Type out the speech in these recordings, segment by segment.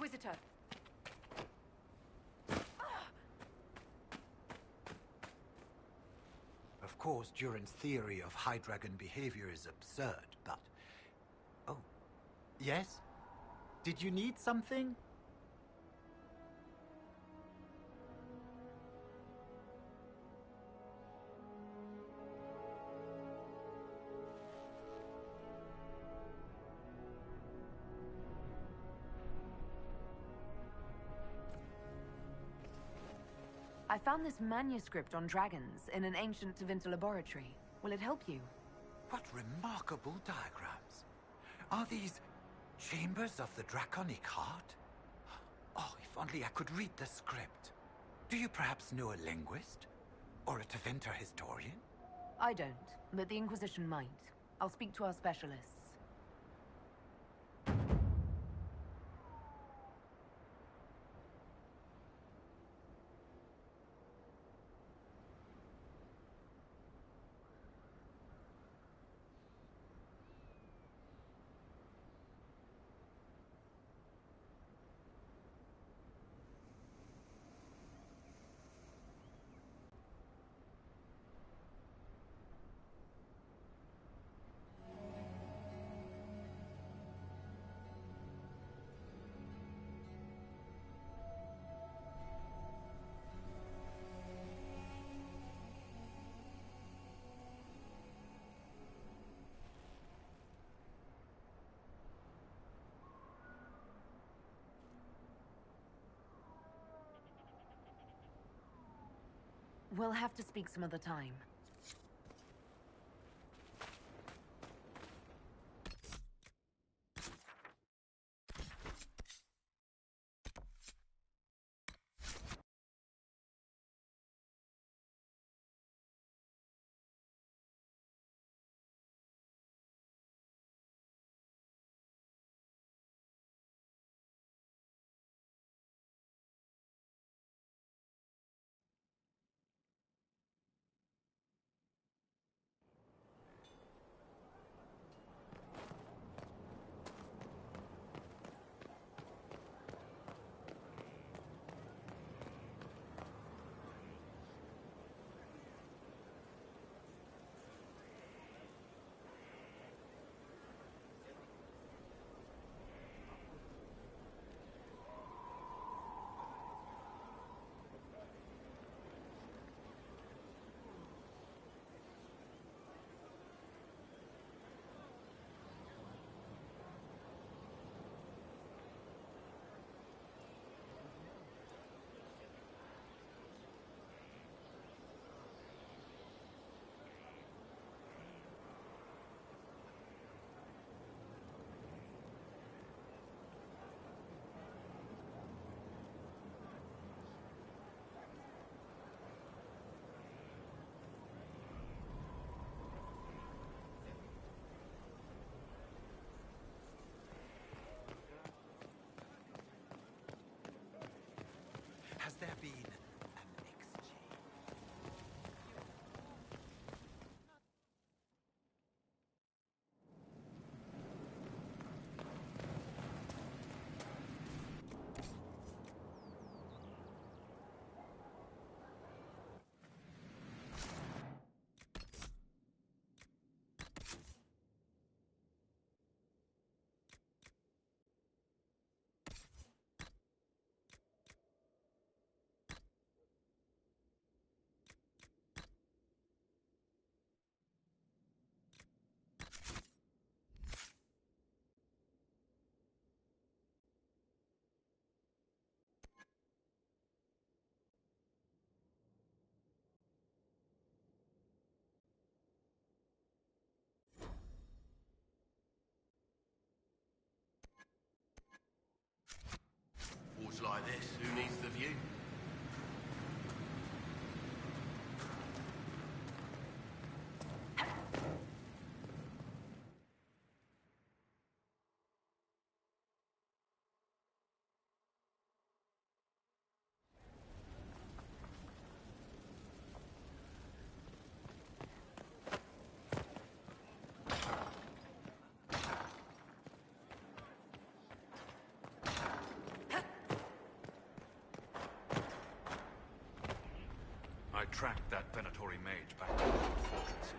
Inquisitor. Of course, Durin's theory of High Dragon behavior is absurd, but... Oh. Yes? Did you need something? I found this manuscript on dragons in an ancient Tevinter laboratory. Will it help you? What remarkable diagrams. Are these chambers of the Draconic Heart? Oh, if only I could read the script. Do you perhaps know a linguist? Or a Tevinter historian? I don't, but the Inquisition might. I'll speak to our specialists. We'll have to speak some other time. track that Venatori mage back to the fortress.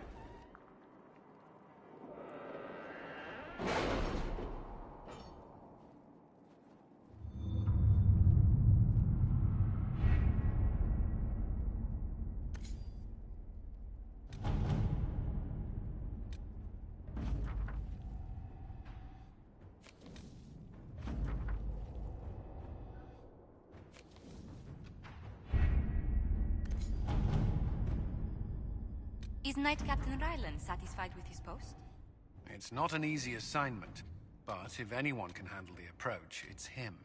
Is Knight Captain Ryland satisfied with his post? It's not an easy assignment, but if anyone can handle the approach, it's him.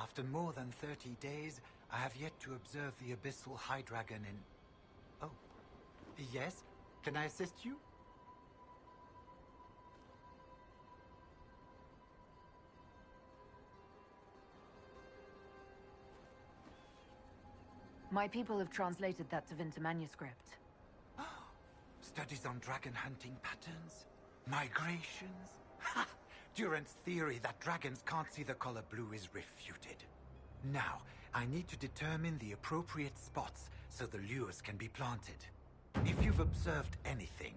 After more than 30 days, I have yet to observe the Abyssal High Dragon in... Oh. Yes? Can I assist you? My people have translated that Tevinter manuscript. Studies on dragon hunting patterns? Migrations? Ha! Durant's theory that dragons can't see the color blue is refuted. Now, I need to determine the appropriate spots so the lures can be planted. If you've observed anything,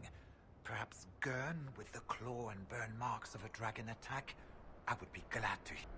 perhaps Gurn with the claw and burn marks of a dragon attack, I would be glad to hear.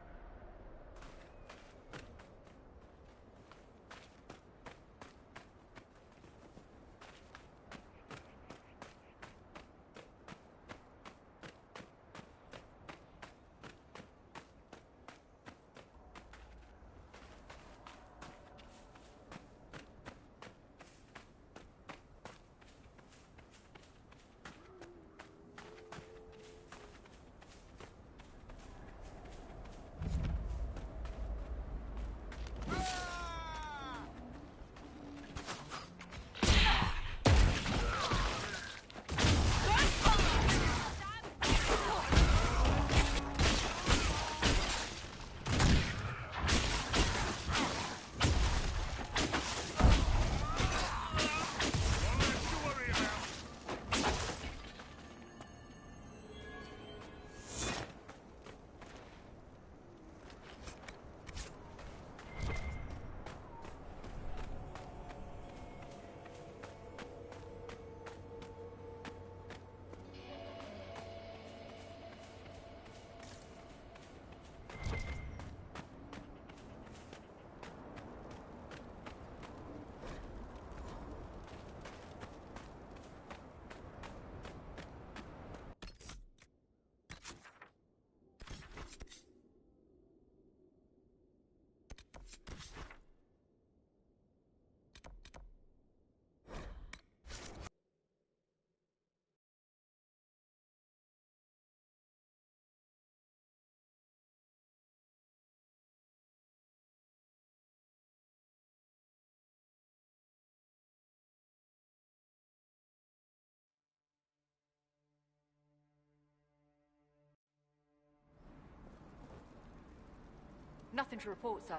Nothing to report, sir.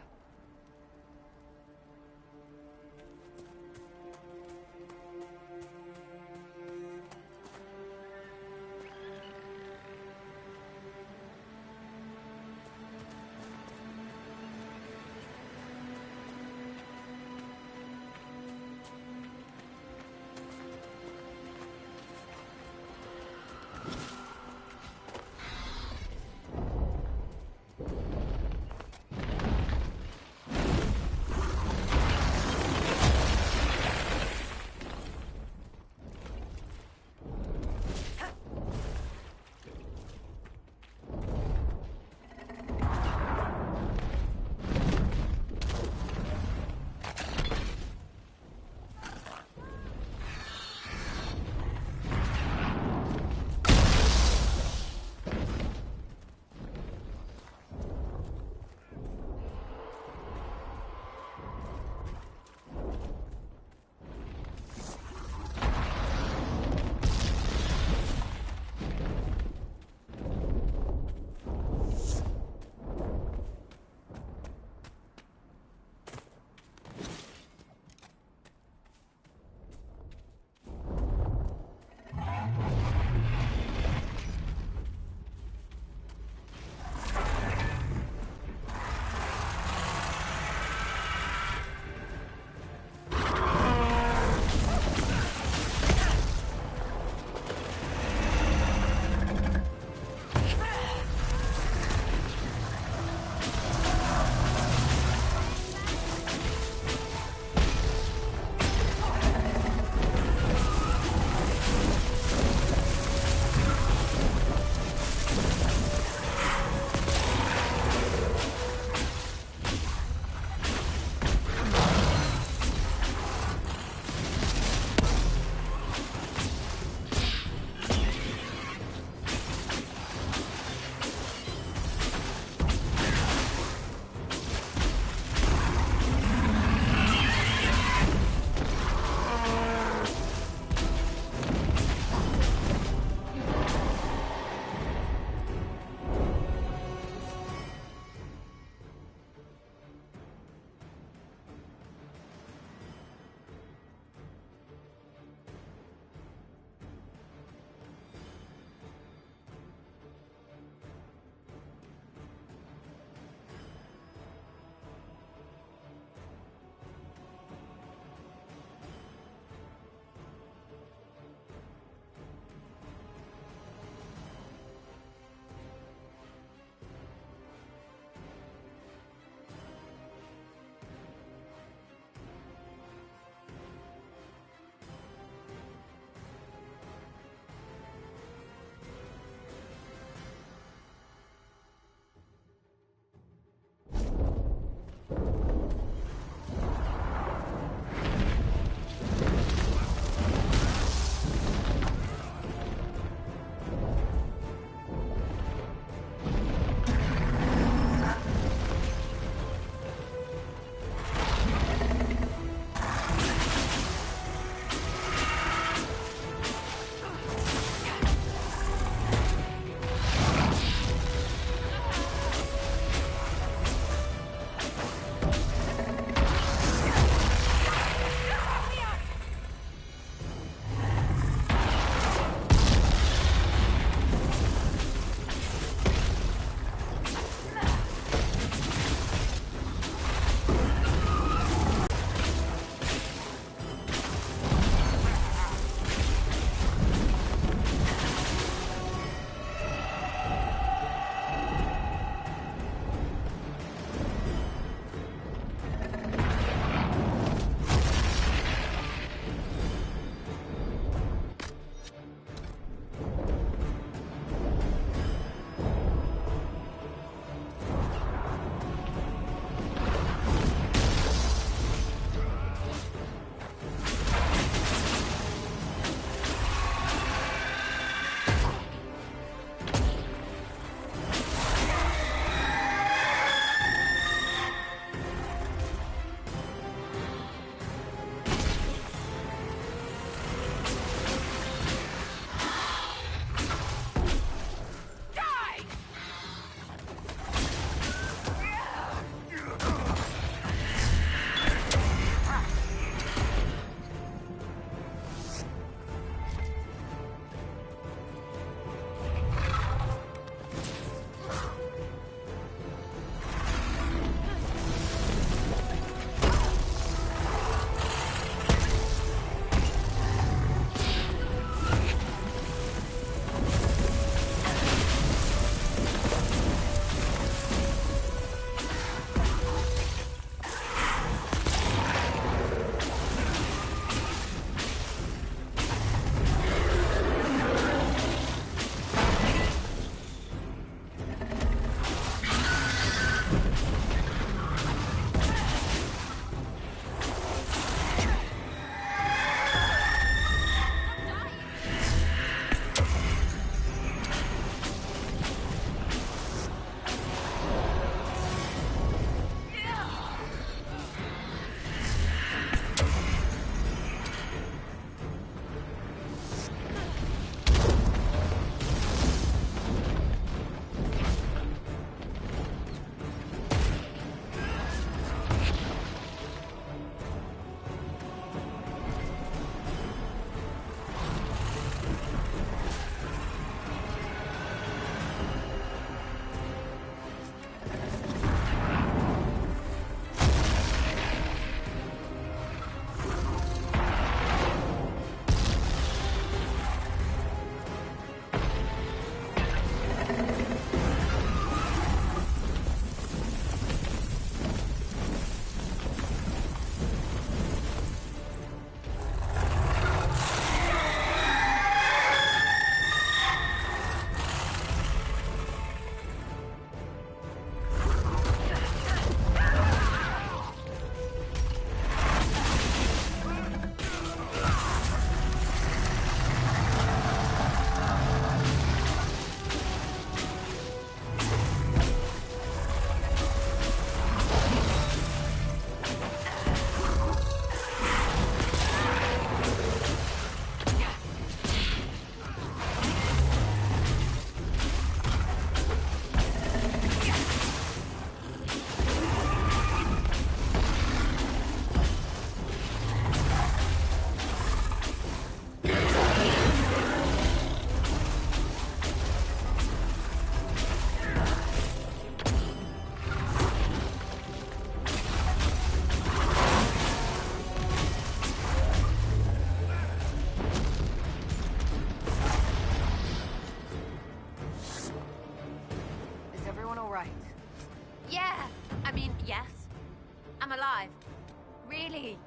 really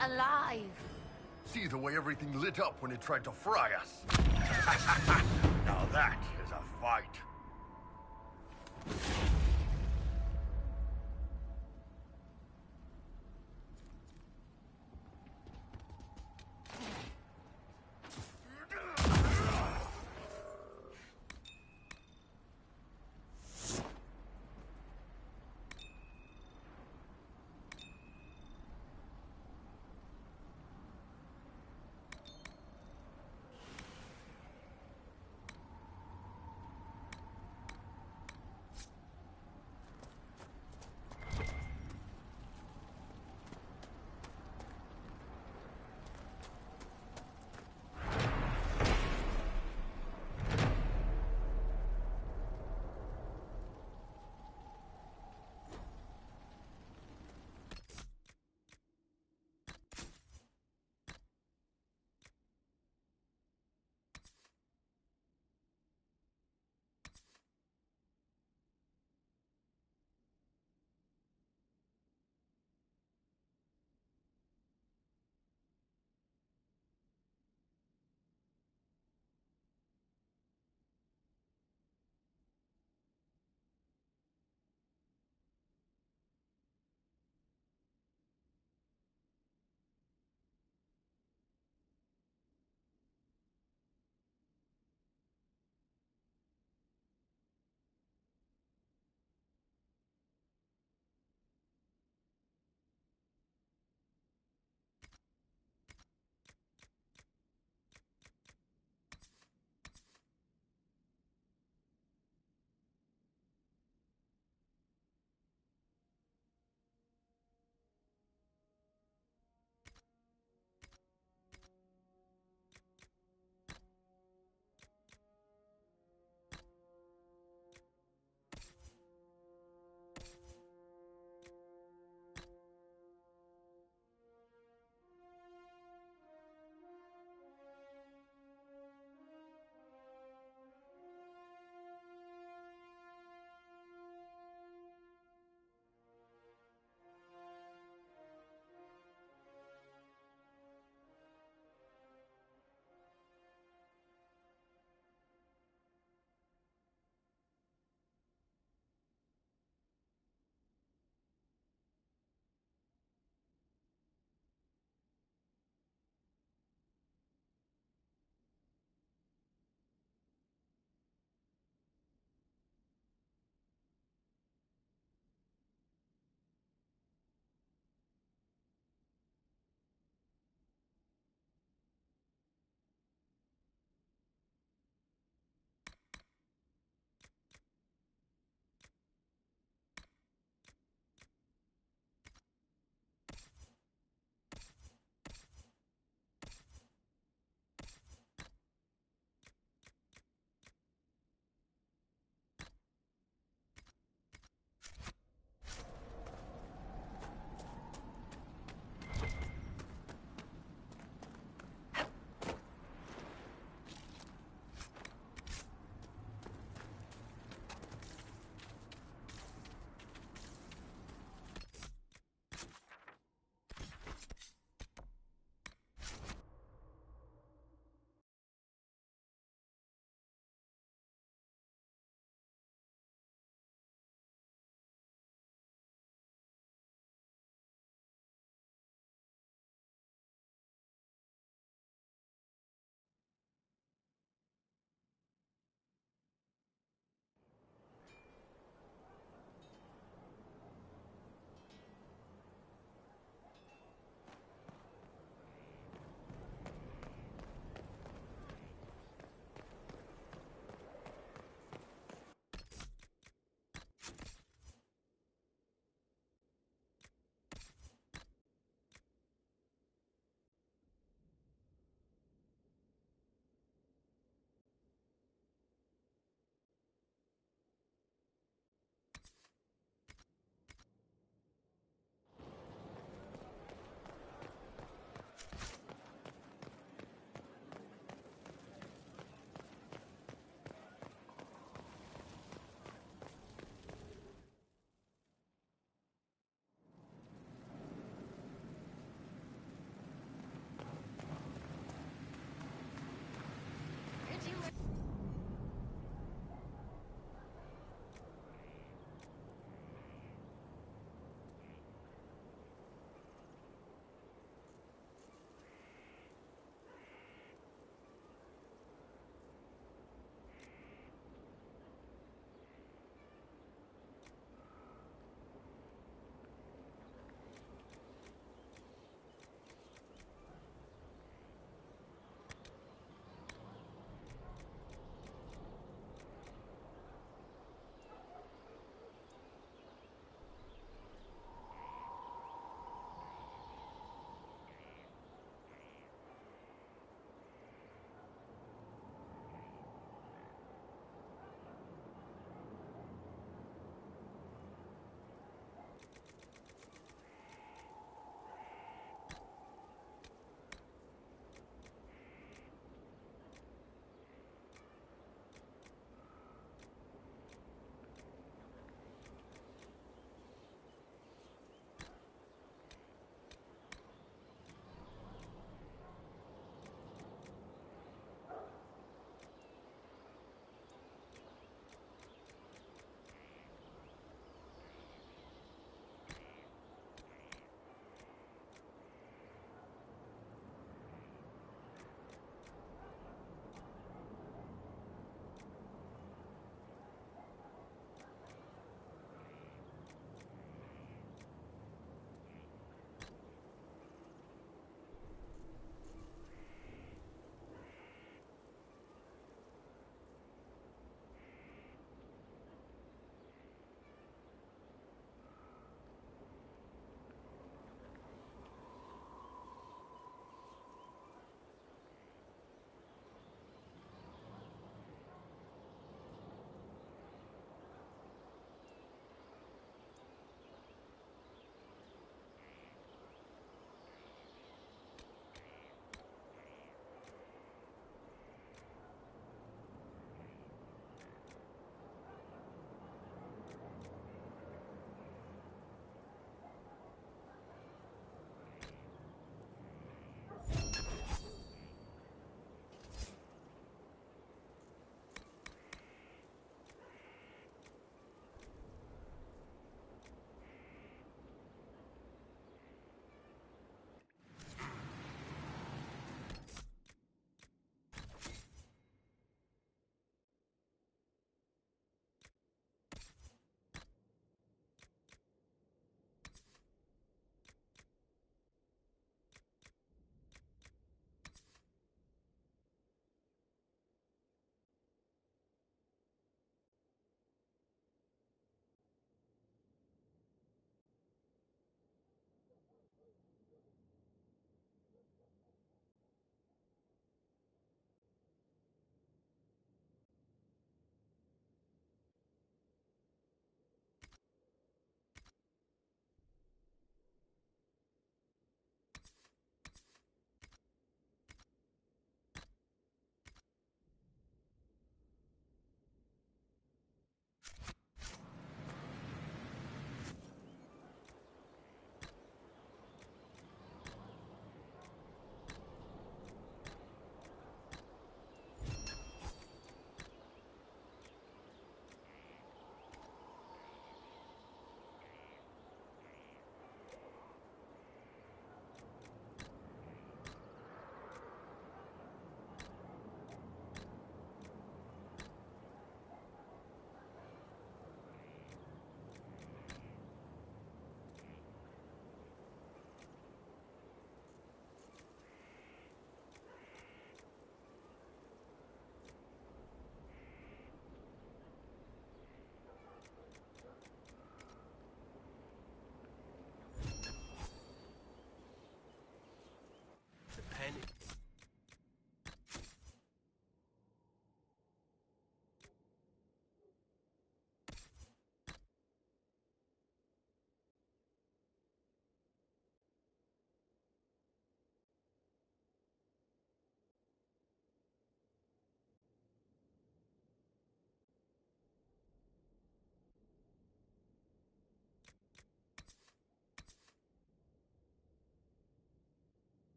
alive. See the way everything lit up when it tried to fry us. Now that is a fight.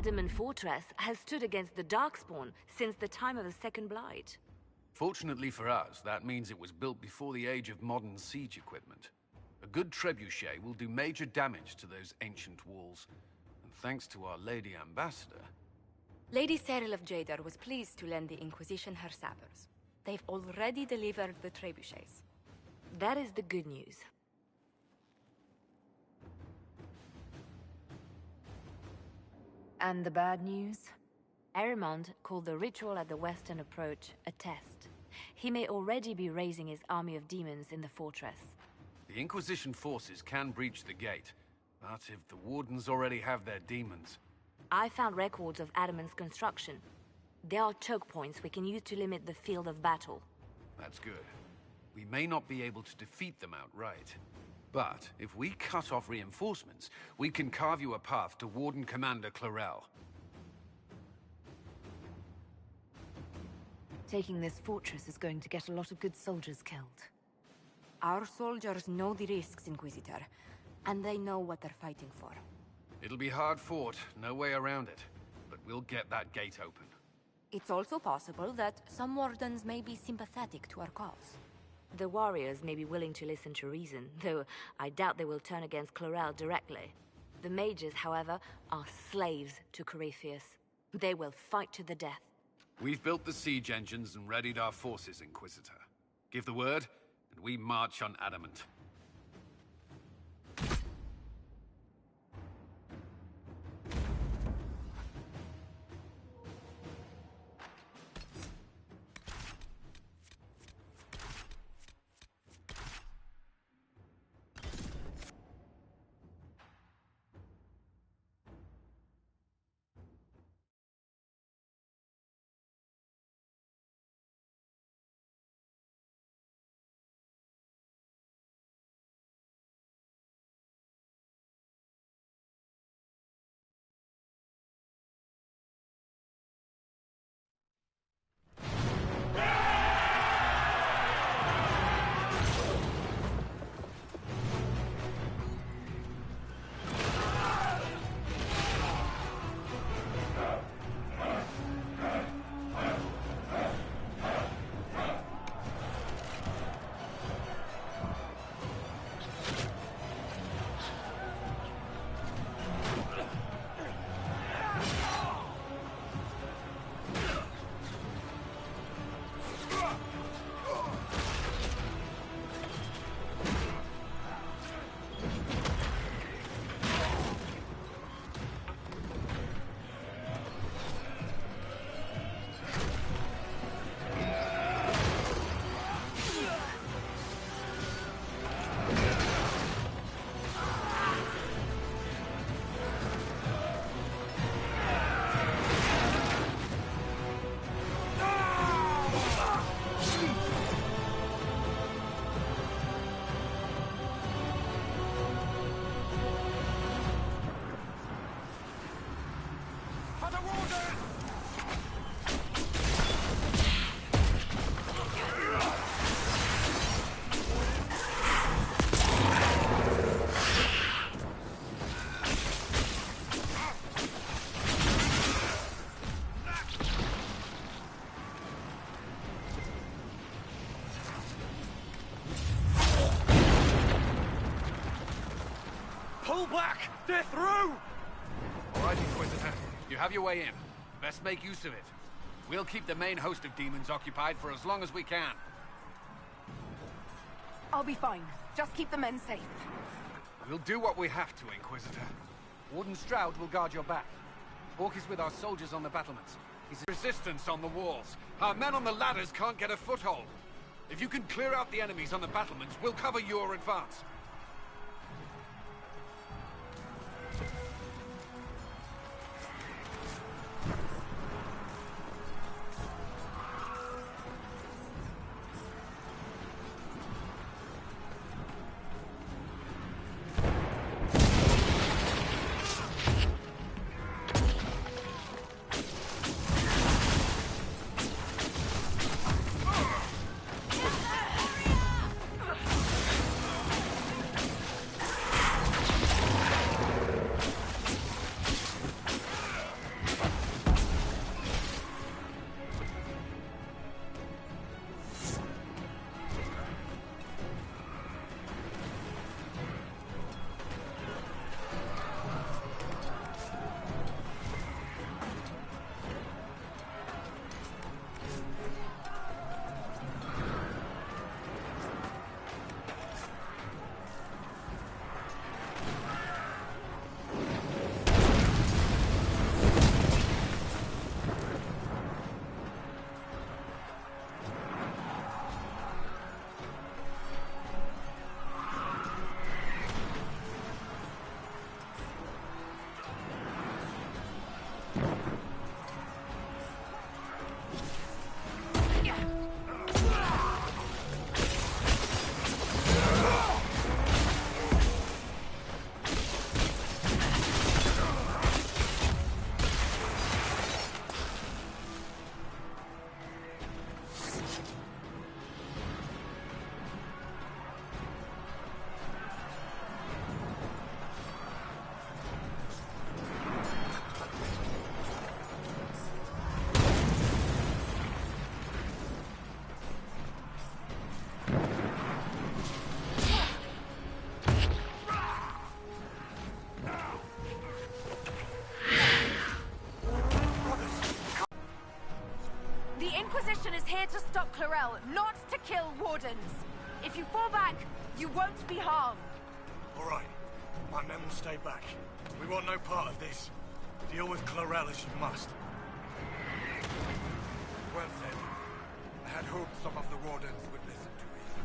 Adamant Fortress has stood against the Darkspawn since the time of the Second Blight. Fortunately for us, that means it was built before the age of modern siege equipment. A good trebuchet will do major damage to those ancient walls. And thanks to our Lady Ambassador... Lady Cyril of Jadar was pleased to lend the Inquisition her sabers. They've already delivered the trebuchets. That is the good news. And the bad news? Erimond called the ritual at the western approach a test. He may already be raising his army of demons in the fortress. The Inquisition forces can breach the gate, but if the Wardens already have their demons... I found records of Adamant's construction. There are choke points we can use to limit the field of battle. That's good. We may not be able to defeat them outright. But if we cut off reinforcements, we can carve you a path to Warden Commander Clarel. Taking this fortress is going to get a lot of good soldiers killed. Our soldiers know the risks, Inquisitor, and they know what they're fighting for. It'll be hard fought, no way around it. But we'll get that gate open. It's also possible that some Wardens may be sympathetic to our cause. The warriors may be willing to listen to reason, though I doubt they will turn against Clarel directly. The mages, however, are slaves to Corypheus. They will fight to the death. We've built the siege engines and readied our forces, Inquisitor. Give the word, and we march on Adamant. Pull back! They're through! All right, Inquisitor. You have your way in. Best make use of it. We'll keep the main host of demons occupied for as long as we can. I'll be fine. Just keep the men safe. We'll do what we have to, Inquisitor. Warden Stroud will guard your back. Orc is with our soldiers on the battlements. He's resistance on the walls. Our men on the ladders can't get a foothold. If you can clear out the enemies on the battlements, we'll cover your advance. to stop Clarel, not to kill Wardens. If you fall back, you won't be harmed. All right. My men will stay back. We want no part of this. Deal with Clarel as you must. Well said. I had hoped some of the Wardens would listen to reason.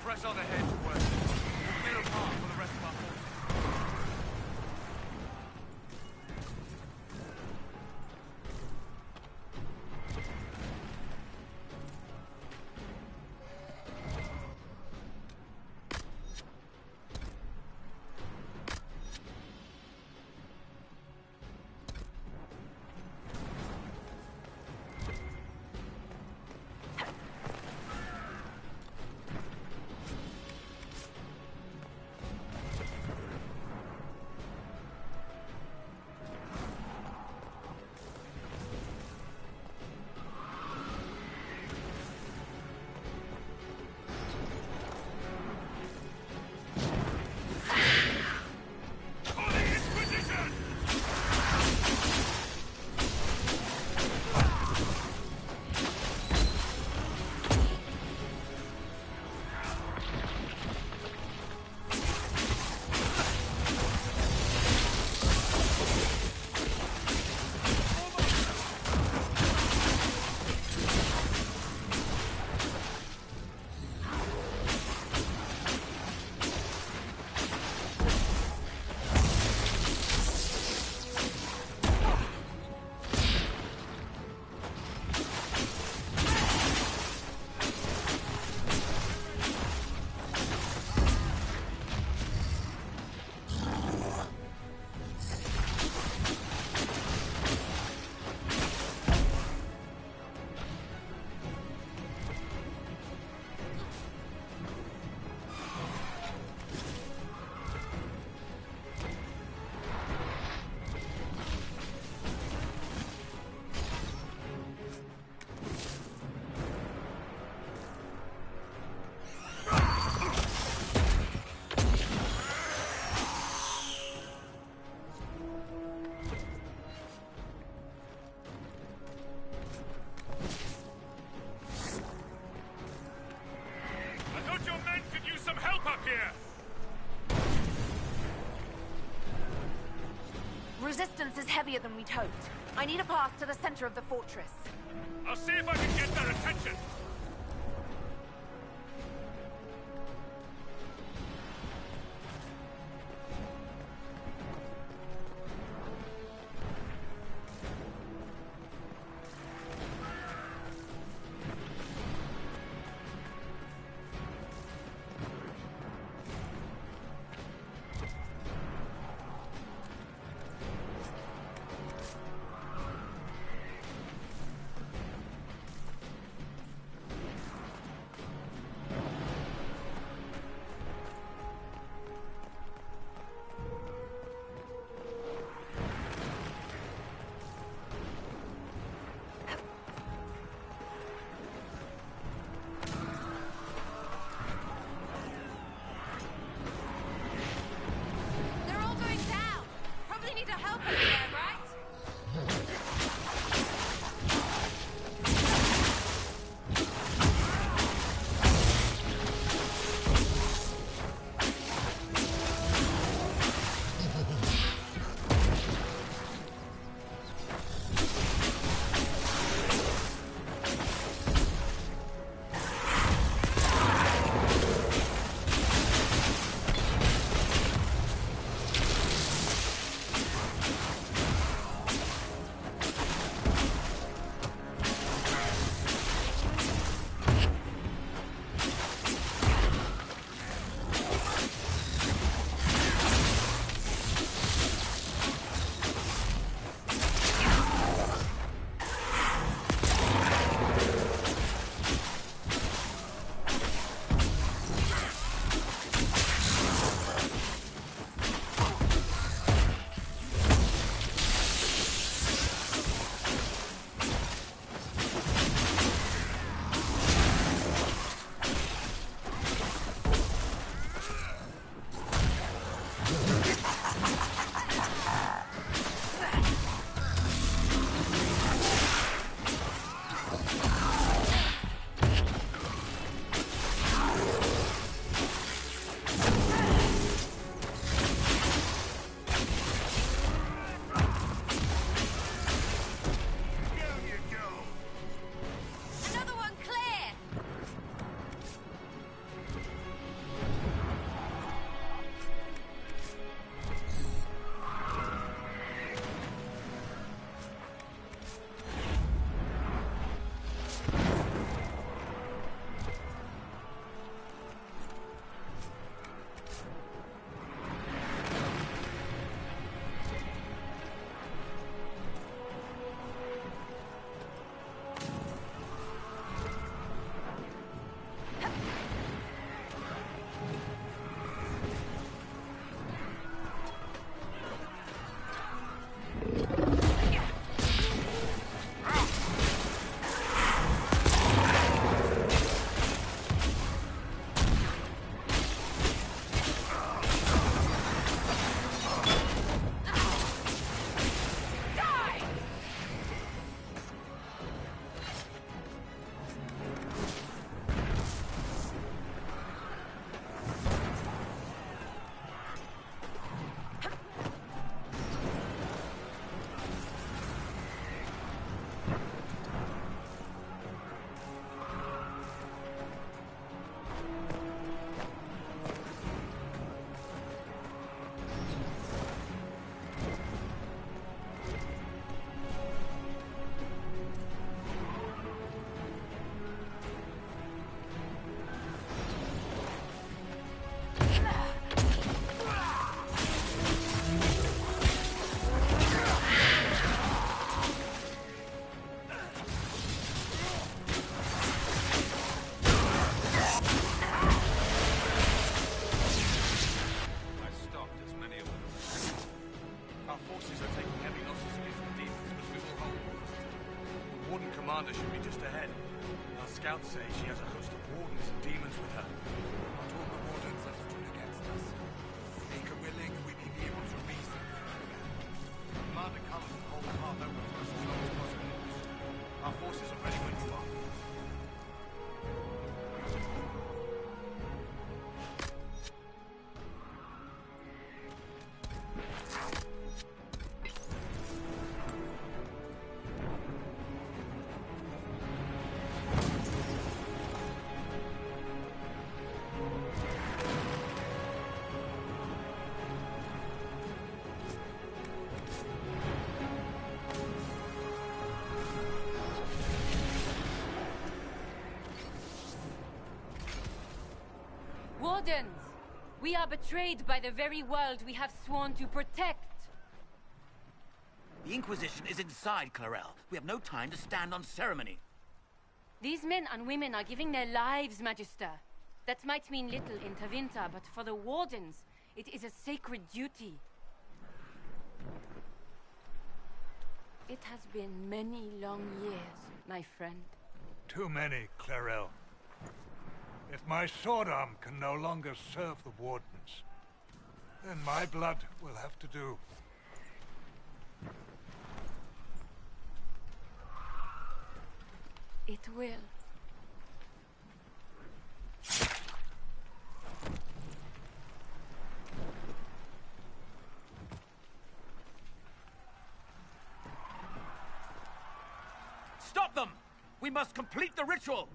Press on ahead to work. We'll clear a path for the rest of our forces. here! Resistance is heavier than we'd hoped. I need a path to the center of the fortress. I'll see if I can get their attention! They're all going down! Probably need a help over there, right? Another one clear! Commander should be just ahead. Our scouts say she has a host of wardens and demons with her. Not all the wardens are stood against us. Make a willing, we may be able to reason. Commander comes and hold the path open for us as long as possible. Our forces are ready when you are. Wardens! We are betrayed by the very world we have sworn to protect. The Inquisition is inside Clarel. We have no time to stand on ceremony. These men and women are giving their lives, Magister. That might mean little in Tevinter, but for the Wardens, it is a sacred duty. It has been many long years, my friend. Too many, Clarel. If my sword arm can no longer serve the Wardens, then my blood will have to do. It will. Stop them! We must complete the ritual!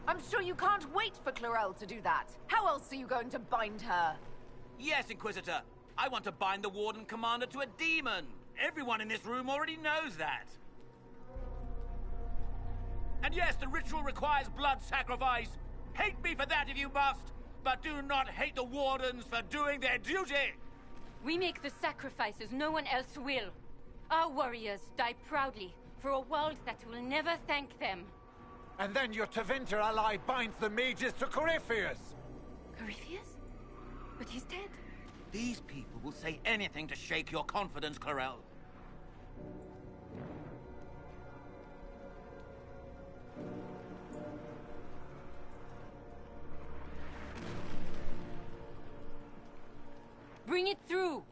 I'm sure you can't wait for Clarel to do that. How else are you going to bind her? Yes, Inquisitor. I want to bind the Warden Commander to a demon. Everyone in this room already knows that. And yes, the ritual requires blood sacrifice. Hate me for that if you must, but do not hate the Wardens for doing their duty. We make the sacrifices no one else will. Our warriors die proudly for a world that will never thank them. And then your Tevinter ally binds the mages to Corypheus! Corypheus? But he's dead. These people will say anything to shake your confidence, Clarel. Bring it through!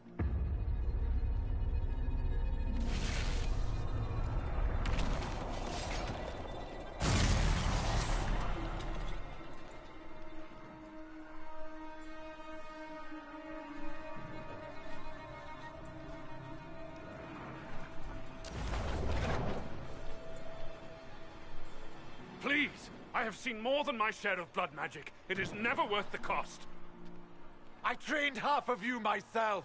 Please! I have seen more than my share of blood magic. It is never worth the cost. I trained half of you myself!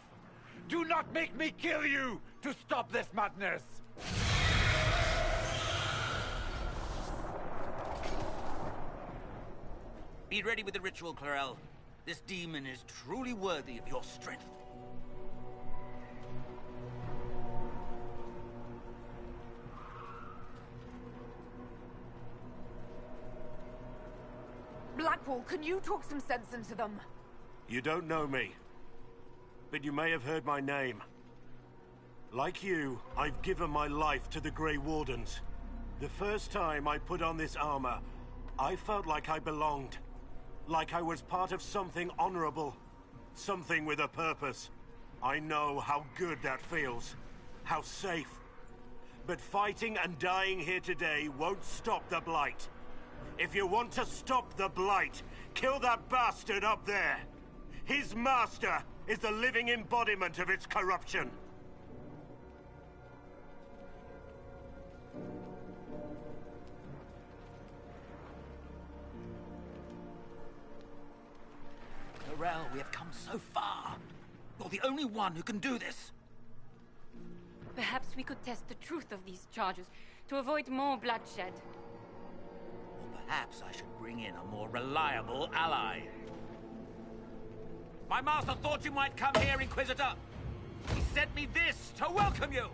Do not make me kill you to stop this madness! Be ready with the ritual, Clarel. This demon is truly worthy of your strength. Blackwall, can you talk some sense into them? You don't know me, but you may have heard my name. Like you, I've given my life to the Grey Wardens. The first time I put on this armor, I felt like I belonged. Like I was part of something honorable. Something with a purpose. I know how good that feels. How safe. But fighting and dying here today won't stop the Blight. If you want to stop the Blight, kill that bastard up there! His master is the living embodiment of its corruption. Clarel, we have come so far. You're the only one who can do this. Perhaps we could test the truth of these charges to avoid more bloodshed. Or perhaps I should bring in a more reliable ally. My master thought you might come here, Inquisitor. He sent me this to welcome you.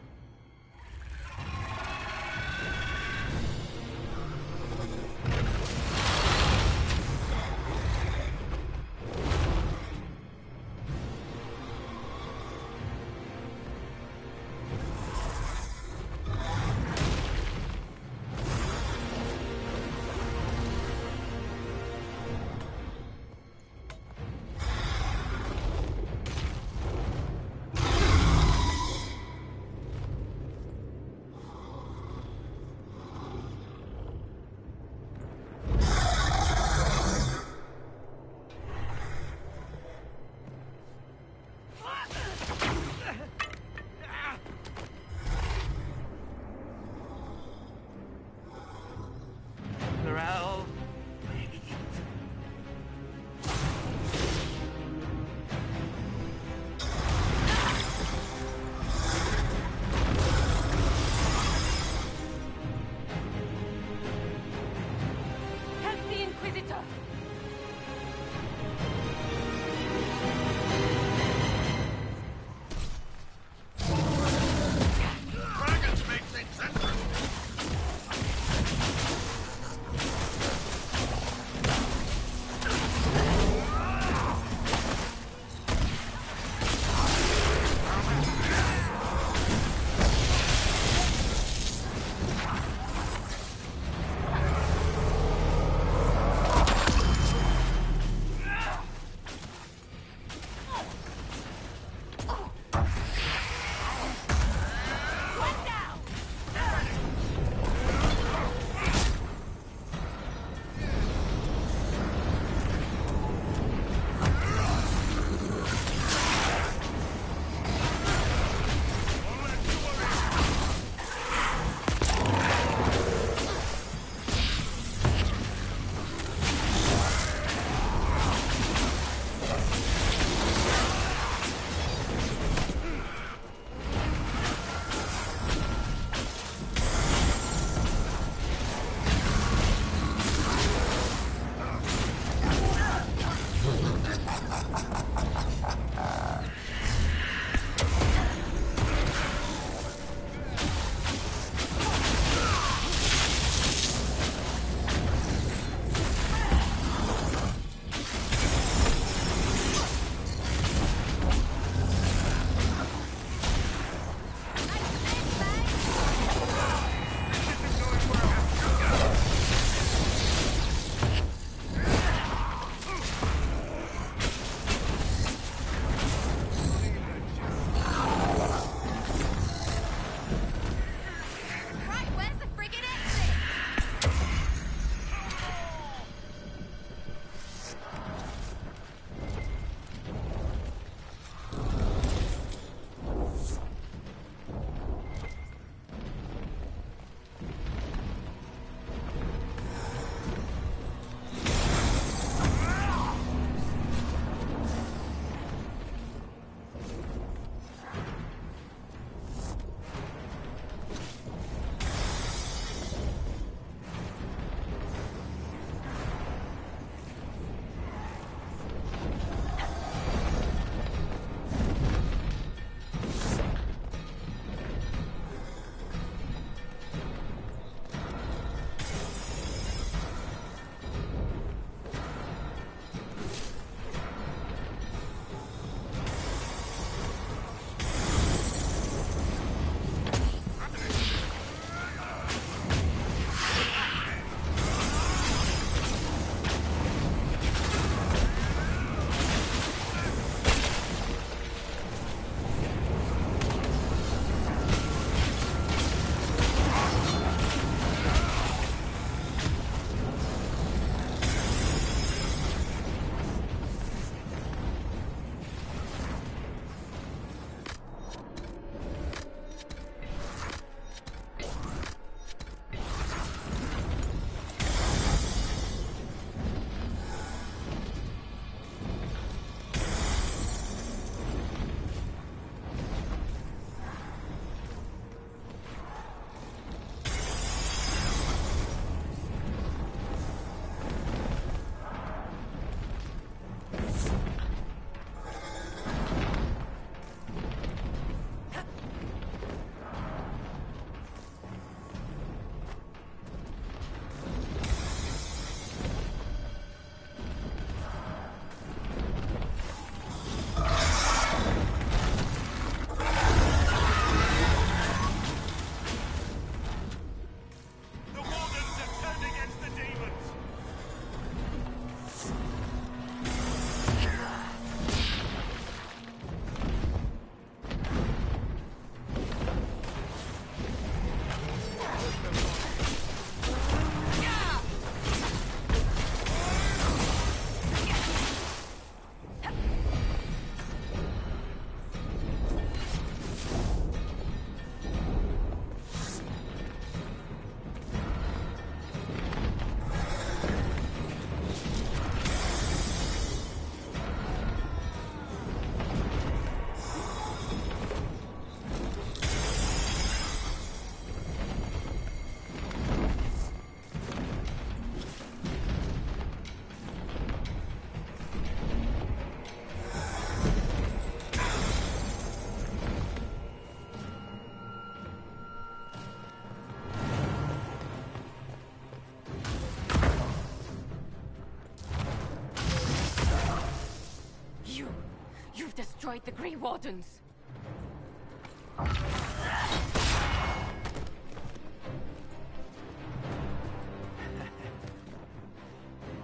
Destroyed the Grey Wardens.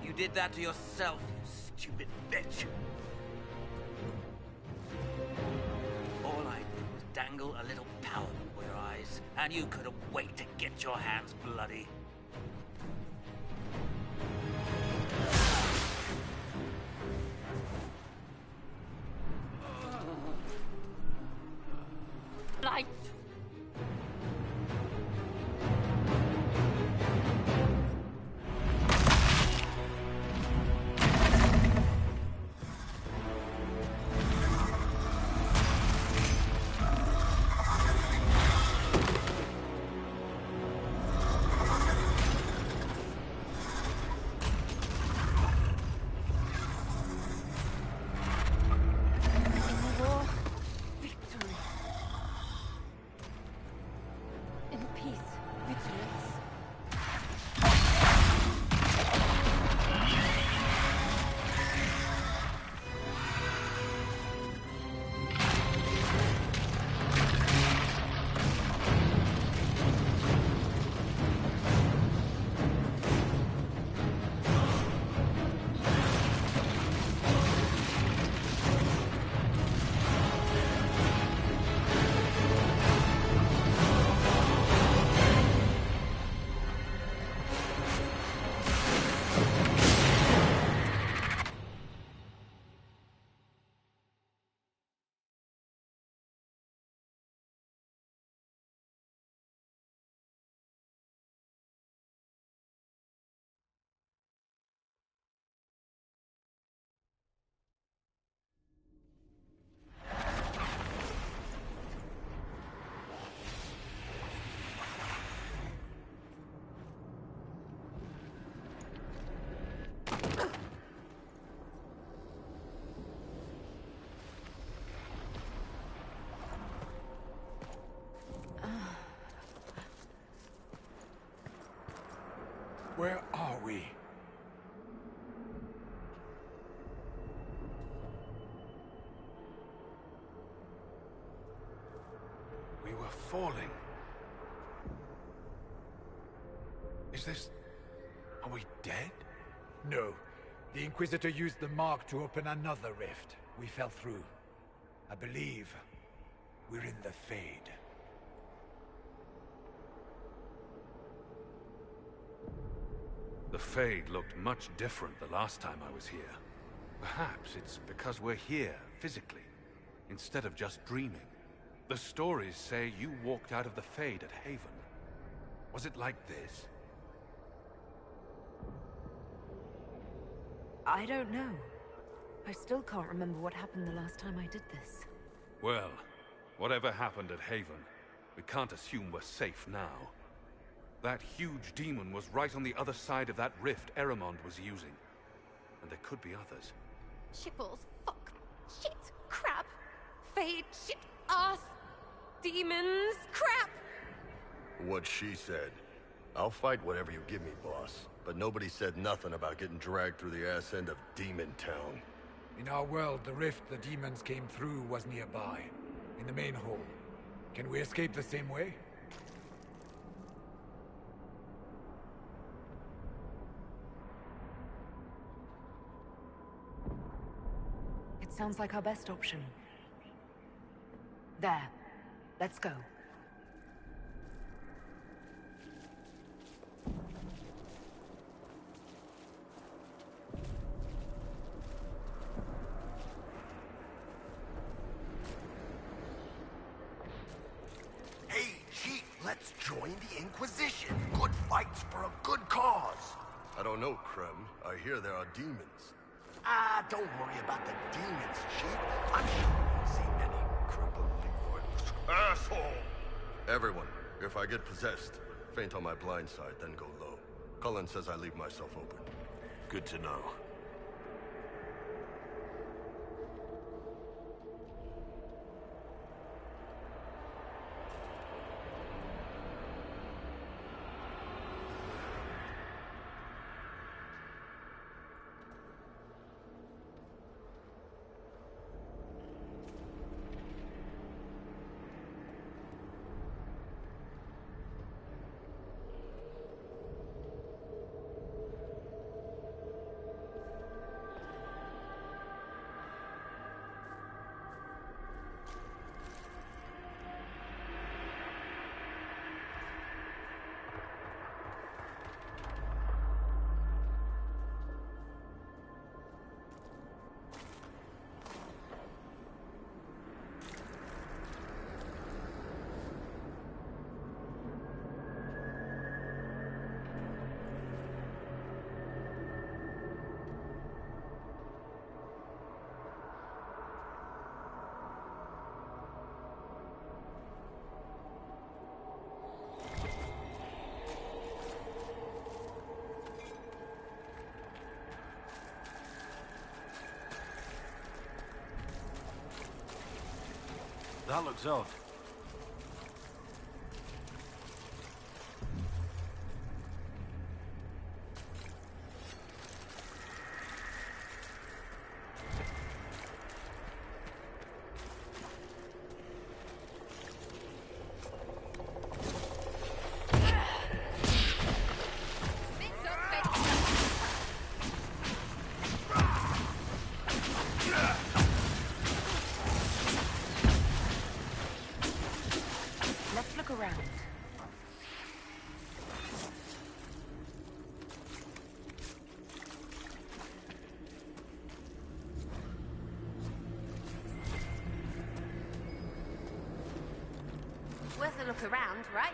You did that to yourself, you stupid bitch. All I did was dangle a little power before your eyes, and you couldn't wait to get your hands bloody. Light. we? We were falling. Is this... Are we dead? No. The Inquisitor used the mark to open another rift. We fell through. I believe we're in the Fade. The Fade looked much different the last time I was here. Perhaps it's because we're here, physically, instead of just dreaming. The stories say you walked out of the Fade at Haven. Was it like this? I don't know. I still can't remember what happened the last time I did this. Well, whatever happened at Haven, we can't assume we're safe now. That huge demon was right on the other side of that rift Eramond was using. And there could be others. Shitballs, fuck, shit, crap, fade, shit, ass, demons, crap! What she said. I'll fight whatever you give me, boss. But nobody said nothing about getting dragged through the ass end of Demon Town. In our world, the rift the demons came through was nearby, in the main hall. Can we escape the same way? It sounds like our best option. There. Let's go. Hey, Chief, let's join the Inquisition. Good fights for a good cause. I don't know, Krem. I hear there are demons. Ah, don't worry about the demons, Chief. I'm sure you haven't seen any crippled asshole. Everyone, if I get possessed, faint on my blind side, then go low. Cullen says I leave myself open. Good to know. That looks odd. Worth a look around, right?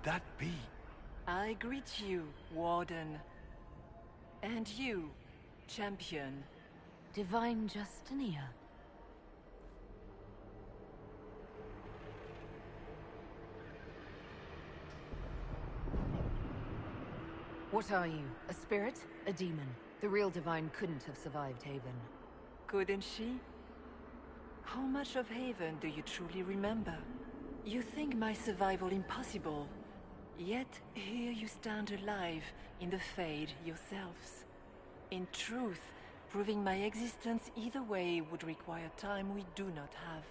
that be? I greet you, Warden. And you, Champion. Divine Justinia. What are you? A spirit? A demon? The real Divine couldn't have survived Haven. Couldn't she? How much of Haven do you truly remember? You think my survival impossible, yet here you stand alive in the Fade yourselves. In truth, proving my existence either way would require time we do not have.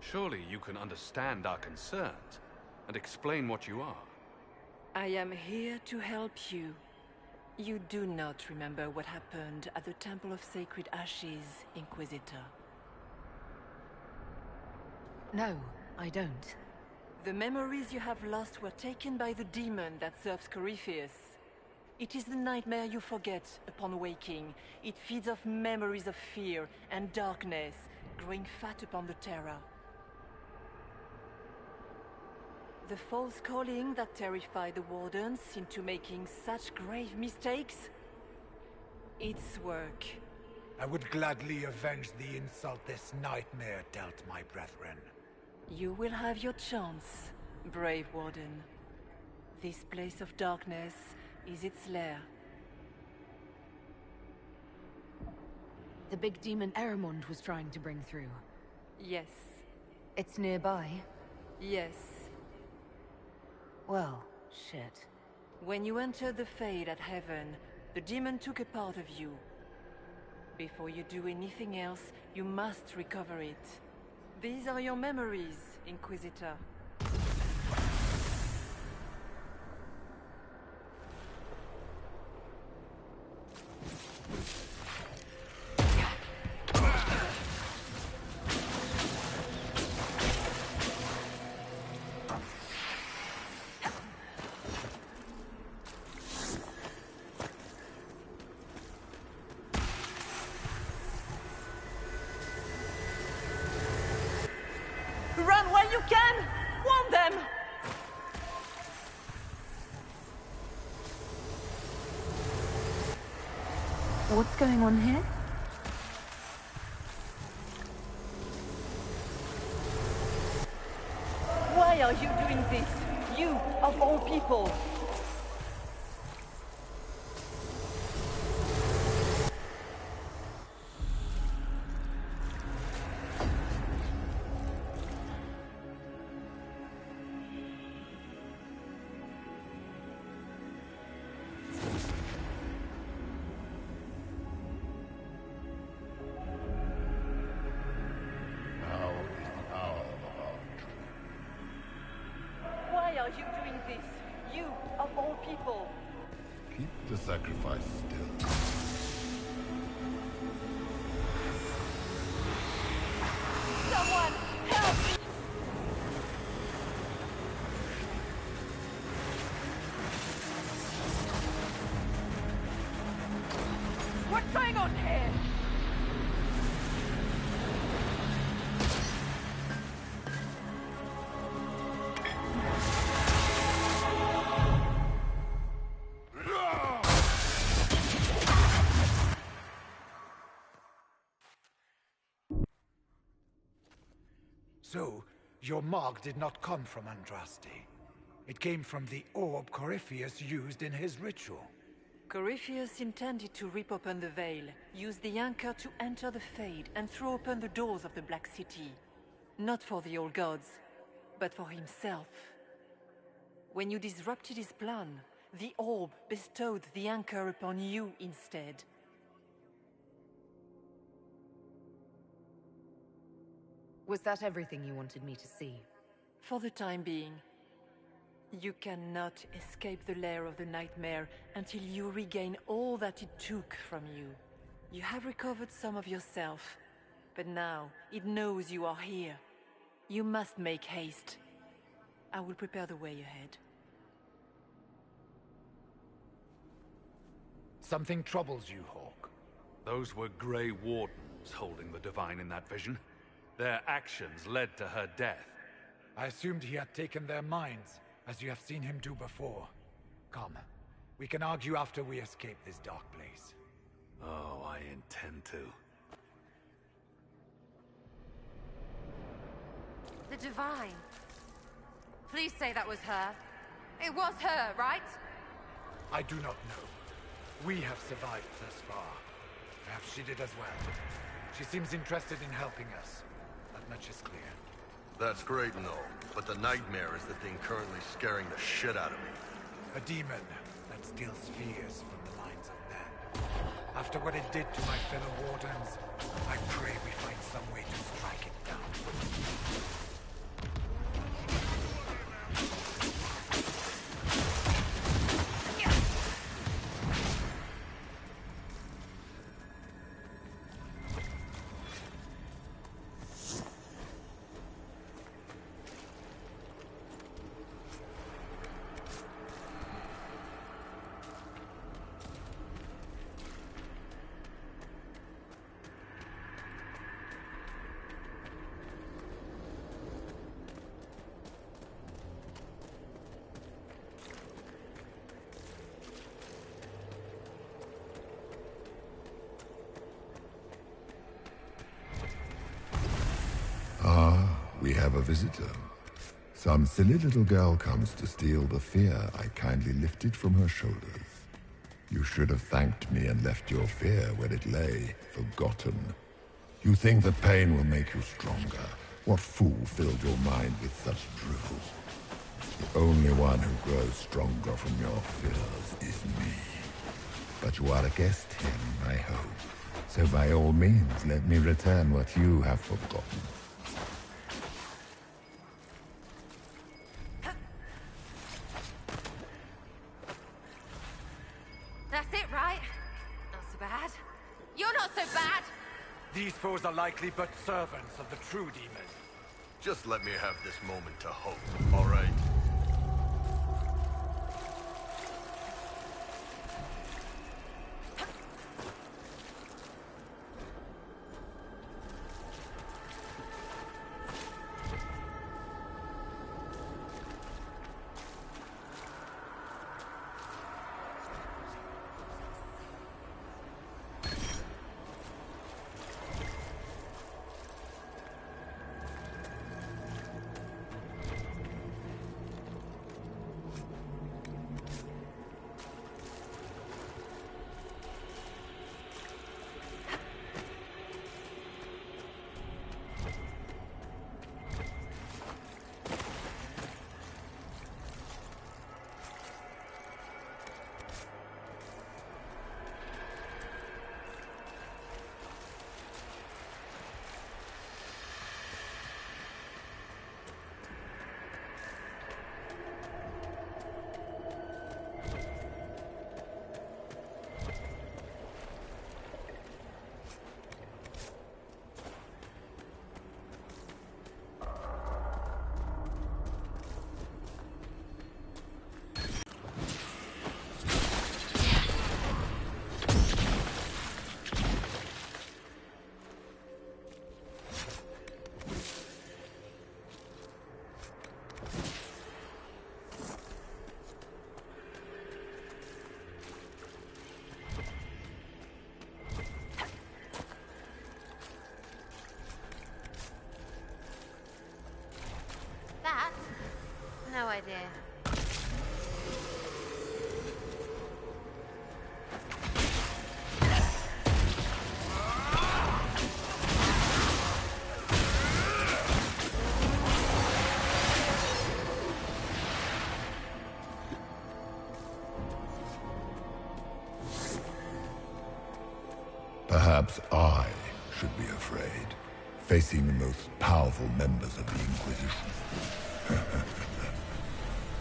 Surely you can understand our concerns and explain what you are. I am here to help you. You do not remember what happened at the Temple of Sacred Ashes, Inquisitor. No, I don't. The memories you have lost were taken by the demon that serves Corypheus. It is the nightmare you forget upon waking. It feeds off memories of fear and darkness, growing fat upon the terror. The false calling that terrified the Wardens into making such grave mistakes? Its work. I would gladly avenge the insult this nightmare dealt my brethren. You will have your chance, brave Warden. This place of darkness is its lair. The big demon Eramond was trying to bring through. Yes. It's nearby? Yes. Well, shit. When you entered the Fade at Heaven, the demon took a part of you. Before you do anything else, you must recover it. These are your memories, Inquisitor. Run while you can! Warn them! What's going on here? Why are you doing this? You, of all people! Why are you doing this? You, of all people! Keep the sacrifice still. Someone, help me! What's going on here? So, your mark did not come from Andraste. It came from the orb Corypheus used in his ritual. Corypheus intended to rip open the veil, use the anchor to enter the Fade, and throw open the doors of the Black City. Not for the old gods, but for himself. When you disrupted his plan, the orb bestowed the anchor upon you instead. Was that everything you wanted me to see? For the time being. You cannot escape the lair of the nightmare until you regain all that it took from you. You have recovered some of yourself, but now it knows you are here. You must make haste. I will prepare the way ahead. Something troubles you, Hawke. Those were Grey Wardens holding the Divine in that vision. Their actions led to her death. I assumed he had taken their minds. as you have seen him do before. Come, we can argue after we escape this dark place. Oh, I intend to. The Divine. Please say that was her. It was her, right? I do not know. We have survived thus far. Perhaps she did as well. She seems interested in helping us. That much is clear. That's great and all, but the nightmare is the thing currently scaring the shit out of me. A demon that steals fears from the minds of men. After what it did to my fellow Wardens, I pray we find some way to strike it down. We have a visitor. Some silly little girl comes to steal the fear I kindly lifted from her shoulders. You should have thanked me and left your fear where it lay, forgotten. You think the pain will make you stronger. What fool filled your mind with such drivel? The only one who grows stronger from your fears is me. But you are a guest here, I hope. So by all means, let me return what you have forgotten. That's it, right? Not so bad. You're not so bad! These foes are likely but servants of the true demon. Just let me have this moment to hope, all right? No idea. Perhaps I should be afraid, facing the most powerful members of the Inquisition.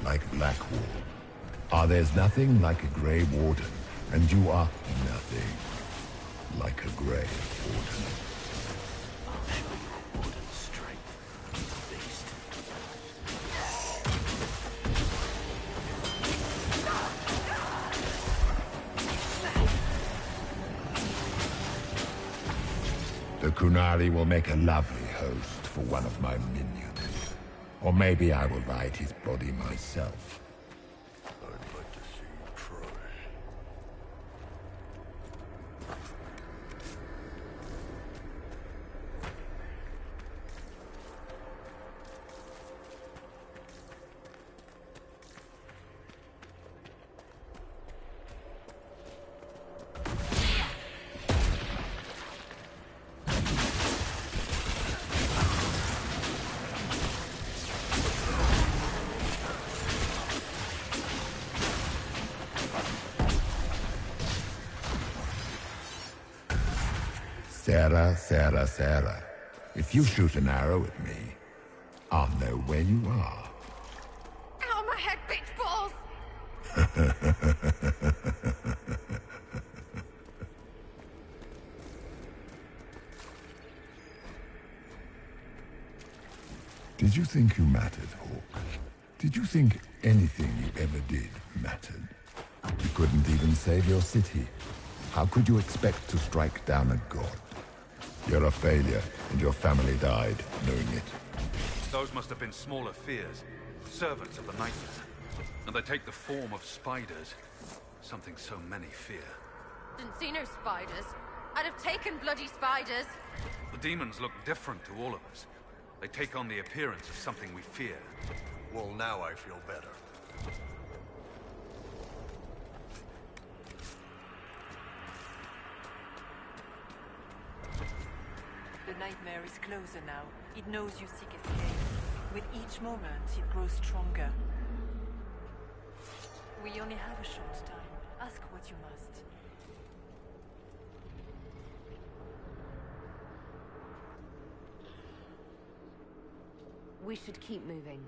Like Blackwall. There's nothing like a Grey Warden, and you are nothing like a Grey Warden. I'll show you a Warden's strength, beast. The Qunari will make a lovely host for one of my minions. Or maybe I will ride his body myself. I'd like to see you try. Sarah. If you shoot an arrow at me, I'll know where you are. Ow, my head, bitch balls! Did you think you mattered, Hawke? Did you think anything you ever did mattered? You couldn't even save your city. How could you expect to strike down a god? You're a failure, and your family died knowing it. Those must have been smaller fears. Servants of the Nightmare. And they take the form of spiders. Something so many fear. Didn't see no spiders. I'd have taken bloody spiders. The demons look different to all of us. They take on the appearance of something we fear. Well, now I feel better. The Nightmare is closer now. It knows you seek escape. With each moment, it grows stronger. We only have a short time. Ask what you must. We should keep moving.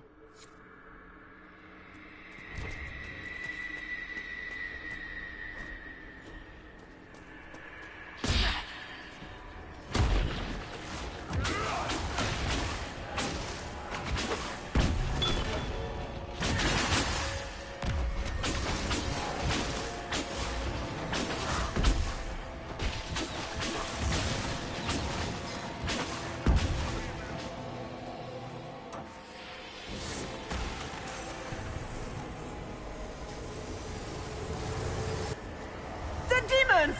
Demons!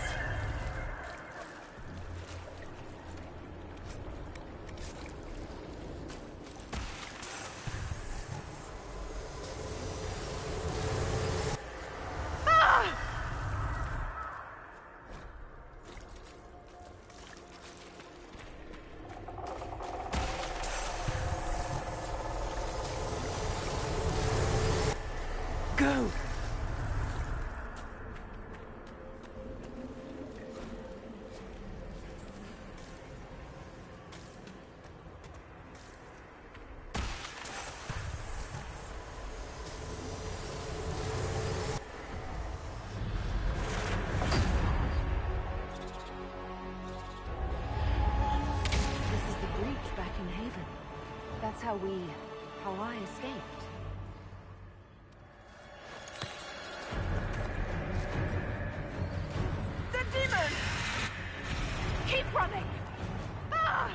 Go! That's how I escaped. The demon! Keep running! Ah!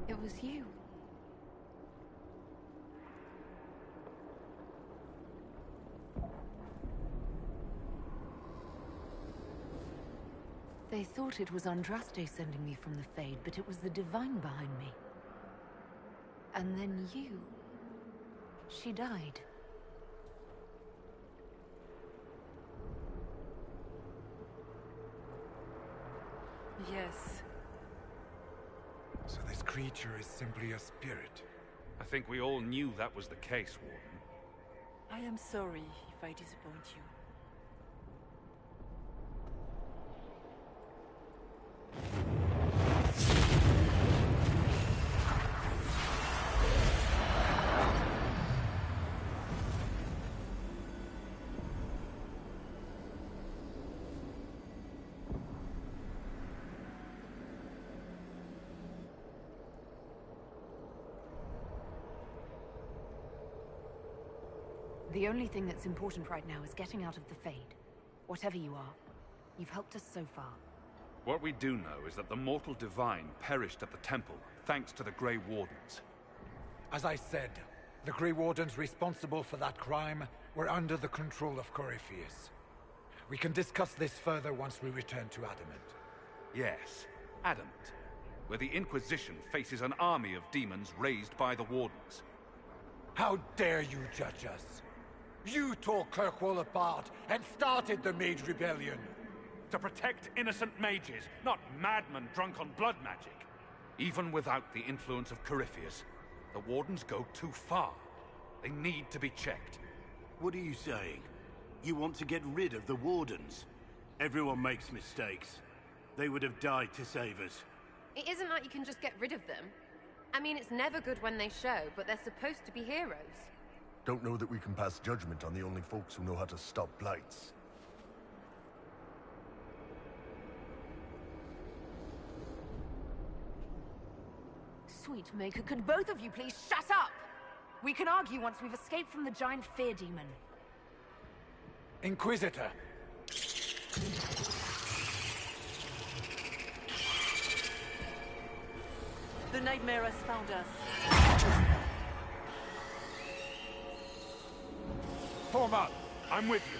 It was you. They thought it was Andraste sending me from the Fade, but it was the Divine behind me. And then you... She died. Yes. So this creature is simply a spirit? I think we all knew that was the case, Warden. I am sorry if I disappoint you. The only thing that's important right now is getting out of the Fade. Whatever you are, you've helped us so far. What we do know is that the mortal divine perished at the temple, thanks to the Grey Wardens. As I said, the Grey Wardens responsible for that crime were under the control of Corypheus. We can discuss this further once we return to Adamant. Yes, Adamant, where the Inquisition faces an army of demons raised by the Wardens. How dare you judge us? You tore Kirkwall apart and started the Mage Rebellion. To protect innocent mages, not madmen drunk on blood magic. Even without the influence of Corypheus, the Wardens go too far. They need to be checked. What are you saying? You want to get rid of the Wardens? Everyone makes mistakes. They would have died to save us. It isn't like you can just get rid of them. I mean, it's never good when they show, but they're supposed to be heroes. Don't know that we can pass judgment on the only folks who know how to stop blights. Sweet Maker, could both of you please shut up? We can argue once we've escaped from the giant fear demon. Inquisitor! The Nightmare has found us. Form up! I'm with you.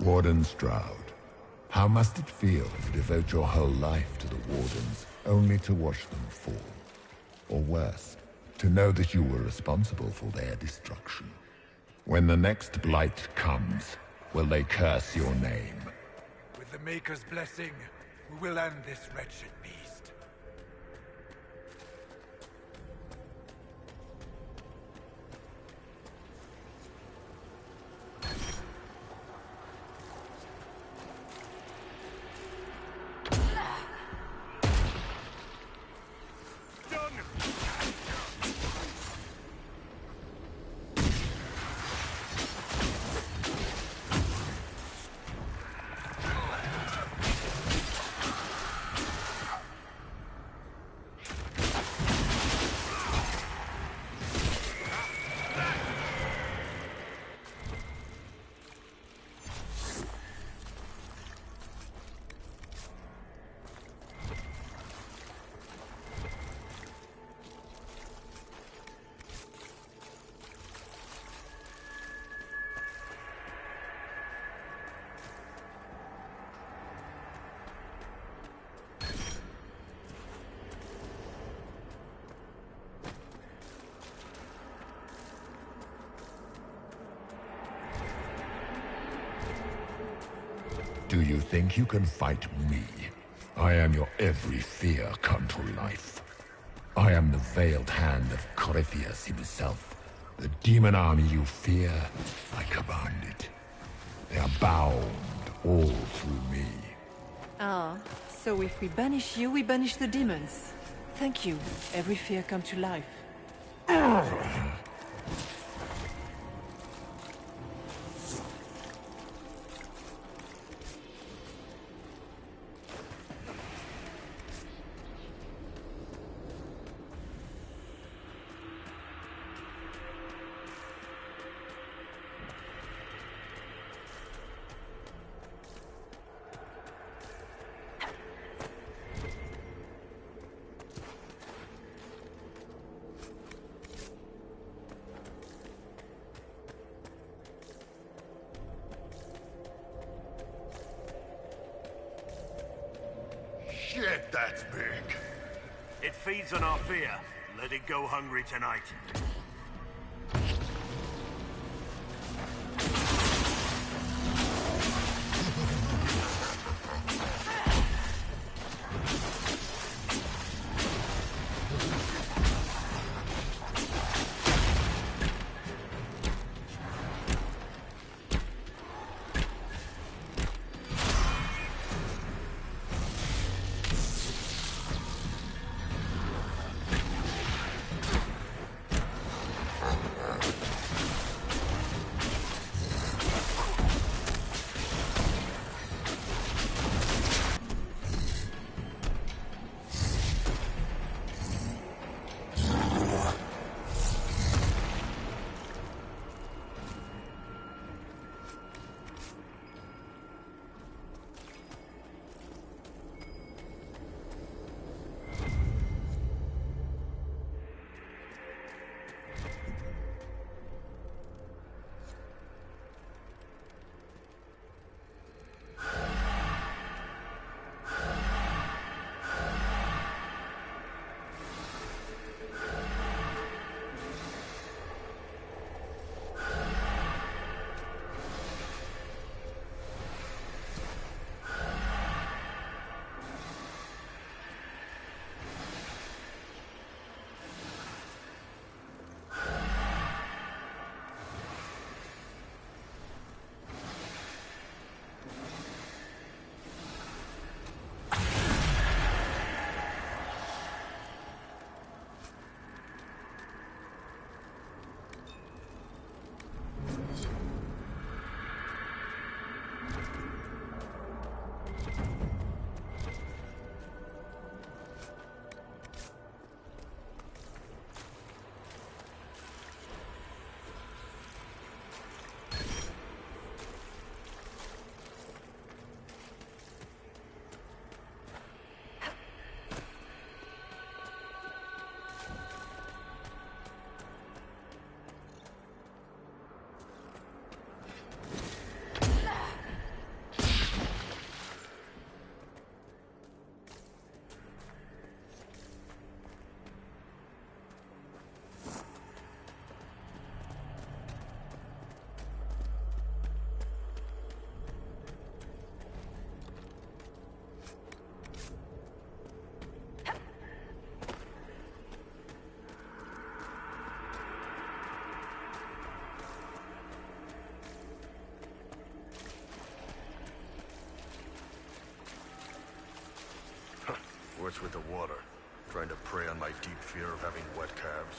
Warden Stroud, how must it feel to devote your whole life to the Wardens, only to watch them fall? Or worse, to know that you were responsible for their destruction? When the next blight comes, will they curse your name? With the Maker's blessing, we will end this wretched beast. Do you think you can fight me? I am your every fear come to life. I am the veiled hand of Corypheus himself. The demon army you fear, I command it. They are bound all through me. Ah, so if we banish you, we banish the demons. Thank you. Every fear come to life. Shit, that's big. It feeds on our fear. Let it go hungry tonight. starts with the water. Trying to prey on my deep fear of having wet calves.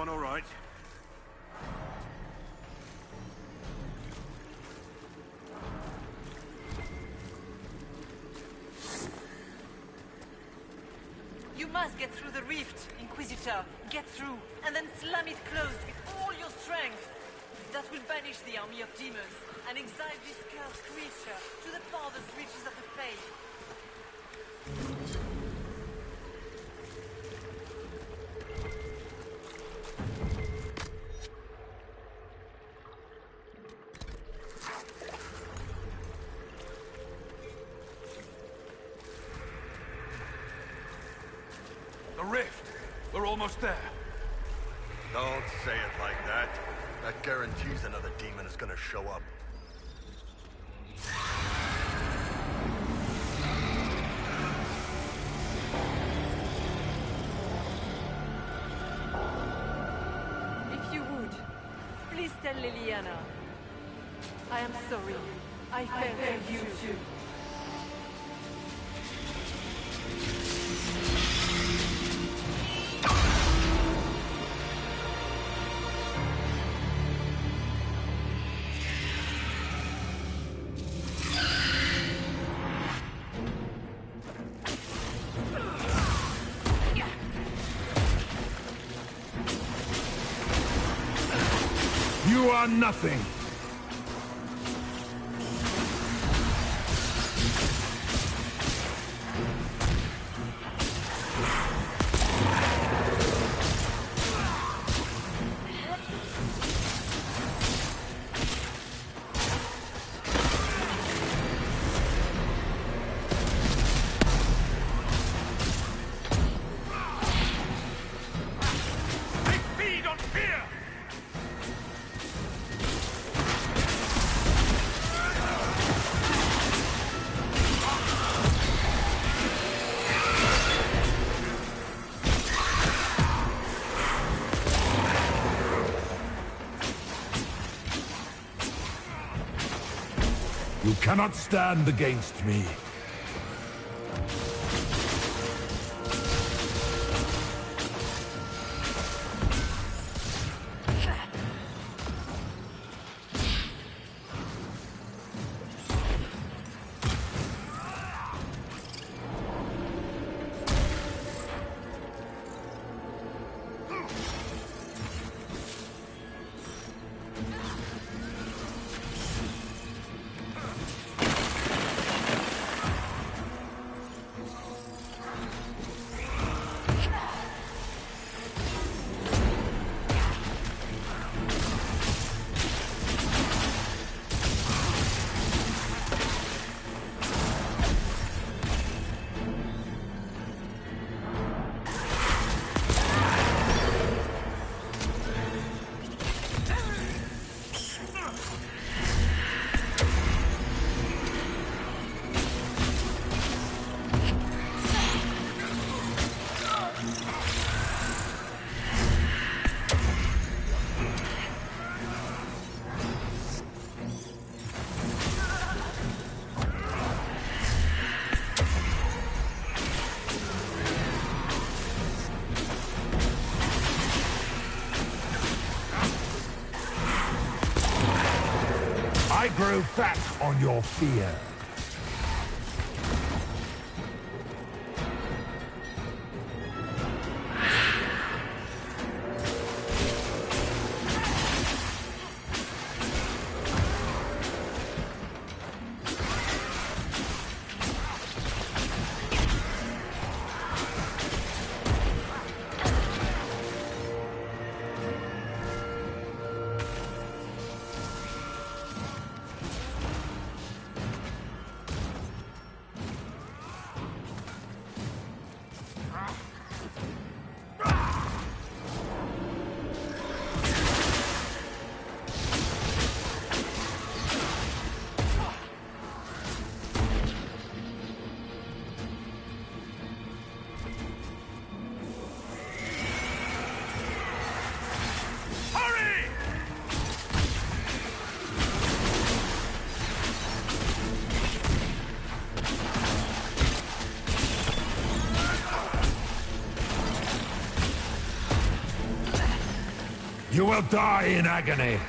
everyone all right? You must get through the rift, Inquisitor. Get through, and then slam it closed with all your strength. That will banish the army of demons, and exile this cursed creature to the farthest reaches of the Fade. The rift! We're almost there. Don't say it like that. That guarantees another demon is gonna show up. If you would, please tell Leliana. I am sorry. I failed you too. You are nothing! You cannot stand against me. I grow fat on your fear. You will die in agony.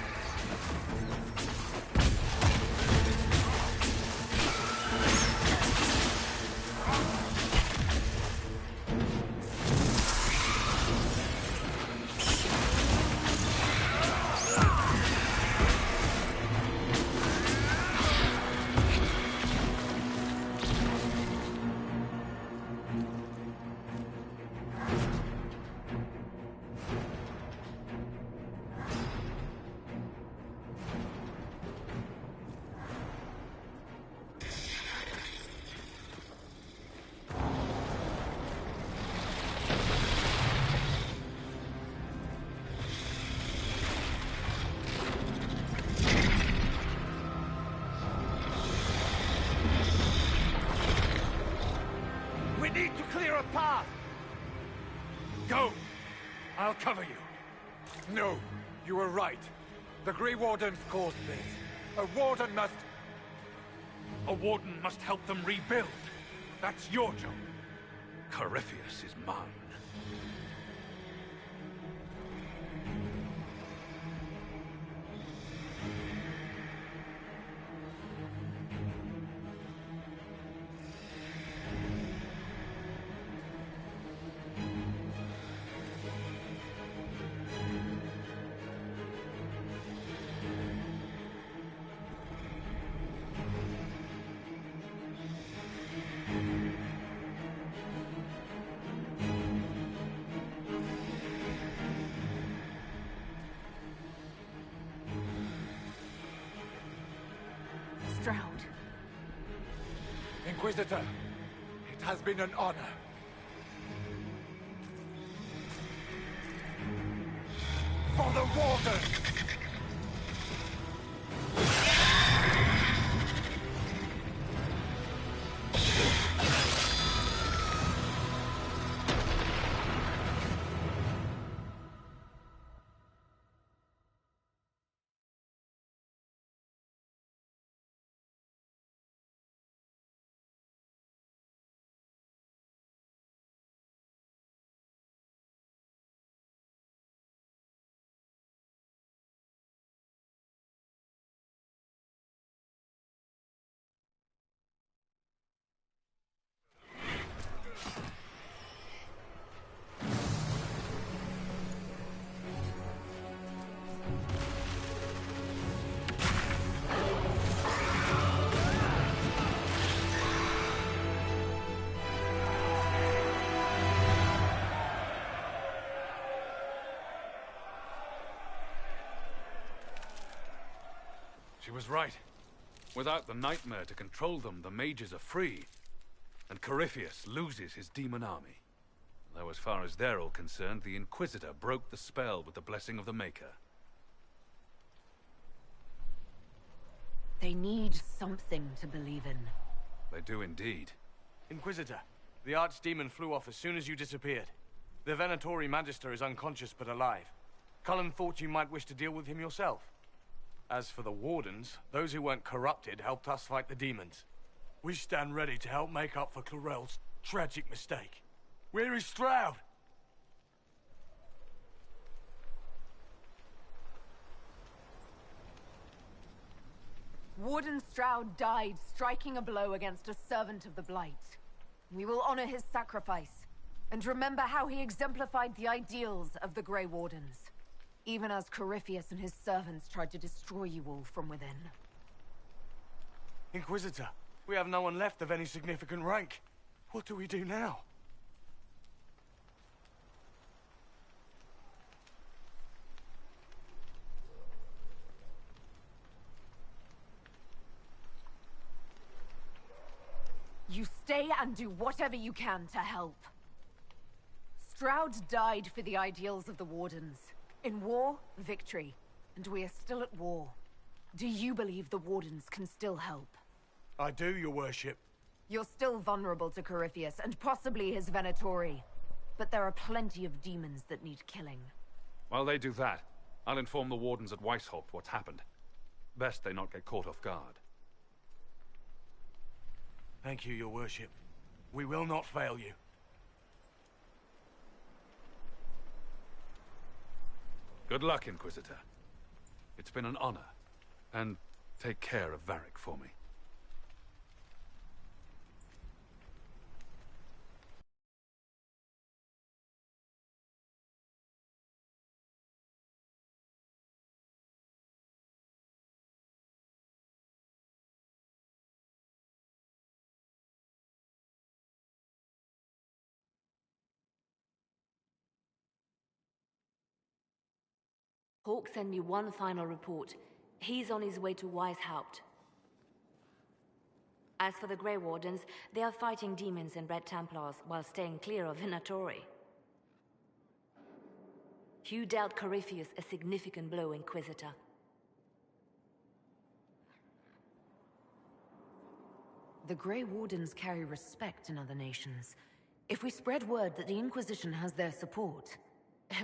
We need to clear a path! Go! I'll cover you. No, you were right. The Grey Wardens caused this. A warden must... A warden must help them rebuild. That's your job. Corypheus is mine. Stroud. Inquisitor, it has been an honor. For the Warden! She was right. Without the nightmare to control them, the mages are free. And Corypheus loses his demon army. Though as far as they're all concerned, the Inquisitor broke the spell with the blessing of the Maker. They need something to believe in. They do indeed. Inquisitor, the Archdemon flew off as soon as you disappeared. The Venatori Magister is unconscious but alive. Cullen thought you might wish to deal with him yourself. As for the Wardens, those who weren't corrupted helped us fight the demons. We stand ready to help make up for Clarel's tragic mistake. Where is Stroud? Warden Stroud died striking a blow against a servant of the Blight. We will honor his sacrifice, and remember how he exemplified the ideals of the Grey Wardens. Even as Corypheus and his servants tried to destroy you all from within. Inquisitor, we have no one left of any significant rank. What do we do now? You stay and do whatever you can to help. Stroud died for the ideals of the Wardens. In war, victory. And we are still at war. Do you believe the Wardens can still help? I do, your worship. You're still vulnerable to Corypheus, and possibly his Venatori. But there are plenty of demons that need killing. While they do that, I'll inform the Wardens at Weishaupt what's happened. Best they not get caught off guard. Thank you, your worship. We will not fail you. Good luck, Inquisitor. It's been an honor. And take care of Varric for me. Hawke sent me one final report. He's on his way to Weishaupt. As for the Grey Wardens, they are fighting demons and Red Templars while staying clear of Venatori. Hugh dealt Corypheus a significant blow, Inquisitor. The Grey Wardens carry respect in other nations. If we spread word that the Inquisition has their support...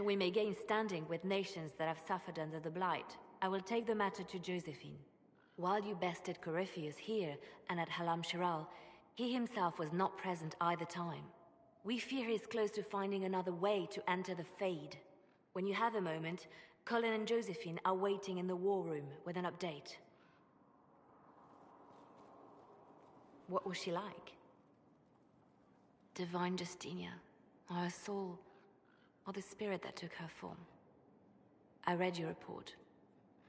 We may gain standing with nations that have suffered under the Blight. I will take the matter to Josephine. While you bested Corypheus here and at Halam Shiral, he himself was not present either time. We fear he is close to finding another way to enter the Fade. When you have a moment, Colin and Josephine are waiting in the war room with an update. What was she like? Divine Justinia, or her soul, or the spirit that took her form. I read your report.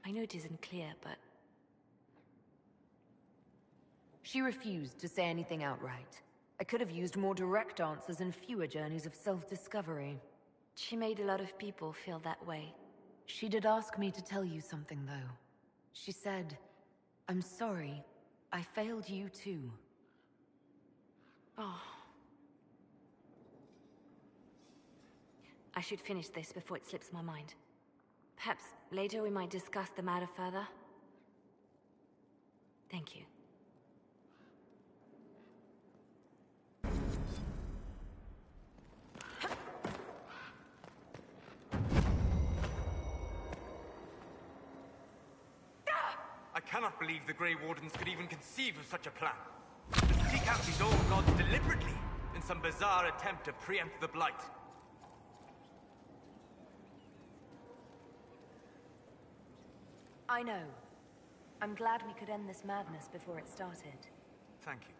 I know it isn't clear, but... She refused to say anything outright. I could have used more direct answers and fewer journeys of self-discovery. She made a lot of people feel that way. She did ask me to tell you something, though. She said, "I'm sorry. I failed you too." Oh. I should finish this before it slips my mind. Perhaps later we might discuss the matter further. Thank you. I cannot believe the Grey Wardens could even conceive of such a plan. To seek out these old gods deliberately in some bizarre attempt to preempt the Blight. I know. I'm glad we could end this madness before it started. Thank you.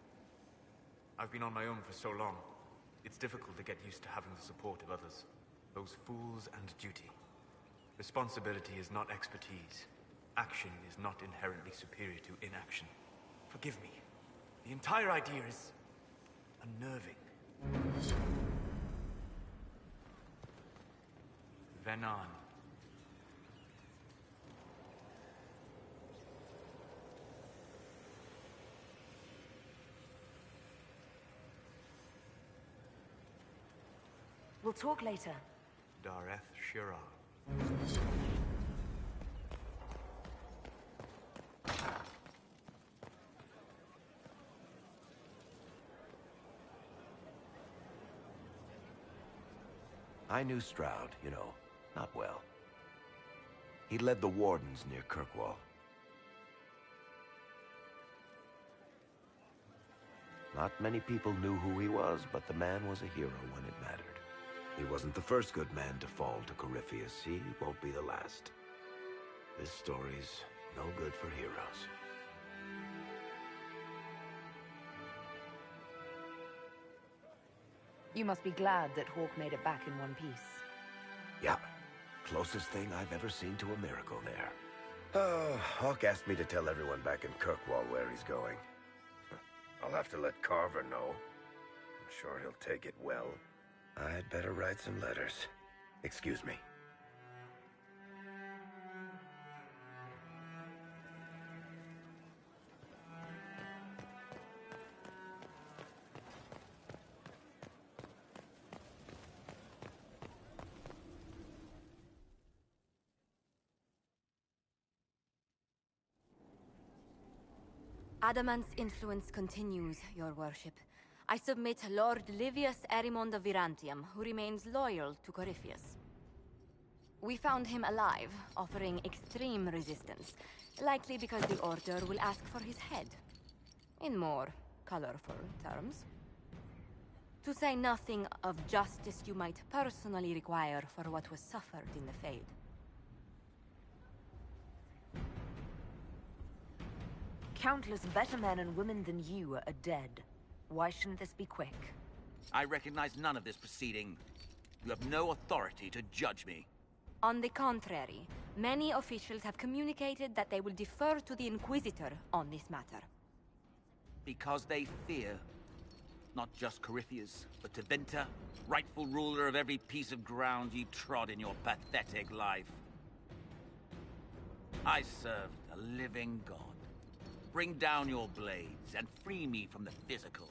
I've been on my own for so long. It's difficult to get used to having the support of others. Those fools and duty. Responsibility is not expertise. Action is not inherently superior to inaction. Forgive me. The entire idea is... unnerving. Venan. We'll talk later. Dareth Shira. I knew Stroud, you know, not well. He led the Wardens near Kirkwall. Not many people knew who he was, but the man was a hero when it mattered. He wasn't the first good man to fall to Corypheus. He won't be the last. This story's no good for heroes. You must be glad that Hawke made it back in one piece. Yeah. Closest thing I've ever seen to a miracle there. Oh, Hawke asked me to tell everyone back in Kirkwall where he's going. I'll have to let Carver know. I'm sure he'll take it well. I'd better write some letters. Excuse me. Adamant's influence continues, your worship. I submit Lord Livius Erimond of Virantium, who remains loyal to Corypheus. We found him alive, offering extreme resistance, likely because the Order will ask for his head. In more colorful terms. To say nothing of justice you might personally require for what was suffered in the Fade. Countless better men and women than you are dead. Why shouldn't this be quick? I recognize none of this proceeding. You have no authority to judge me. On the contrary, many officials have communicated that they will defer to the Inquisitor on this matter. Because they fear. Not just Corypheus, but Tevinter, rightful ruler of every piece of ground you trod in your pathetic life. I served a living god. Bring down your blades and free me from the physical.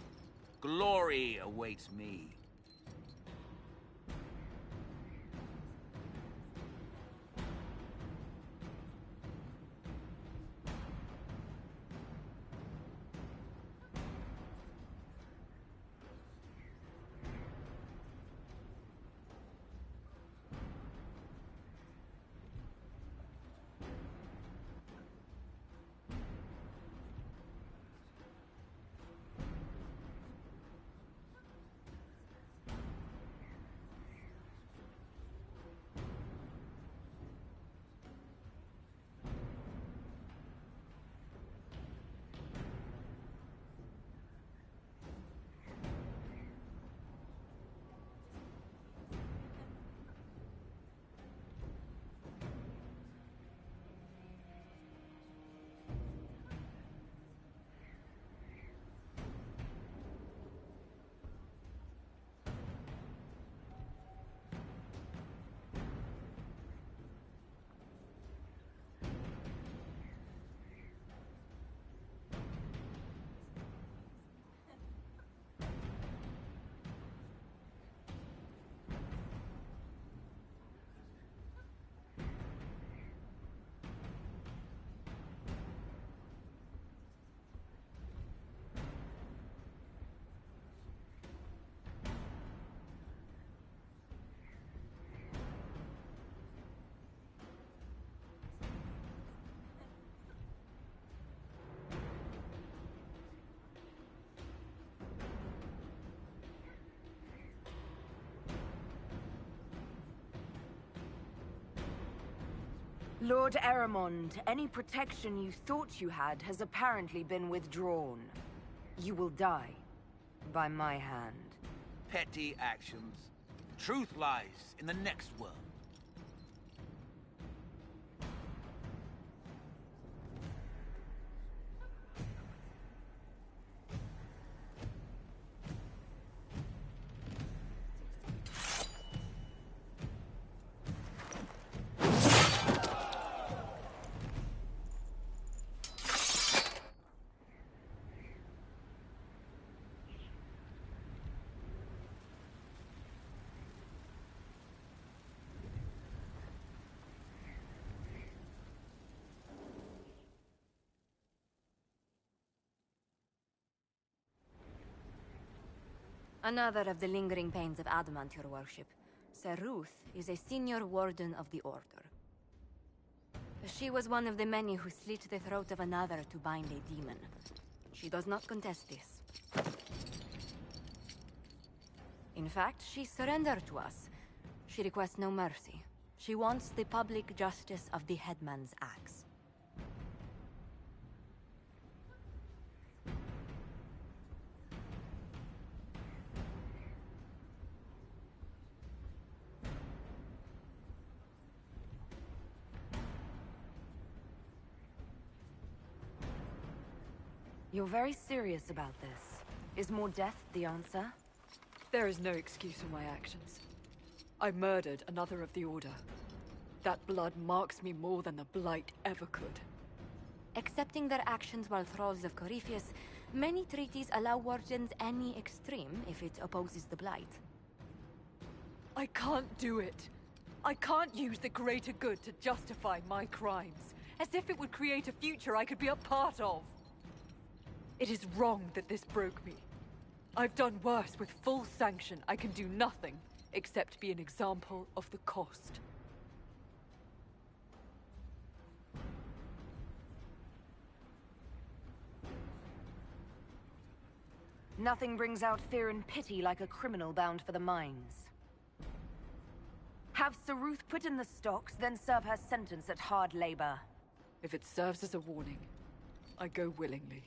Glory awaits me. Lord Eramond, any protection you thought you had has apparently been withdrawn. You will die. By my hand. Petty actions. Truth lies in the next world. Another of the lingering pains of Adamant, your worship. Seruth is a senior warden of the Order. She was one of the many who slit the throat of another to bind a demon. She does not contest this. In fact, she surrendered to us. She requests no mercy. She wants the public justice of the Headman's axe. You're very serious about this. Is more death the answer? There is no excuse for my actions. I murdered another of the Order. That blood marks me more than the Blight ever could. Accepting their actions while thralls of Corypheus, many treaties allow wardens any extreme if it opposes the Blight. I can't do it. I can't use the greater good to justify my crimes, as if it would create a future I could be a part of. It is wrong that this broke me. I've done worse. With full sanction, I can do nothing except be an example of the cost. Nothing brings out fear and pity like a criminal bound for the mines. Have Seruth put in the stocks, then serve her sentence at hard labor. If it serves as a warning, I go willingly.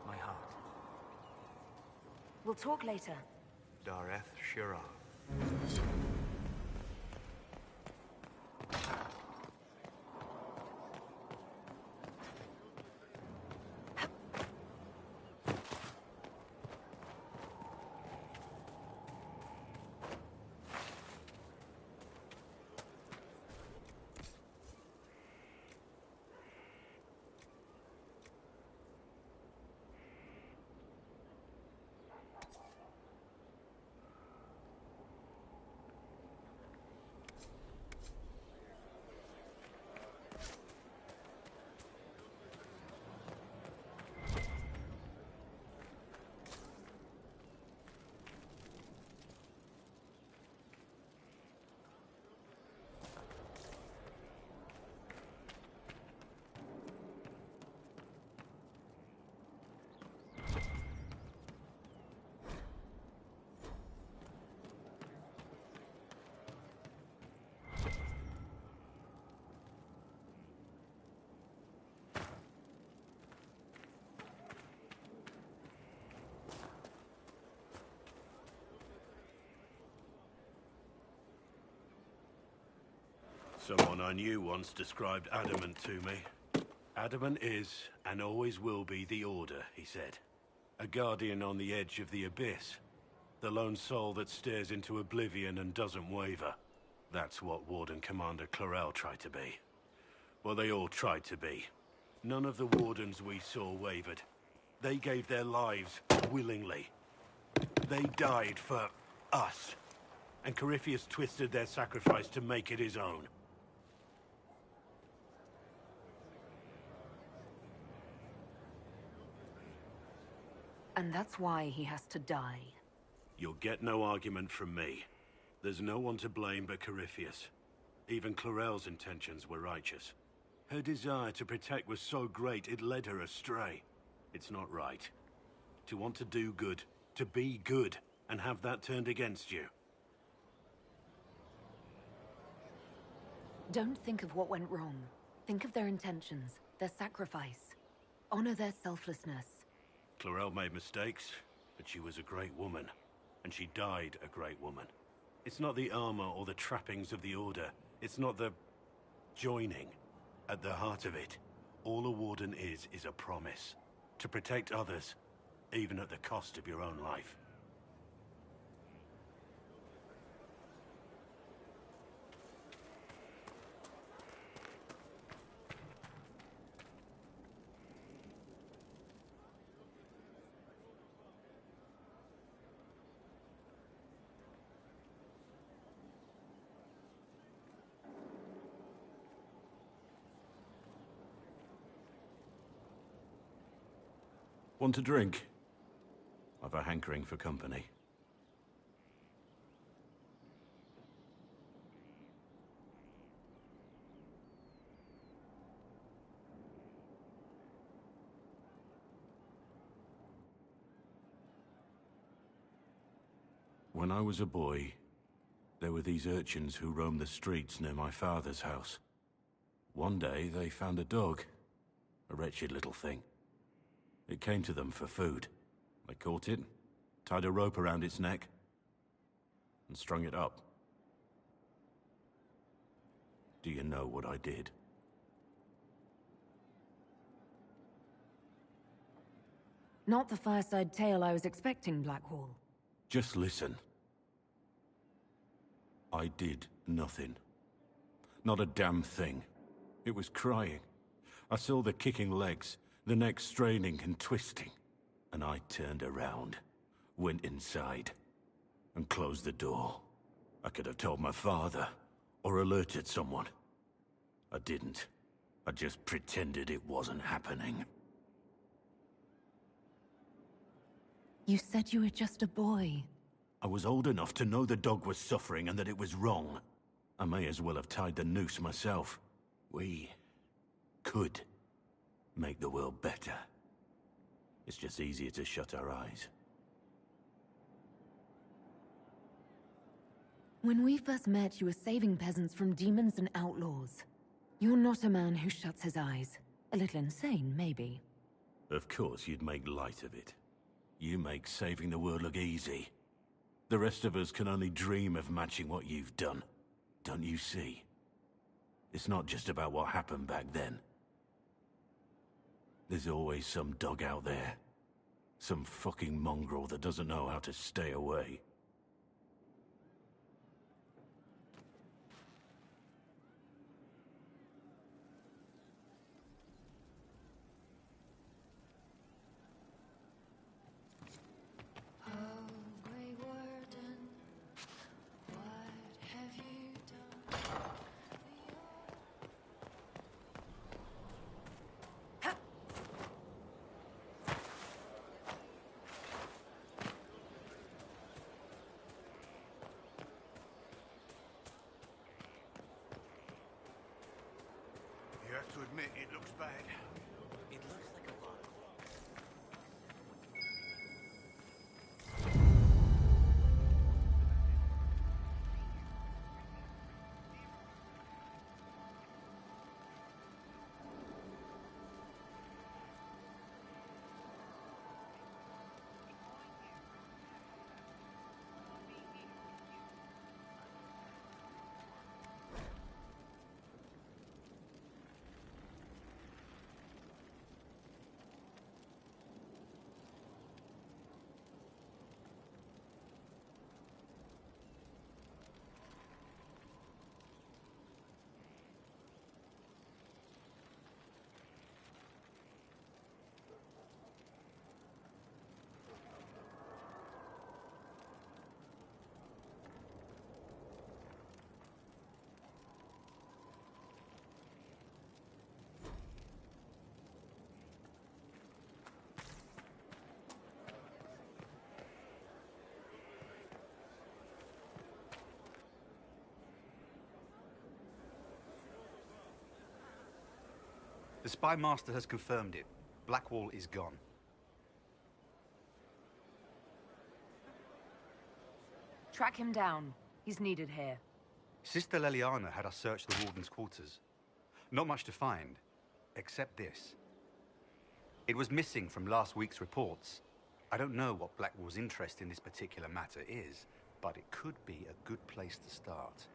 My heart. We'll talk later. Dareth Shira. Someone I knew once described Adamant to me. Adamant is, and always will be, the Order, he said. A guardian on the edge of the abyss. The lone soul that stares into oblivion and doesn't waver. That's what Warden Commander Clarel tried to be. Well, they all tried to be. None of the Wardens we saw wavered. They gave their lives willingly. They died for us. And Corypheus twisted their sacrifice to make it his own. And that's why he has to die. You'll get no argument from me. There's no one to blame but Corypheus. Even Clarel's intentions were righteous. Her desire to protect was so great it led her astray. It's not right. To want to do good, to be good, and have that turned against you. Don't think of what went wrong. Think of their intentions, their sacrifice. Honor their selflessness. Clarel made mistakes, but she was a great woman. And she died a great woman. It's not the armor or the trappings of the Order. It's not the joining. At the heart of it, all a Warden is a promise. To protect others, even at the cost of your own life. Want a drink? I've a hankering for company. When I was a boy, there were these urchins who roamed the streets near my father's house. One day, they found a dog. A wretched little thing. It came to them for food. They caught it, tied a rope around its neck, and strung it up. Do you know what I did? Not the fireside tale I was expecting, Blackwall. Just listen. I did nothing. Not a damn thing. It was crying. I saw the kicking legs, the neck straining and twisting. And I turned around, went inside, and closed the door. I could have told my father, or alerted someone. I didn't. I just pretended it wasn't happening. You said you were just a boy. I was old enough to know the dog was suffering and that it was wrong. I may as well have tied the noose myself. We could make the world better. It's just easier to shut our eyes. When we first met, you were saving peasants from demons and outlaws. You're not a man who shuts his eyes. A little insane, maybe. Of course you'd make light of it. You make saving the world look easy. The rest of us can only dream of matching what you've done. Don't you see? It's not just about what happened back then. There's always some dog out there. Some fucking mongrel that doesn't know how to stay away. You have to admit, it looks bad. It looks like a lot. The Spy Master has confirmed it. Blackwall is gone. Track him down. He's needed here. Sister Leliana had us search the Warden's quarters. Not much to find, except this. It was missing from last week's reports. I don't know what Blackwall's interest in this particular matter is, but it could be a good place to start.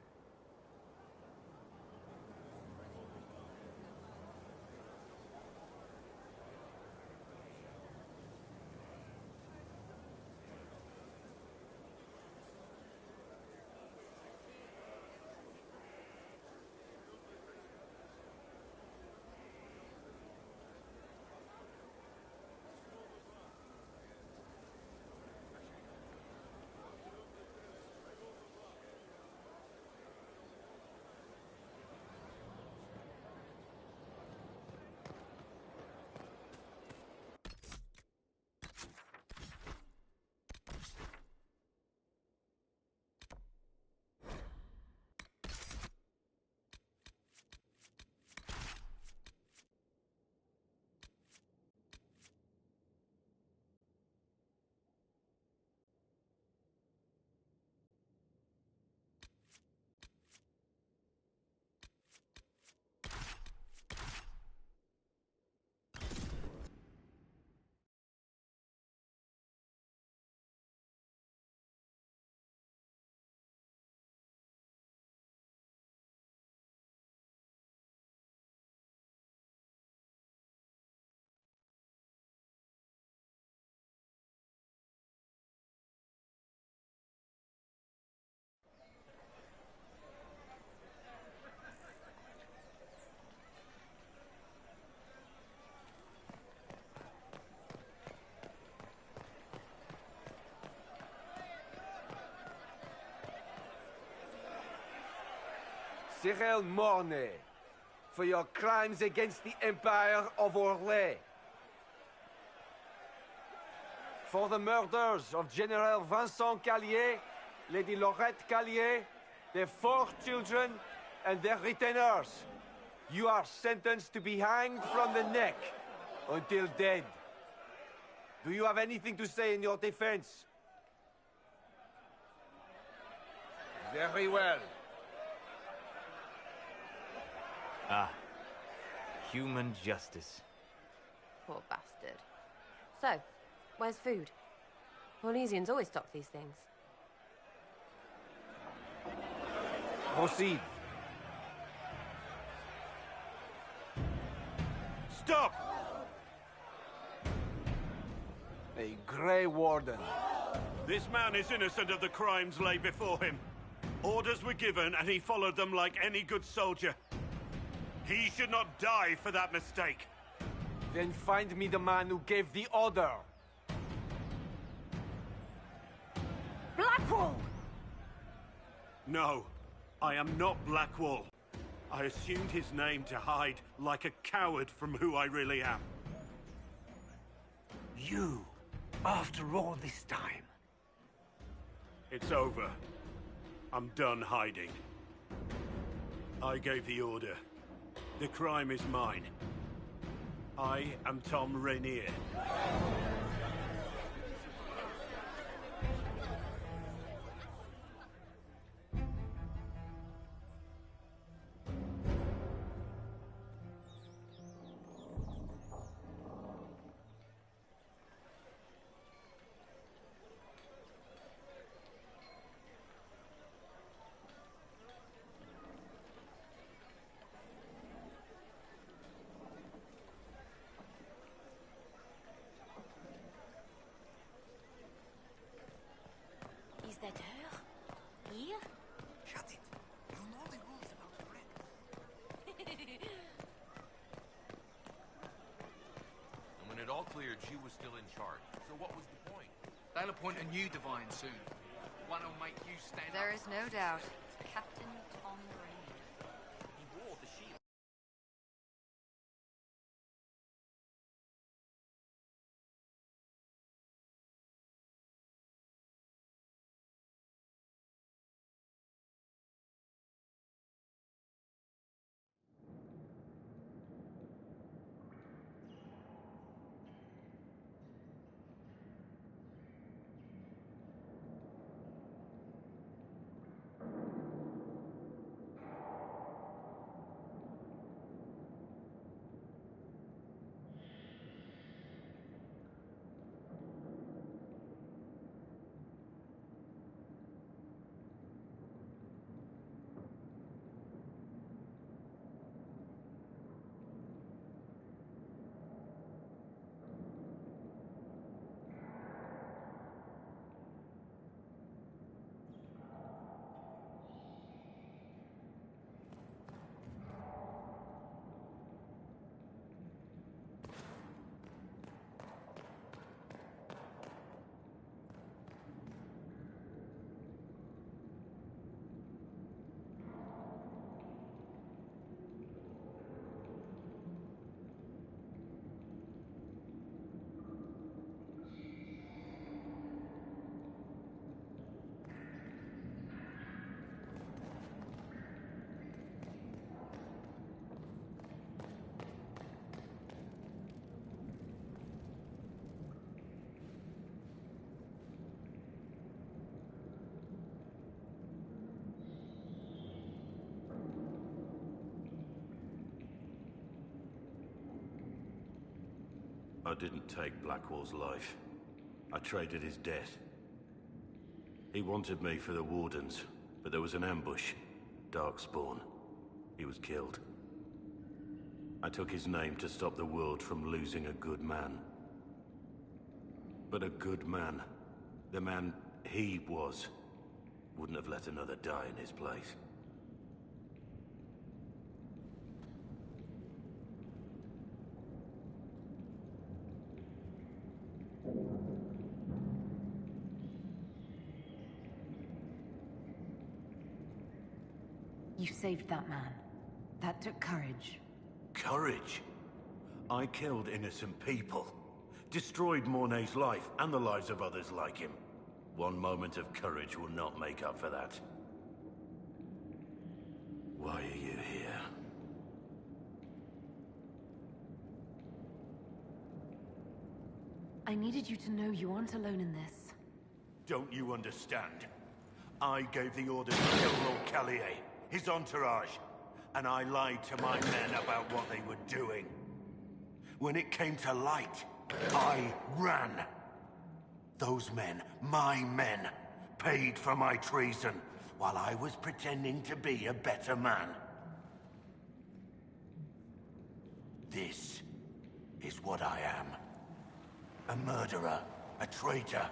Cyril Mornay, for your crimes against the Empire of Orlais. For the murders of General Vincent Callier, Lady Laurette Callier, their 4 children, and their retainers. You are sentenced to be hanged from the neck until dead. Do you have anything to say in your defense? Very well. Ah. Human justice. Poor bastard. So, where's food? Orlesians always stock these things. Proceed. Stop! A Grey Warden. This man is innocent of the crimes laid before him. Orders were given, and he followed them like any good soldier. He should not die for that mistake. Then find me the man who gave the order. Blackwall! No, I am not Blackwall. I assumed his name to hide like a coward from who I really am. You, after all this time. It's over. I'm done hiding. I gave the order. The crime is mine. I am Tom Rainier. Is that her? Here? Shut it. You know the rules about friends. And when it all cleared, she was still in charge. So what was the point? They'll appoint a new divine soon. One who'll make you stand There up. is no doubt. Captain Tom Rainier. He wore the shield. I didn't take Blackwall's life. I traded his death. He wanted me for the Wardens, but there was an ambush. Darkspawn. He was killed. I took his name to stop the world from losing a good man. But a good man, the man he was, wouldn't have let another die in his place. You saved that man. That took courage. Courage? I killed innocent people. Destroyed Mornay's life and the lives of others like him. One moment of courage will not make up for that. Why are you here? I needed you to know you aren't alone in this. Don't you understand? I gave the order to kill Lord Callier, his entourage, and I lied to my men about what they were doing. When it came to light, I ran. Those men, my men, paid for my treason, while I was pretending to be a better man. This is what I am. A murderer, a traitor,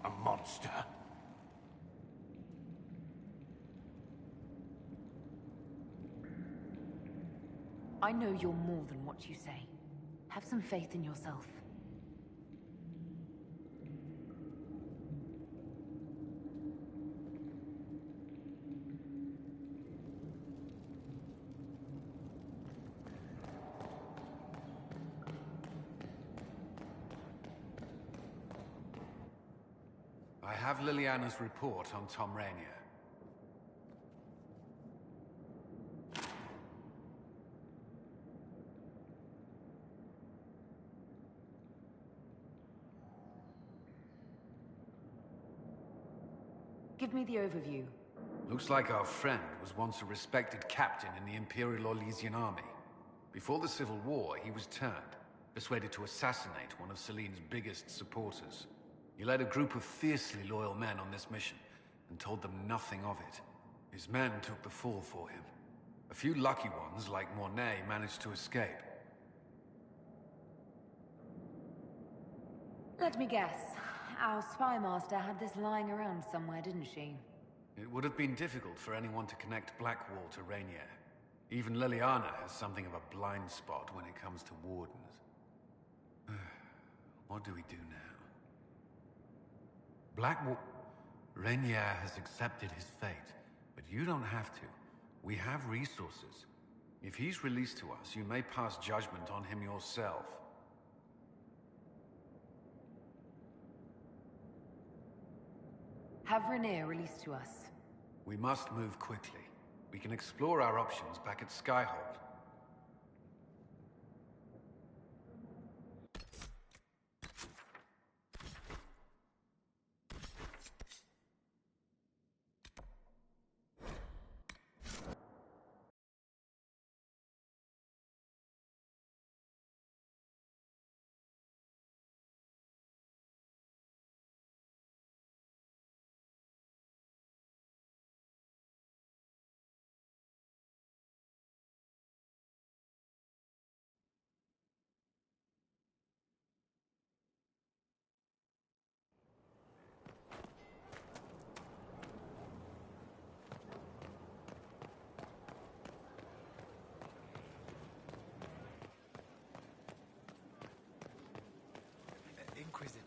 a monster. I know you're more than what you say. Have some faith in yourself. I have Liliana's report on Tom Rainier. Give me the overview. Looks like our friend was once a respected captain in the Imperial Orlesian army. Before the Civil War, he was turned, persuaded to assassinate one of Celene's biggest supporters. He led a group of fiercely loyal men on this mission, and told them nothing of it. His men took the fall for him. A few lucky ones, like Mornay, managed to escape. Let me guess. Our spy master had this lying around somewhere, didn't she? It would have been difficult for anyone to connect Blackwall to Rainier. Even Liliana has something of a blind spot when it comes to Wardens. What do we do now? Blackwall... Rainier has accepted his fate, but you don't have to. We have resources. If he's released to us, you may pass judgment on him yourself. Have Rainier released to us. We must move quickly. We can explore our options back at Skyhold. Inquisitor.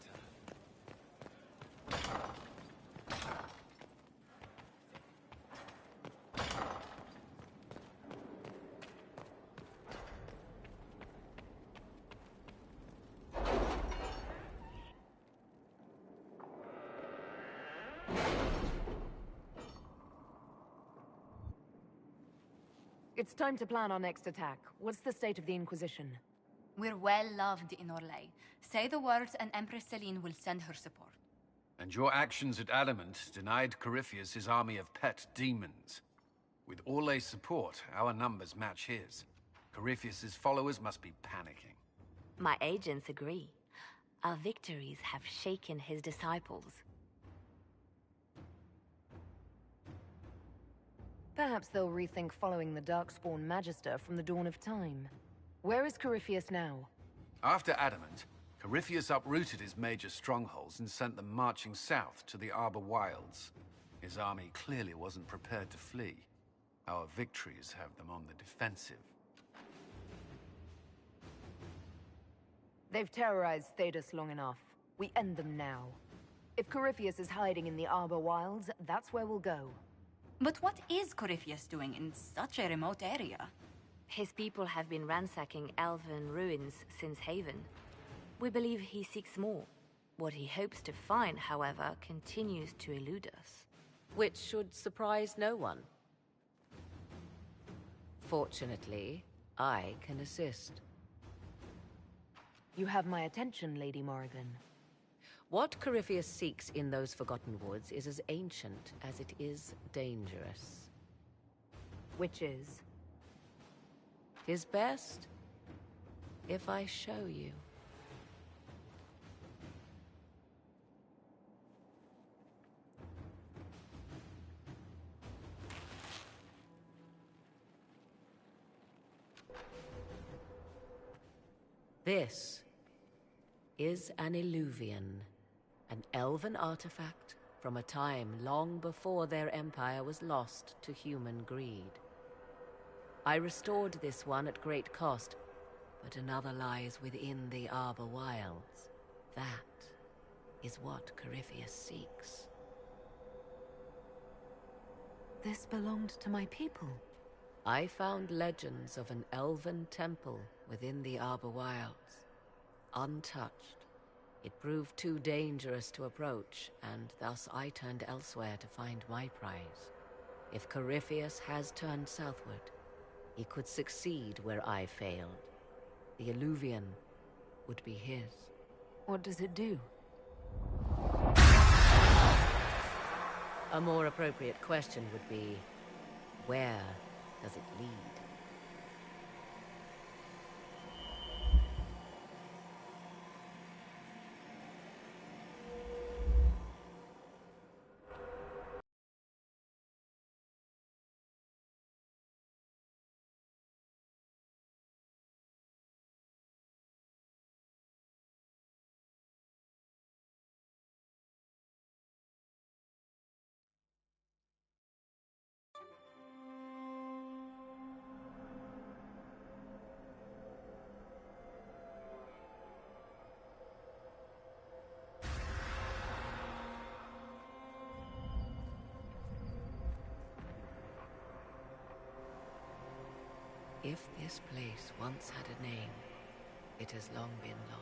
It's time to plan our next attack. What's the state of the Inquisition? We're well loved in Orlais. Say the words and Empress Celine will send her support. And your actions at Adamant denied Corypheus his army of pet demons. With Orlais' support, our numbers match his. Corypheus' followers must be panicking. My agents agree. Our victories have shaken his disciples. Perhaps they'll rethink following the Darkspawn Magister from the dawn of time. Where is Corypheus now? After Adamant, Corypheus uprooted his major strongholds and sent them marching south to the Arbor Wilds. His army clearly wasn't prepared to flee. Our victories have them on the defensive. They've terrorized Thedas long enough. We end them now. If Corypheus is hiding in the Arbor Wilds, that's where we'll go. But what is Corypheus doing in such a remote area? His people have been ransacking elven ruins since Haven. We believe he seeks more. What he hopes to find, however, continues to elude us. Which should surprise no one. Fortunately, I can assist. You have my attention, Lady Morrigan. What Corypheus seeks in those Forgotten Woods is as ancient as it is dangerous. Which is? 'Tis best if I show you. This is an Illuvian, an elven artifact from a time long before their empire was lost to human greed. I restored this one at great cost, but another lies within the Arbor Wilds. That is what Corypheus seeks. This belonged to my people. I found legends of an elven temple within the Arbor Wilds. Untouched. It proved too dangerous to approach, and thus I turned elsewhere to find my prize. If Corypheus has turned southward, he could succeed where I failed. The Illuvian would be his. What does it do? A more appropriate question would be, where does it lead? If this place once had a name, it has long been lost.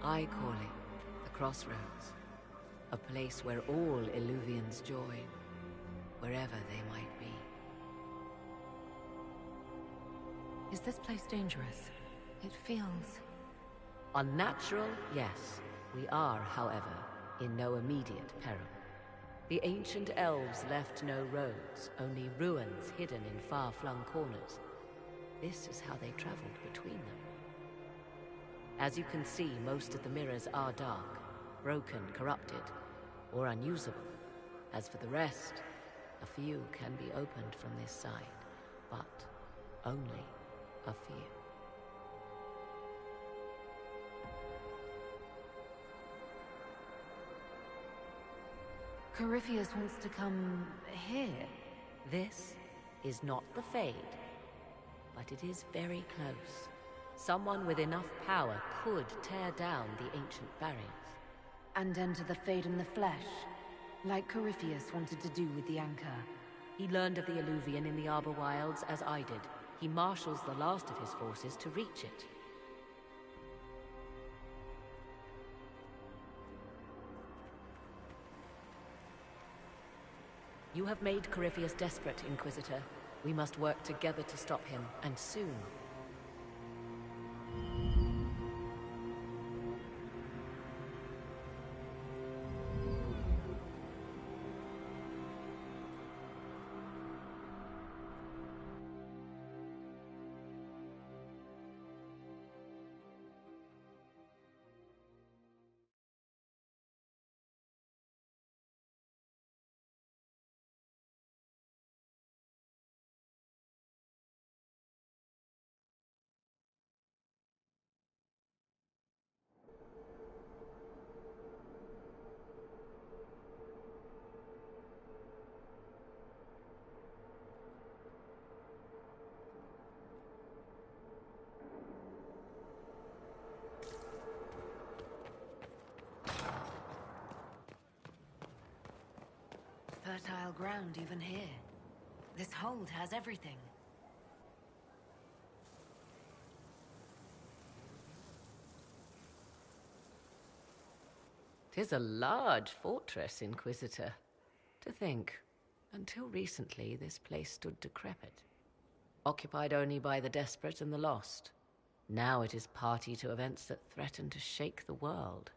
I call it the Crossroads, a place where all Illuvians join, wherever they might be. Is this place dangerous? It feels... Unnatural, yes. We are, however, in no immediate peril. The ancient elves left no roads, only ruins hidden in far-flung corners. This is how they traveled between them. As you can see, most of the mirrors are dark, broken, corrupted, or unusable. As for the rest, a few can be opened from this side, but only a few. Corypheus wants to come here. This is not the Fade, but it is very close. Someone with enough power could tear down the ancient barriers. And enter the Fade in the flesh, like Corypheus wanted to do with the Anchor. He learned of the Illuvian in the Arbor Wilds as I did. He marshals the last of his forces to reach it. You have made Corypheus desperate, Inquisitor. We must work together to stop him, and soon. fertile ground even here. This hold has everything. 'Tis a large fortress, Inquisitor. To think, until recently this place stood decrepit, occupied only by the desperate and the lost. Now it is party to events that threaten to shake the world.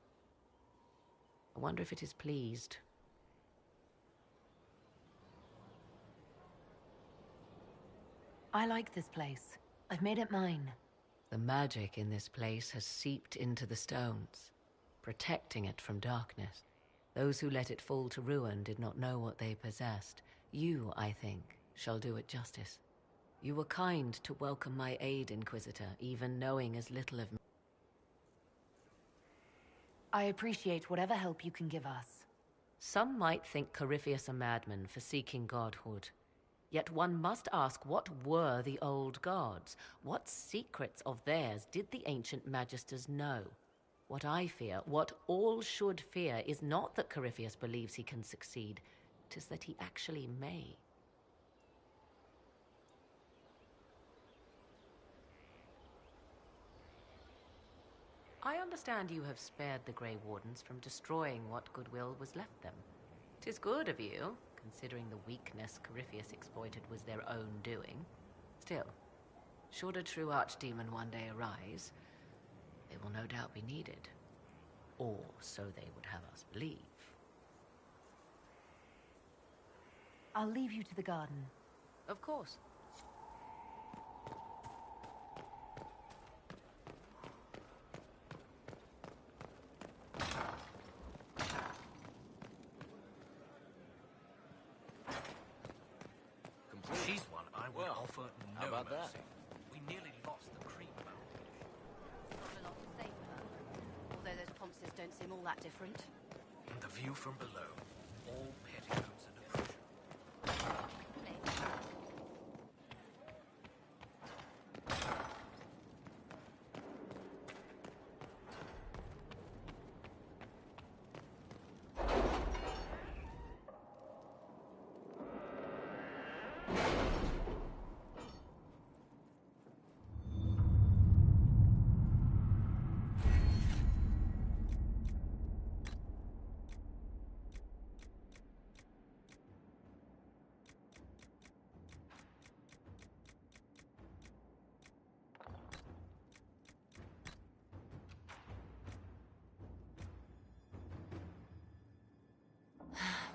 I wonder if it is pleased. I like this place. I've made it mine. The magic in this place has seeped into the stones, protecting it from darkness. Those who let it fall to ruin did not know what they possessed. You, I think, shall do it justice. You were kind to welcome my aid, Inquisitor, even knowing as little of me. I appreciate whatever help you can give us. Some might think Corypheus a madman for seeking godhood. Yet one must ask, what were the old gods? What secrets of theirs did the ancient magisters know? What I fear, what all should fear, is not that Corypheus believes he can succeed. 'Tis that he actually may. I understand you have spared the Grey Wardens from destroying what goodwill was left them. 'Tis good of you, considering the weakness Corypheus exploited was their own doing. Still, should a true archdemon one day arise, they will no doubt be needed. Or so they would have us believe. I'll leave you to the garden. Of course. She's one I would offer no how about mercy. that? We nearly lost the cream mountain. Not a lot to say for her, although those ponces don't seem all that different. And the view from below, all petticoats and oppression.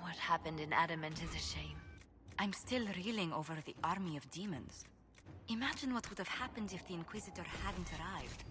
What happened in Adamant is a shame. I'm still reeling over the army of demons. Imagine what would have happened if the Inquisitor hadn't arrived.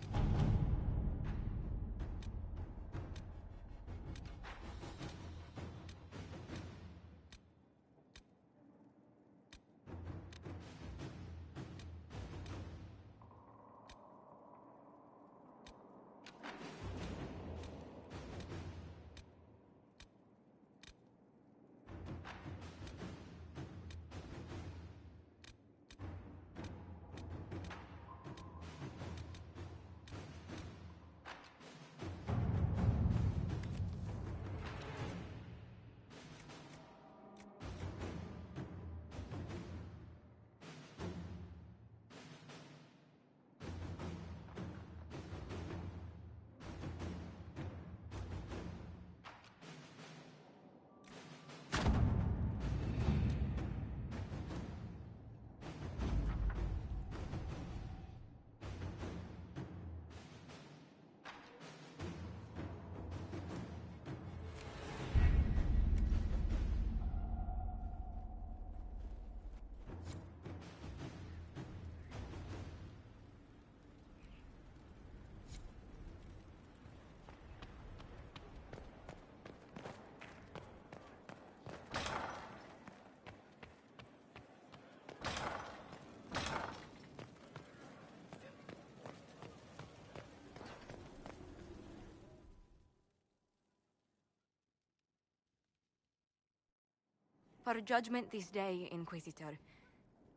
For judgment this day, Inquisitor,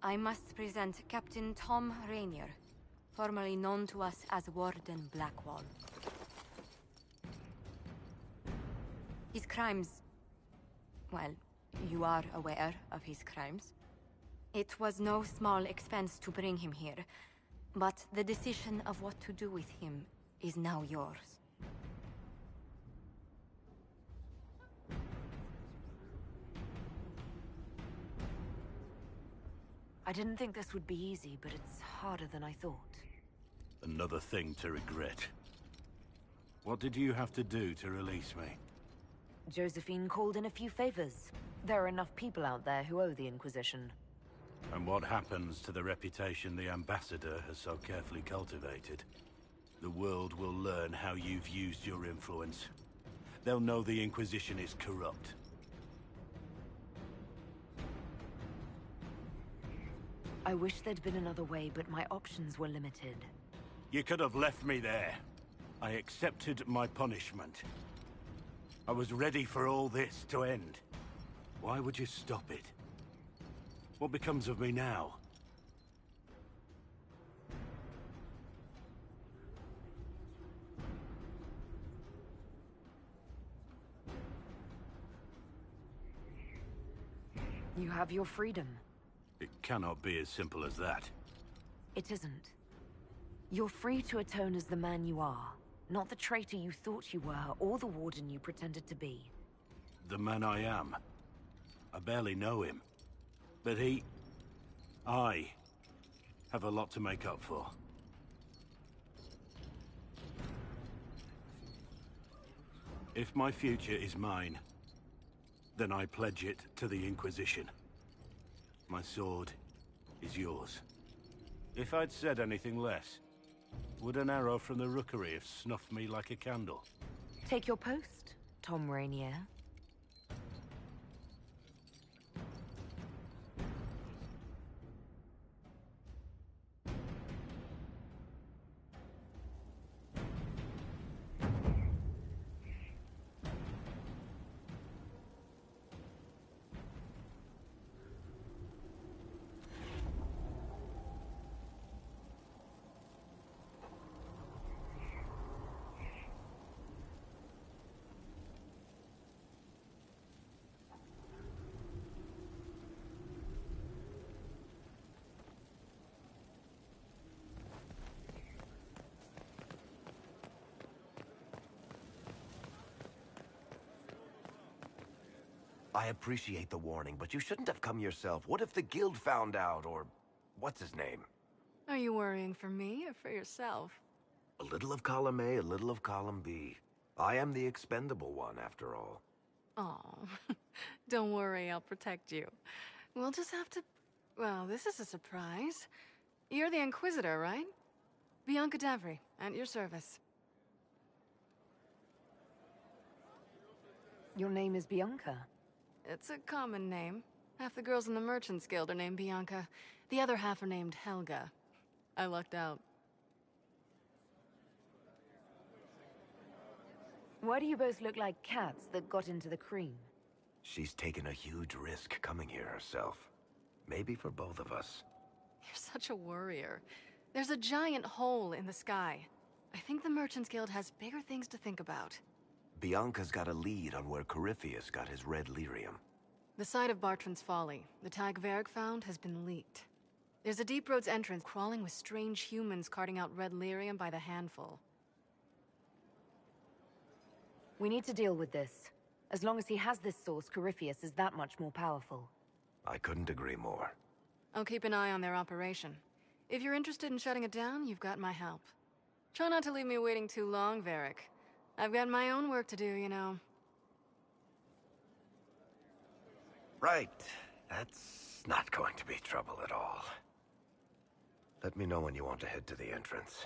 I must present Captain Tom Rainier, formerly known to us as Warden Blackwall. His crimes, well, You are aware of his crimes? It was no small expense to bring him here, but the decision of what to do with him is now yours. I didn't think this would be easy, but it's harder than I thought. Another thing to regret. What did you have to do to release me? Josephine called in a few favors. There are enough people out there who owe the Inquisition. And what happens to the reputation the Ambassador has so carefully cultivated? The world will learn how you've used your influence. They'll know the Inquisition is corrupt. I wish there'd been another way, but my options were limited. You could have left me there. I accepted my punishment. I was ready for all this to end. Why would you stop it? What becomes of me now? You have your freedom. It cannot be as simple as that. It isn't. You're free to atone as the man you are, not the traitor you thought you were, or the warden you pretended to be. The man I am. I barely know him. But I have a lot to make up for. If my future is mine, then I pledge it to the Inquisition. My sword is yours. If I'd said anything less, would an arrow from the Rookery have snuffed me like a candle? Take your post, Tom Rainier. I appreciate the warning, but you shouldn't have come yourself. What if the guild found out, or what's his name? Are you worrying for me or for yourself? A little of column A, a little of column B. I am the expendable one, after all. Oh, don't worry, I'll protect you. We'll just have to... Well, this is a surprise. You're the Inquisitor, right? Bianca Davry, at your service. Your name is Bianca. It's a common name. Half the girls in the Merchants Guild are named Bianca. The other half are named Helga. I lucked out. Why do you both look like cats that got into the cream? She's taken a huge risk coming here herself. Maybe for both of us. You're such a worrier. There's a giant hole in the sky. I think the Merchants Guild has bigger things to think about. Bianca's got a lead on where Corypheus got his red lyrium. The site of Bartrand's Folly, the tag Varric found, has been leaked. There's a Deep Roads entrance crawling with strange humans carting out red lyrium by the handful. We need to deal with this. As long as he has this source, Corypheus is that much more powerful. I couldn't agree more. I'll keep an eye on their operation. If you're interested in shutting it down, you've got my help. Try not to leave me waiting too long, Varric. I've got my own work to do, you know. Right. That's not going to be trouble at all. Let me know when you want to head to the entrance.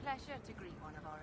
pleasure to greet one of our own.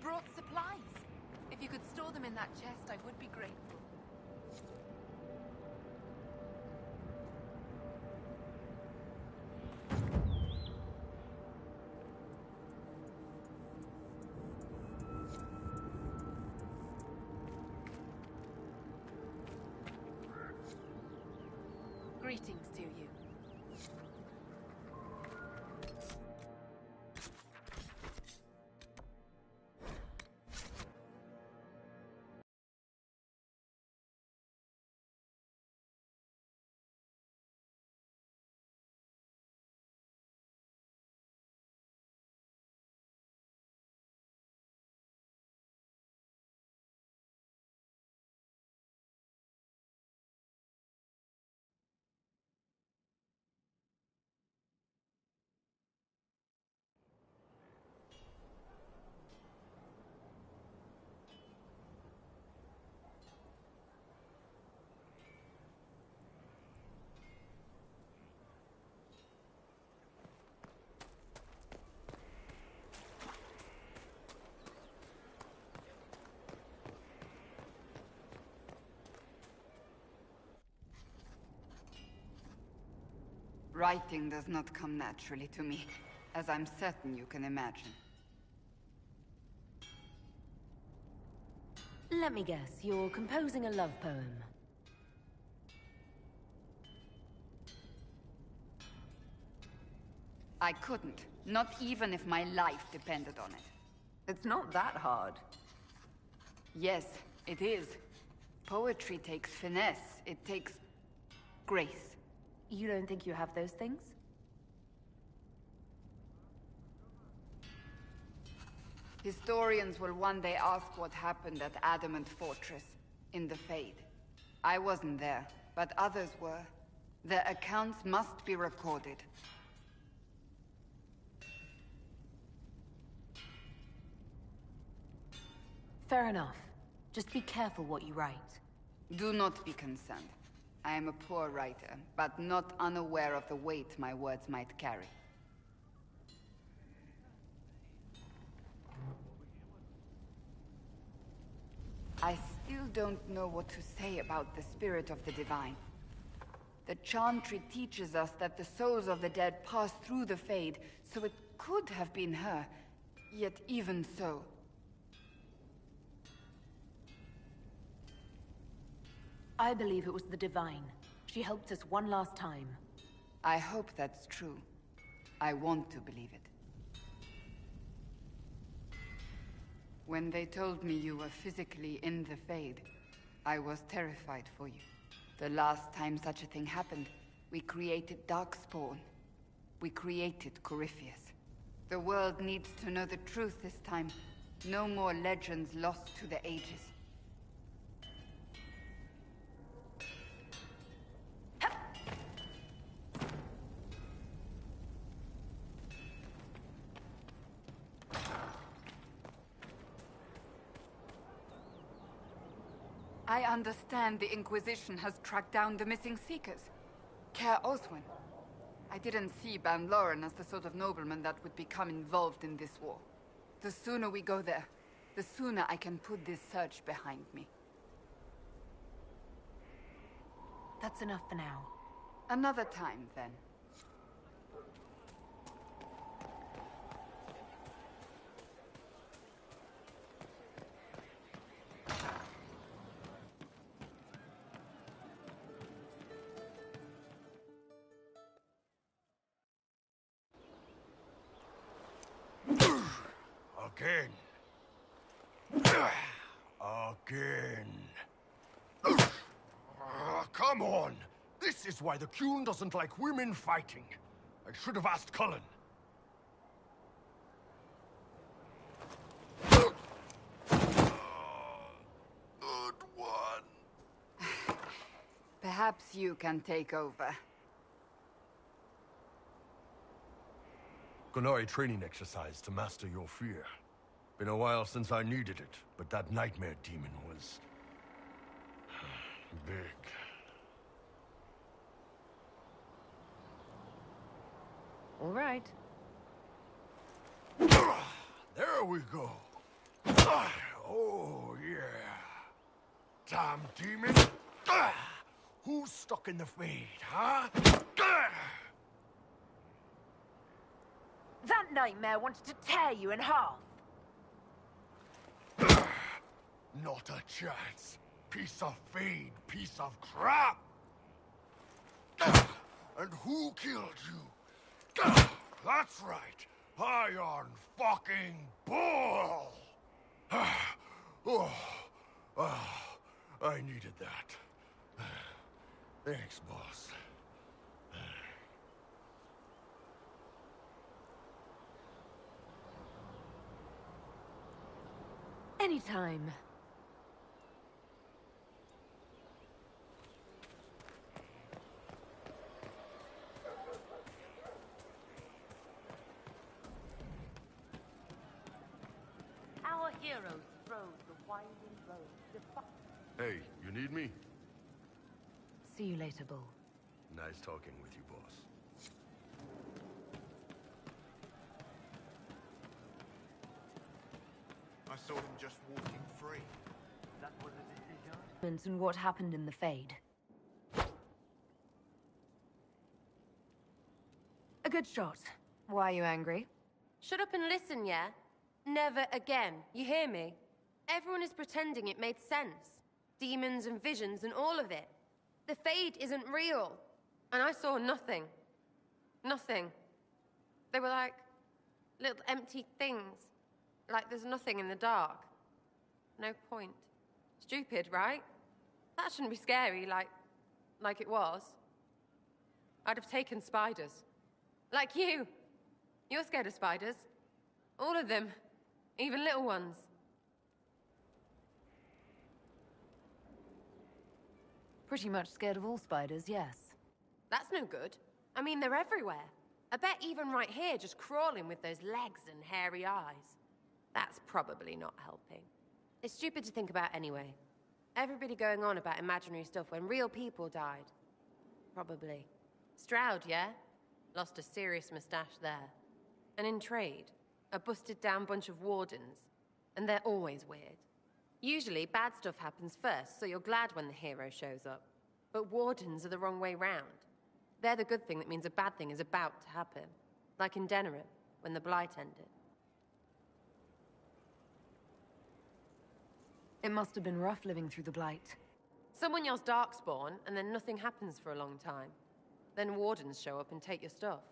Brought supplies. If you could store them in that chest, I would be grateful. Greetings to you. Writing does not come naturally to me, as I'm certain you can imagine. Let me guess, you're composing a love poem. I couldn't. Not even if my life depended on it. It's not that hard. Yes, it is. Poetry takes finesse. It takes grace. You don't think you have those things? Historians will one day ask what happened at Adamant Fortress, in the Fade. I wasn't there, but others were. Their accounts must be recorded. Fair enough. Just be careful what you write. Do not be concerned. I am a poor writer, but not unaware of the weight my words might carry. I still don't know what to say about the spirit of the divine. The Chantry teaches us that the souls of the dead pass through the Fade, so it could have been her. Yet even so... I believe it was the Divine. She helped us one last time. I hope that's true. I want to believe it. When they told me you were physically in the Fade, I was terrified for you. The last time such a thing happened, we created Darkspawn. We created Corypheus. The world needs to know the truth this time. No more legends lost to the ages. I understand the Inquisition has tracked down the missing Seekers. Caer Oswin. I didn't see Ban Loren as the sort of nobleman that would become involved in this war. The sooner we go there, the sooner I can put this search behind me. That's enough for now. Another time, then. Again. Again. Come on! This is why the Qun doesn't like women fighting. I should have asked Cullen. Good one. Perhaps you can take over. Gunari training exercise to master your fear. Been a while since I needed it, but that nightmare demon was... big. All right. There we go. Oh, yeah. Damn demon. Who's stuck in the fade, huh? That nightmare wanted to tear you in half. Not a chance. Piece of fade, piece of crap. And who killed you? That's right. Iron fucking Bull. I needed that. Thanks, boss. Anytime. Our heroes rode the winding road. Hey, you need me? See you later, Bull. Nice talking with you, boss. I saw him just walking free. That was a decision? And what happened in the Fade. A good shot. Why are you angry? Shut up and listen, yeah? Never again. You hear me? Everyone is pretending it made sense. Demons and visions and all of it. The Fade isn't real. And I saw nothing. Nothing. They were like little empty things. Like there's nothing in the dark. No point. Stupid, right? That shouldn't be scary, like it was. I'd have taken spiders. Like you. You're scared of spiders. All of them. Even little ones. Pretty much scared of all spiders, yes. That's no good. I mean, they're everywhere. I bet even right here, just crawling with those legs and hairy eyes. That's probably not helping. It's stupid to think about anyway. Everybody going on about imaginary stuff when real people died. Probably. Stroud, yeah? Lost a serious mustache there. And in trade, a busted down bunch of wardens. And they're always weird. Usually, bad stuff happens first, so you're glad when the hero shows up. But wardens are the wrong way round. They're the good thing that means a bad thing is about to happen. Like in Denerim, when the Blight ended. It must have been rough living through the Blight. Someone yells Darkspawn, and then nothing happens for a long time. Then wardens show up and take your stuff.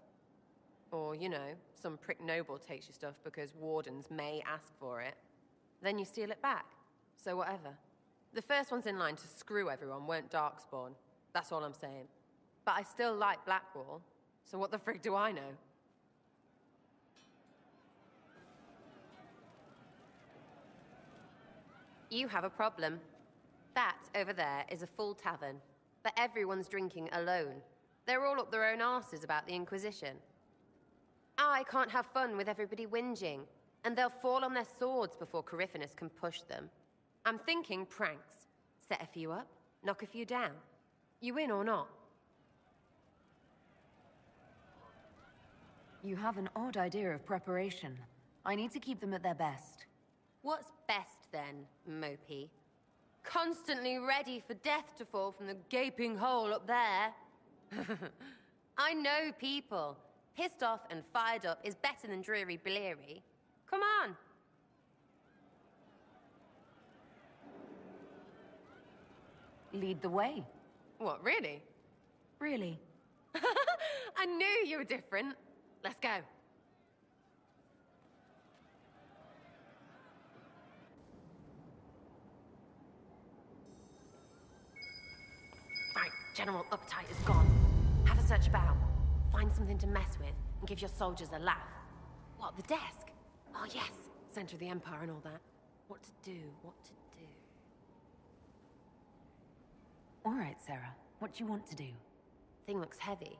Or, you know, some prick noble takes your stuff because wardens may ask for it. Then you steal it back. So whatever. The first ones in line to screw everyone weren't Darkspawn. That's all I'm saying. But I still like Blackwall, so what the frick do I know? You have a problem. That over there is a full tavern, but everyone's drinking alone. They're all up their own arses about the Inquisition. I can't have fun with everybody whinging, and they'll fall on their swords before Corypheus can push them. I'm thinking pranks. Set a few up, knock a few down. You in or not? You have an odd idea of preparation. I need to keep them at their best. What's best then, Mopey? Constantly ready for death to fall from the gaping hole up there. I know people. Pissed off and fired up is better than dreary Bleary. Come on. Lead the way. What, really? Really. I knew you were different. Let's go. general uptight is gone. Have a search about. Find something to mess with, and give your soldiers a laugh. What, the desk? Oh yes, center of the Empire and all that. What to do, what to do. All right, Sarah. What do you want to do? Thing looks heavy.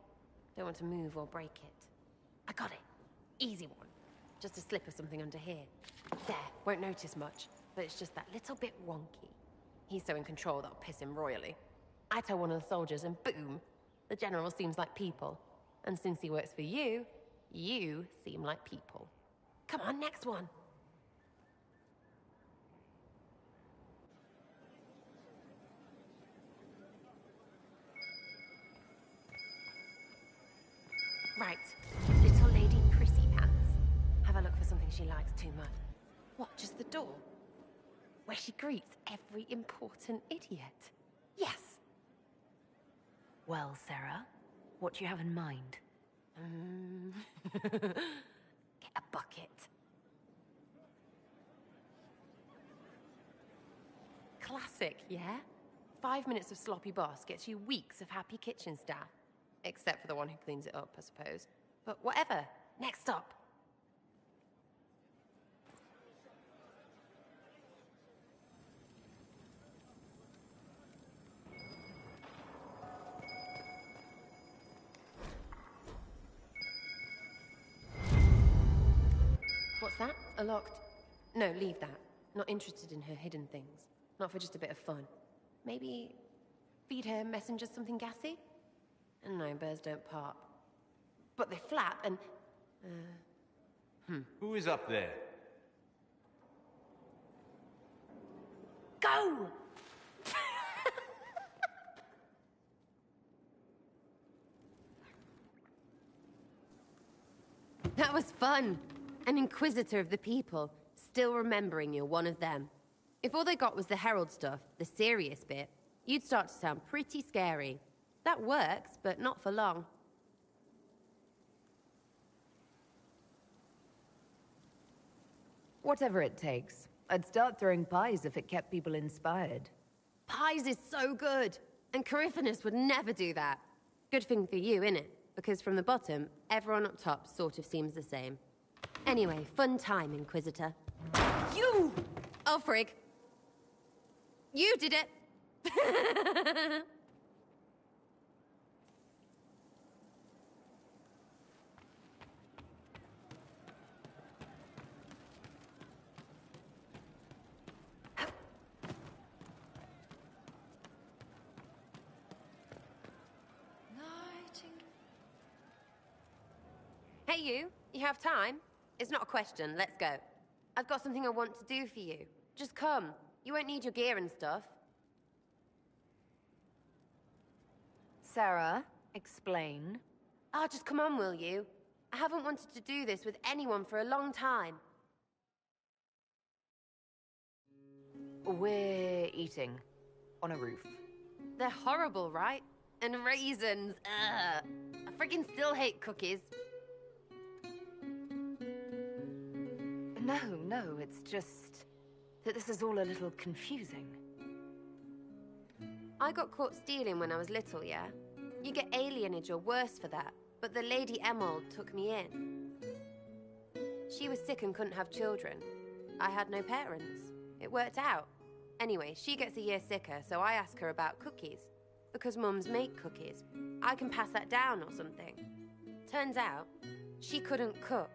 Don't want to move or break it. I got it. Easy one. Just a slip of something under here. There, won't notice much, but it's just that little bit wonky. He's so in control that'll piss him royally. I tell one of the soldiers and boom, the general seems like people. And since he works for you, you seem like people. Come on, next one. Right, little lady prissy pants. Have a look for something she likes too much. What, just the door? Where she greets every important idiot. Yes. Well, Sarah, what do you have in mind? Get a bucket. Classic, yeah? 5 minutes of sloppy boss gets you weeks of happy kitchen staff. Except for the one who cleans it up, I suppose. But whatever. Next up. What's that? A locked... No, leave that. Not interested in her hidden things. Not for just a bit of fun. Maybe... feed her messengers something gassy? No, bears don't pop. But they flap and... Who is up there? Go! That was fun. An inquisitor of the people, still remembering you're one of them. If all they got was the herald stuff, the serious bit, you'd start to sound pretty scary. That works, but not for long. Whatever it takes. I'd start throwing pies if it kept people inspired. Pies is so good, and Coryphanus would never do that. Good thing for you, innit? Because from the bottom, everyone up top sort of seems the same. Anyway, fun time, Inquisitor. You! Oh, frig. You did it! Hey, you. You have time? It's not a question. Let's go. I've got something I want to do for you. Just come. You won't need your gear and stuff. Sarah, explain. Ah, just come on, will you? I haven't wanted to do this with anyone for a long time. We're eating. On a roof. They're horrible, right? And raisins. Ugh. I freaking still hate cookies. No, it's just that this is all a little confusing. I got caught stealing when I was little, yeah? You get alienage or worse for that, but the Lady Emerald took me in. She was sick and couldn't have children. I had no parents. It worked out. Anyway, she gets a year sicker, so I ask her about cookies. Because mums make cookies. I can pass that down or something. Turns out, she couldn't cook.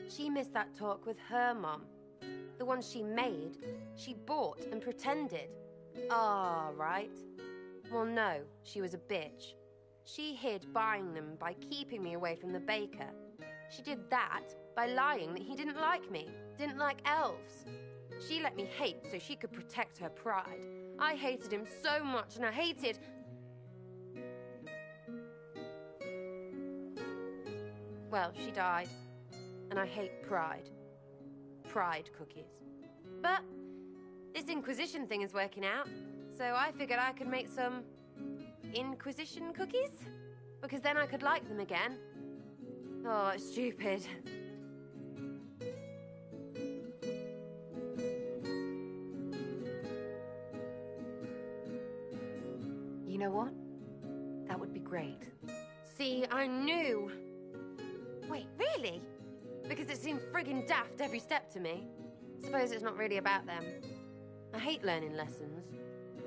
She missed that talk with her mom. The one she made, she bought and pretended. Ah, right. Well, no, she was a bitch. She hid buying them by keeping me away from the baker. She did that by lying that he didn't like me, didn't like elves. She let me hate so she could protect her pride. I hated him so much, and I hated... Well, she died. And I hate pride. Pride cookies. But this Inquisition thing is working out, so I figured I could make some Inquisition cookies? Because then I could like them again. Oh, it's stupid. You know what? that would be great. See, I knew. Wait, really? Because it seemed friggin' daft every step to me. Suppose it's not really about them. I hate learning lessons.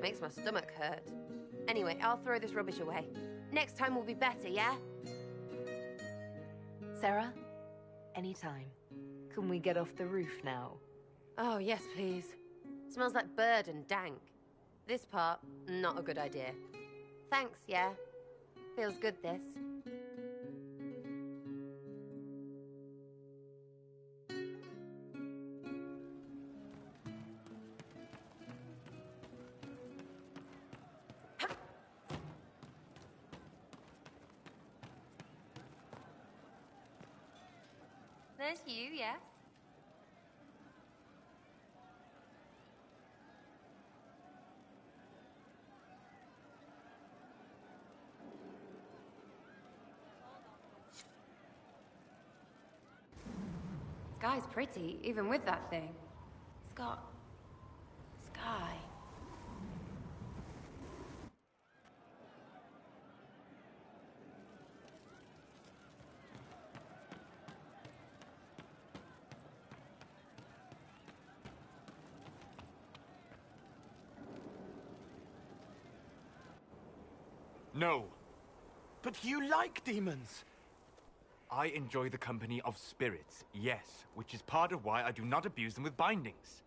Makes my stomach hurt. Anyway, I'll throw this rubbish away. Next time will be better, yeah? Sarah, anytime. Can we get off the roof now? Oh, yes, please. Smells like bird and dank. This part, not a good idea. Thanks, yeah. Feels good, this. There's you, yes? Sky's pretty, even with that thing. It's got... sky. No. But you like demons! I enjoy the company of spirits, yes, which is part of why I do not abuse them with bindings.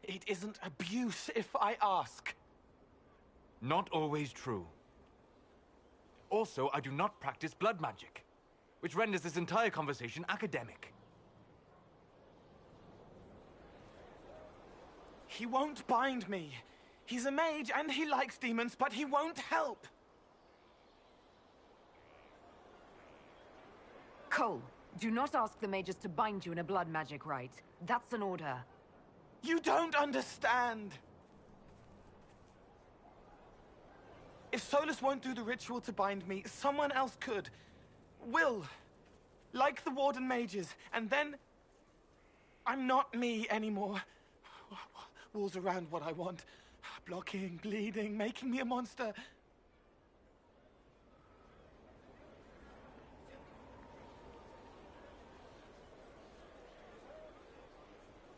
It isn't abuse if I ask. Not always true. Also, I do not practice blood magic, which renders this entire conversation academic. He won't bind me. He's a mage and he likes demons, but he won't help. Cole, do not ask the mages to bind you in a blood magic rite. That's an order. You don't understand. If Solus won't do the ritual to bind me, someone else could. Will. Like the Warden mages. And then... I'm not me anymore. Walls around what I want. Blocking, bleeding, making me a monster.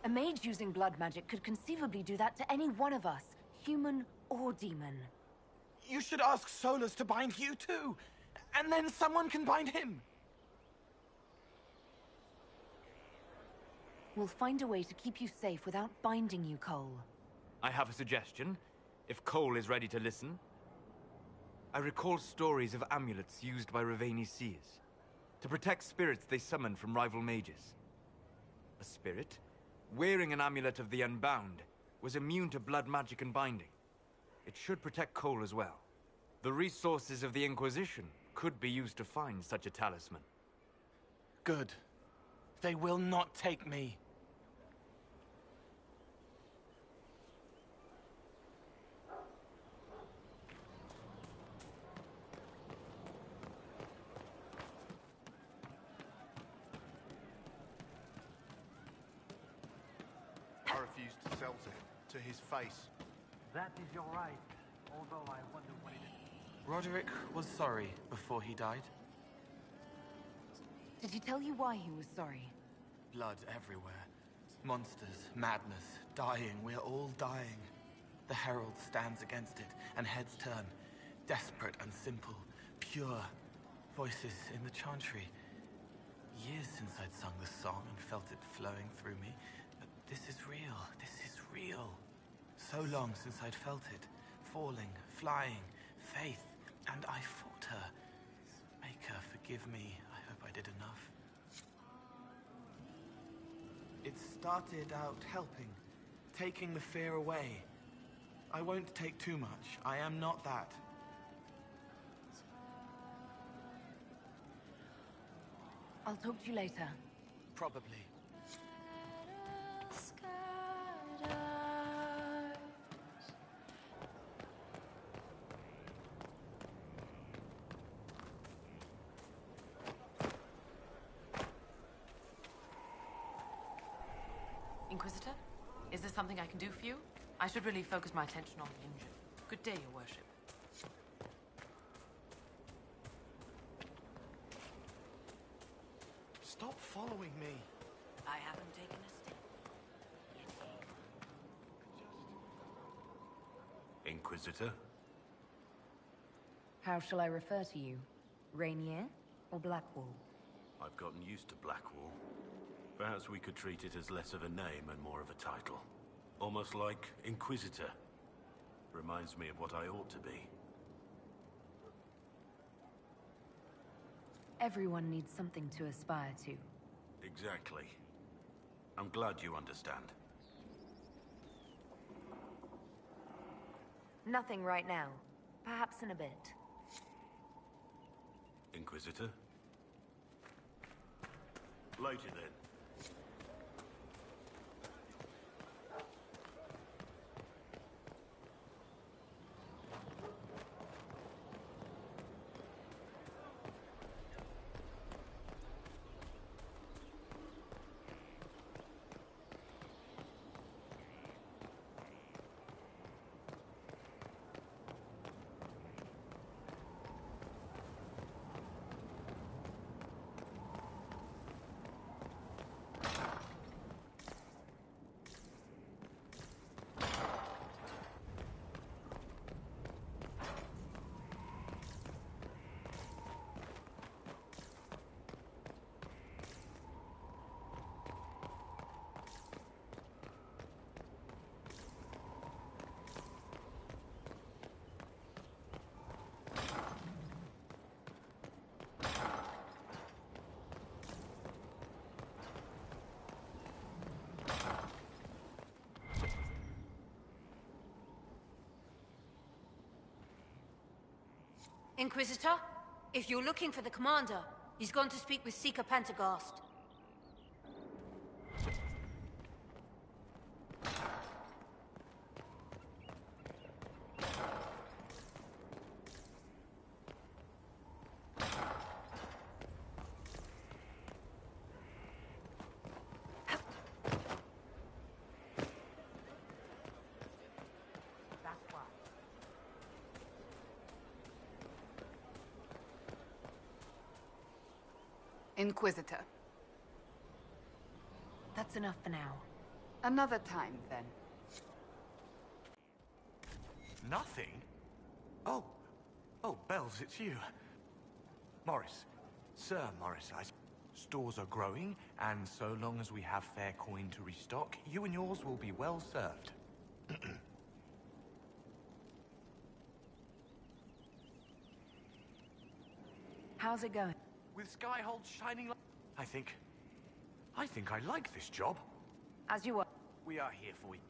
A mage using blood magic could conceivably do that to any one of us, human or demon. You should ask Solus to bind you too, and then someone can bind him. We'll find a way to keep you safe without binding you, Cole. I have a suggestion, if Cole is ready to listen. I recall stories of amulets used by Rivaini seers to protect spirits they summoned from rival mages. A spirit, wearing an amulet of the Unbound, was immune to blood magic and binding. It should protect Cole as well. The resources of the Inquisition could be used to find such a talisman. Good. They will not take me. I refuse to sell to his face. That is your right, although I wonder what it is. Roderick was sorry before he died. Did he tell you why he was sorry? Blood everywhere. Monsters, madness, dying. We're all dying. The Herald stands against it, and heads turn. Desperate and simple. Pure. Voices in the chantry. Years since I'd sung the song and felt it flowing through me. But this is real. This is real. So long since I'd felt it. Falling, flying, faith. And I fought her. Make her forgive me. I hope I did enough. It started out helping. Taking the fear away. I won't take too much. I am not that. I'll talk to you later. Probably. Inquisitor? Is there something I can do for you? I should really focus my attention on the injured. Good day, Your Worship. Stop following me. I haven't taken a step. Inquisitor? How shall I refer to you? Rainier or Blackwall? I've gotten used to Blackwall. Perhaps we could treat it as less of a name and more of a title. Almost like Inquisitor. Reminds me of what I ought to be. Everyone needs something to aspire to. Exactly. I'm glad you understand. Nothing right now. Perhaps in a bit. Inquisitor? Later then. Inquisitor, if you're looking for the commander, he's gone to speak with Seeker Pentecost. Inquisitor. That's enough for now. Another time, then. Nothing? Oh, Bells, it's you. Morris. Sir Morris, stores are growing, and so long as we have fair coin to restock, you and yours will be well served. How's it going? With Skyhold shining like... I think I like this job. As you were. We are here for you.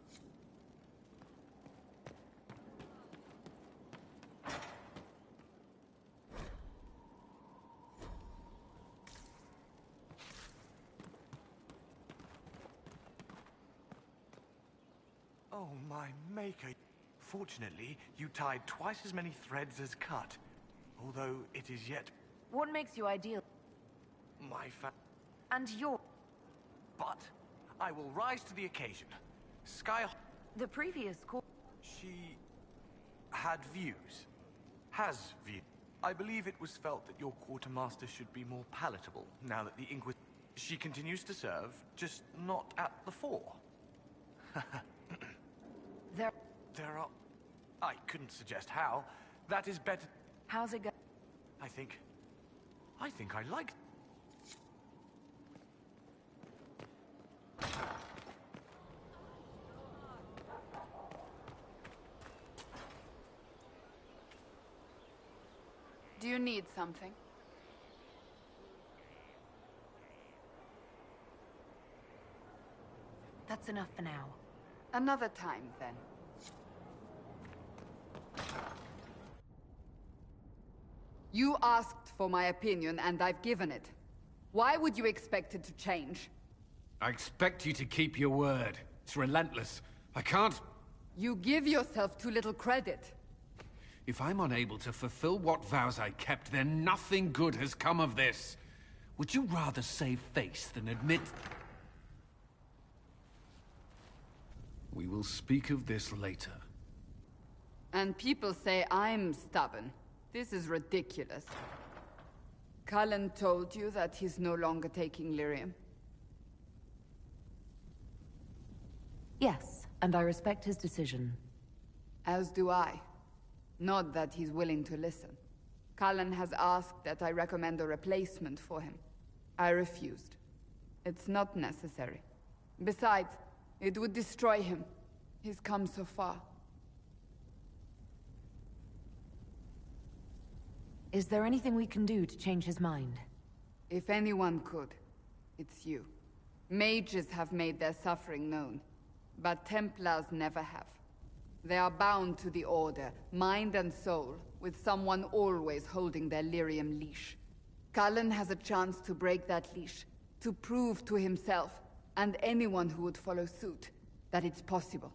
Oh, my maker. Fortunately, you tied twice as many threads as cut. Although it is yet... What makes you ideal? My And your... But I will rise to the occasion. The previous call... She... had views. Has views. I believe it was felt that your quartermaster should be more palatable, now that the Inquisition... She continues to serve, just not at the fore. There are... I couldn't suggest how. That is better... How's it go? I think I like... Do you need something? That's enough for now. Another time, then. You asked for my opinion, and I've given it. Why would you expect it to change? I expect you to keep your word. It's relentless. I can't... You give yourself too little credit. If I'm unable to fulfill what vows I kept, then nothing good has come of this. Would you rather save face than admit... We will speak of this later. And people say I'm stubborn. This is ridiculous. Cullen told you that he's no longer taking lyrium? Yes, and I respect his decision. As do I. Not that he's willing to listen. Cullen has asked that I recommend a replacement for him. I refused. It's not necessary. Besides, it would destroy him. He's come so far. Is there anything we can do to change his mind? If anyone could, it's you. Mages have made their suffering known, but Templars never have. They are bound to the Order, mind and soul, with someone always holding their lyrium leash. Cullen has a chance to break that leash, to prove to himself, and anyone who would follow suit, that it's possible.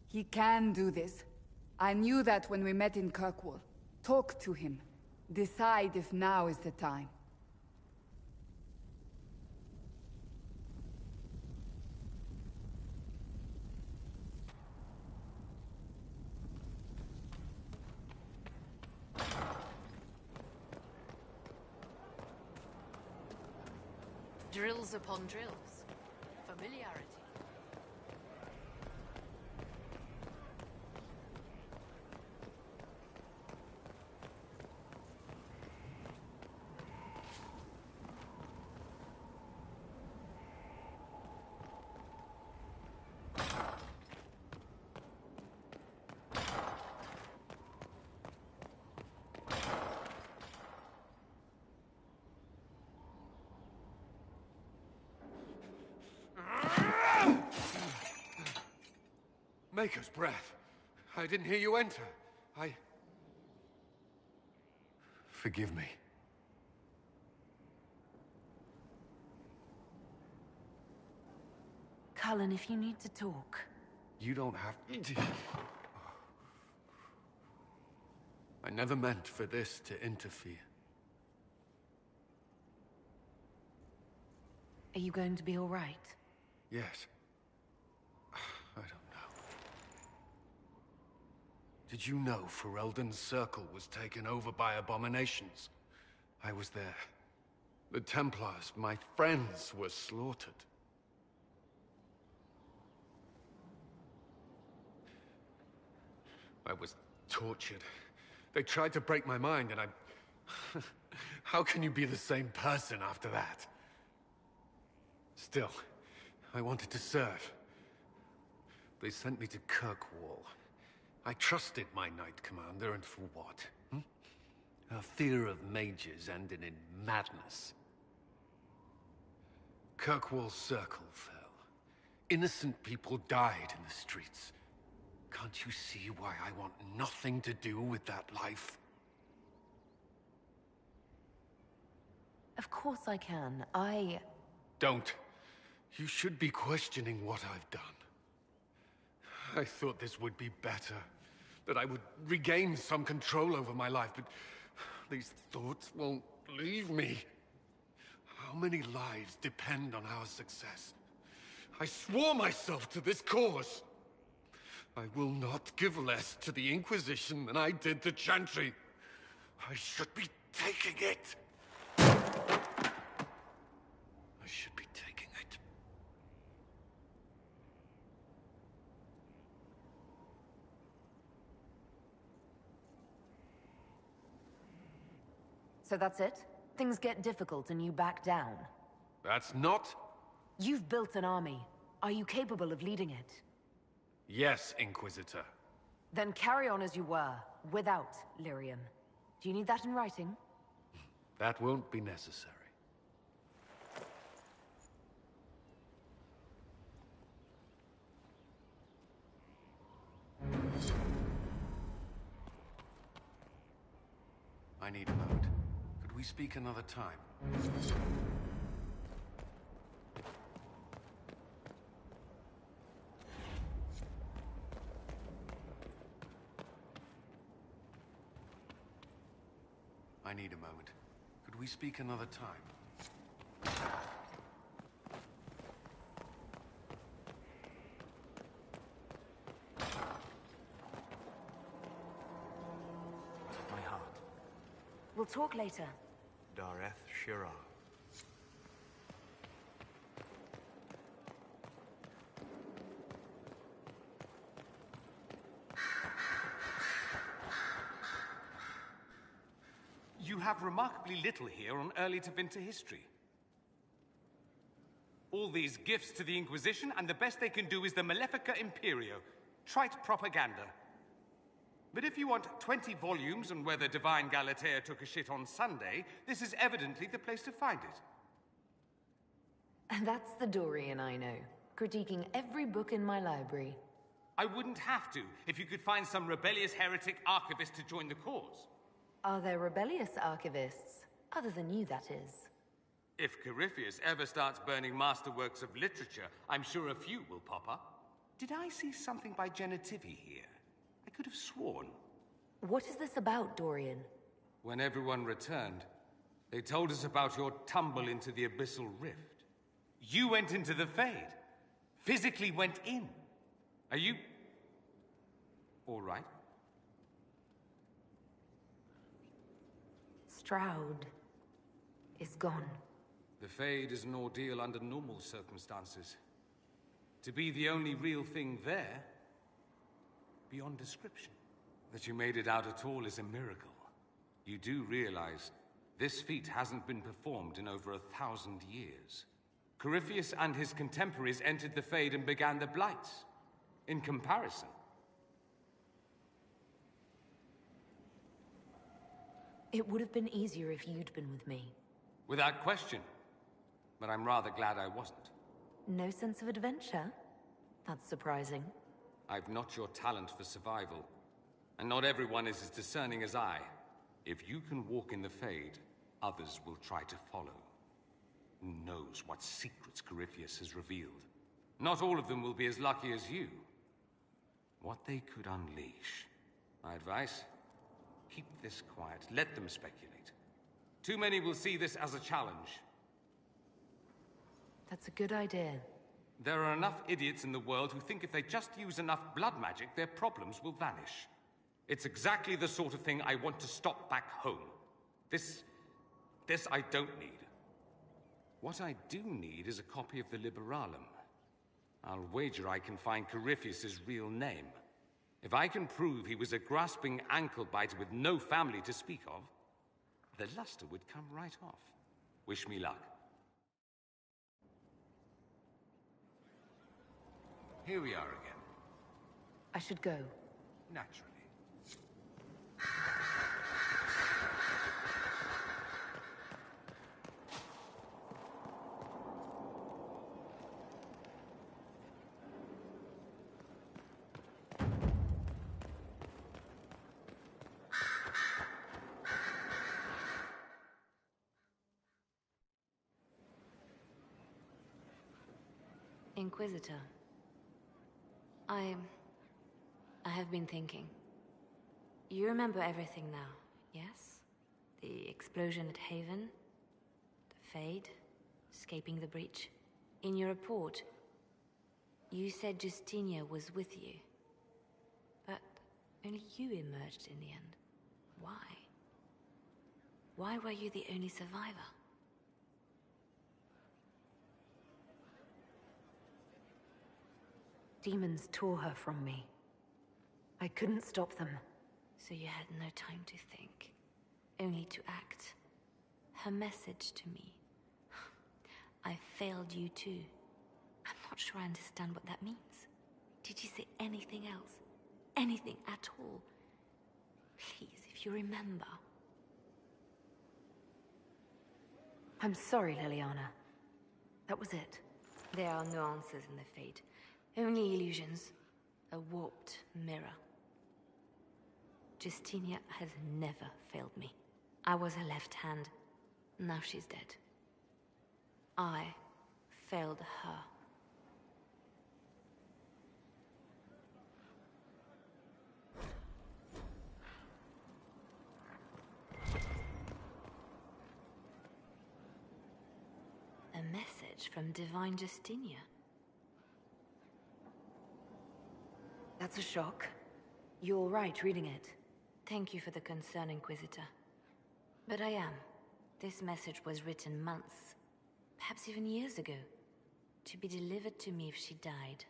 He can do this. I knew that when we met in Kirkwall. Talk to him. Decide if now is the time. Drills upon drills. Familiarity. Maker's breath. I didn't hear you enter. Forgive me. Cullen, if you need to talk. You don't have to. I never meant for this to interfere. Are you going to be all right? Yes. I don't know. Did you know Ferelden's circle was taken over by abominations? I was there. The Templars, my friends, were slaughtered. I was tortured. They tried to break my mind, and I... How can you be the same person after that? Still, I wanted to serve. They sent me to Kirkwall. I trusted my Knight Commander, and for what? Her fear of mages ended in madness. Kirkwall's circle fell. Innocent people died in the streets. Can't you see why I want nothing to do with that life? Of course I can. Don't. You should be questioning what I've done. I thought this would be better. That I would regain some control over my life, but these thoughts won't leave me. How many lives depend on our success? I swore myself to this cause. I will not give less to the Inquisition than I did to Chantry. I should be taking it. I should be taking it. So that's it? Things get difficult and you back down? That's not... You've built an army. Are you capable of leading it? Yes, Inquisitor. Then carry on as you were, without lyrium. Do you need that in writing? That won't be necessary. I need a moment. Could we speak another time? I need a moment. Could we speak another time? We'll talk later. Dareth Shira. You have remarkably little here on early Tevinter history. All these gifts to the Inquisition, and the best they can do is the Malefica Imperio. Trite propaganda. But if you want 20 volumes on whether Divine Galatea took a shit on Sunday, this is evidently the place to find it. And that's the Dorian I know, critiquing every book in my library. I wouldn't have to, if you could find some rebellious heretic archivist to join the cause. Are there rebellious archivists? Other than you, that is. If Corypheus ever starts burning masterworks of literature, I'm sure a few will pop up. Did I see something by Genitivy here? I could have sworn. What is this about, Dorian? When everyone returned, they told us about your tumble into the Abyssal Rift. You went into the Fade. Physically went in. Are you... all right? Stroud is gone. The Fade is an ordeal under normal circumstances. To be the only real thing there, beyond description. That you made it out at all is a miracle. You do realize this feat hasn't been performed in over 1,000 years. Corypheus and his contemporaries entered the Fade and began the Blights. In comparison, it would have been easier if you'd been with me. without question. But I'm rather glad I wasn't. No sense of adventure? That's surprising. I've not your talent for survival. And not everyone is as discerning as I. If you can walk in the Fade, others will try to follow. Who knows what secrets Corypheus has revealed? Not all of them will be as lucky as you. What they could unleash. My advice? Keep this quiet. Let them speculate. Too many will see this as a challenge. That's a good idea. There are enough idiots in the world who think if they just use enough blood magic, their problems will vanish. It's exactly the sort of thing I want to stop back home. This I don't need. What I do need is a copy of the Liberalum. I'll wager I can find Corypheus' real name. If I can prove he was a grasping ankle-biter with no family to speak of, the luster would come right off. Wish me luck. Here we are again. I should go. Naturally. Inquisitor. I have been thinking. You remember everything now, yes? The explosion at Haven, the Fade, escaping the breach. In your report, you said Justinia was with you. But only you emerged in the end. Why? Why were you the only survivor? Demons tore her from me. I couldn't stop them. So you had no time to think, only to act. Her message to me. I failed you too. I'm not sure I understand what that means. Did you say anything else? Anything at all? Please, if you remember. I'm sorry, Leliana. That was it. There are no answers in the Fade. Only illusions. A warped mirror. Justinia has never failed me. I was her left hand. Now she's dead. I failed her. A message from Divine Justinia. That's a shock. You're right reading it. Thank you for the concern, Inquisitor. But I am. This message was written months, perhaps even years ago, to be delivered to me if she died.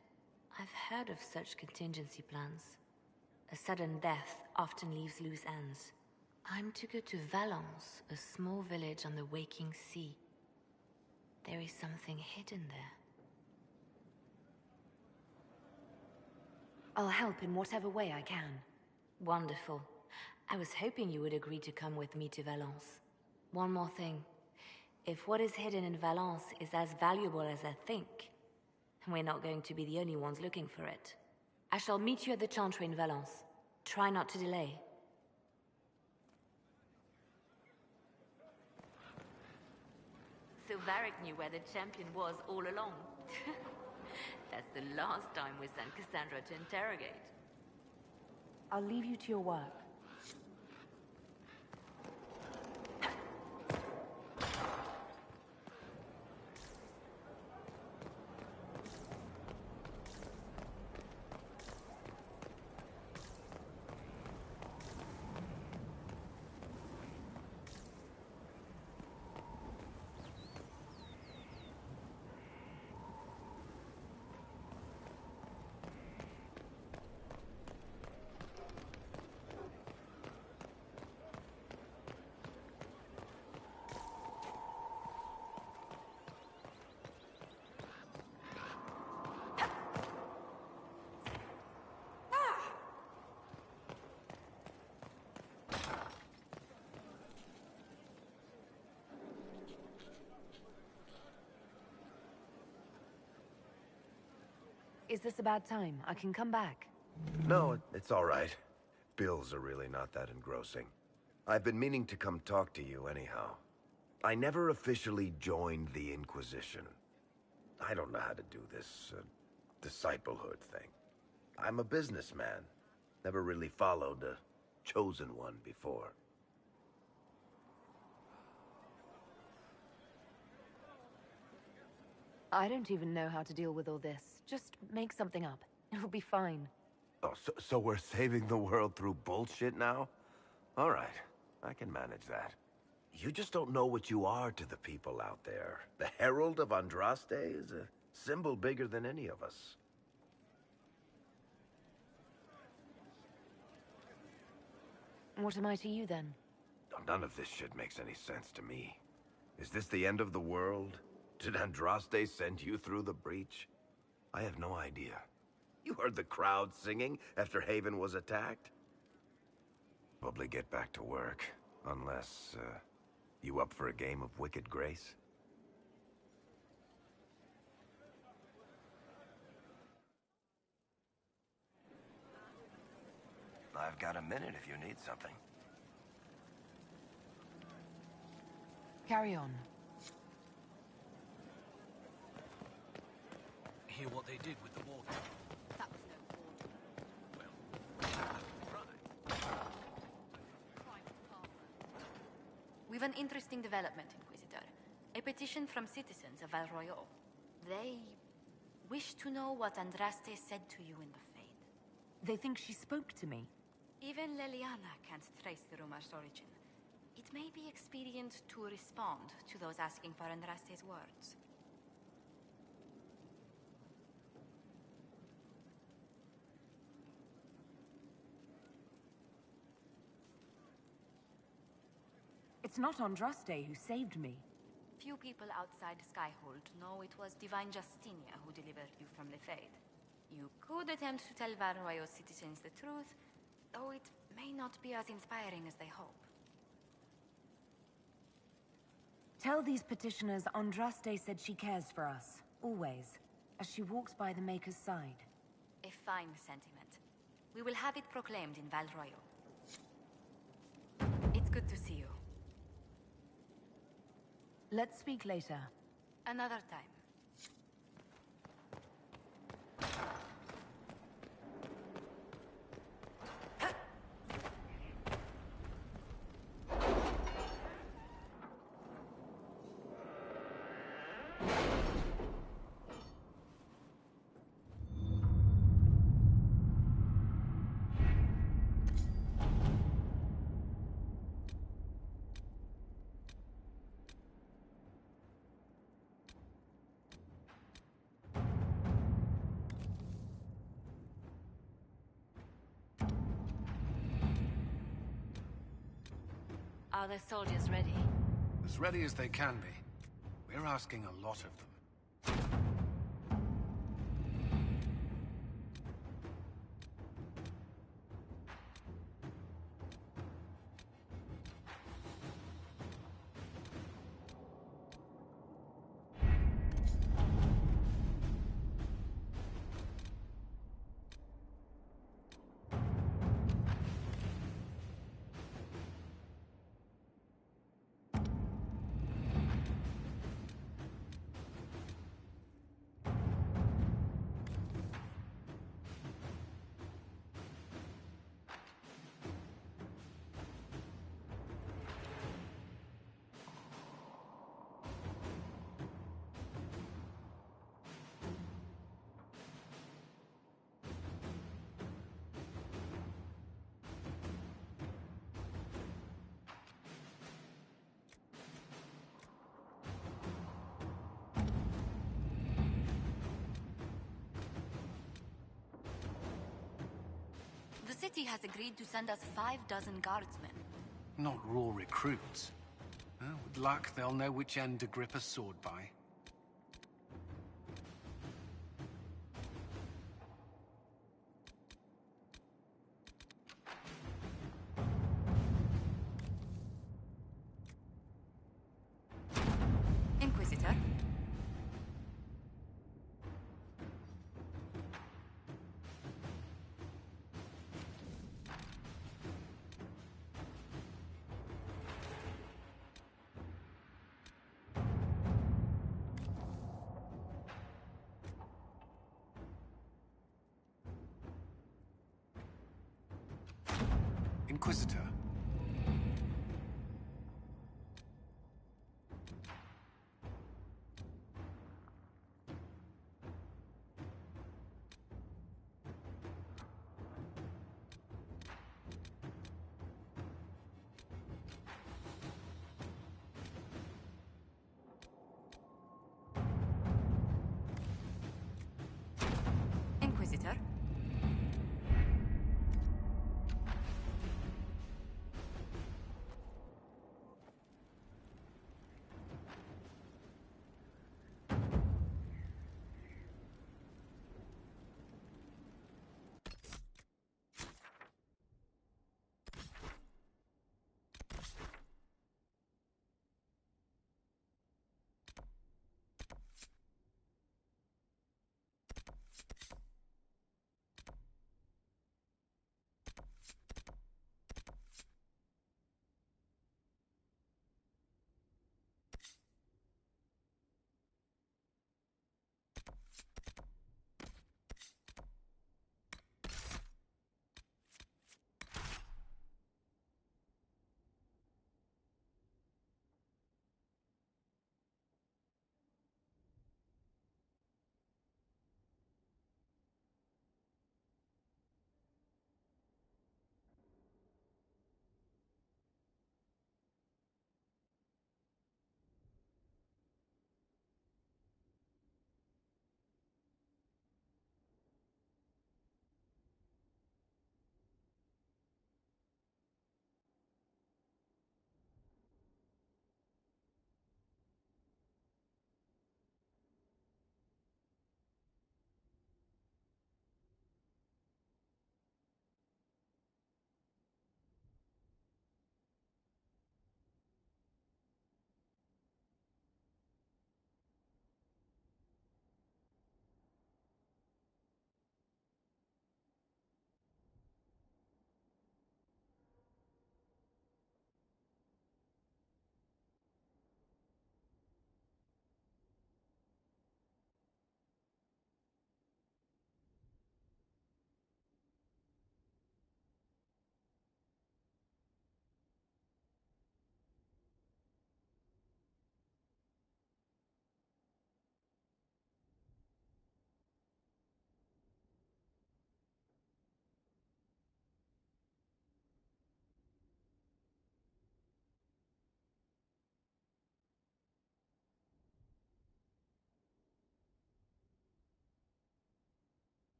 I've heard of such contingency plans. A sudden death often leaves loose ends. I'm to go to Valence, a small village on the waking sea. There is something hidden there. I'll help in whatever way I can. Wonderful. I was hoping you would agree to come with me to Valence. One more thing. If what is hidden in Valence is as valuable as I think, we're not going to be the only ones looking for it. I shall meet you at the Chantry in Valence. Try not to delay. So Varric knew where the champion was all along. That's the last time we sent Cassandra to interrogate. I'll leave you to your work. Is this a bad time? I can come back. No, it's all right. Bills are really not that engrossing. I've been meaning to come talk to you anyhow. I never officially joined the Inquisition. I don't know how to do this, disciplehood thing. I'm a businessman. Never really followed a chosen one before. I don't even know how to deal with all this. Just make something up. It'll be fine. Oh, so we're saving the world through bullshit now? All right, I can manage that. You just don't know what you are to the people out there. The Herald of Andraste is a symbol bigger than any of us. What am I to you, then? None of this shit makes any sense to me. Is this the end of the world? Did Andraste send you through the breach? I have no idea. You heard the crowd singing after Haven was attacked? Probably get back to work. Unless, you up for a game of Wicked Grace? I've got a minute if you need something. Carry on. Hear what they did with the water? That was no We've an interesting development, Inquisitor. A petition from citizens of Val Royeaux. They wish to know what Andraste said to you in the Fade. They think she spoke to me. Even Leliana can't trace the rumor's origin. It may be expedient to respond to those asking for Andraste's words. It's not Andraste who saved me. Few people outside Skyhold know it was Divine Justinia who delivered you from the Fade. You could attempt to tell Val Royeaux citizens the truth, though it may not be as inspiring as they hope. Tell these petitioners Andraste said she cares for us, always, as she walks by the Maker's side. A fine sentiment. We will have it proclaimed in Val Royeaux. It's good to see you. Let's speak later. Another time. Are the soldiers ready? As ready as they can be. We're asking a lot of them. The city has agreed to send us 6 guardsmen. Not raw recruits. With luck, they'll know which end to grip a sword by. Inquisitor? Inquisitor. Inquisitor?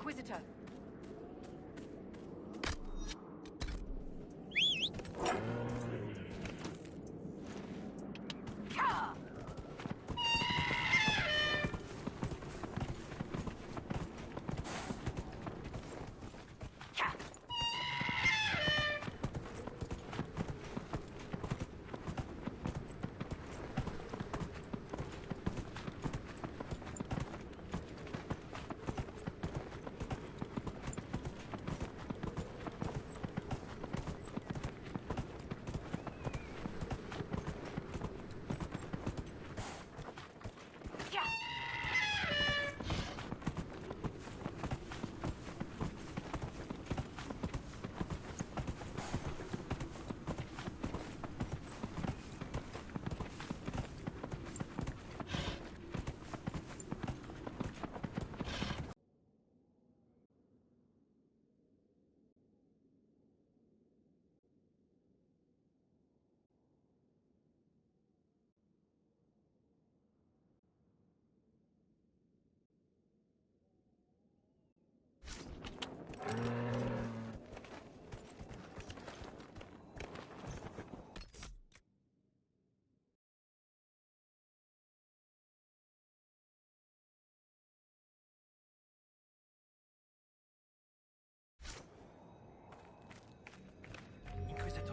Inquisitor. Inquisitor.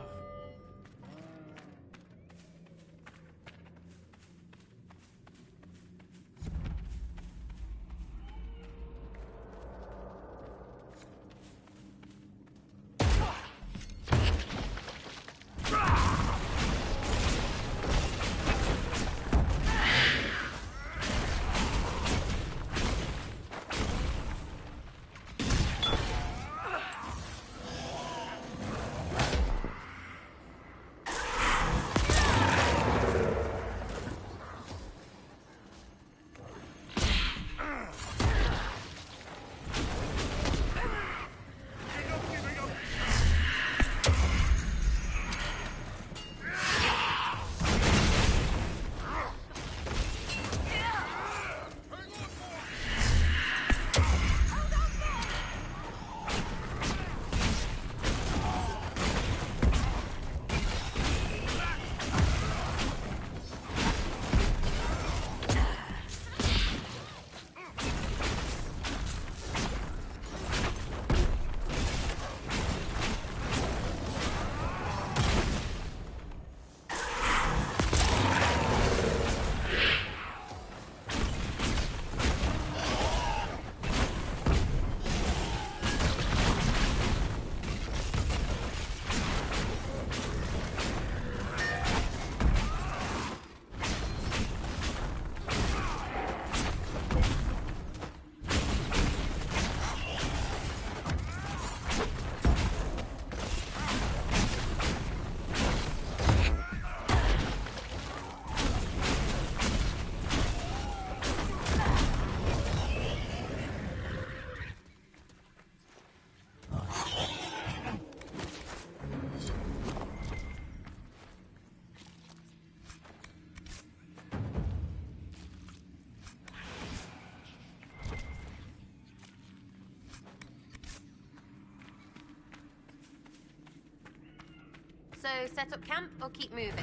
So, set up camp or keep moving?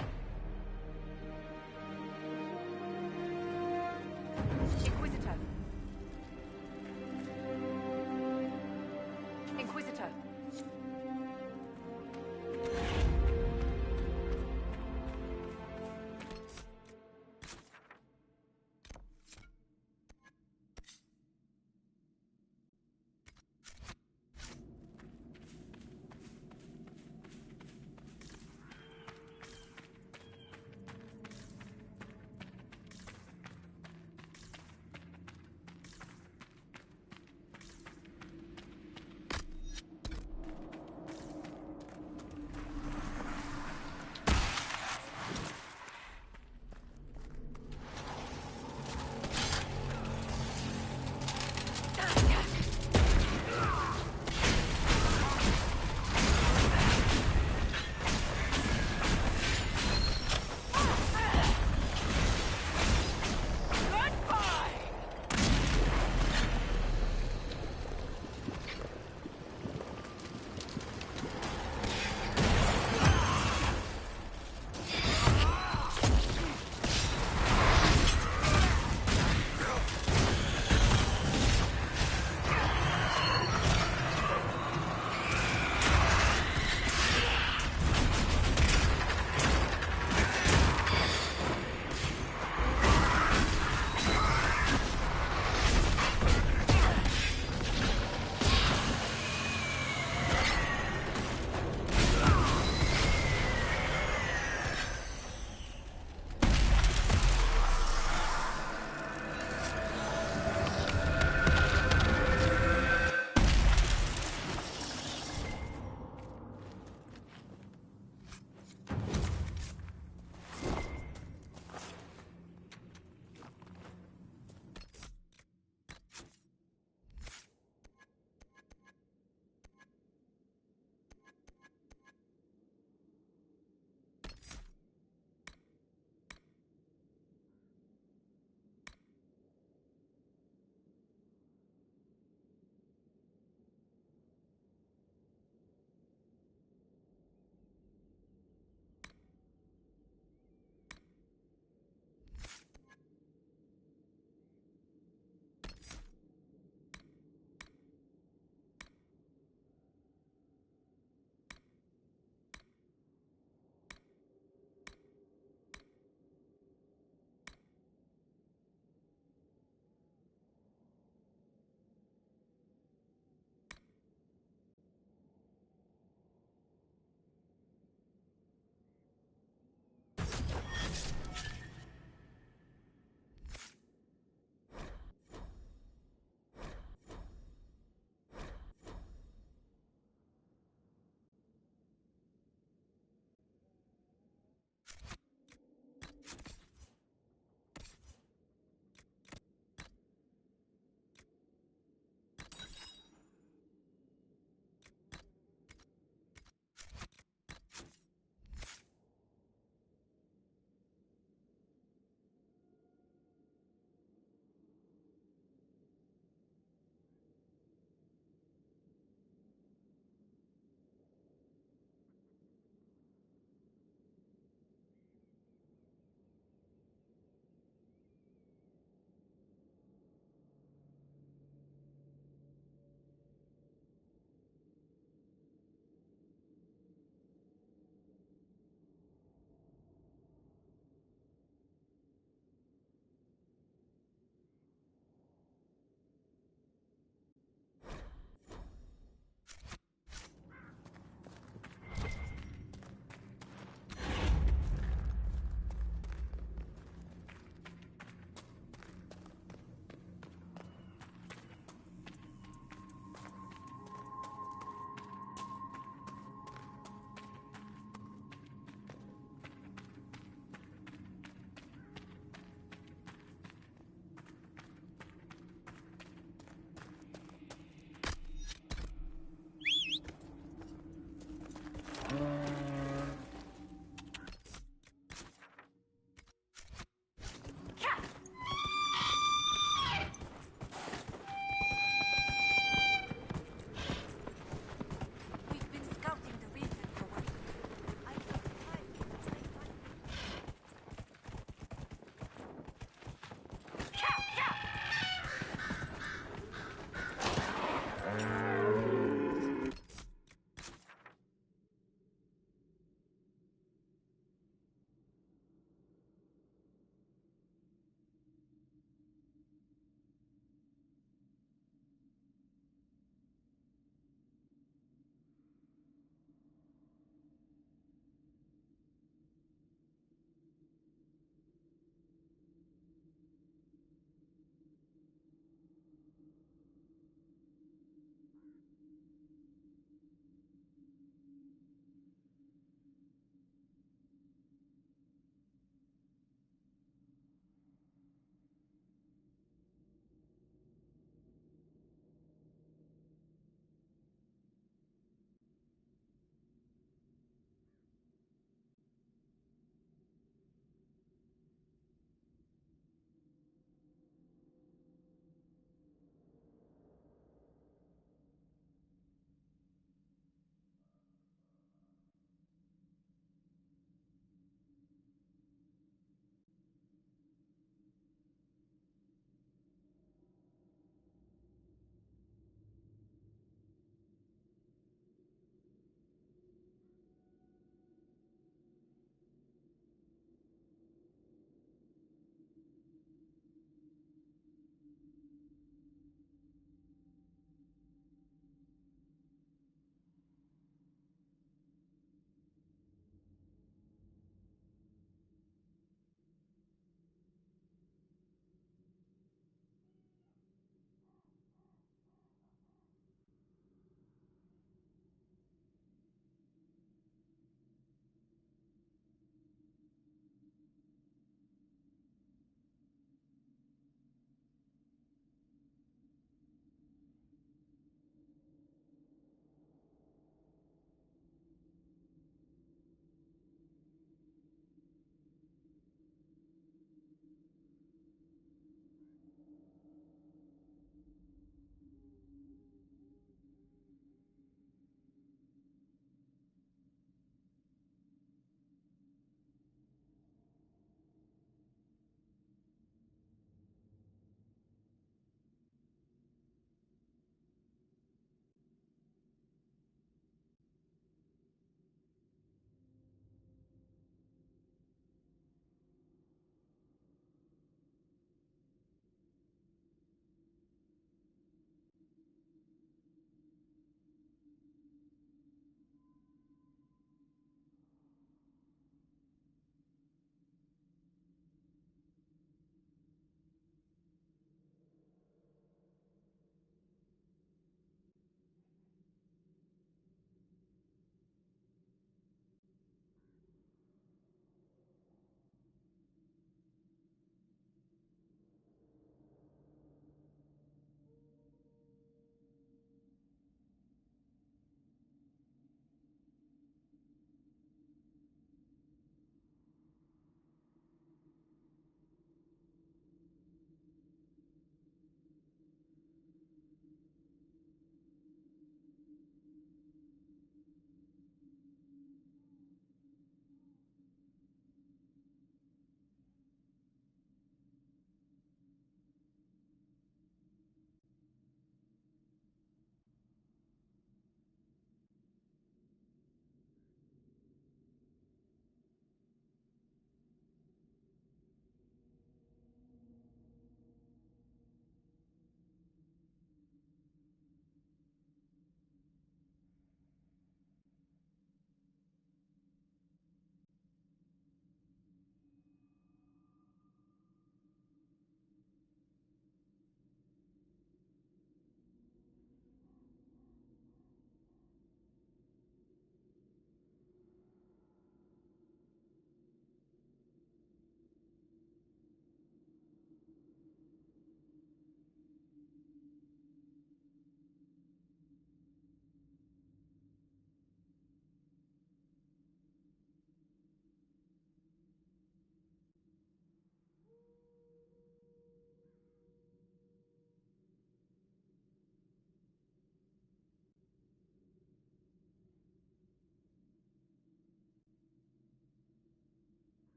Inquisitor. Inquisitor.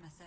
Nasser.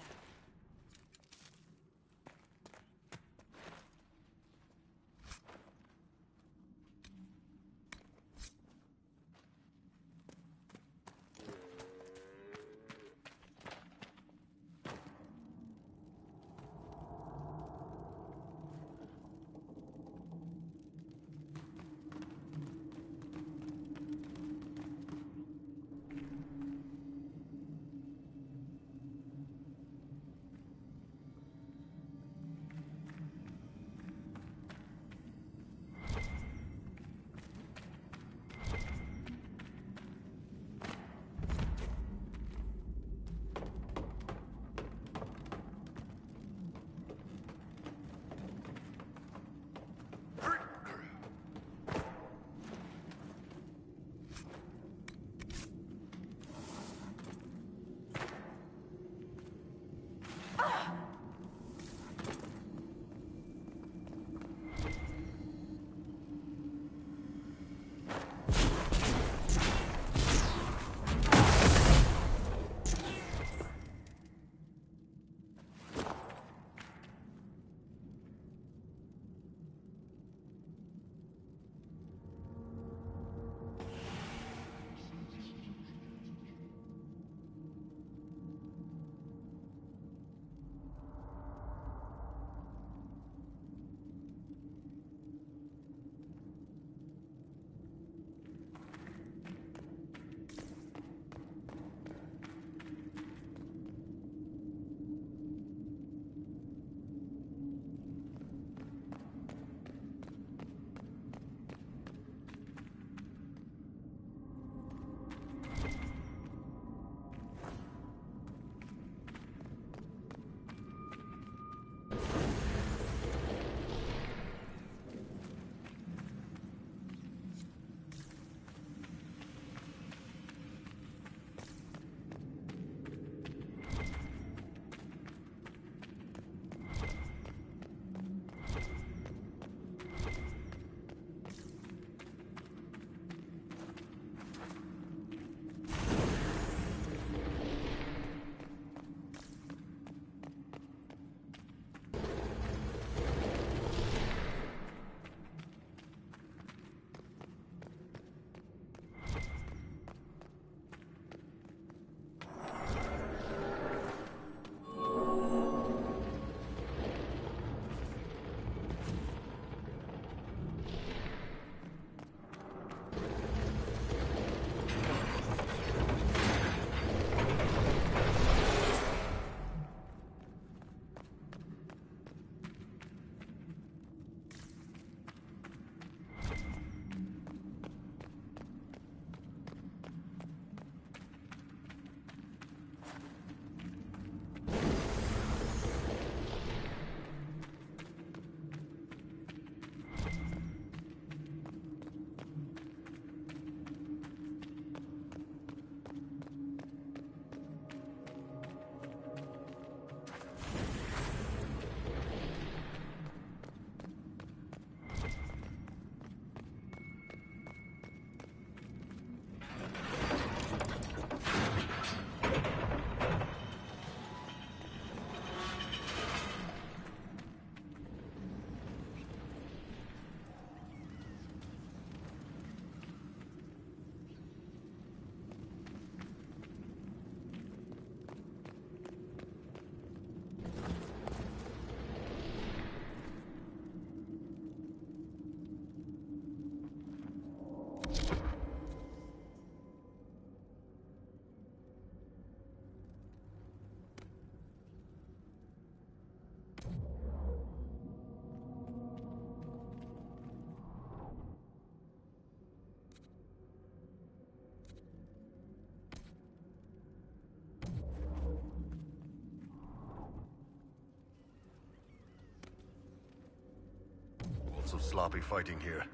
Lots of sloppy fighting here.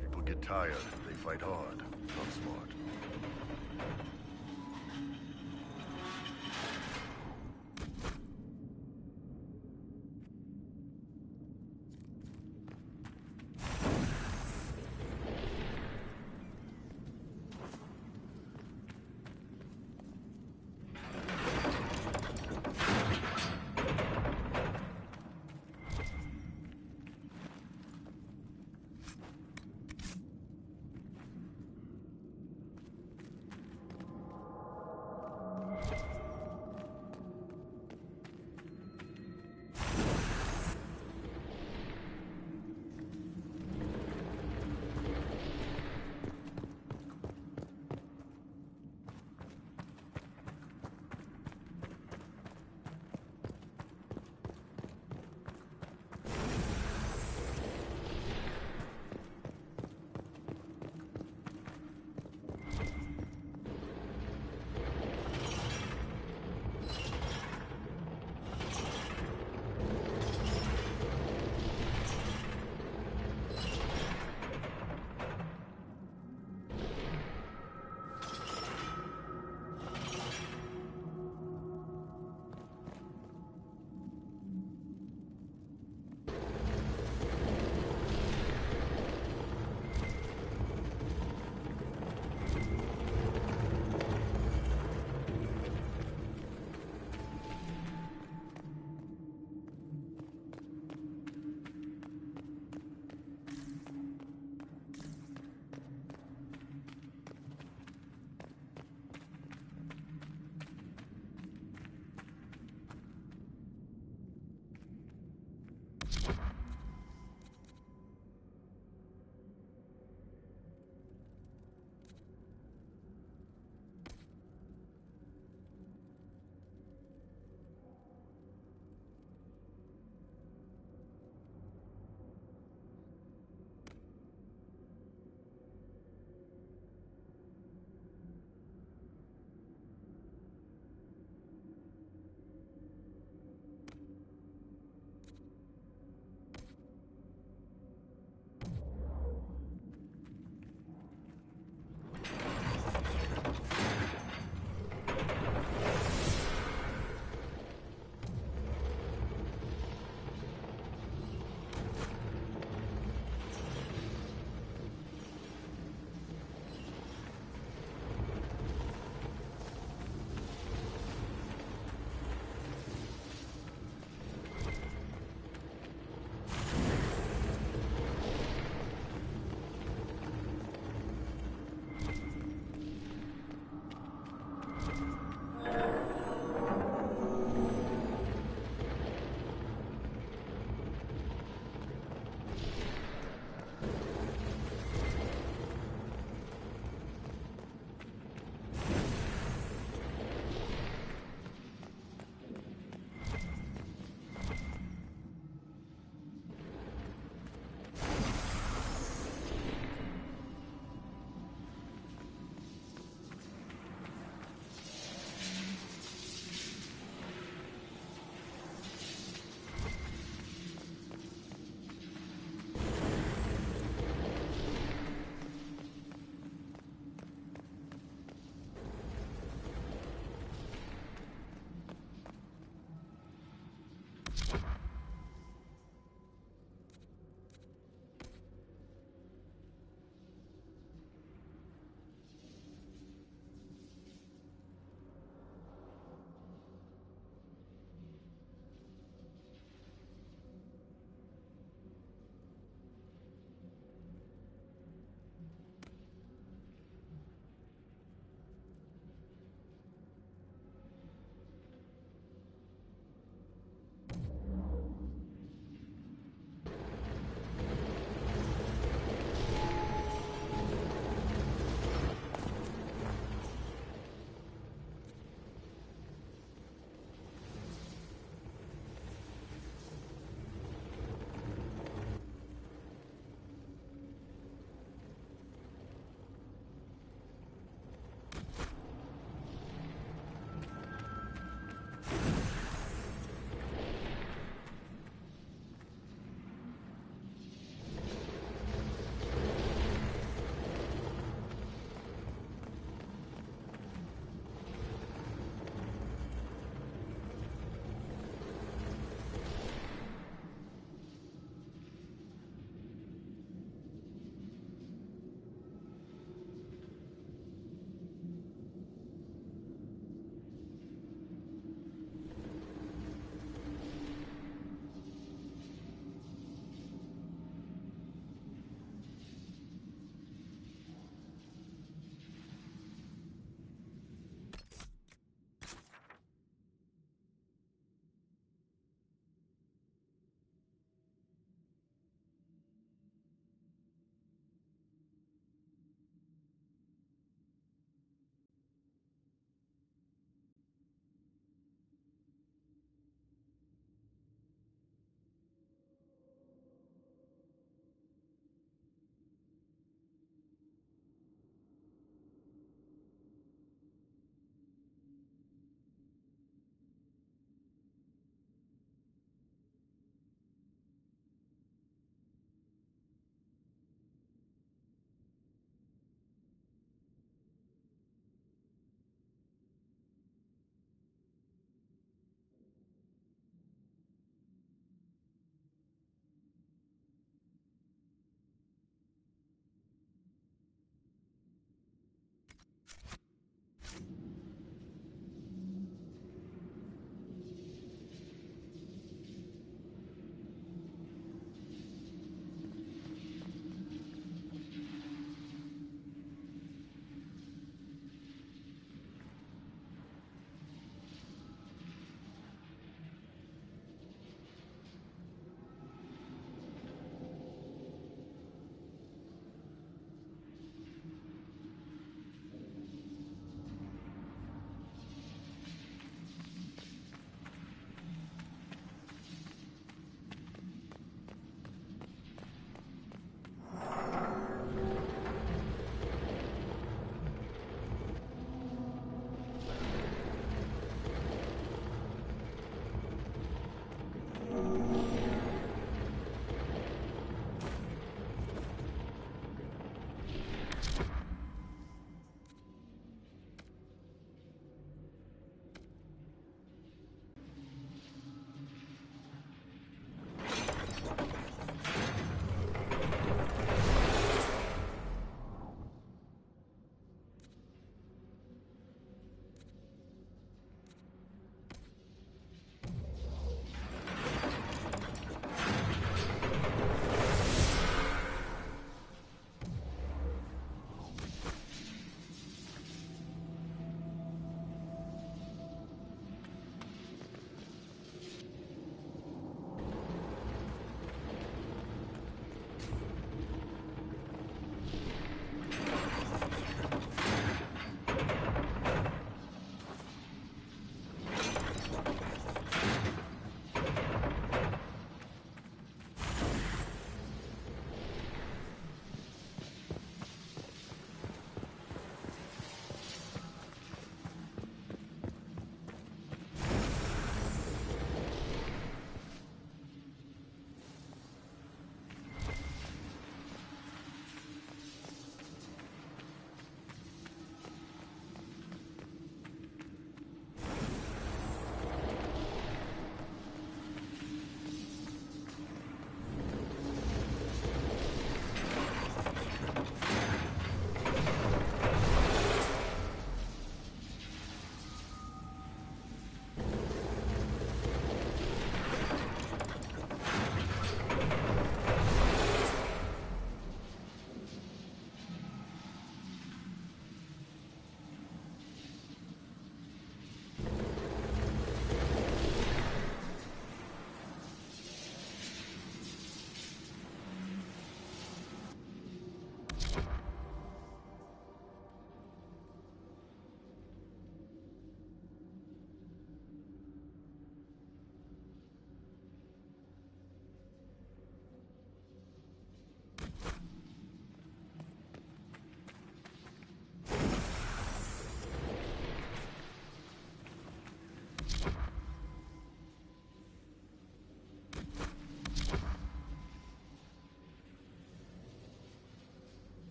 People get tired, they fight hard. Not smart.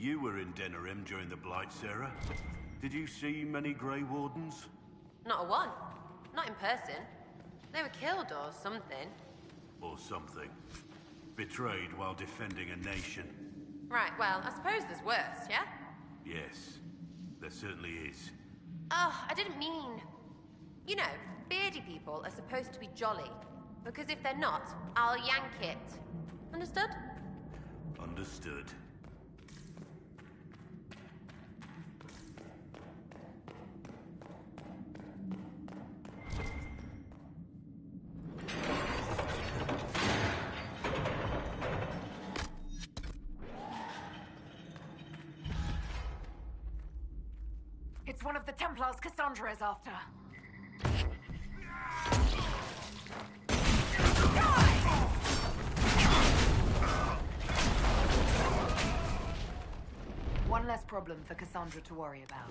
You were in Denerim during the Blight, Sarah. Did you see many Grey Wardens? Not a one. Not in person. They were killed or something. Or something. Betrayed while defending a nation. Right, well, I suppose there's worse, yeah? Yes, there certainly is. Oh, I didn't mean... You know, beardy people are supposed to be jolly. Because if they're not, I'll yank it. Understood? Understood. It's one of the Templars Cassandra is after. One less problem for Cassandra to worry about.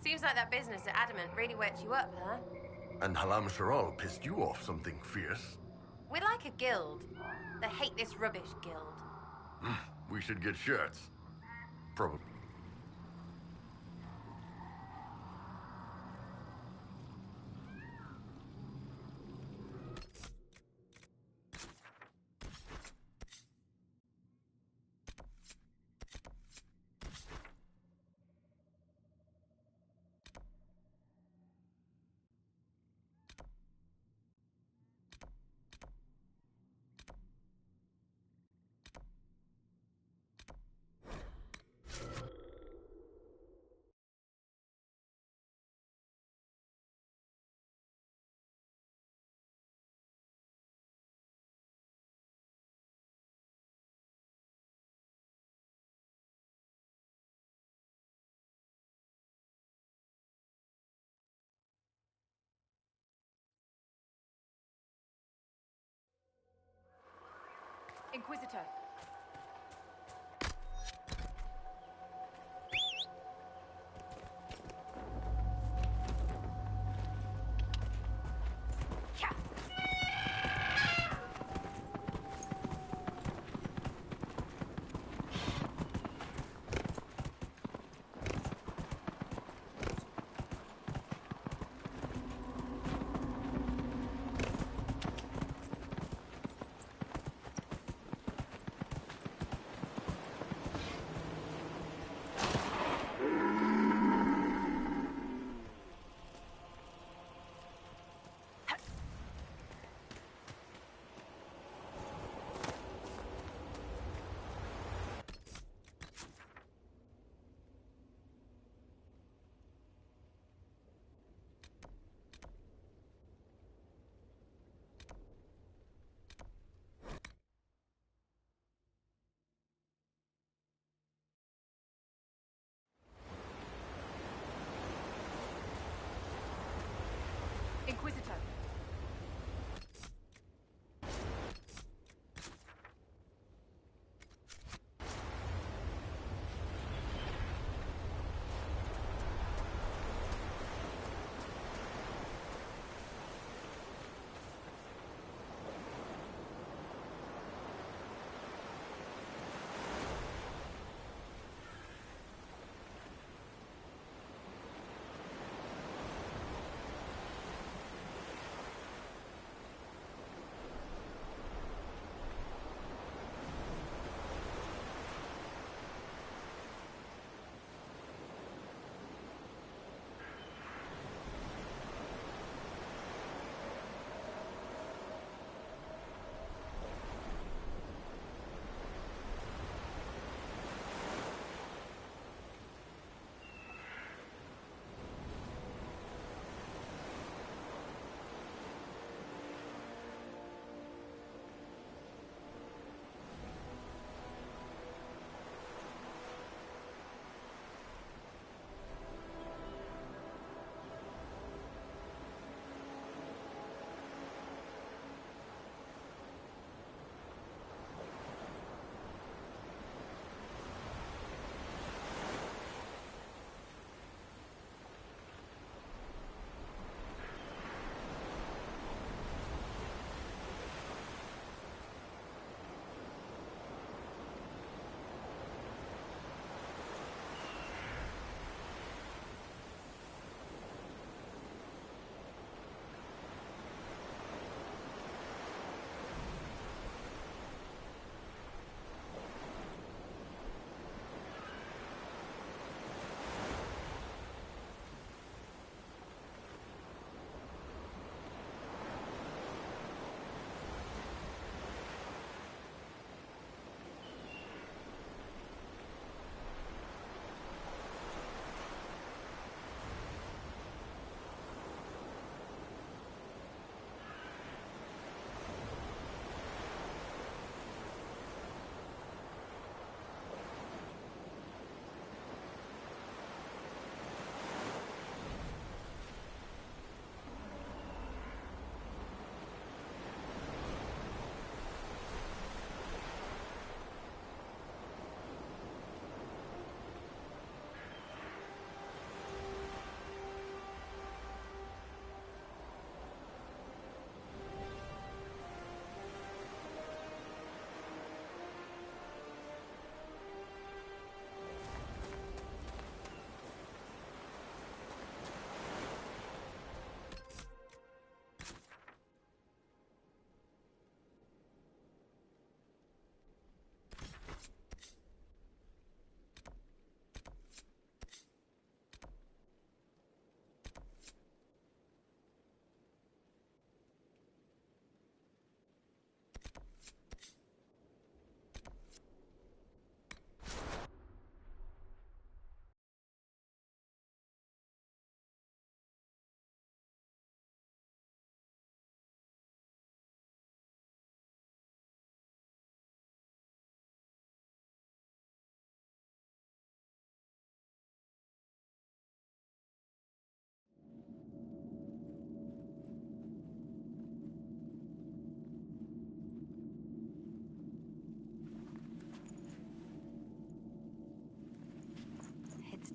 Seems like that business at Adamant really worked you up, huh? And Halam Sharal pissed you off something fierce. We're like a guild. The Hate This Rubbish Guild. We should get shirts. Probably. Inquisitor. Inquisitor.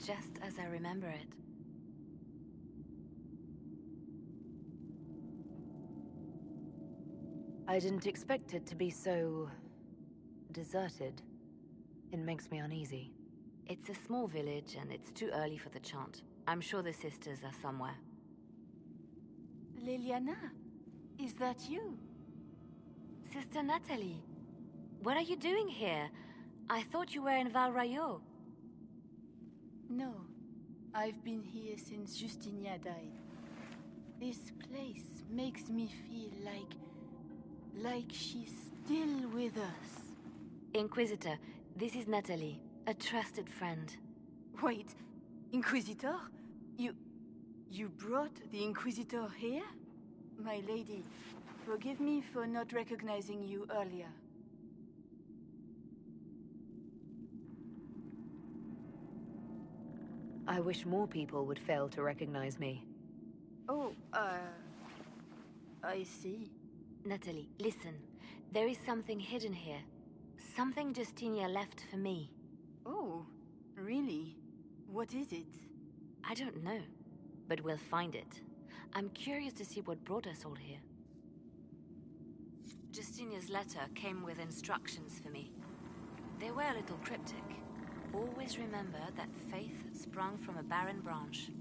just as I remember it. I didn't expect it to be so... deserted. It makes me uneasy. It's a small village, and it's too early for the chant. I'm sure the sisters are somewhere. Leliana, is that you? Sister Natalie, what are you doing here? I thought you were in Val Rayo. No, I've been here since Justinia died. This place makes me feel like she's still with us. Inquisitor, this is Natalie, a trusted friend. Wait, Inquisitor? You brought the Inquisitor here? My lady, forgive me for not recognizing you earlier. I wish more people would fail to recognize me. Oh, I see. Natalie, listen. There is something hidden here. Something Justinia left for me. Oh, really? What is it? I don't know, but we'll find it. I'm curious to see what brought us all here. Justinia's letter came with instructions for me. They were a little cryptic. Always remember that faith sprung from a barren branch.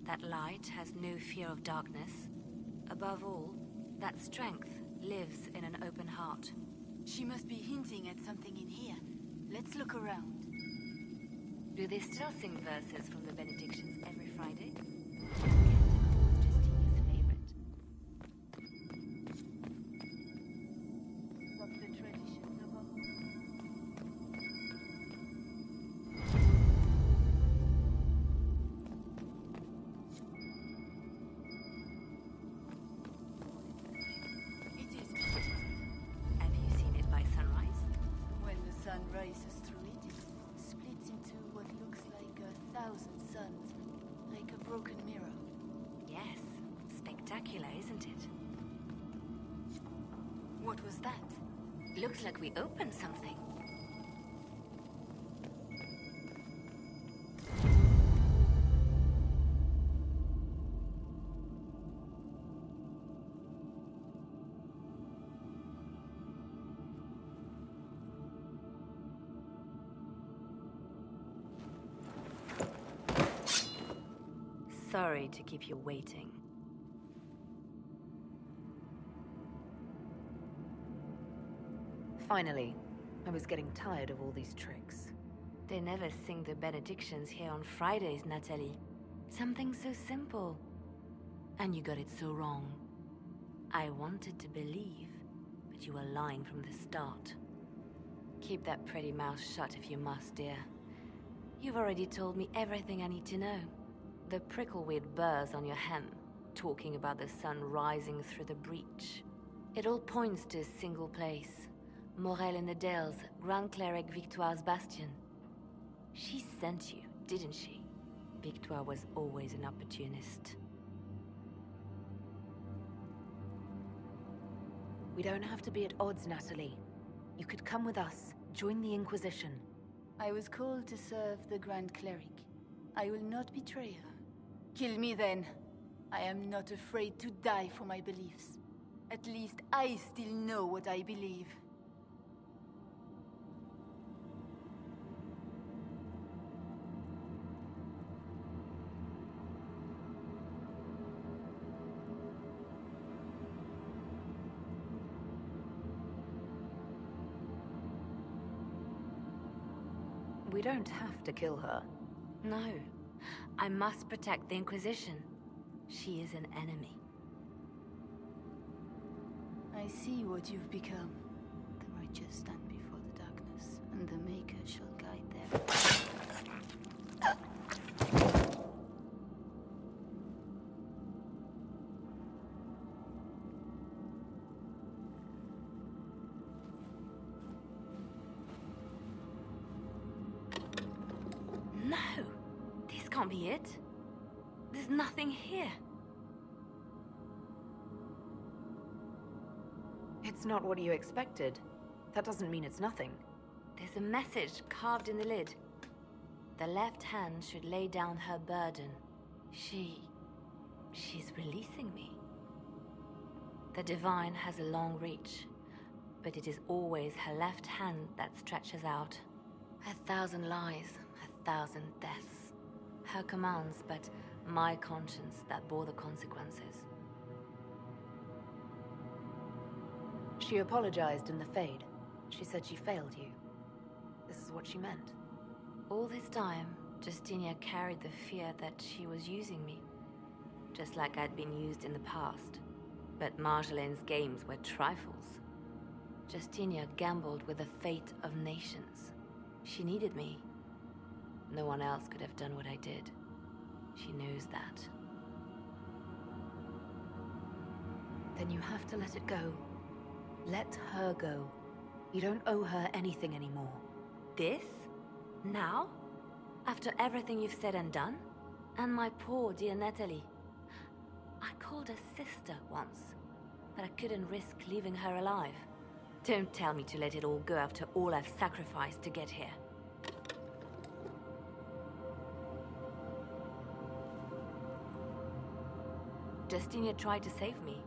That light has no fear of darkness. Above all, that strength lives in an open heart. She must be hinting at something in here. Let's look around. Do they still sing verses from the benedictions every Friday? Rises through it, splits into what looks like 1,000 suns, like a broken mirror. Yes, spectacular, isn't it? What was that? Looks like we opened something. Sorry to keep you waiting. Finally, I was getting tired of all these tricks. They never sing the benedictions here on Fridays, Natalie. Something so simple. And you got it so wrong. I wanted to believe, but you were lying from the start. Keep that pretty mouth shut if you must, dear. You've already told me everything I need to know. The prickleweed burrs on your hem, talking about the sun rising through the breach. It all points to a single place. Morel in the Dales, Grand Cleric Victoire's bastion. She sent you, didn't she? Victoire was always an opportunist. We don't have to be at odds, Natalie. You could come with us, join the Inquisition. I was called to serve the Grand Cleric. I will not betray her. Kill me then. I am not afraid to die for my beliefs. At least I still know what I believe. We don't have to kill her. No. I must protect the Inquisition. She is an enemy. I see what you've become. The righteous stand before the darkness, and the Maker shall guide them. No! This can't be it. There's nothing here. It's not what you expected. That doesn't mean it's nothing. There's a message carved in the lid. The left hand should lay down her burden. She's releasing me. The Divine has a long reach, but it is always her left hand that stretches out. 1,000 lies, 1,000 deaths. Her commands, but my conscience that bore the consequences. She apologized in the Fade. She said she failed you. This is what she meant. All this time, Justinia carried the fear that she was using me. Just like I'd been used in the past. But Marjolaine's games were trifles. Justinia gambled with the fate of nations. She needed me. No one else could have done what I did. She knows that. Then you have to let it go. Let her go. You don't owe her anything anymore. This? Now? After everything you've said and done? And my poor dear Natalie. I called her sister once, but I couldn't risk leaving her alive. Don't tell me to let it all go after all I've sacrificed to get here. Justinia tried to save me,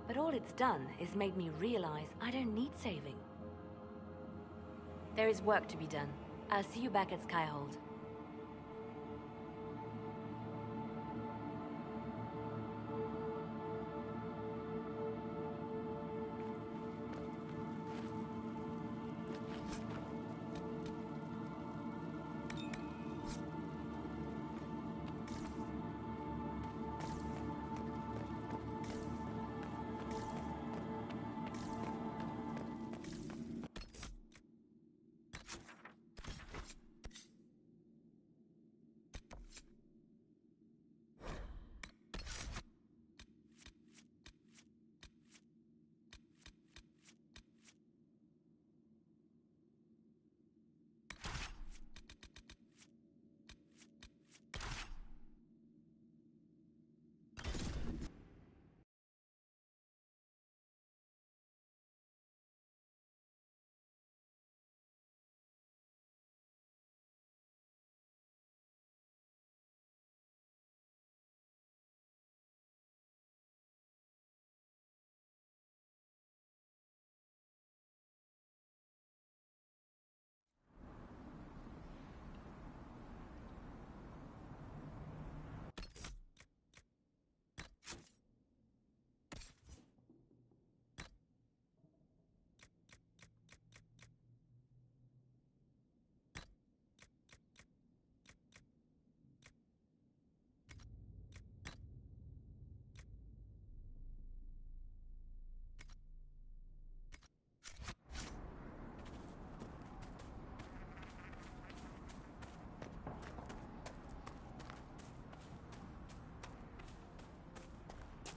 but all it's done is made me realize I don't need saving. There is work to be done. I'll see you back at Skyhold.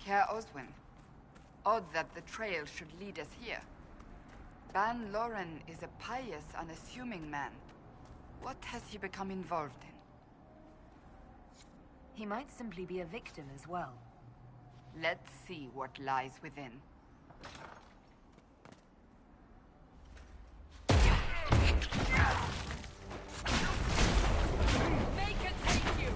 Caer Oswin. Odd that the trail should lead us here. Ban Loren is a pious, unassuming man. What has he become involved in? He might simply be a victim as well. Let's see what lies within. Make it take you!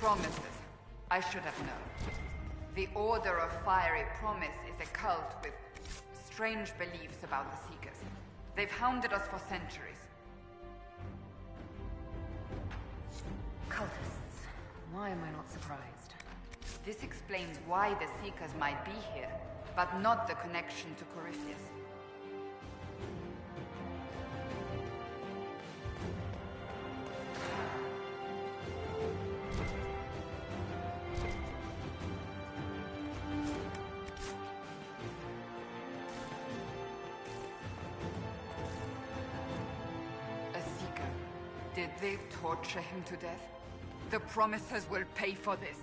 Promises. I should have known. The Order of Fiery Promise is a cult with strange beliefs about the Seekers. They've hounded us for centuries. Cultists. Why am I not surprised? This explains why the Seekers might be here, but not the connection to Corypheus. Did they torture him to death? The Promisers will pay for this.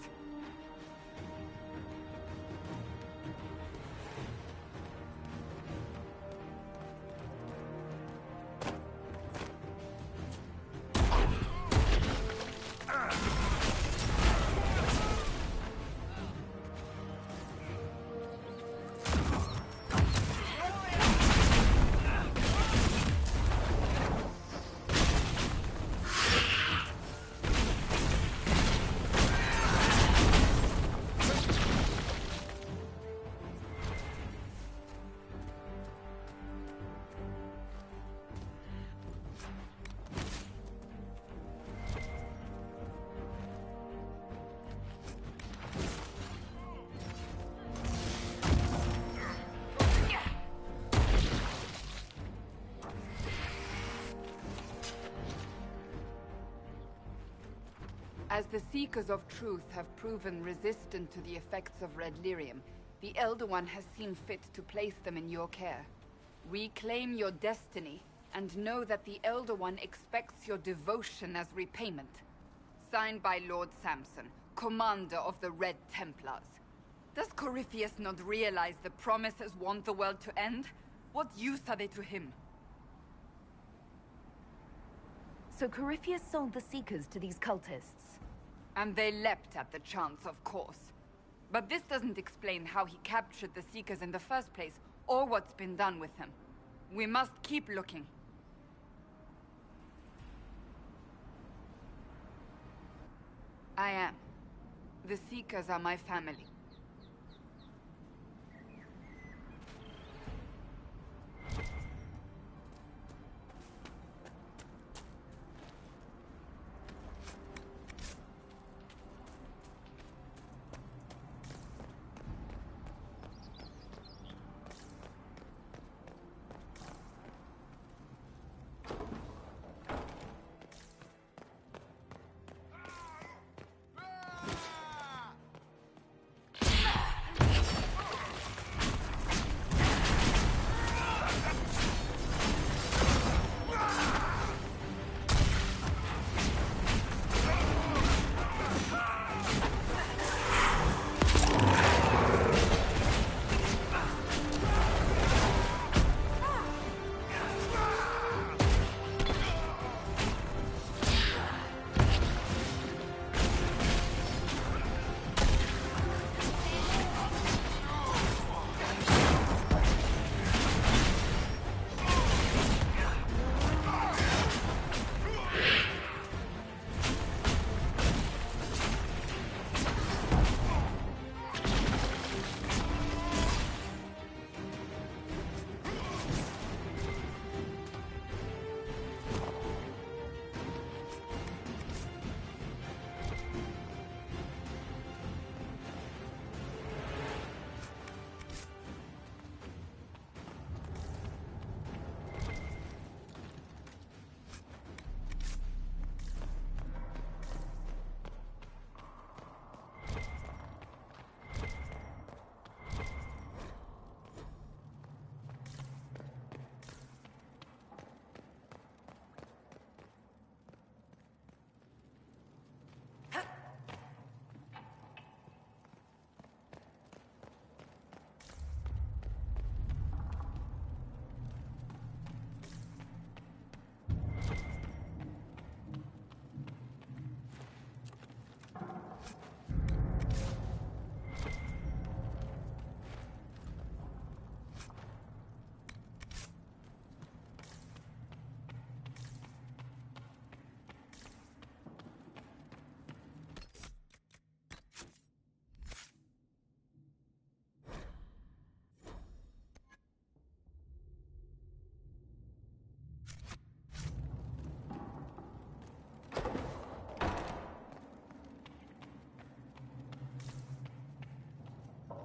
As the Seekers of Truth have proven resistant to the effects of Red Lyrium, the Elder One has seen fit to place them in your care. Reclaim your destiny, and know that the Elder One expects your devotion as repayment. Signed by Lord Samson, Commander of the Red Templars. Does Corypheus not realize the Promisers want the world to end? What use are they to him? So Corypheus sold the Seekers to these cultists? And they leapt at the chance, of course. But this doesn't explain how he captured the Seekers in the first place, or what's been done with them. We must keep looking. I am. The Seekers are my family.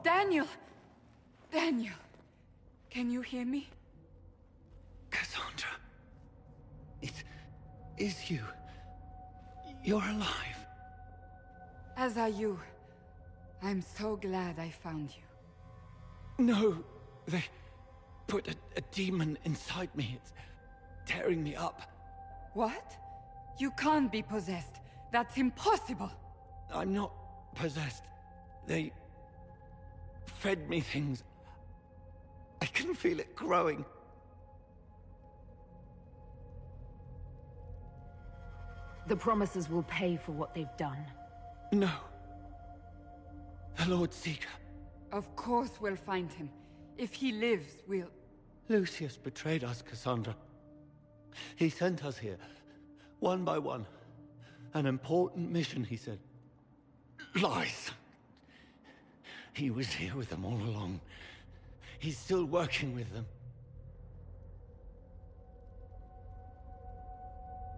Daniel! Daniel! Can you hear me? Cassandra! It is you. You're alive. As are you. I'm so glad I found you. No, they put a demon inside me. It's tearing me up. What? You can't be possessed. That's impossible. I'm not possessed. They fed me things. I can feel it growing. The Promisers will pay for what they've done. No. The Lord Seeker. Of course we'll find him. If he lives, we'll... Lucius betrayed us, Cassandra. He sent us here, one by one. An important mission, he said. Lies. He was here with them all along. He's still working with them.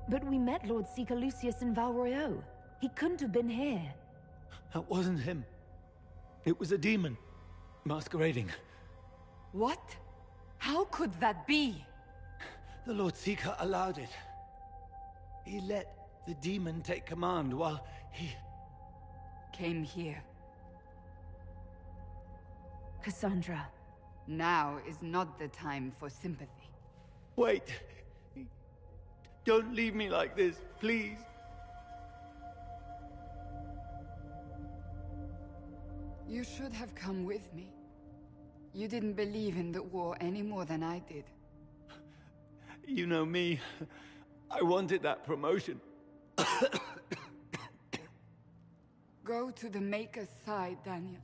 But we met Lord Seeker Lucius in Val Royeaux. He couldn't have been here. That wasn't him. It was a demon, masquerading. What? How could that be? The Lord Seeker allowed it. He let the demon take command while he... came here. Cassandra. Now is not the time for sympathy. Wait. Don't leave me like this, please. You should have come with me. You didn't believe in the war any more than I did. You know me. I wanted that promotion. Go to the Maker's side, Daniel.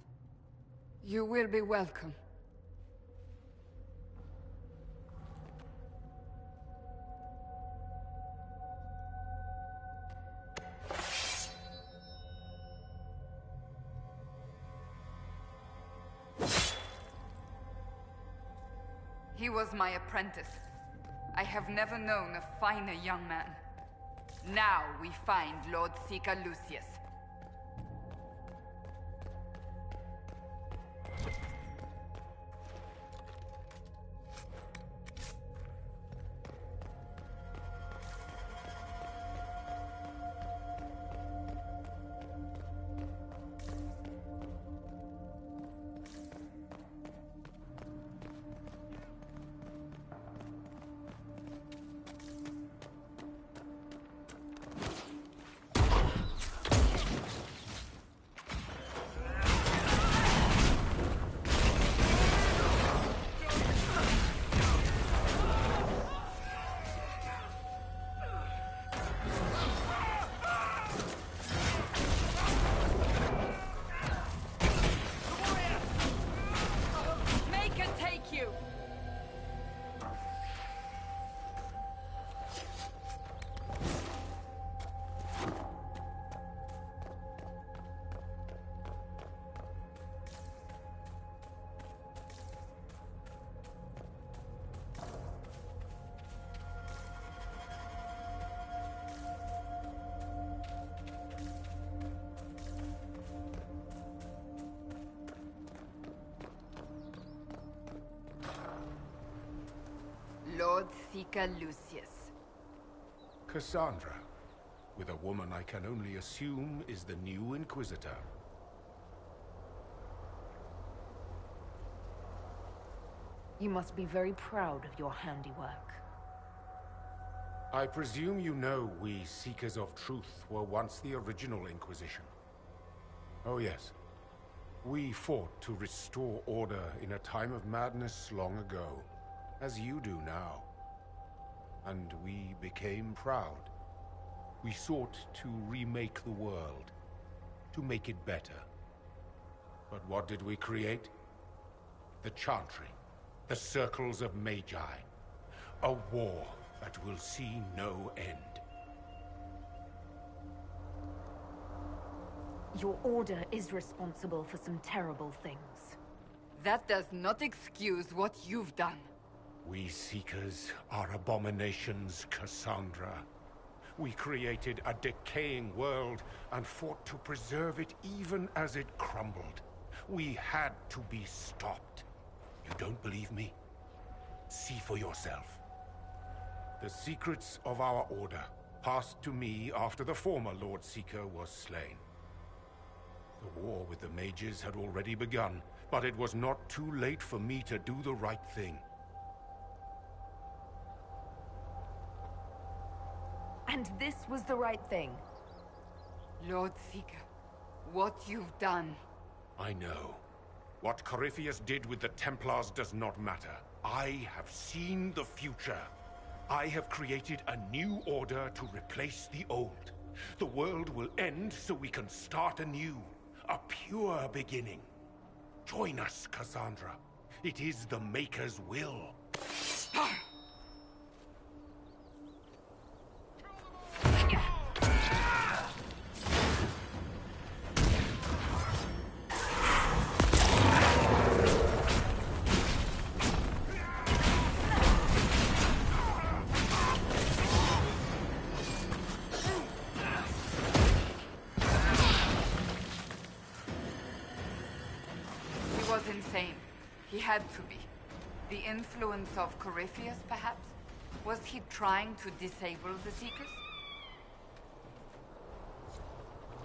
You will be welcome. He was my apprentice. I have never known a finer young man. Now we find Lord Seeker Lucius. Lord Seeker Lucius. Cassandra, with a woman I can only assume is the new Inquisitor. You must be very proud of your handiwork. I presume you know we Seekers of Truth were once the original Inquisition. Oh yes. We fought to restore order in a time of madness long ago, as you do now. And we became proud. We sought to remake the world, to make it better. But what did we create? The Chantry, the Circles of Magi. A war that will see no end. Your order is responsible for some terrible things. That does not excuse what you've done. We Seekers are abominations, Cassandra. We created a decaying world and fought to preserve it even as it crumbled. We had to be stopped. You don't believe me? See for yourself. The secrets of our order passed to me after the former Lord Seeker was slain. The war with the mages had already begun, but it was not too late for me to do the right thing. And this was the right thing. Lord Seeker, what you've done... I know. What Corypheus did with the Templars does not matter. I have seen the future. I have created a new order to replace the old. The world will end so we can start anew. A pure beginning. Join us, Cassandra. It is the Maker's will. He had to be. The influence of Corypheus, perhaps? Was he trying to disable the Seekers?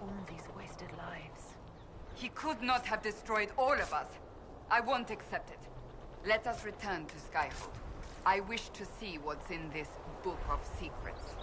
All these wasted lives. He could not have destroyed all of us. I won't accept it. Let us return to Skyhold. I wish to see what's in this Book of Secrets.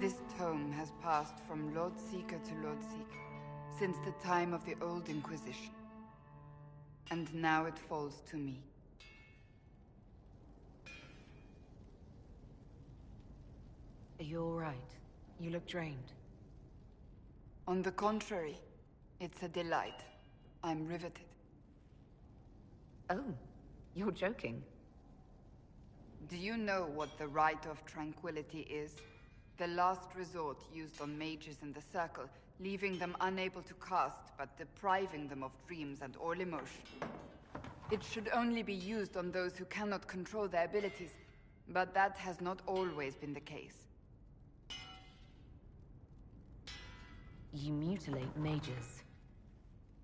This tome has passed from Lord Seeker to Lord Seeker, since the time of the Old Inquisition. And now it falls to me. Are you all right? You look drained. On the contrary, it's a delight. I'm riveted. Oh, you're joking. Do you know what the Rite of Tranquility is? The last resort used on mages in the Circle, leaving them unable to cast, but depriving them of dreams and all emotion. It should only be used on those who cannot control their abilities, but that has not always been the case. You mutilate mages.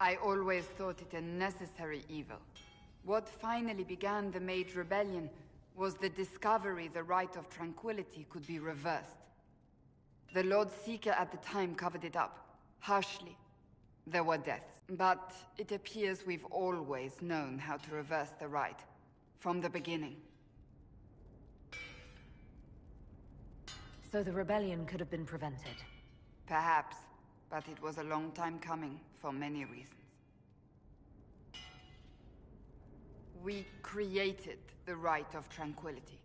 I always thought it a necessary evil. What finally began the Mage Rebellion was the discovery the Rite of Tranquility could be reversed. The Lord Seeker at the time covered it up, harshly. There were deaths, but it appears we've always known how to reverse the rite, from the beginning. So the rebellion could have been prevented? Perhaps, but it was a long time coming, for many reasons. We created the Rite of Tranquility.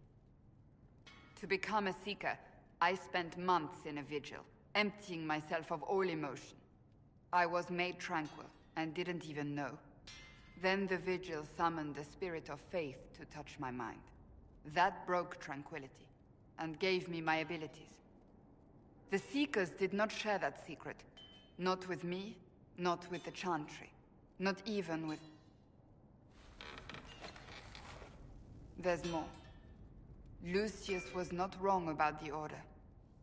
To become a Seeker, I spent months in a vigil, emptying myself of all emotion. I was made tranquil, and didn't even know. Then the vigil summoned the spirit of faith to touch my mind. That broke tranquility, and gave me my abilities. The Seekers did not share that secret. Not with me, not with the Chantry, not even with... There's more. Lucius was not wrong about the Order.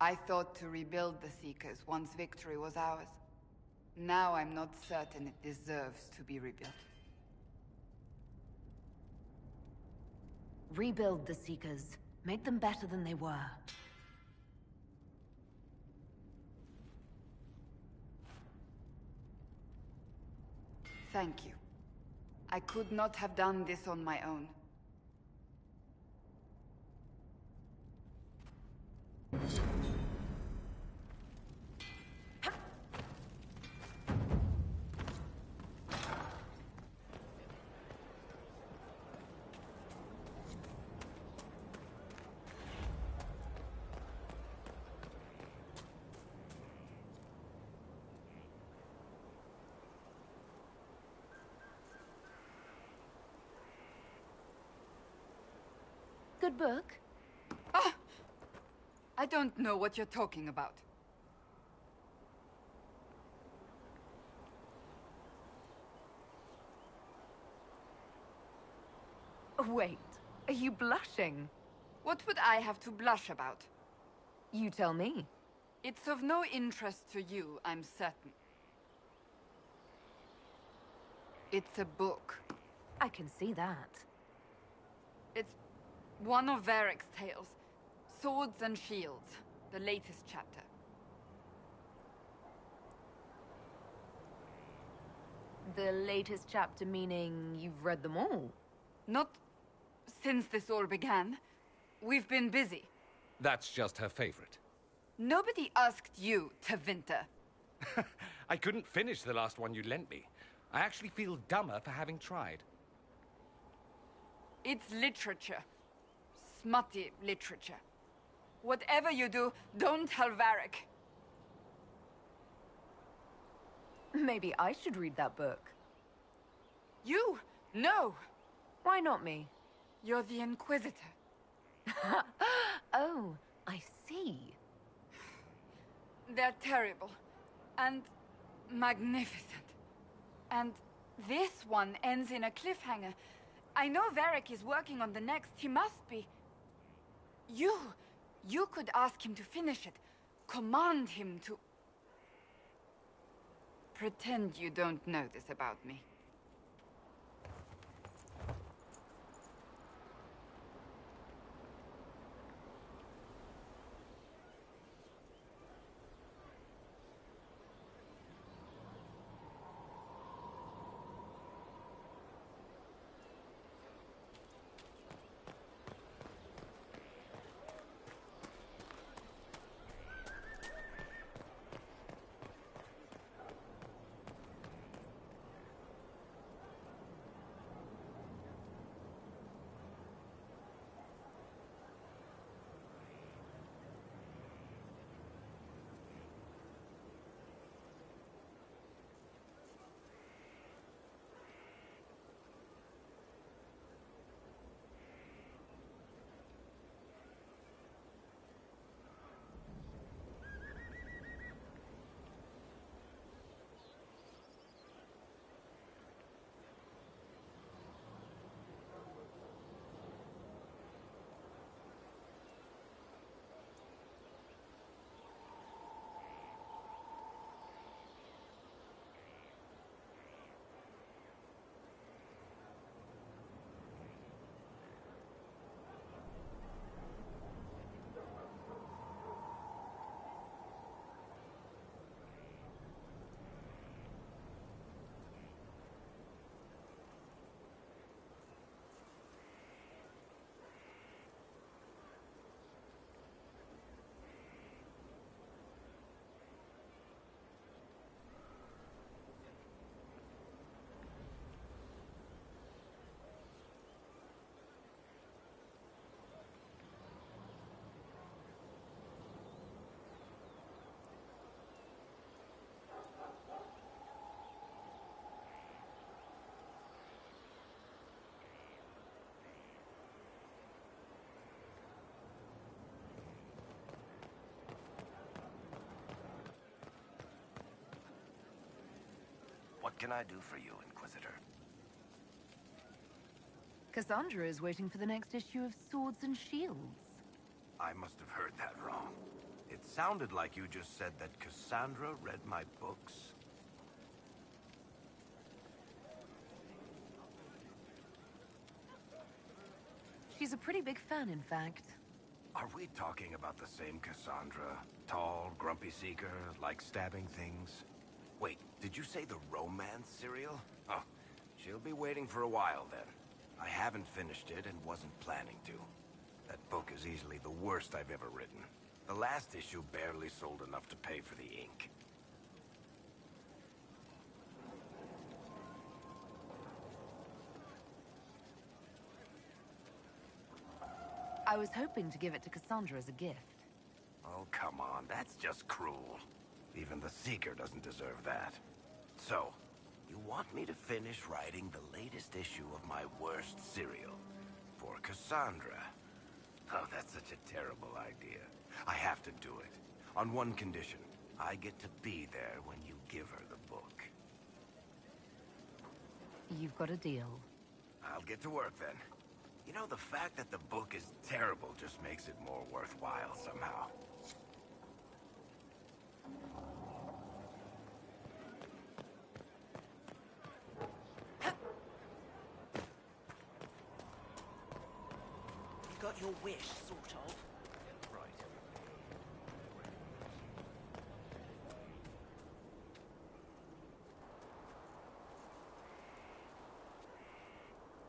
I thought to rebuild the Seekers once victory was ours. Now I'm not certain it deserves to be rebuilt. Rebuild the Seekers. Make them better than they were. Thank you. I could not have done this on my own. Good book? Ah! I don't know what you're talking about. Wait, are you blushing? What would I have to blush about? You tell me. It's of no interest to you, I'm certain. It's a book. I can see that. It's one of Varric's tales. Swords and Shields, the latest chapter. The latest chapter meaning you've read them all? Not since this all began. We've been busy. That's just her favorite. Nobody asked you, Tevinter. I couldn't finish the last one you lent me. I actually feel dumber for having tried. It's literature. Smutty literature. Whatever you do, don't tell Varric. Maybe I should read that book. You? No! Why not me? You're the Inquisitor. Oh, I see. They're terrible. And magnificent. And this one ends in a cliffhanger. I know Varric is working on the next. He must be. You could ask him to finish it. Command him to... Pretend you don't know this about me. What can I do for you, Inquisitor? Cassandra is waiting for the next issue of Swords and Shields. I must have heard that wrong. It sounded like you just said that Cassandra read my books. She's a pretty big fan, in fact. Are we talking about the same Cassandra? Tall, grumpy seeker, like stabbing things? Wait, did you say the romance serial? Oh, She'll be waiting for a while then. I haven't finished it and wasn't planning to. That book is easily the worst I've ever written. The last issue barely sold enough to pay for the ink. I was hoping to give it to Cassandra as a gift. Oh, come on. That's just cruel. Even the Seeker doesn't deserve that. So, you want me to finish writing the latest issue of my worst serial for Cassandra? Oh, that's such a terrible idea. I have to do it. On one condition. I get to be there when you give her the book. You've got a deal. I'll get to work then. You know, the fact that the book is terrible just makes it more worthwhile somehow. You got your wish, sort of. Right.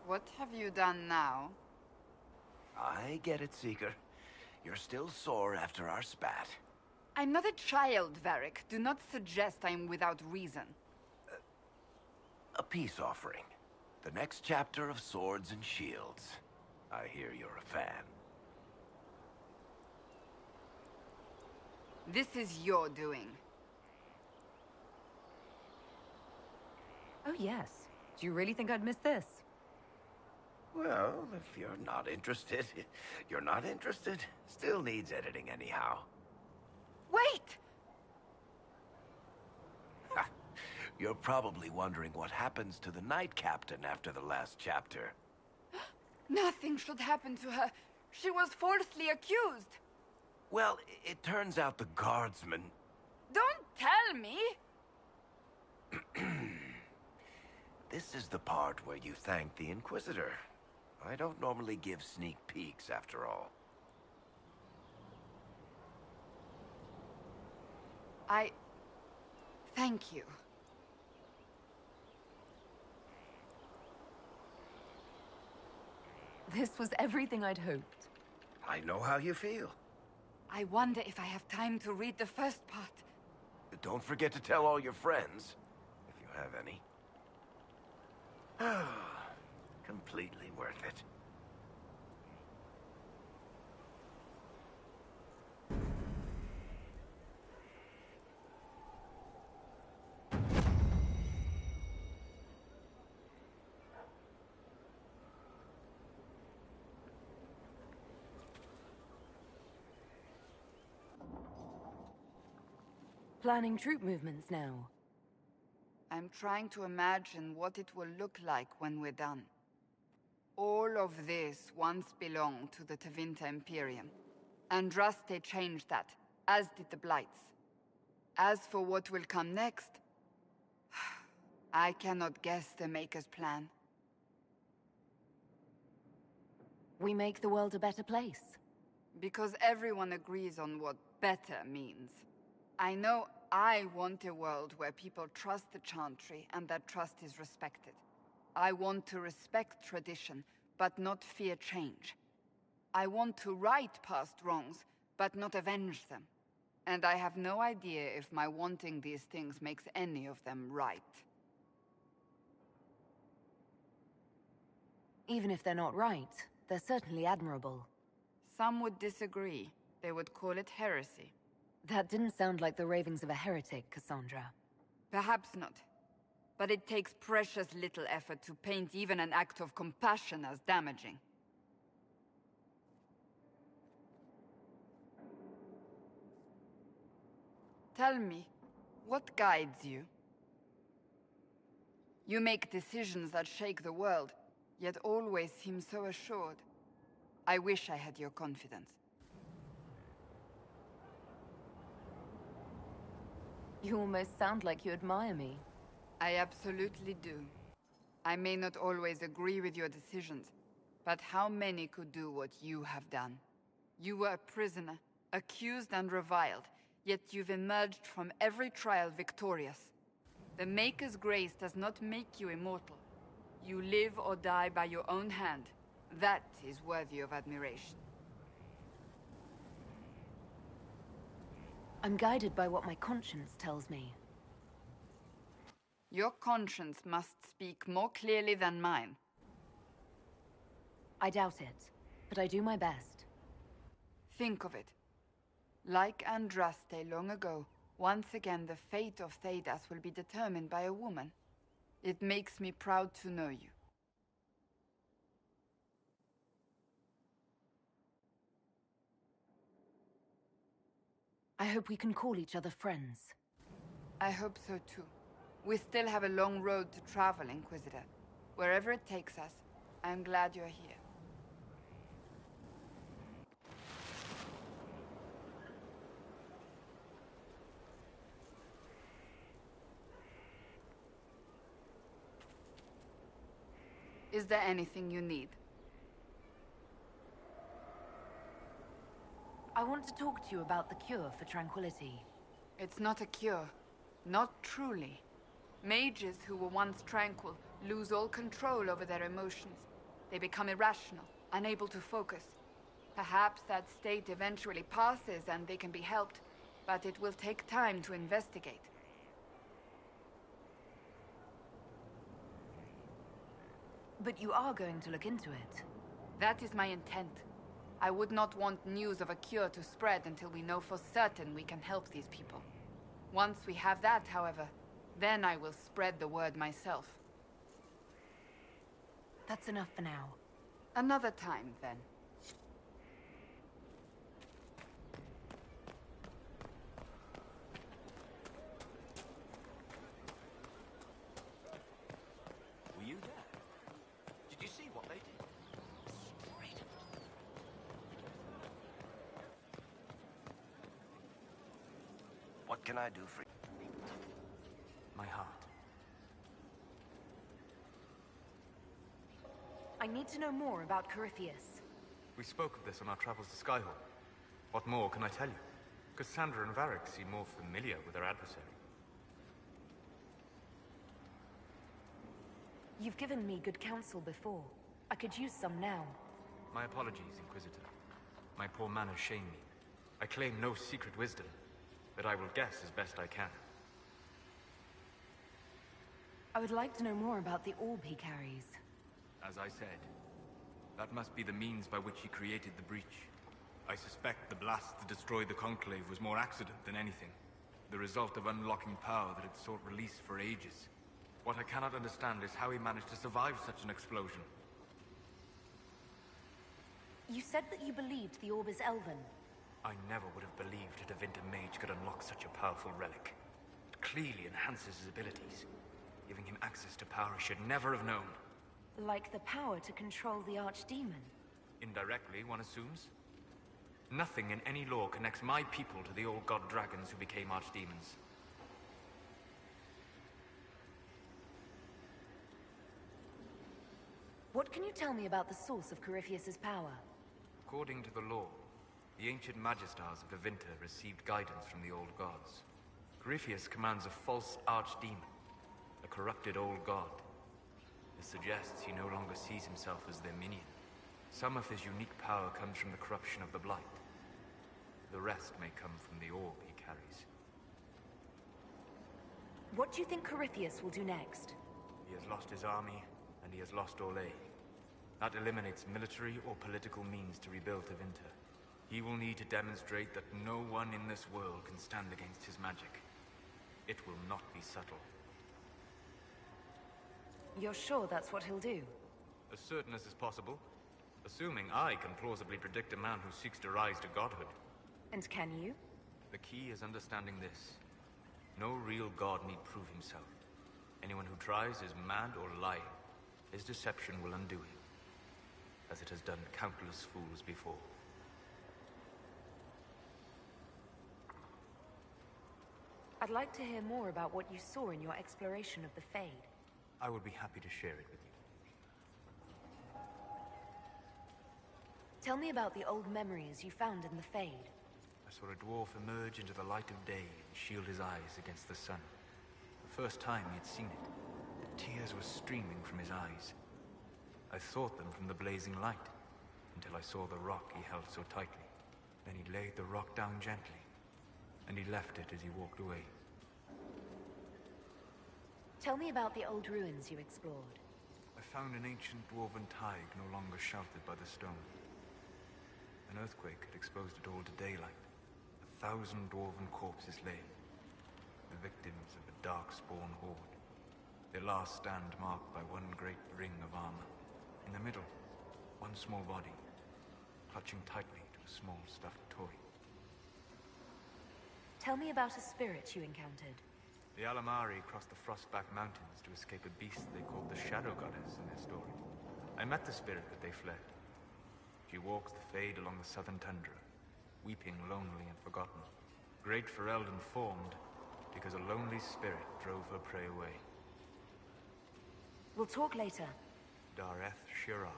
What have you done now? I get it, Seeker. You're still sore after our spat. I'm not a child, Varric. Do not suggest I am without reason. A peace offering. The next chapter of Swords and Shields. I hear you're a fan. This is your doing. Oh, yes. Do you really think I'd miss this? Well, if you're not interested, you're not interested. Still needs editing anyhow. Wait! You're probably wondering what happens to the Knight Captain after the last chapter. Nothing should happen to her. She was falsely accused. Well, it turns out the guardsmen... Don't tell me! This is the part where you thank the Inquisitor. I don't normally give sneak peeks, after all. Thank you. This was everything I'd hoped. I know how you feel. I wonder if I have time to read the first part. Don't forget to tell all your friends, if you have any. Completely worth it. Planning troop movements now. I'm trying to imagine what it will look like when we're done. All of this once belonged to the Tevinter Imperium. Andraste changed that, as did the Blights. As for what will come next, I cannot guess the Maker's plan. We make the world a better place. Because everyone agrees on what better means. I know I want a world where people trust the Chantry and that trust is respected. I want to respect tradition, but not fear change. I want to right past wrongs, but not avenge them. And I have no idea if my wanting these things makes any of them right. Even if they're not right, they're certainly admirable. Some would disagree. They would call it heresy. That didn't sound like the ravings of a heretic, Cassandra. Perhaps not. But it takes precious little effort to paint even an act of compassion as damaging. Tell me, what guides you? You make decisions that shake the world, yet always seem so assured. I wish I had your confidence. You almost sound like you admire me. I absolutely do. I may not always agree with your decisions, but how many could do what you have done? You were a prisoner, accused and reviled, yet you've emerged from every trial victorious. The Maker's grace does not make you immortal, You live or die by your own hand. That is worthy of admiration. I'm guided by what my conscience tells me. Your conscience must speak more clearly than mine. I doubt it, but I do my best. Think of it. Like Andraste long ago, once again the fate of Thedas will be determined by a woman. It makes me proud to know you. I hope we can call each other friends. I hope so too. We still have a long road to travel, Inquisitor. Wherever it takes us, I'm glad you're here. Is there anything you need? I want to talk to you about the cure for tranquility. It's not a cure. Not truly. Mages who were once tranquil lose all control over their emotions. They become irrational, unable to focus. Perhaps that state eventually passes and they can be helped, but it will take time to investigate. But you are going to look into it. That is my intent. I would not want news of a cure to spread until we know for certain we can help these people. Once we have that, however, then I will spread the word myself. That's enough for now. Another time, then. Were you there? Did you see what they did? Straight. What can I do for you? My heart. I need to know more about Corypheus. We spoke of this on our travels to Skyhawk. What more can I tell you? Cassandra and Varric seem more familiar with their adversary. You've given me good counsel before. I could use some now. My apologies, Inquisitor. My poor manners shame me. I claim no secret wisdom, but I will guess as best I can. I would like to know more about the orb he carries. As I said, that must be the means by which he created the breach. I suspect the blast that destroyed the Conclave was more accident than anything. The result of unlocking power that had sought release for ages. What I cannot understand is how he managed to survive such an explosion. You said that you believed the orb is Elven. I never would have believed a Tevinter mage could unlock such a powerful relic. It clearly enhances his abilities, giving him access to power he should never have known. Like the power to control the Archdemon. Indirectly, one assumes. Nothing in any lore connects my people to the old god dragons who became archdemons. What can you tell me about the source of Corypheus's power? According to the lore, the ancient Magistars of Tevinter received guidance from the old gods. Corypheus commands a false archdemon, a corrupted old god. This suggests he no longer sees himself as their minion. Some of his unique power comes from the corruption of the Blight. The rest may come from the orb he carries. What do you think Corypheus will do next? He has lost his army, and he has lost Orlais. That eliminates military or political means to rebuild Tevinter. He will need to demonstrate that no one in this world can stand against his magic. It will not be subtle. You're sure that's what he'll do? As certain as is possible. Assuming I can plausibly predict a man who seeks to rise to godhood. And can you? The key is understanding this. No real god need prove himself. Anyone who tries is mad or lying. His deception will undo him, as it has done countless fools before. I'd like to hear more about what you saw in your exploration of the Fade. I would be happy to share it with you. Tell me about the old memories you found in the Fade. I saw a dwarf emerge into the light of day and shield his eyes against the sun. The first time he had seen it. Tears were streaming from his eyes. I thought them from the blazing light, until I saw the rock he held so tightly. Then he laid the rock down gently, and he left it as he walked away. Tell me about the old ruins you explored. I found an ancient dwarven thaig no longer sheltered by the stone. An earthquake had exposed it all to daylight. 1,000 dwarven corpses lay, the victims of a darkspawn horde. Their last stand marked by one great ring of armor. In the middle, one small body, clutching tightly to a small stuffed toy. Tell me about a spirit you encountered. The Alamari crossed the Frostback Mountains to escape a beast they called the Shadow Goddess in their story. I met the spirit, but they fled. She walks the Fade along the southern tundra, weeping lonely and forgotten. Great Ferelden formed because a lonely spirit drove her prey away. We'll talk later. Dareth Shiral.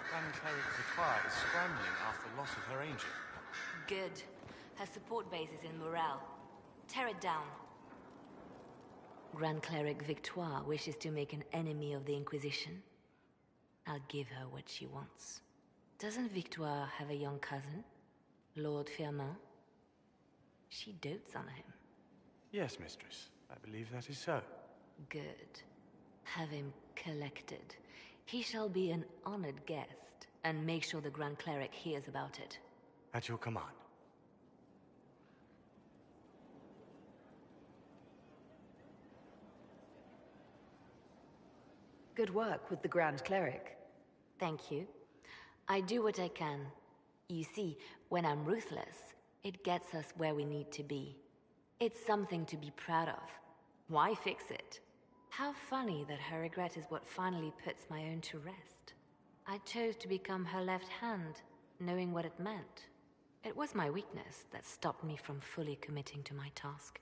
Grand Cleric Victoire is scrambling after the loss of her angel. Good. Her support base is in Morale. Tear it down. Grand Cleric Victoire wishes to make an enemy of the Inquisition. I'll give her what she wants. Doesn't Victoire have a young cousin? Lord Firmin? She dotes on him. Yes, mistress. I believe that is so. Good. Have him collected. He shall be an honored guest, and make sure the Grand Cleric hears about it. At your command. Good work with the Grand Cleric. Thank you. I do what I can. You see, when I'm ruthless, it gets us where we need to be. It's something to be proud of. Why fix it? How funny that her regret is what finally puts my own to rest. I chose to become her left hand, knowing what it meant. It was my weakness that stopped me from fully committing to my task.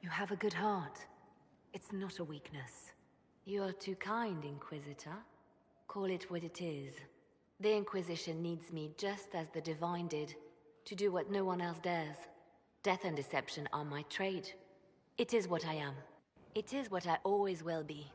You have a good heart. It's not a weakness. You're too kind, Inquisitor. Call it what it is. The Inquisition needs me just as the Divine did, to do what no one else dares. Death and deception are my trade. It is what I am. It is what I always will be.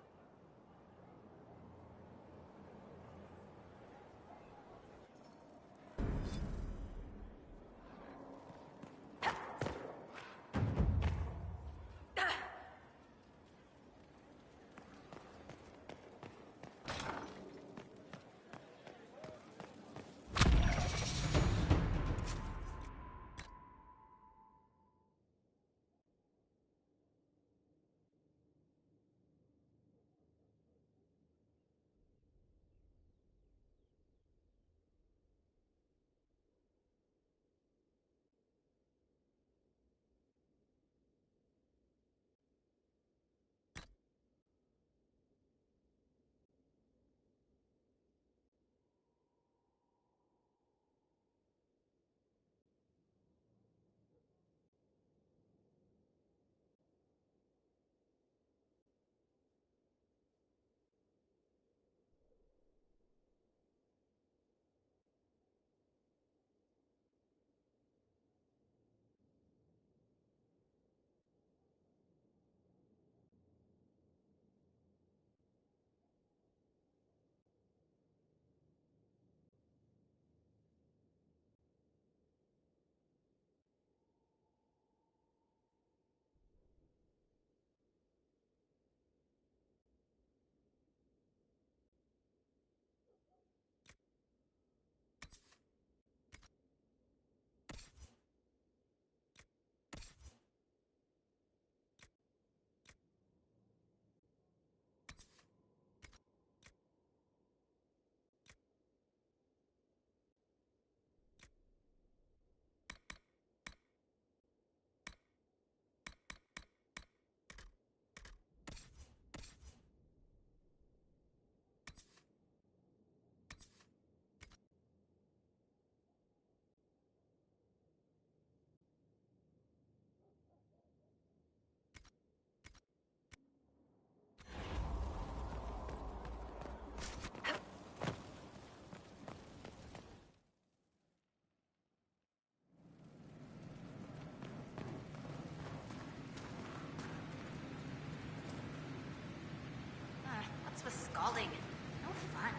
for scalding. No fun.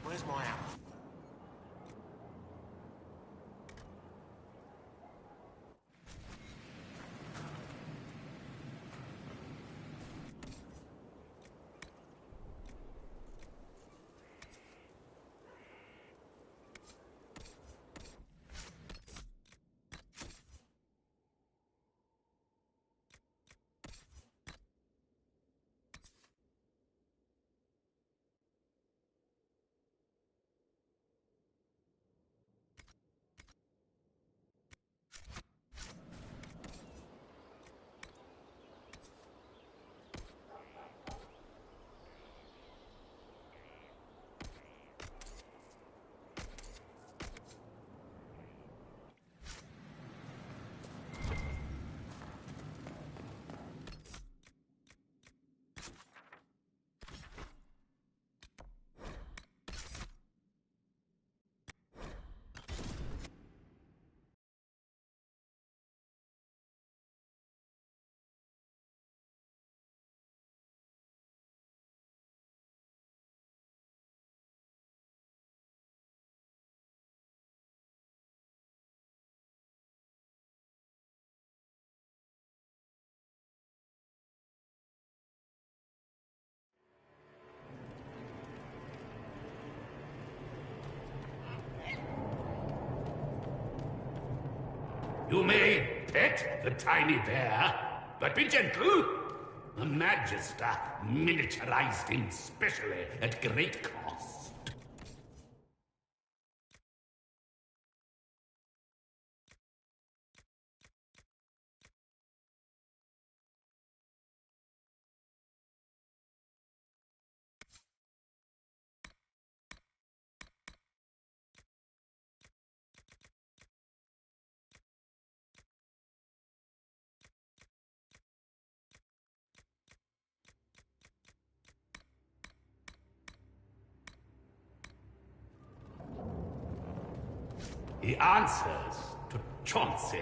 Where's my hammer? You may pet the tiny bear, but be gentle. A Magister miniaturized him specially at great cost. He answers to Chauncey.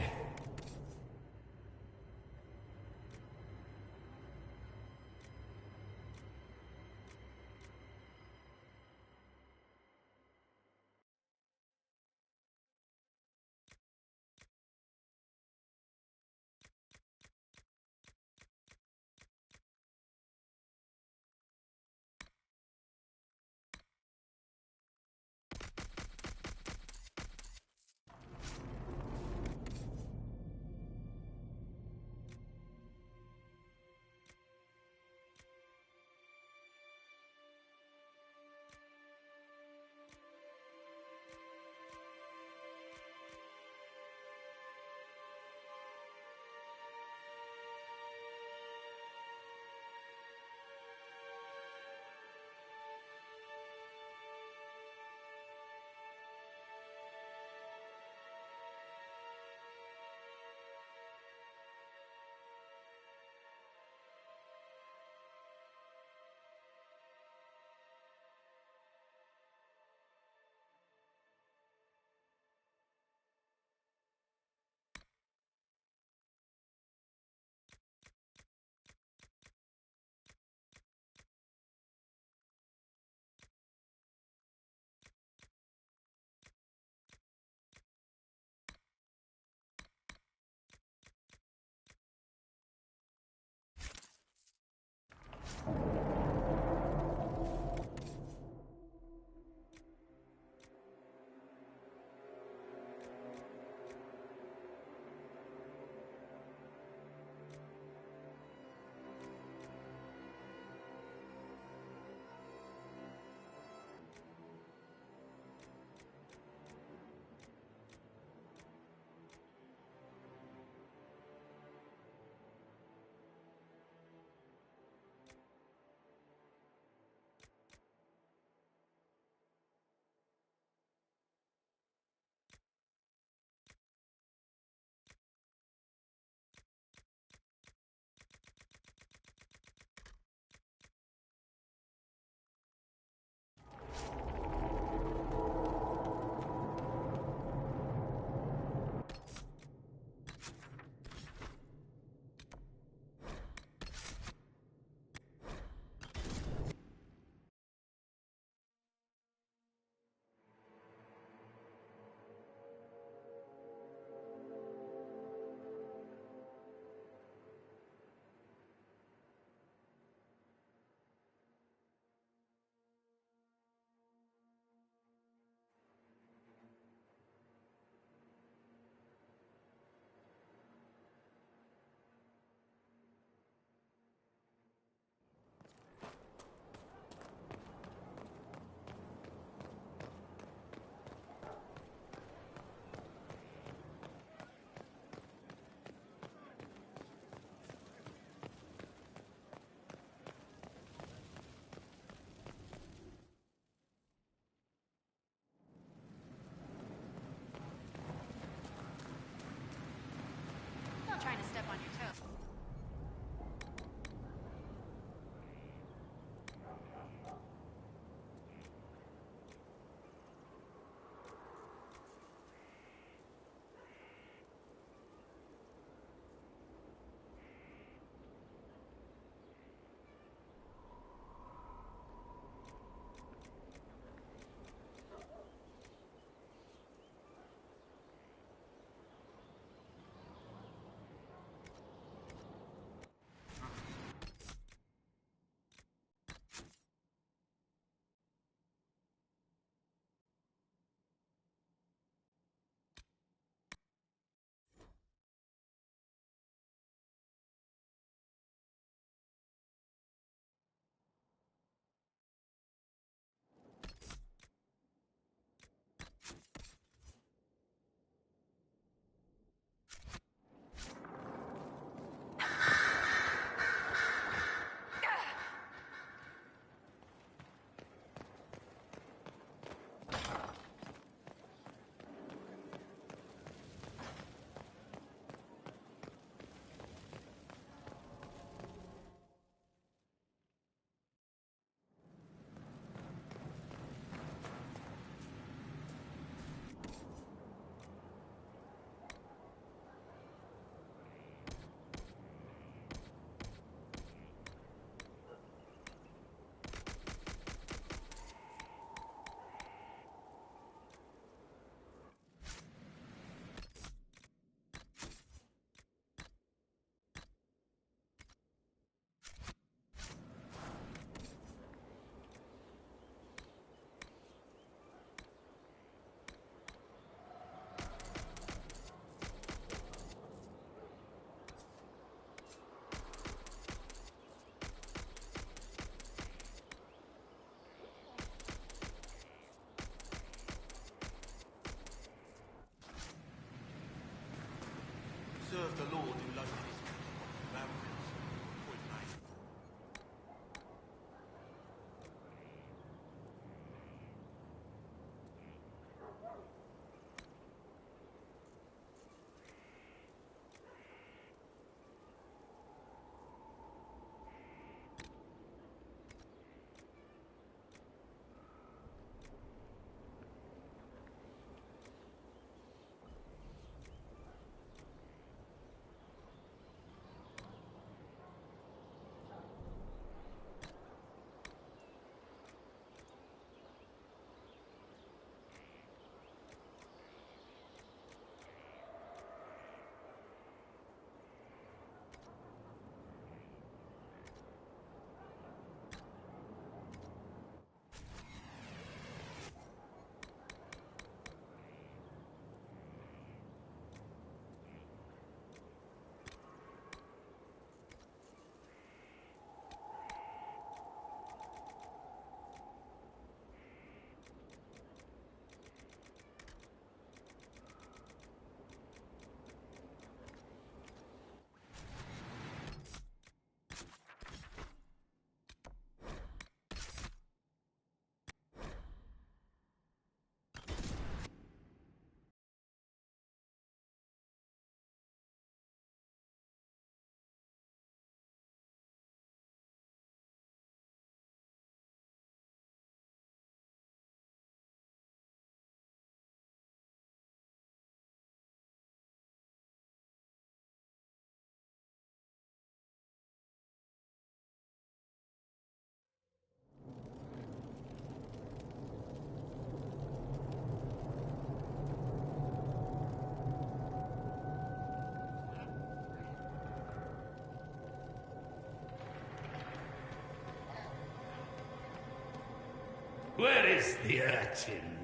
Where is the urchin?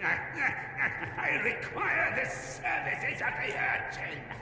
I require the services of the urchin!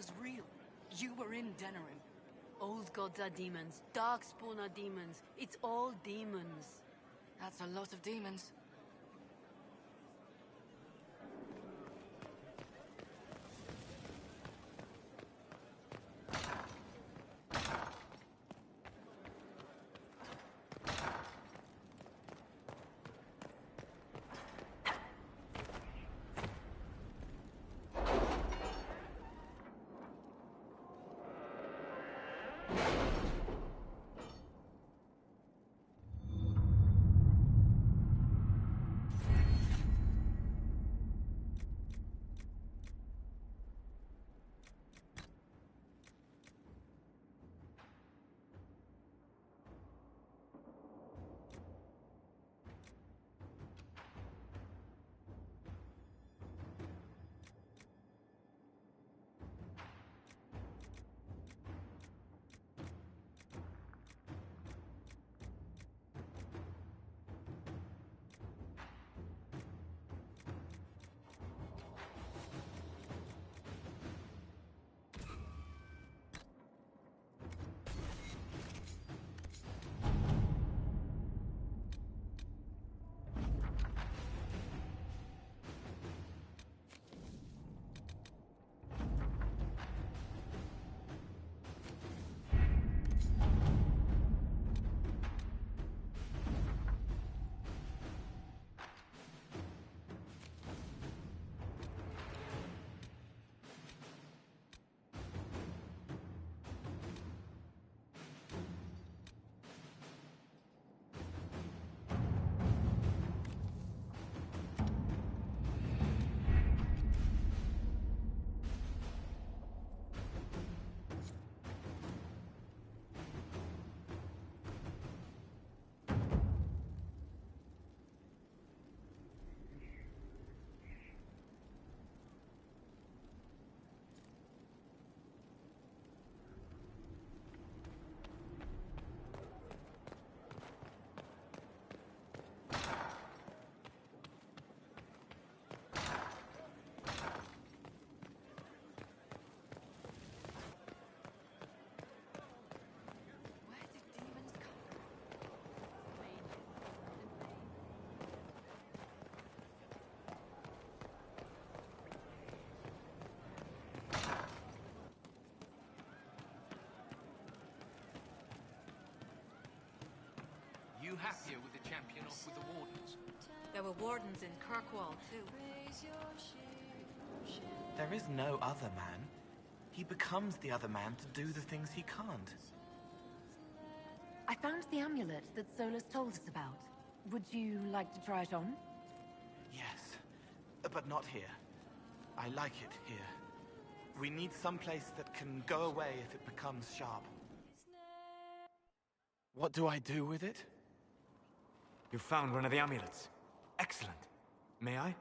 was real. You were in Denerim. Old gods are demons. Darkspawn are demons. It's all demons. That's a lot of demons. You happier with the champion off with the wardens? There were wardens in Kirkwall, too. There is no other man. He becomes the other man to do the things he can't. I found the amulet that Solus told us about. Would you like to try it on? Yes, but not here. I like it here. We need some place that can go away if it becomes sharp. What do I do with it? You found one of the amulets. Excellent. May I?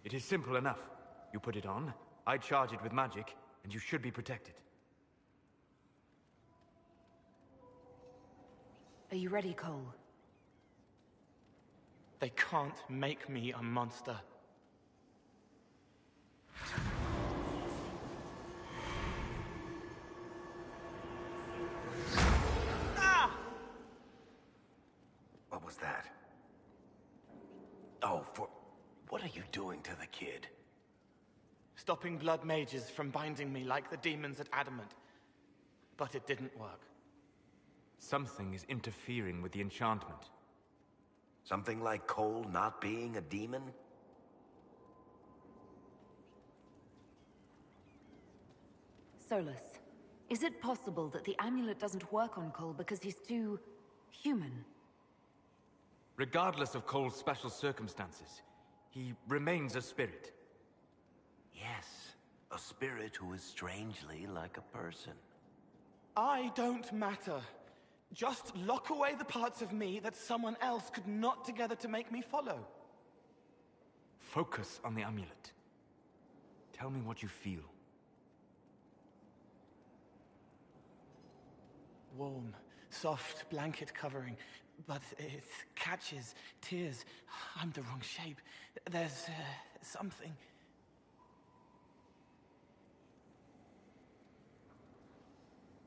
It is simple enough. You put it on, I charge it with magic, and you should be protected. Are you ready, Cole? They can't make me a monster. What was that? Oh, what are you doing to the kid? Stopping blood mages from binding me like the demons at Adamant. But it didn't work. Something is interfering with the enchantment. Something like Cole not being a demon? Solus, is it possible that the amulet doesn't work on Cole because he's too... human? Regardless of Cole's special circumstances, he remains a spirit. Yes, a spirit who is strangely like a person. I don't matter. Just lock away the parts of me that someone else could knot together to make me follow. Focus on the amulet. Tell me what you feel. Warm, soft blanket covering, but it catches tears. I'm the wrong shape. There's something.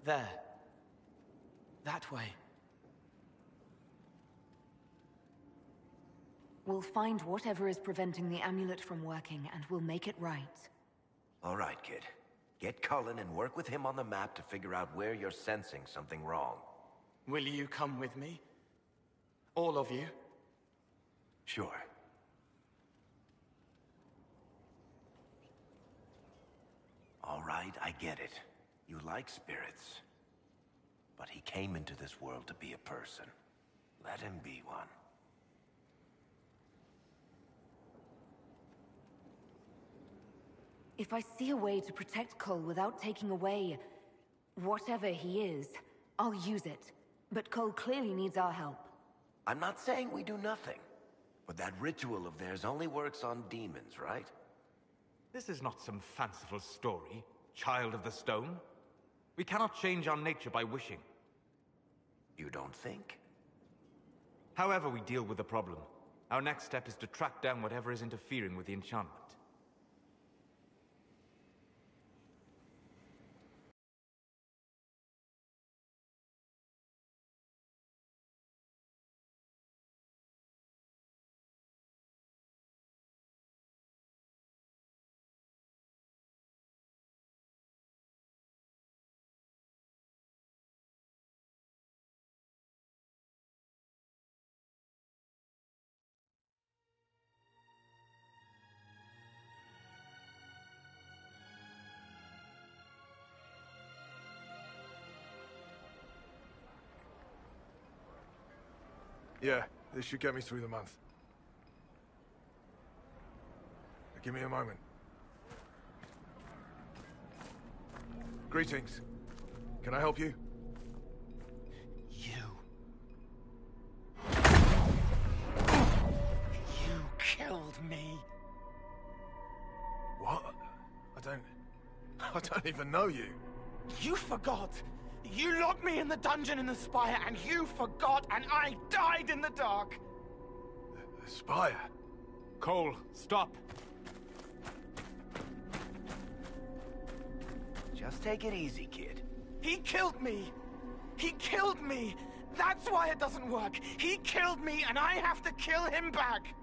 There. That way. We'll find whatever is preventing the amulet from working, and we'll make it right. All right, kid. Get Cullen and work with him on the map to figure out where you're sensing something wrong. Will you come with me? All of you? Sure. All right, I get it. You like spirits. But he came into this world to be a person. Let him be one. If I see a way to protect Cole without taking away whatever he is, I'll use it. But Cole clearly needs our help. I'm not saying we do nothing. But that ritual of theirs only works on demons, right? This is not some fanciful story, child of the stone. We cannot change our nature by wishing. You don't think? However we deal with the problem, our next step is to track down whatever is interfering with the enchantment. Yeah, this should get me through the month. Give me a moment. Greetings. Can I help you? You killed me. What? I don't even know you. You forgot. You locked me in the dungeon in the Spire, and you forgot, and I died in the dark. The Spire? Cole, stop. Just take it easy, kid. He killed me. He killed me. That's why it doesn't work. He killed me, and I have to kill him back.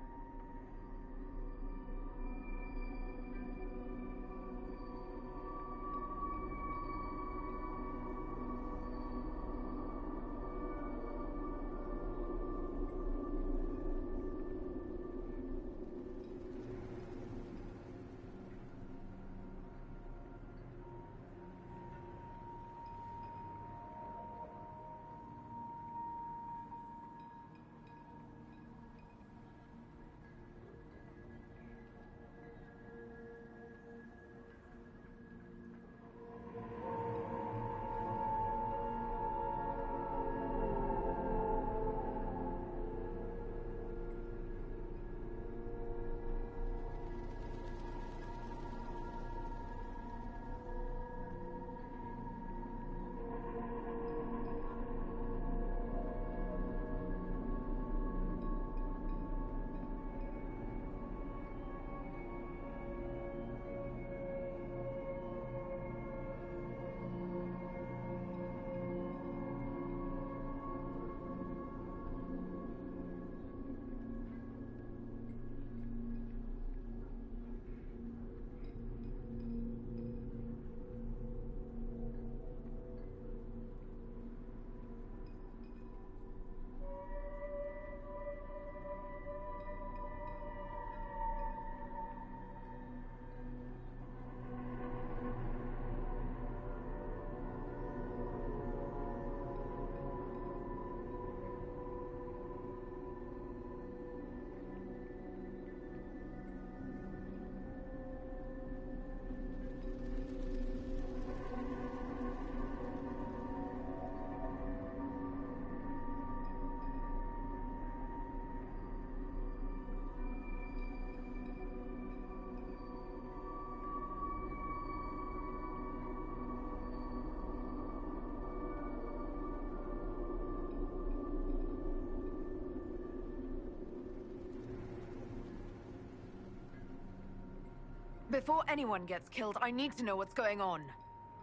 Before anyone gets killed, I need to know what's going on.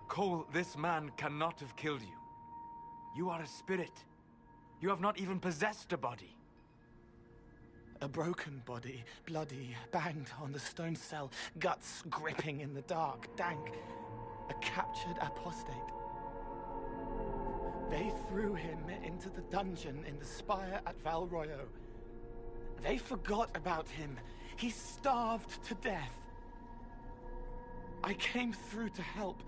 Cole, this man cannot have killed you. You are a spirit. You have not even possessed a body. A broken body, bloody, banged on the stone cell, guts gripping in the dark, dank. A captured apostate. They threw him into the dungeon in the spire at Val Royo. They forgot about him. He starved to death. I came through to help.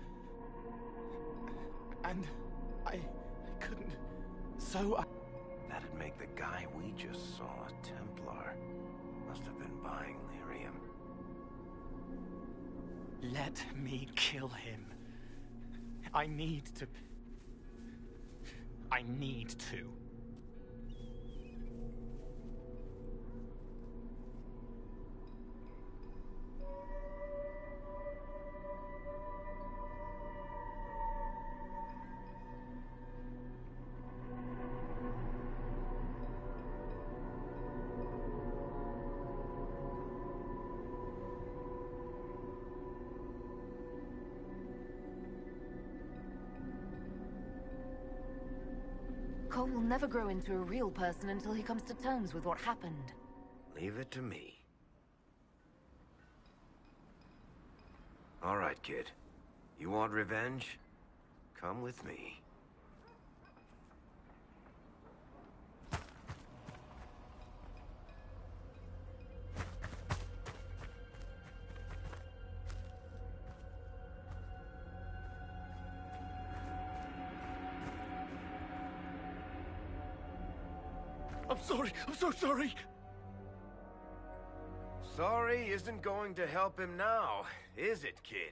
And I couldn't. So I... That'd make the guy we just saw a Templar. Must have been buying lyrium. Let me kill him. I need to. Cole will never grow into a real person until he comes to terms with what happened. Leave it to me. All right, kid. You want revenge? Come with me. I'm sorry. I'm so sorry. Sorry isn't going to help him now, is it, kid?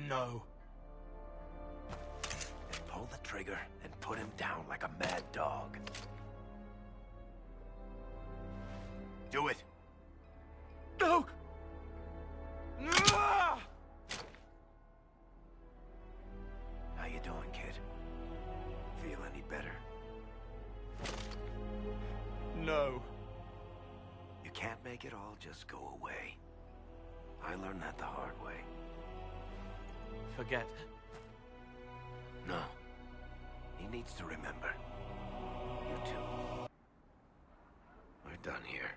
No. Pull the trigger and put him down like a mad dog. Do it. No! How you doing, kid? Feel any better? No. You can't make it all just go away. I learned that the hard way. Forget. No. He needs to remember. You too. We're done here.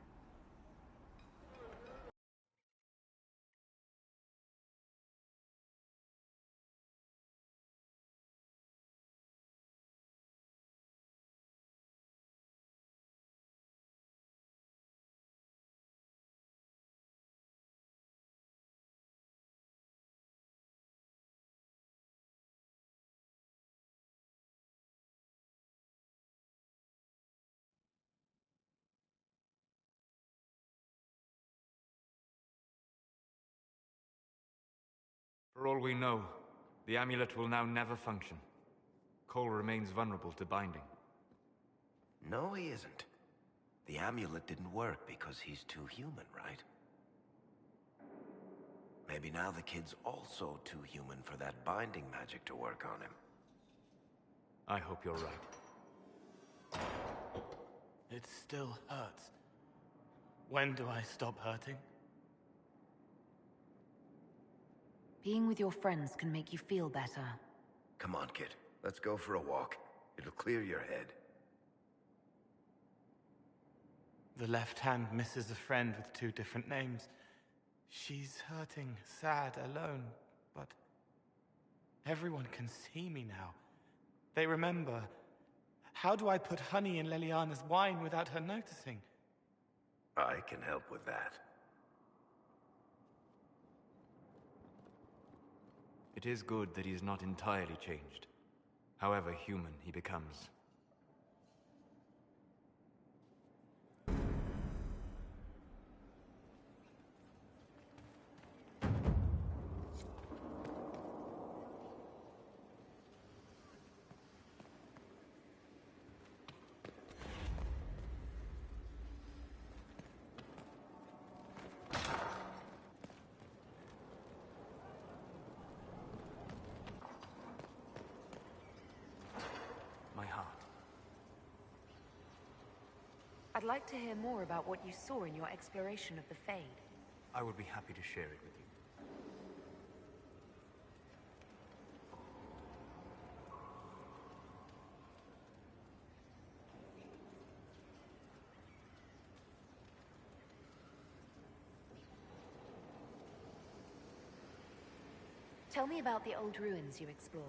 For all we know, the amulet will now never function. Cole remains vulnerable to binding. No, he isn't. The amulet didn't work because he's too human, right? Maybe now the kid's also too human for that binding magic to work on him. I hope you're right. It still hurts. When do I stop hurting? Being with your friends can make you feel better. Come on, kid. Let's go for a walk. It'll clear your head. The left hand misses a friend with 2 different names. She's hurting, sad, alone, but everyone can see me now. They remember. How do I put honey in Leliana's wine without her noticing? I can help with that. It is good that he is not entirely changed, however human he becomes. I'd like to hear more about what you saw in your exploration of the Fade. I would be happy to share it with you. Tell me about the old ruins you explored.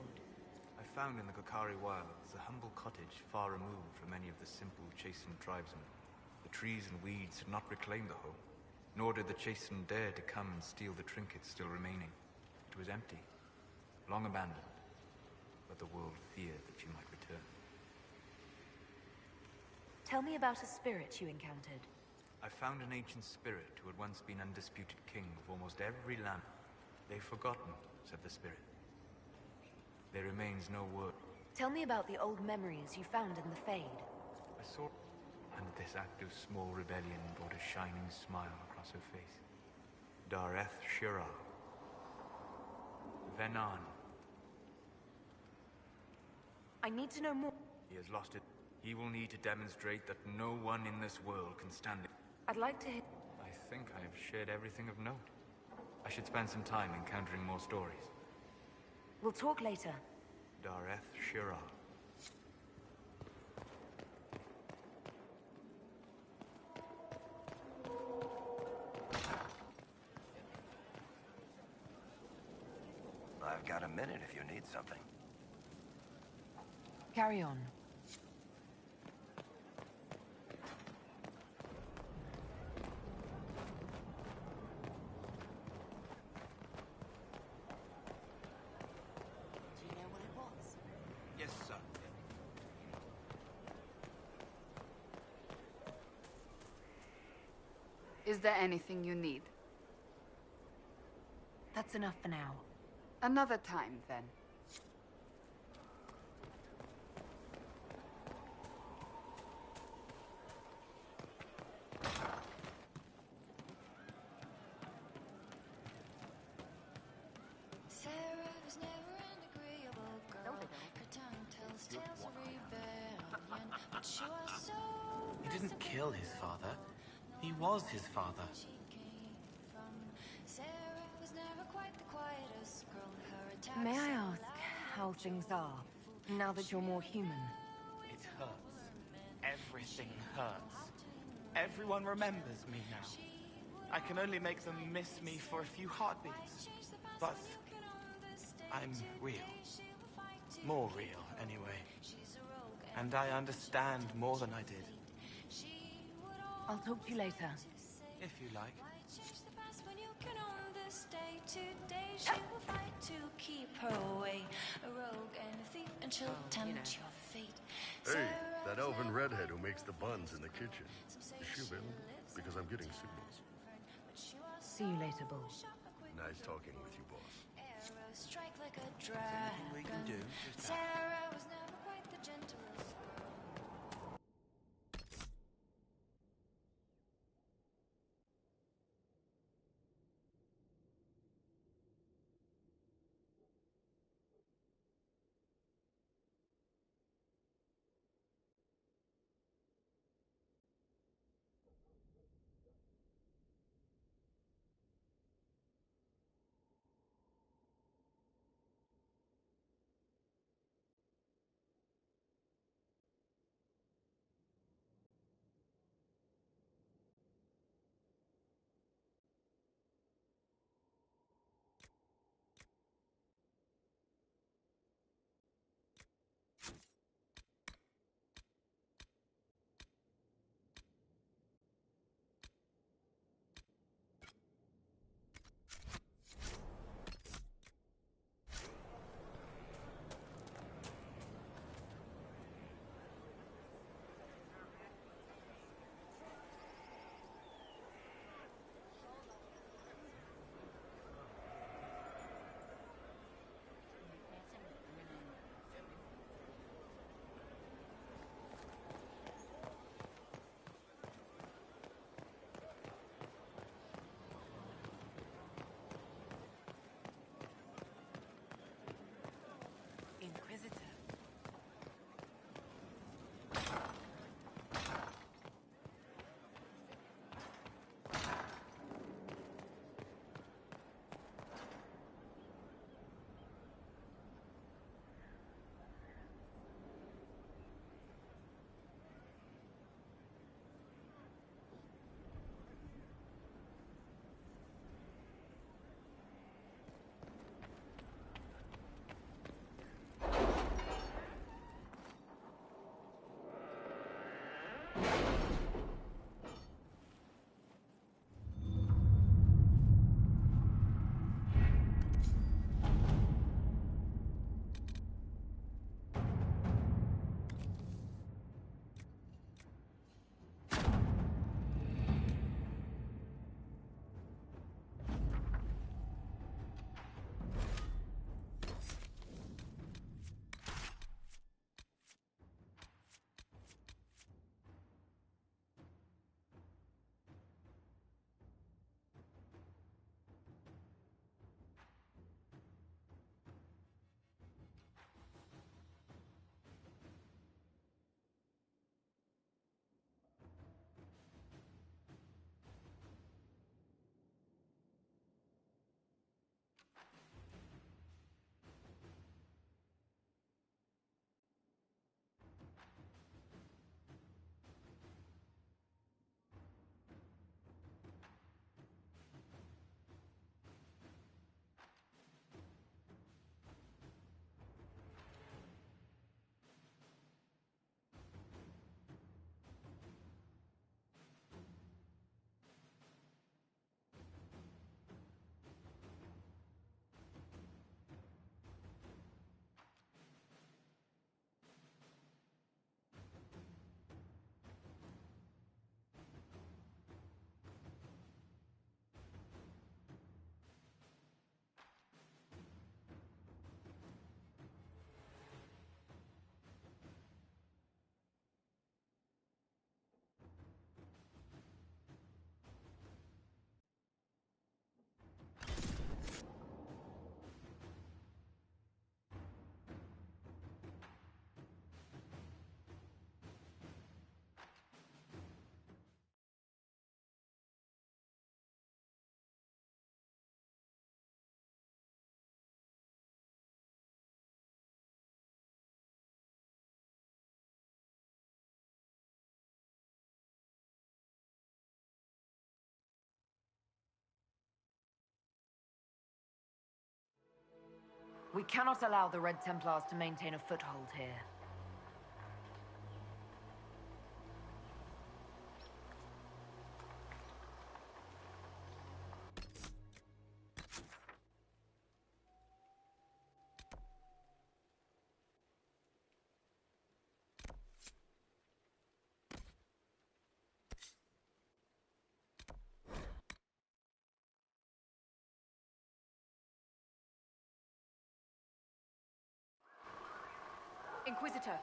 I found in the Kokari Wilds a humble cottage far removed from any of the simple Chasen tribesmen. The trees and weeds had not reclaimed the home, nor did the Chasen dare to come and steal the trinkets still remaining. It was empty, long abandoned, but the world feared that you might return. Tell me about a spirit you encountered. I found an ancient spirit who had once been undisputed king of almost every land. They've forgotten, said the spirit. There remains no word. Tell me about the old memories you found in the Fade. I saw... And this act of small rebellion brought a shining smile across her face. Dareth Shira. Venan. I need to know more. He has lost it. He will need to demonstrate that no one in this world can stand it. I'd like to hear... I think I have shared everything of note. I should spend some time encountering more stories. We'll talk later. Dareth Shira. I've got a minute if you need something. Carry on. Do you know what it was? Yes, sir. Is there anything you need? That's enough for now. Another time, then. Sarah was never an agreeable girl. Her tongue tells tales of rebellion, but she was so He didn't kill his father. He was his father. Sarah was never quite the quietest girl. Her attacks May I ask how things are, now that you're more human? It hurts. Everything hurts. Everyone remembers me now. I can only make them miss me for a few heartbeats. But I'm real. More real, anyway. And I understand more than I did. I'll talk to you later. If you like. When you can own this day, today she will fight to keep her away. A rogue and a thief, and she'll tempt your fate. Hey, that elven redhead who makes the buns in the kitchen. Is she available? Because I'm getting signals. See you later, Bull. Nice talking with you, boss. Arrows strike like a dragon. Sarah was never quite the gentlest girl. We cannot allow the Red Templars to maintain a foothold here. Inquisitor.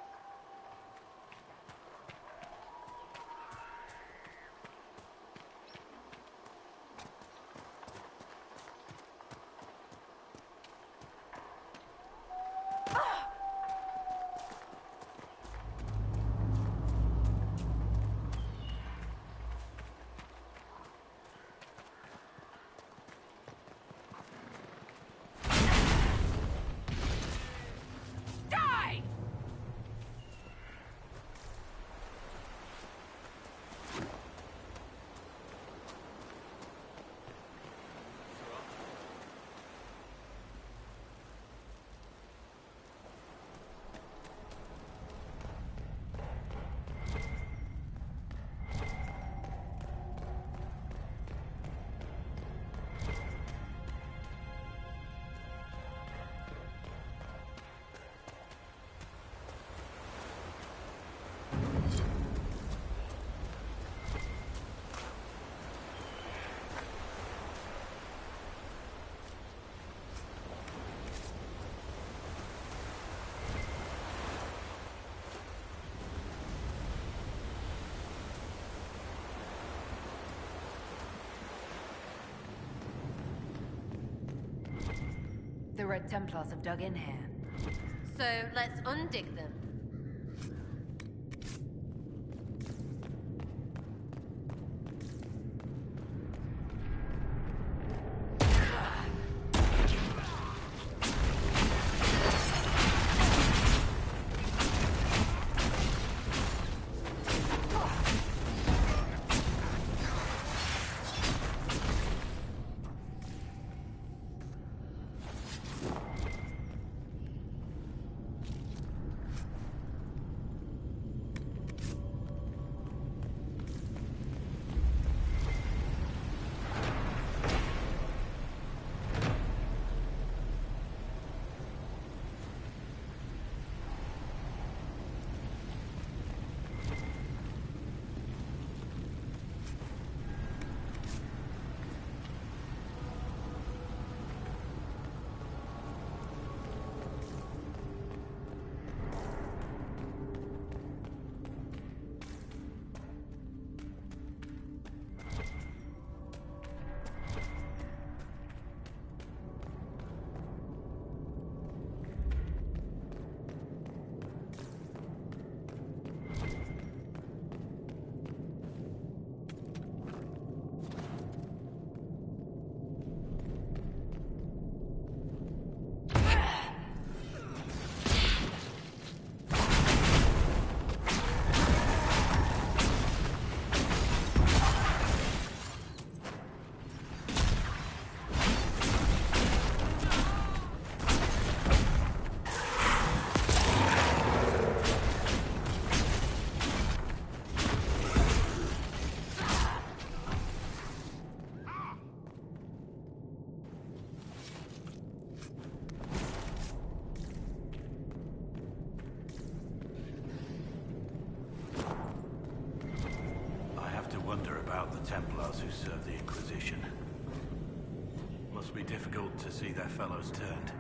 The Red Templars have dug in here. So let's undig them. Templars who serve the Inquisition. Must be difficult to see their fellows turned.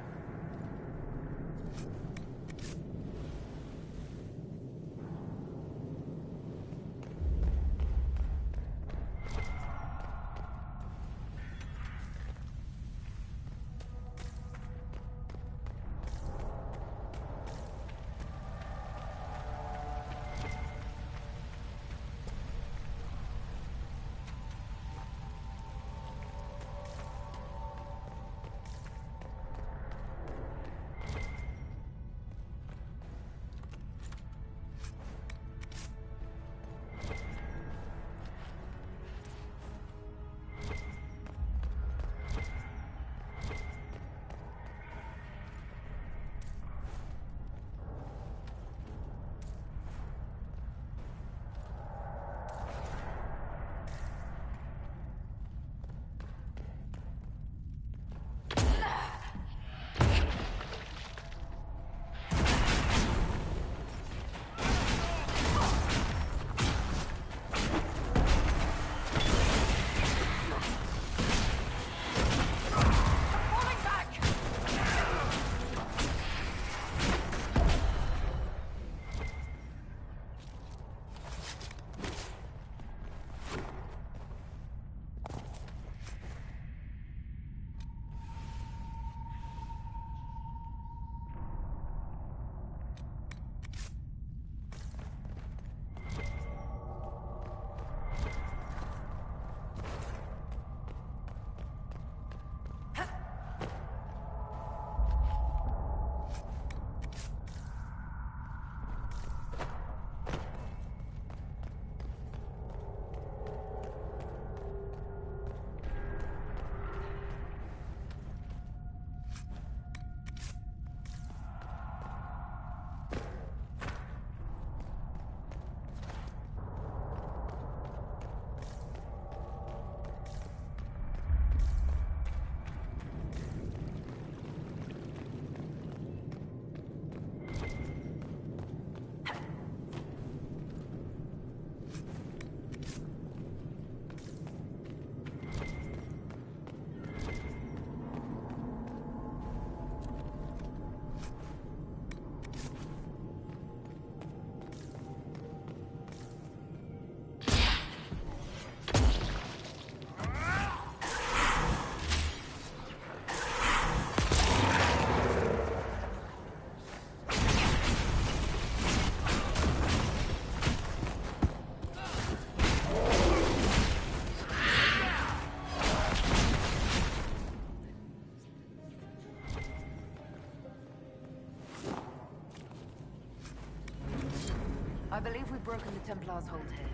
I believe we've broken the Templars' hold here.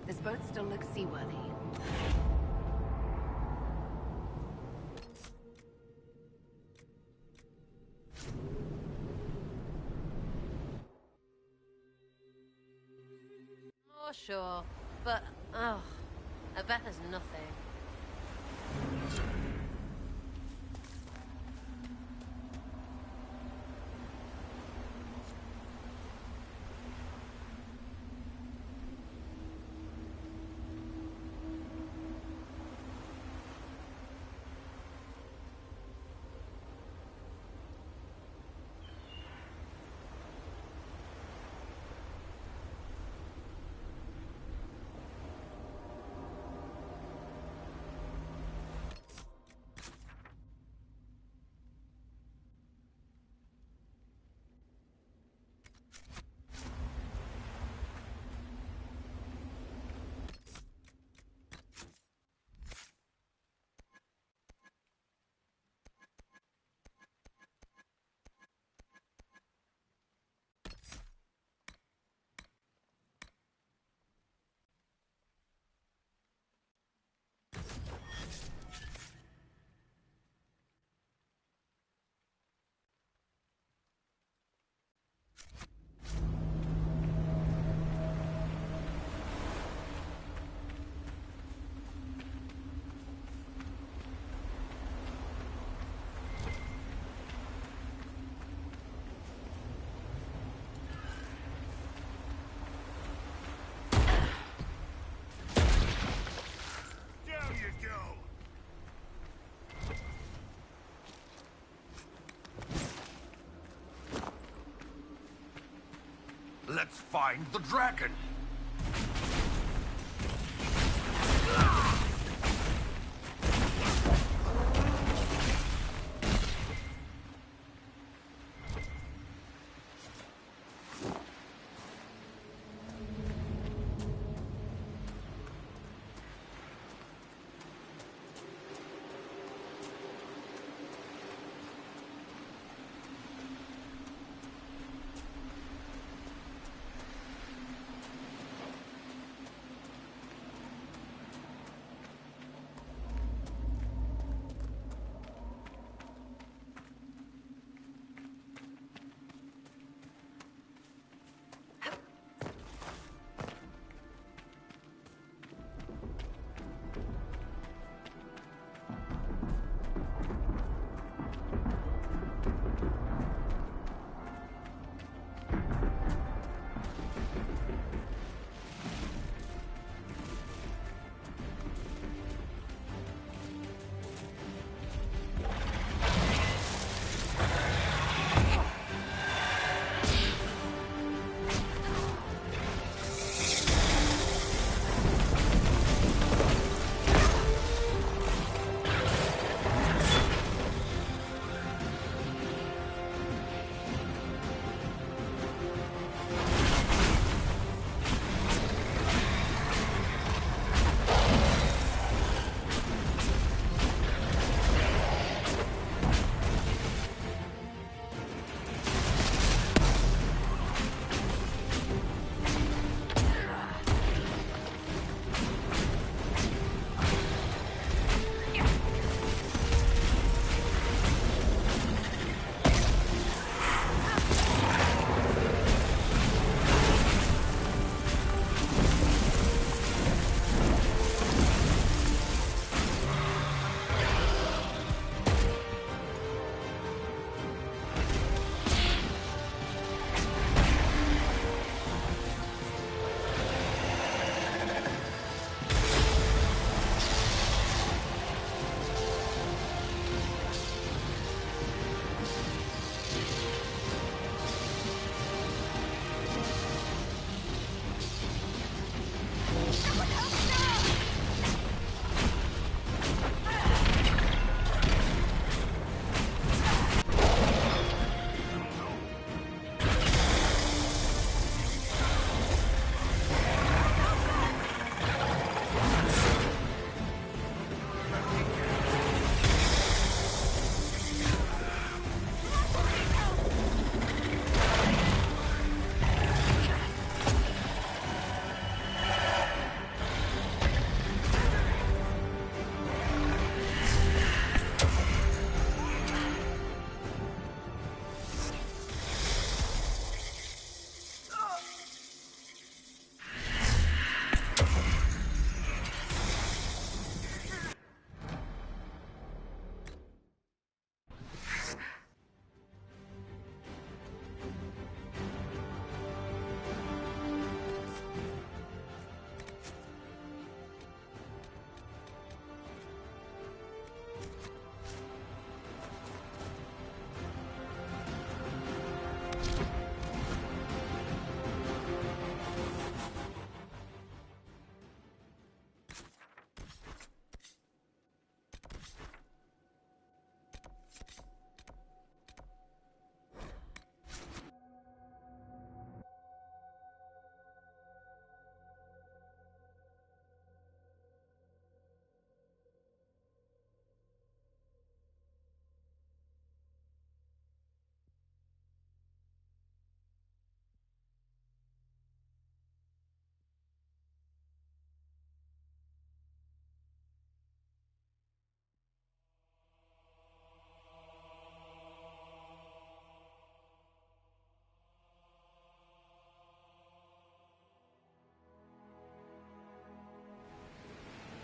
This boat still looks seaworthy. Oh, sure. But, oh, I bet there's nothing. Let's find the dragon!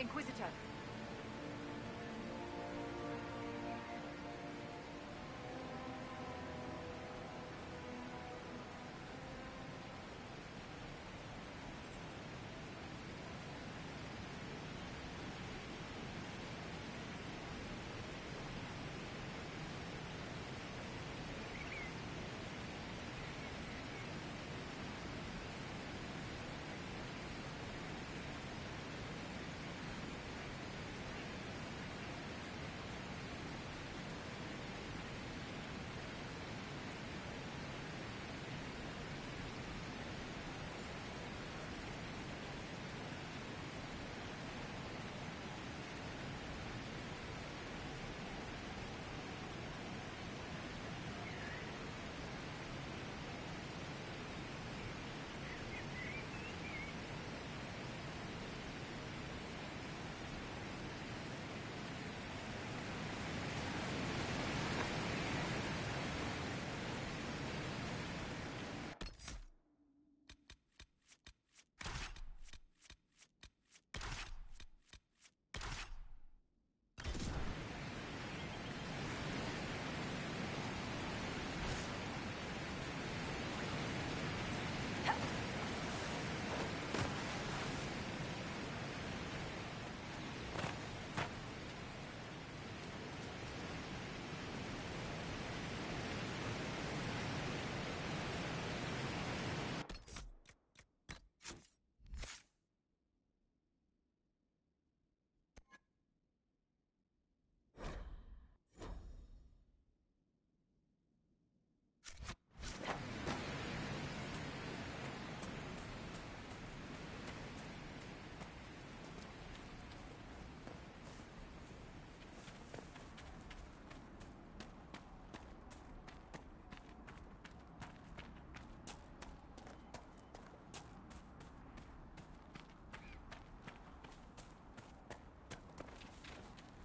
Inquisitor.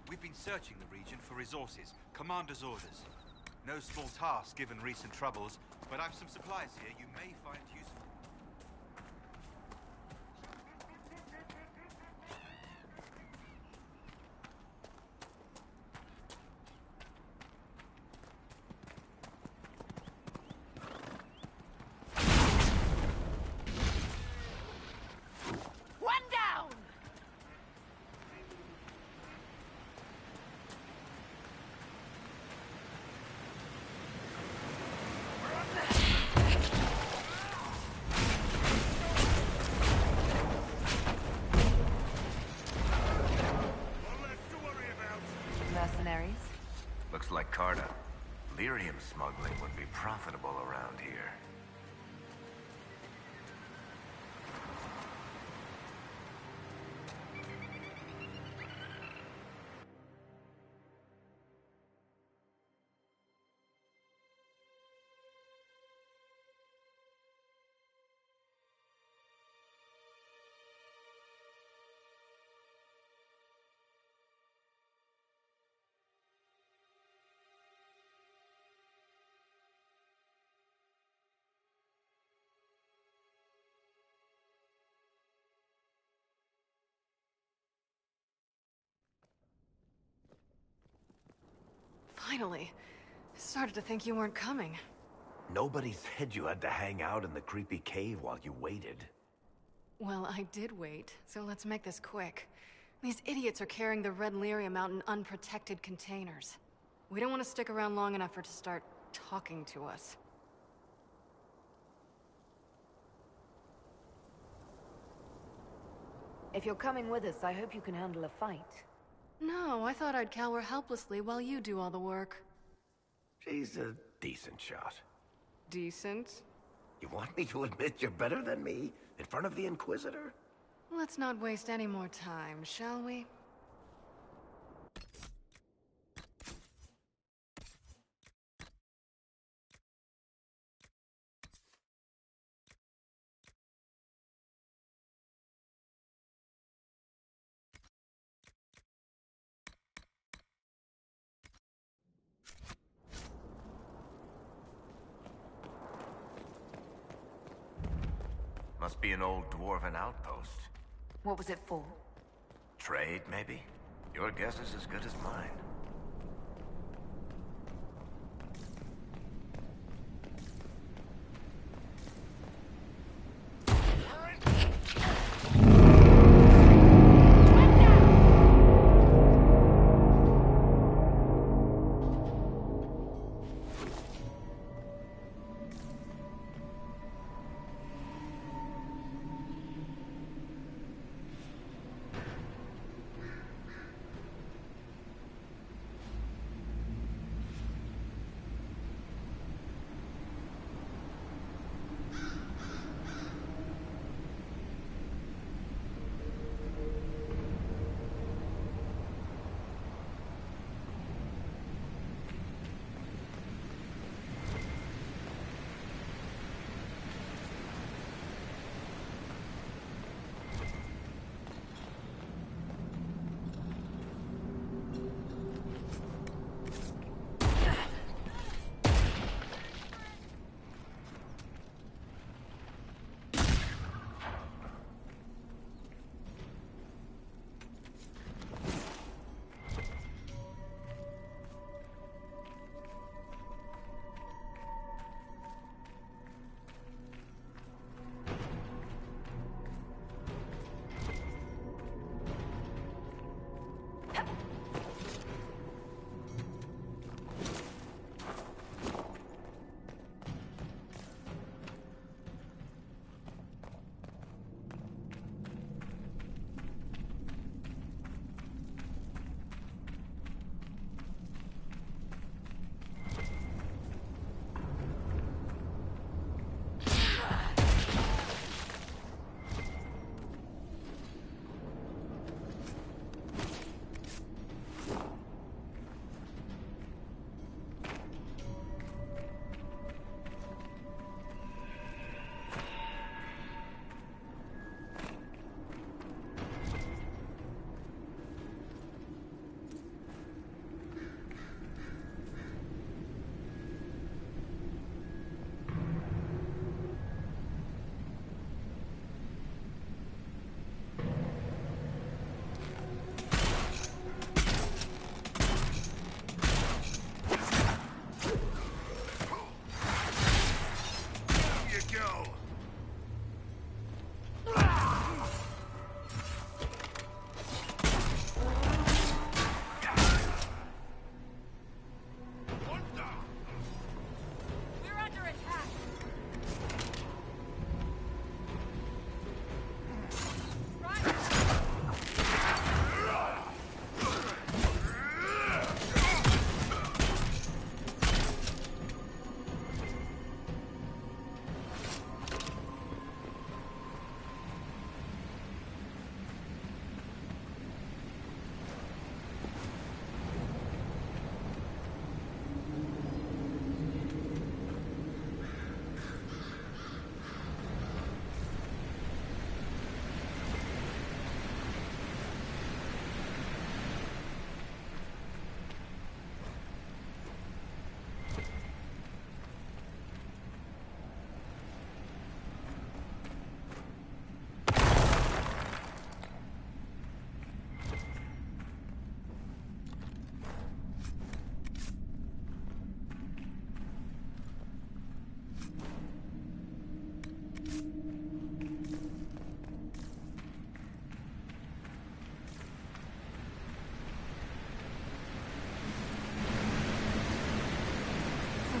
We've been searching the region for resources. Commander's orders. No small task given recent troubles, but I've some supplies here you may find useful. Looks like Carta. Lyrium smuggling would be profitable around here. Finally. I started to think you weren't coming. Nobody said you had to hang out in the creepy cave while you waited. Well, I did wait, so let's make this quick. These idiots are carrying the red lyrium out in unprotected containers. We don't want to stick around long enough for it to start talking to us. If you're coming with us, I hope you can handle a fight. No, I thought I'd cower helplessly while you do all the work. She's a decent shot. Decent? You want me to admit you're better than me in front of the Inquisitor? Let's not waste any more time, shall we? Must be an old dwarven outpost. What was it for? Trade, maybe? Your guess is as good as mine.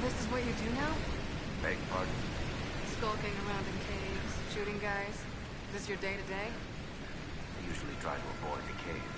This is what you do now? Beg pardon? Skulking around in caves, shooting guys. Is this your day-to-day? I usually try to avoid the caves.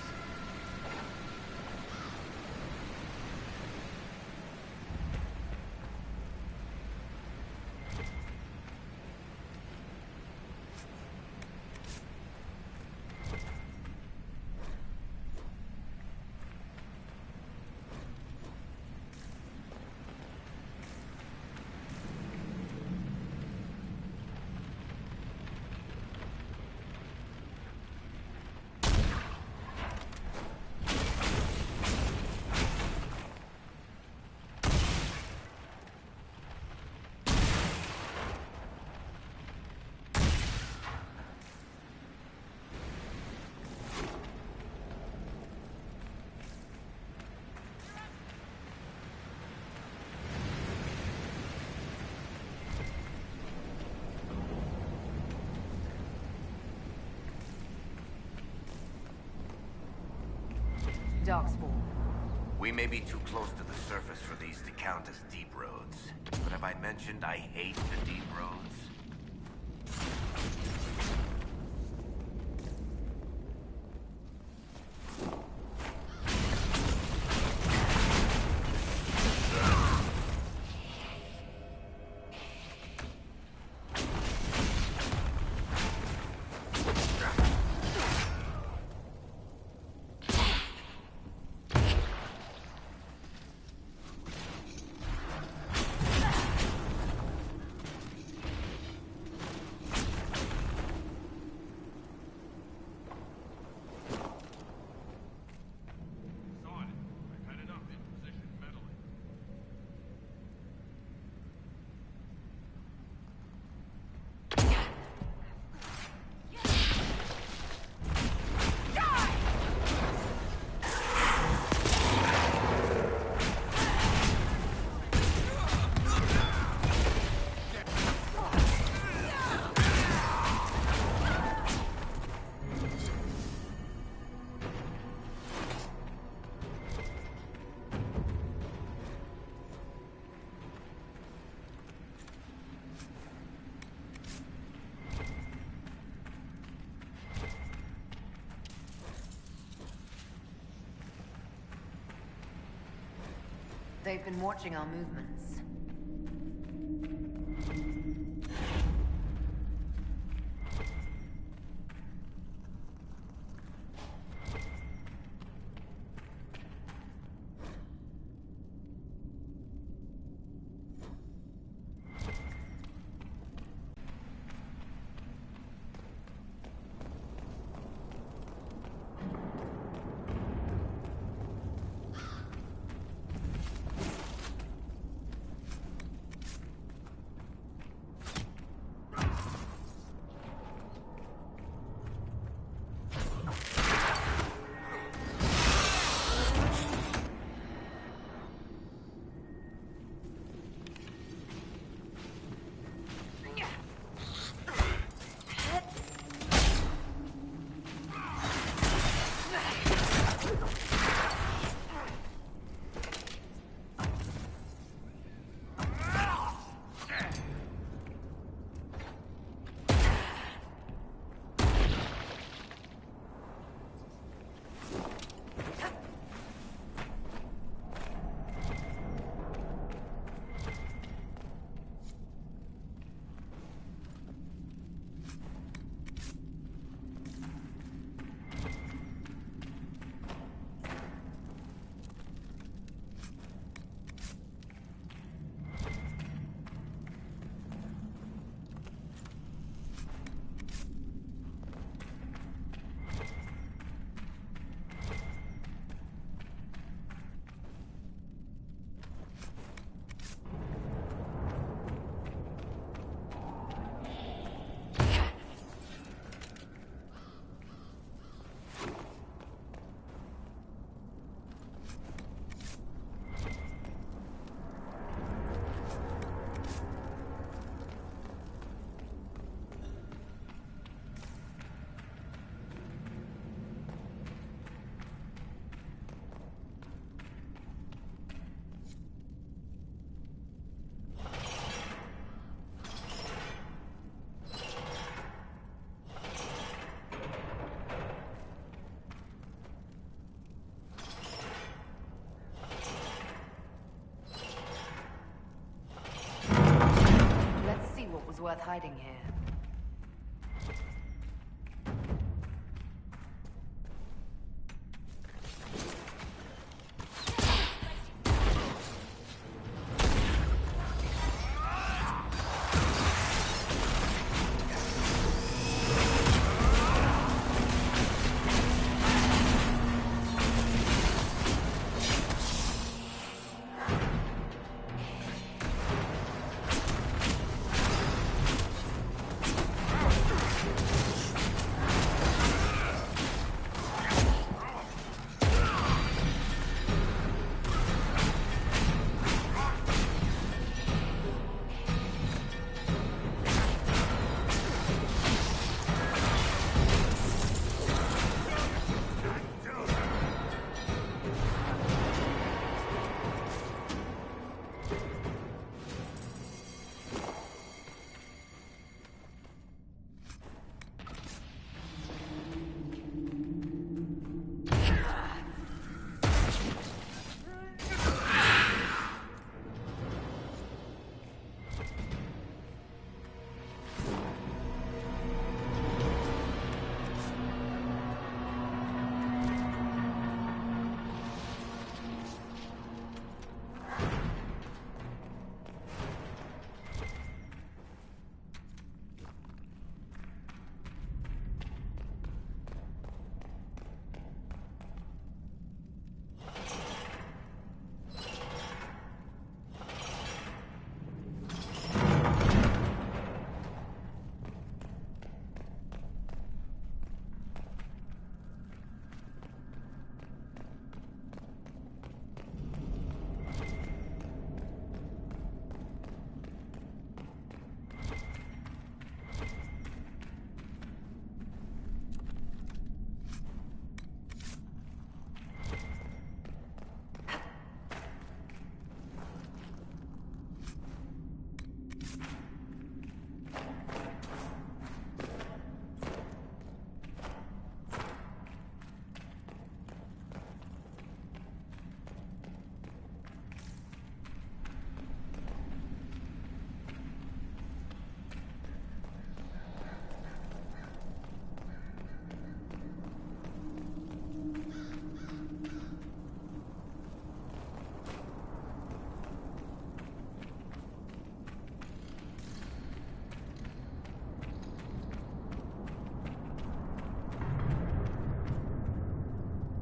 Darkspawn. We may be too close to the surface for these to count as deep roads. But have I mentioned I hate the deep roads? They've been watching our movements. Worth hiding here.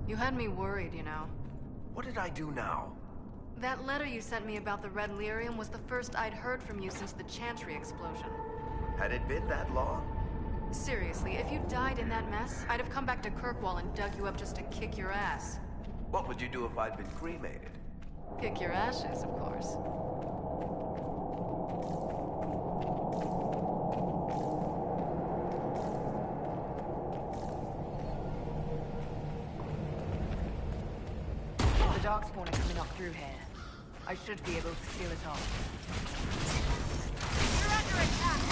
You had me worried, you know. What did I do now? That letter you sent me about the Red Lyrium was the first I'd heard from you since the Chantry explosion. Had it been that long? Seriously, if you died in that mess, I'd have come back to Kirkwall and dug you up just to kick your ass. What would you do if I'd been cremated? Kick your ashes, of course. The Darkspawn are coming up through here. I should be able to seal it off. You're under attack!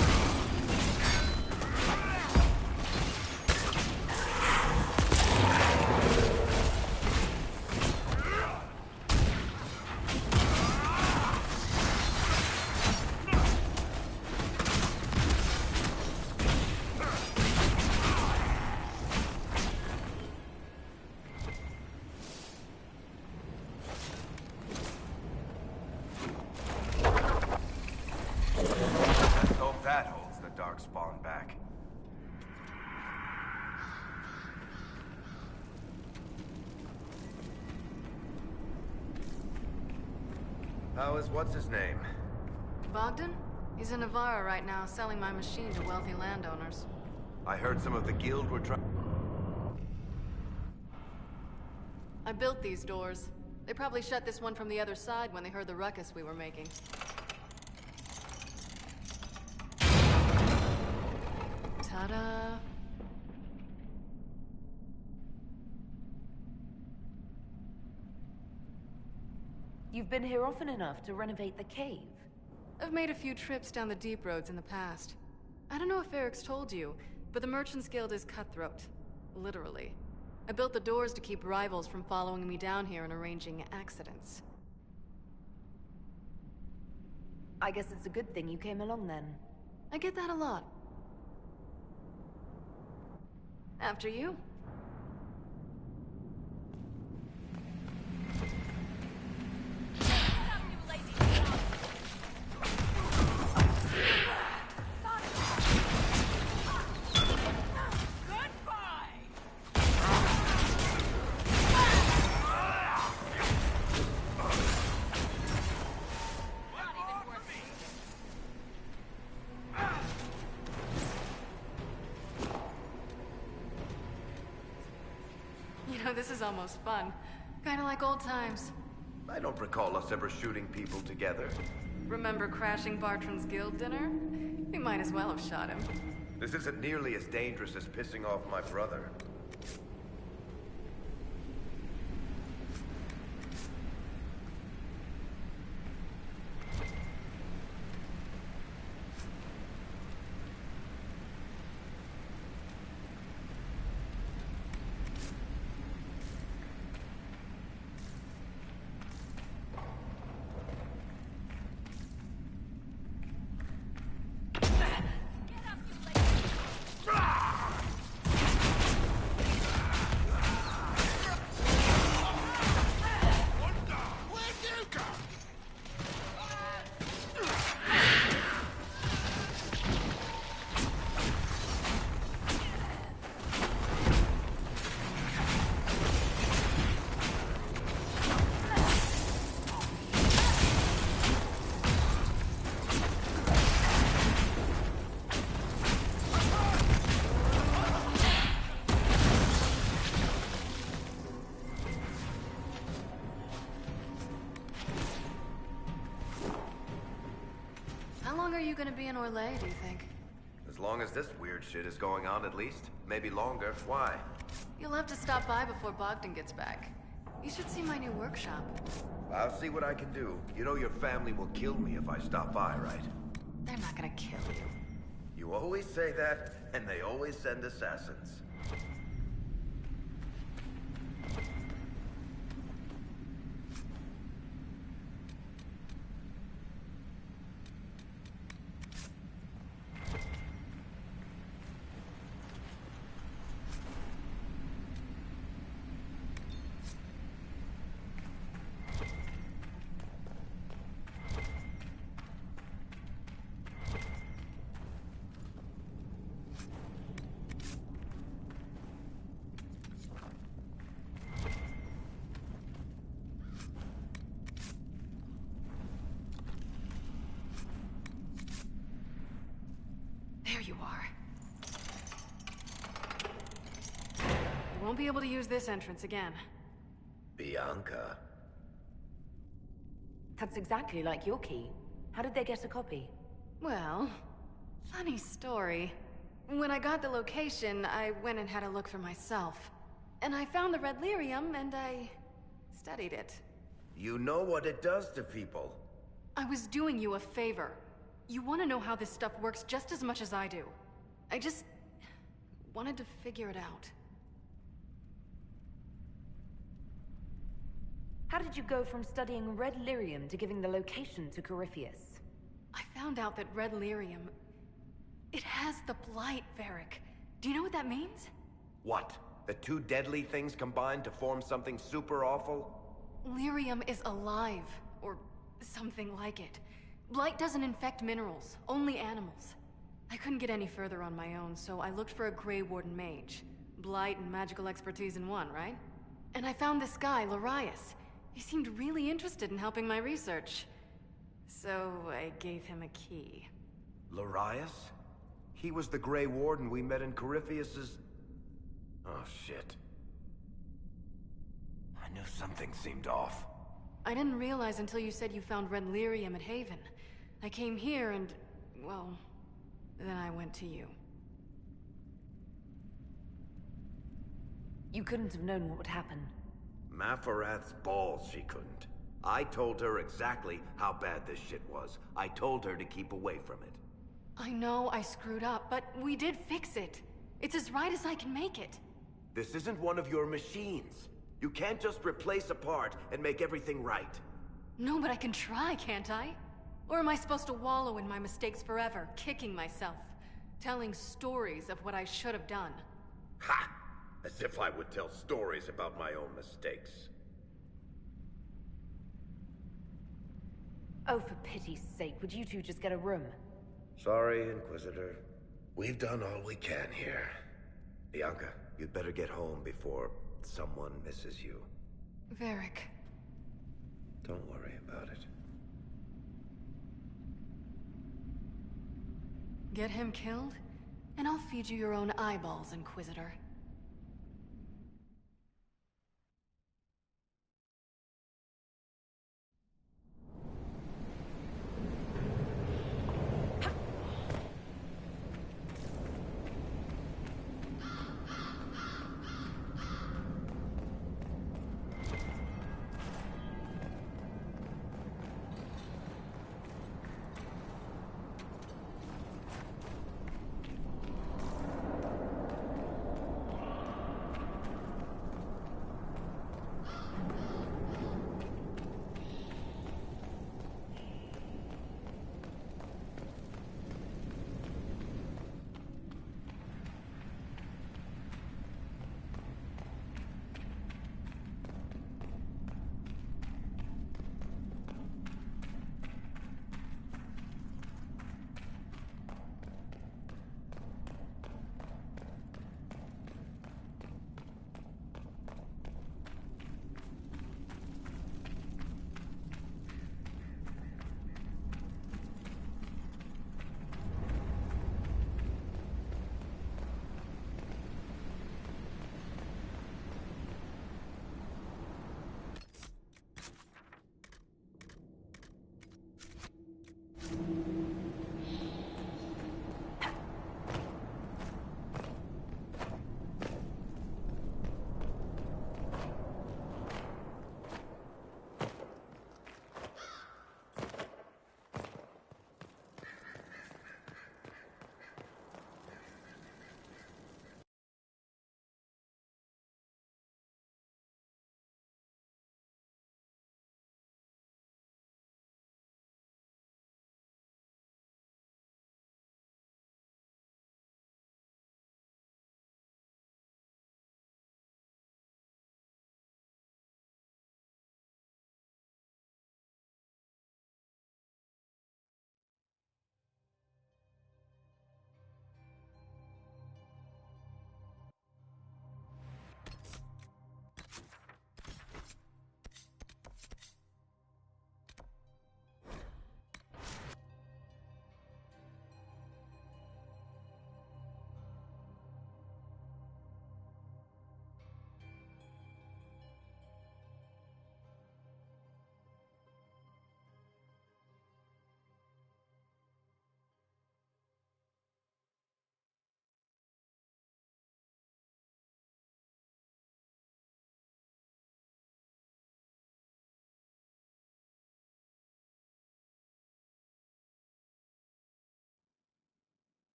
How is what's-his-name? Bogdan? He's in Navarra right now, selling my machine to wealthy landowners. I heard some of the guild were trying... I built these doors. They probably shut this one from the other side when they heard the ruckus we were making. Ta-da! You've been here often enough to renovate the cave? I've made a few trips down the deep roads in the past. I don't know if Eric's told you, but the Merchants Guild is cutthroat. Literally. I built the doors to keep rivals from following me down here and arranging accidents. I guess it's a good thing you came along then. I get that a lot. After you. This is almost fun. Kinda like old times. I don't recall us ever shooting people together. Remember crashing Bartran's guild dinner? We might as well have shot him. This isn't nearly as dangerous as pissing off my brother. You gonna be in Orlais, do you think? As long as this weird shit is going on, at least. Maybe longer. Why? You'll have to stop by before Bogdan gets back. You should see my new workshop. I'll see what I can do. You know your family will kill me if I stop by, right? They're not gonna kill you. You always say that, and they always send assassins. you are. You won't be able to use this entrance again. Bianca. That's exactly like your key. How did they get a copy? Well, funny story. When I got the location, I went and had a look for myself. And I found the red lyrium, and I studied it. You know what it does to people. I was doing you a favor. You want to know how this stuff works just as much as I do. I just wanted to figure it out. How did you go from studying red lyrium to giving the location to Corypheus? I found out that red lyrium... it has the blight, Varric. Do you know what that means? What? The two deadly things combined to form something super awful? Lyrium is alive, or something like it. Blight doesn't infect minerals, only animals. I couldn't get any further on my own, so I looked for a Grey Warden mage. Blight and magical expertise in one, right? And I found this guy, Larius. He seemed really interested in helping my research. So I gave him a key. Larius? He was the Grey Warden we met in Corypheus's... Oh, shit. I knew something seemed off. I didn't realize until you said you found red lyrium at Haven. I came here and... well... then I went to you. You couldn't have known what would happen. Mafarath's balls, she couldn't. I told her exactly how bad this shit was. I told her to keep away from it. I know I screwed up, but we did fix it. It's as right as I can make it. This isn't one of your machines. You can't just replace a part and make everything right. No, but I can try, can't I? Or am I supposed to wallow in my mistakes forever, kicking myself? Telling stories of what I should have done? Ha! As if I would tell stories about my own mistakes. Oh, for pity's sake, would you two just get a room? Sorry, Inquisitor. We've done all we can here. Bianca, you'd better get home before someone misses you. Varric. Don't worry about it. Get him killed, and I'll feed you your own eyeballs, Inquisitor.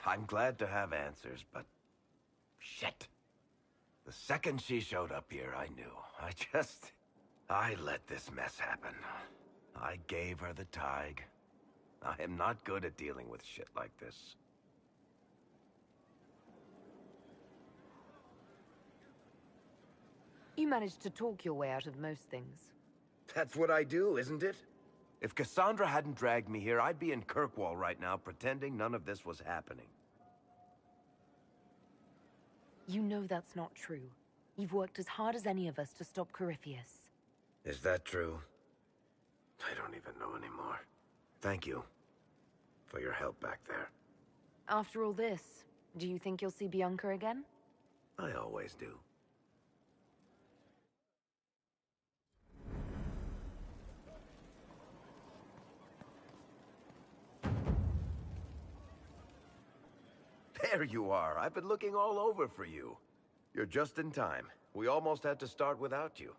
I'm glad to have answers, but... shit. The second she showed up here, I knew. I let this mess happen. I gave her the Tig. I am not good at dealing with shit like this. You managed to talk your way out of most things. That's what I do, isn't it? If Cassandra hadn't dragged me here, I'd be in Kirkwall right now, pretending none of this was happening. You know that's not true. You've worked as hard as any of us to stop Corypheus. Is that true? I don't even know anymore. Thank you for your help back there. After all this, do you think you'll see Bianca again? I always do. There you are. I've been looking all over for you. You're just in time. We almost had to start without you.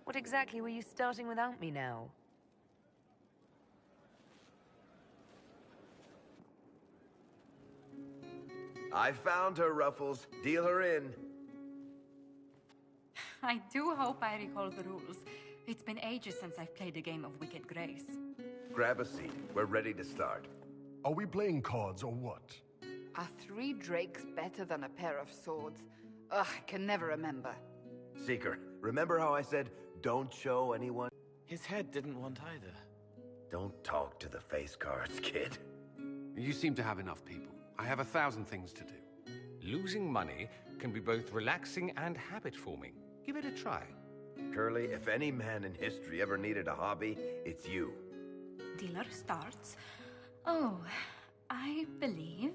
What exactly were you starting without me now? I found her, Ruffles. Deal her in. I do hope I recall the rules. It's been ages since I've played a game of Wicked Grace. Grab a seat. We're ready to start. Are we playing cards or what? Are 3 drakes better than a pair of swords? Ugh, I can never remember. Seeker, remember how I said, don't show anyone? His head didn't want either. Don't talk to the face cards, kid. You seem to have enough people. I have 1,000 things to do. Losing money can be both relaxing and habit-forming. Give it a try. Curly, if any man in history ever needed a hobby, it's you. Dealer starts. Oh, I believe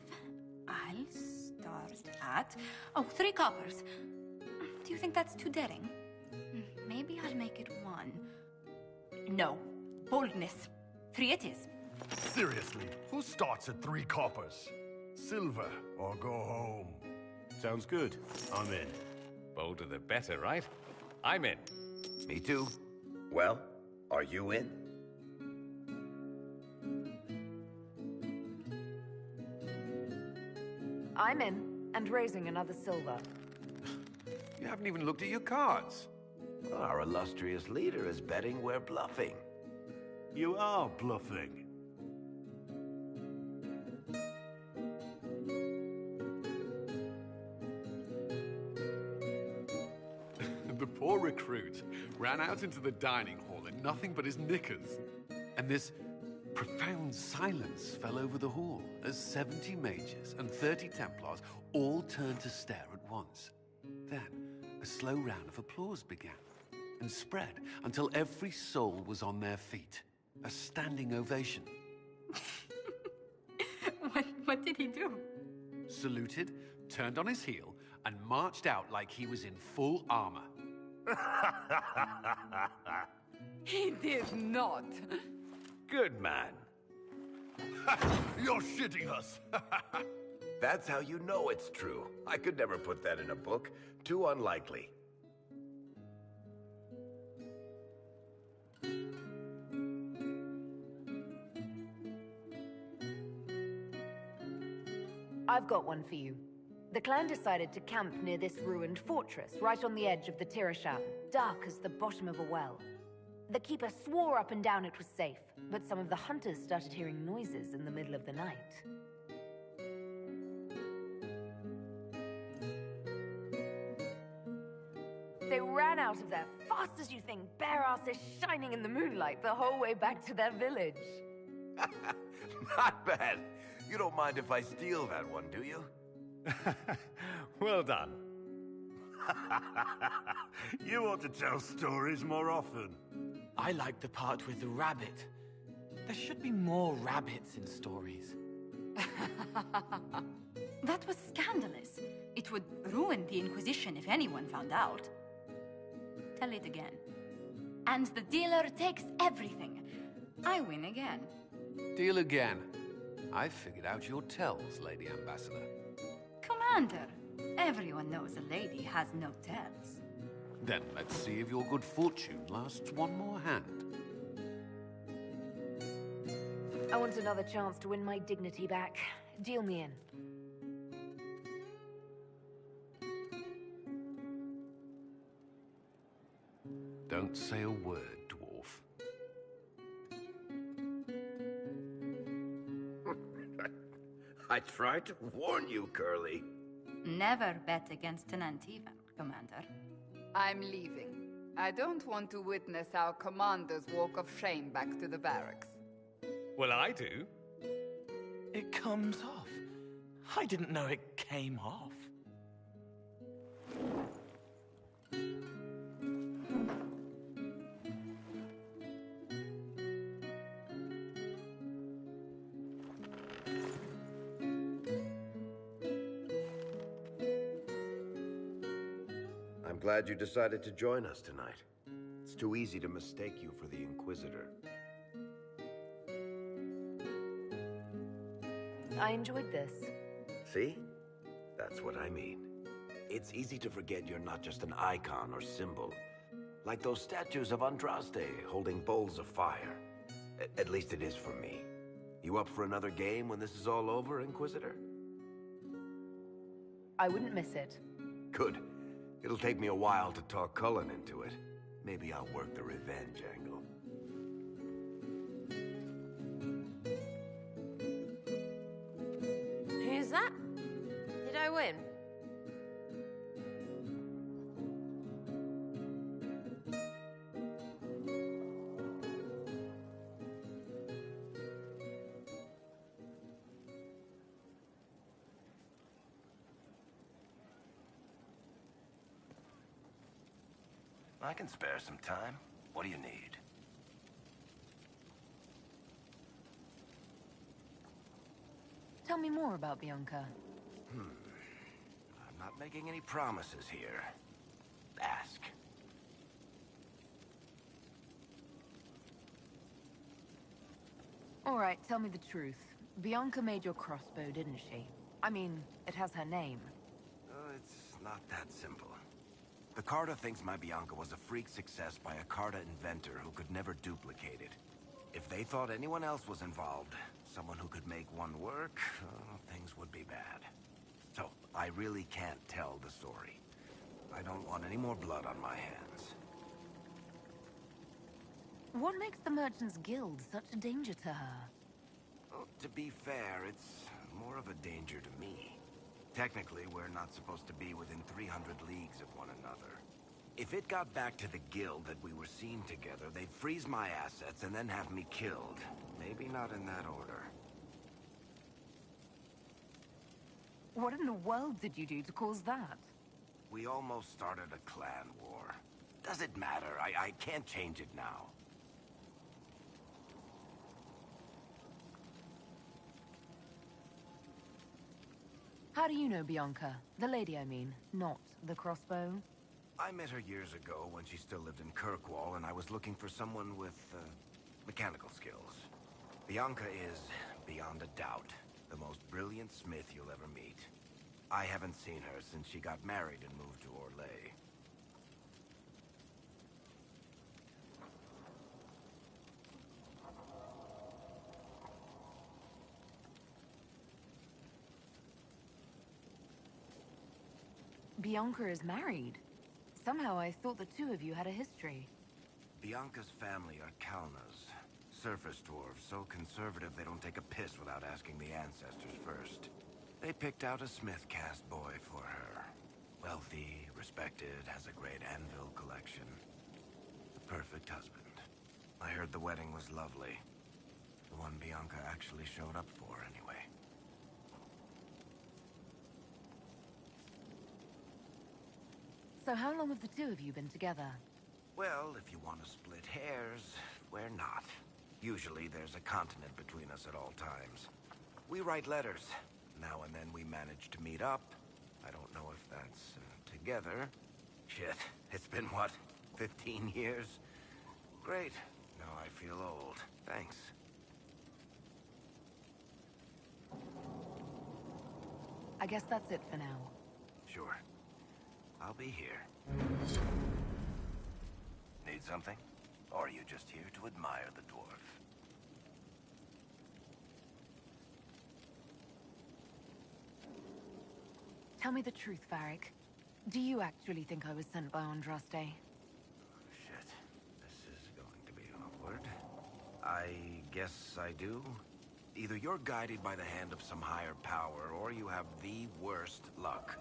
I'll start at... Oh, 3 coppers. Do you think that's too daring? Maybe I'll make it 1. No. Boldness. 3 it is. Seriously, who starts at 3 coppers? Silver or go home? Sounds good. I'm in. Bolder the better, right? I'm in. Me too. Well, are you in? I'm in, and raising another silver. You haven't even looked at your cards. Our illustrious leader is betting we're bluffing. You are bluffing. The poor recruit ran out into the dining hall in nothing but his knickers. And this profound silence fell over the hall as 70 mages and 30 Templars all turned to stare at once. Then, a slow round of applause began and spread until every soul was on their feet. A standing ovation. What did he do? Saluted, turned on his heel, and marched out like he was in full armor. He did not. Good man. You're shitting us. That's how you know it's true. I could never put that in a book. Too unlikely. I've got one for you. The clan decided to camp near this ruined fortress, right on the edge of the Tirashan, dark as the bottom of a well. The keeper swore up and down it was safe, but some of the hunters started hearing noises in the middle of the night. They ran out of there fast as you think, bare asses shining in the moonlight the whole way back to their village. Not bad. You don't mind if I steal that one, do you? Well done. You ought to tell stories more often. I like the part with the rabbit. There should be more rabbits in stories. That was scandalous. It would ruin the Inquisition if anyone found out. Tell it again. And the dealer takes everything. I win again. Deal again. I've figured out your tells, Lady Ambassador. Commander, everyone knows a lady has no tells. Then let's see if your good fortune lasts one more hand. I want another chance to win my dignity back. Deal me in. Don't say a word, dwarf. I tried to warn you, Curly. Never bet against an Antivan, Commander. I'm leaving. I don't want to witness our commander's walk of shame back to the barracks. Well, I do. It comes off. I didn't know it came off. I'm glad you decided to join us tonight. It's too easy to mistake you for the Inquisitor. I enjoyed this. See? That's what I mean. It's easy to forget you're not just an icon or symbol. Like those statues of Andraste holding bowls of fire. At least it is for me. You up for another game when this is all over, Inquisitor? I wouldn't miss it. Good. It'll take me a while to talk Cullen into it. Maybe I'll work the revenge angle. Who's that? Did I win? I can spare some time. What do you need? Tell me more about Bianca. I'm not making any promises here. Ask. All right, tell me the truth. Bianca made your crossbow, didn't she? I mean, it has her name. It's not that simple. The Carta thinks my Bianca was a freak success by a Carta inventor who could never duplicate it. If they thought anyone else was involved, someone who could make one work, things would be bad. So, I really can't tell the story. I don't want any more blood on my hands. What makes the Merchants Guild such a danger to her? Well, to be fair, it's more of a danger to me. Technically, we're not supposed to be within 300 leagues of one another. If it got back to the guild that we were seen together, they'd freeze my assets and then have me killed. Maybe not in that order. What in the world did you do to cause that? We almost started a clan war. Does it matter? I can't change it now. How do you know Bianca? The lady, I mean, not the crossbow. I met her years ago when she still lived in Kirkwall, and I was looking for someone with, mechanical skills. Bianca is, beyond a doubt, the most brilliant smith you'll ever meet. I haven't seen her since she got married and moved to Orlais. Bianca is married. Somehow I thought the two of you had a history. Bianca's family are Kalnas. Surface dwarves, so conservative they don't take a piss without asking the ancestors first. They picked out a smith caste boy for her. Wealthy, respected, has a great anvil collection. The perfect husband. I heard the wedding was lovely. The one Bianca actually showed up for, anyway. So how long have the two of you been together? Well, if you want to split hairs, we're not. Usually there's a continent between us at all times. We write letters. Now and then we manage to meet up. I don't know if that's together. Shit, it's been what, 15 years? Great. Now I feel old. Thanks. I guess that's it for now. Sure. I'll be here. Need something? Or are you just here to admire the dwarf? Tell me the truth, Varric. Do you actually think I was sent by Andraste? Shit. This is going to be awkward. I guess I do. Either you're guided by the hand of some higher power, or you have the worst luck.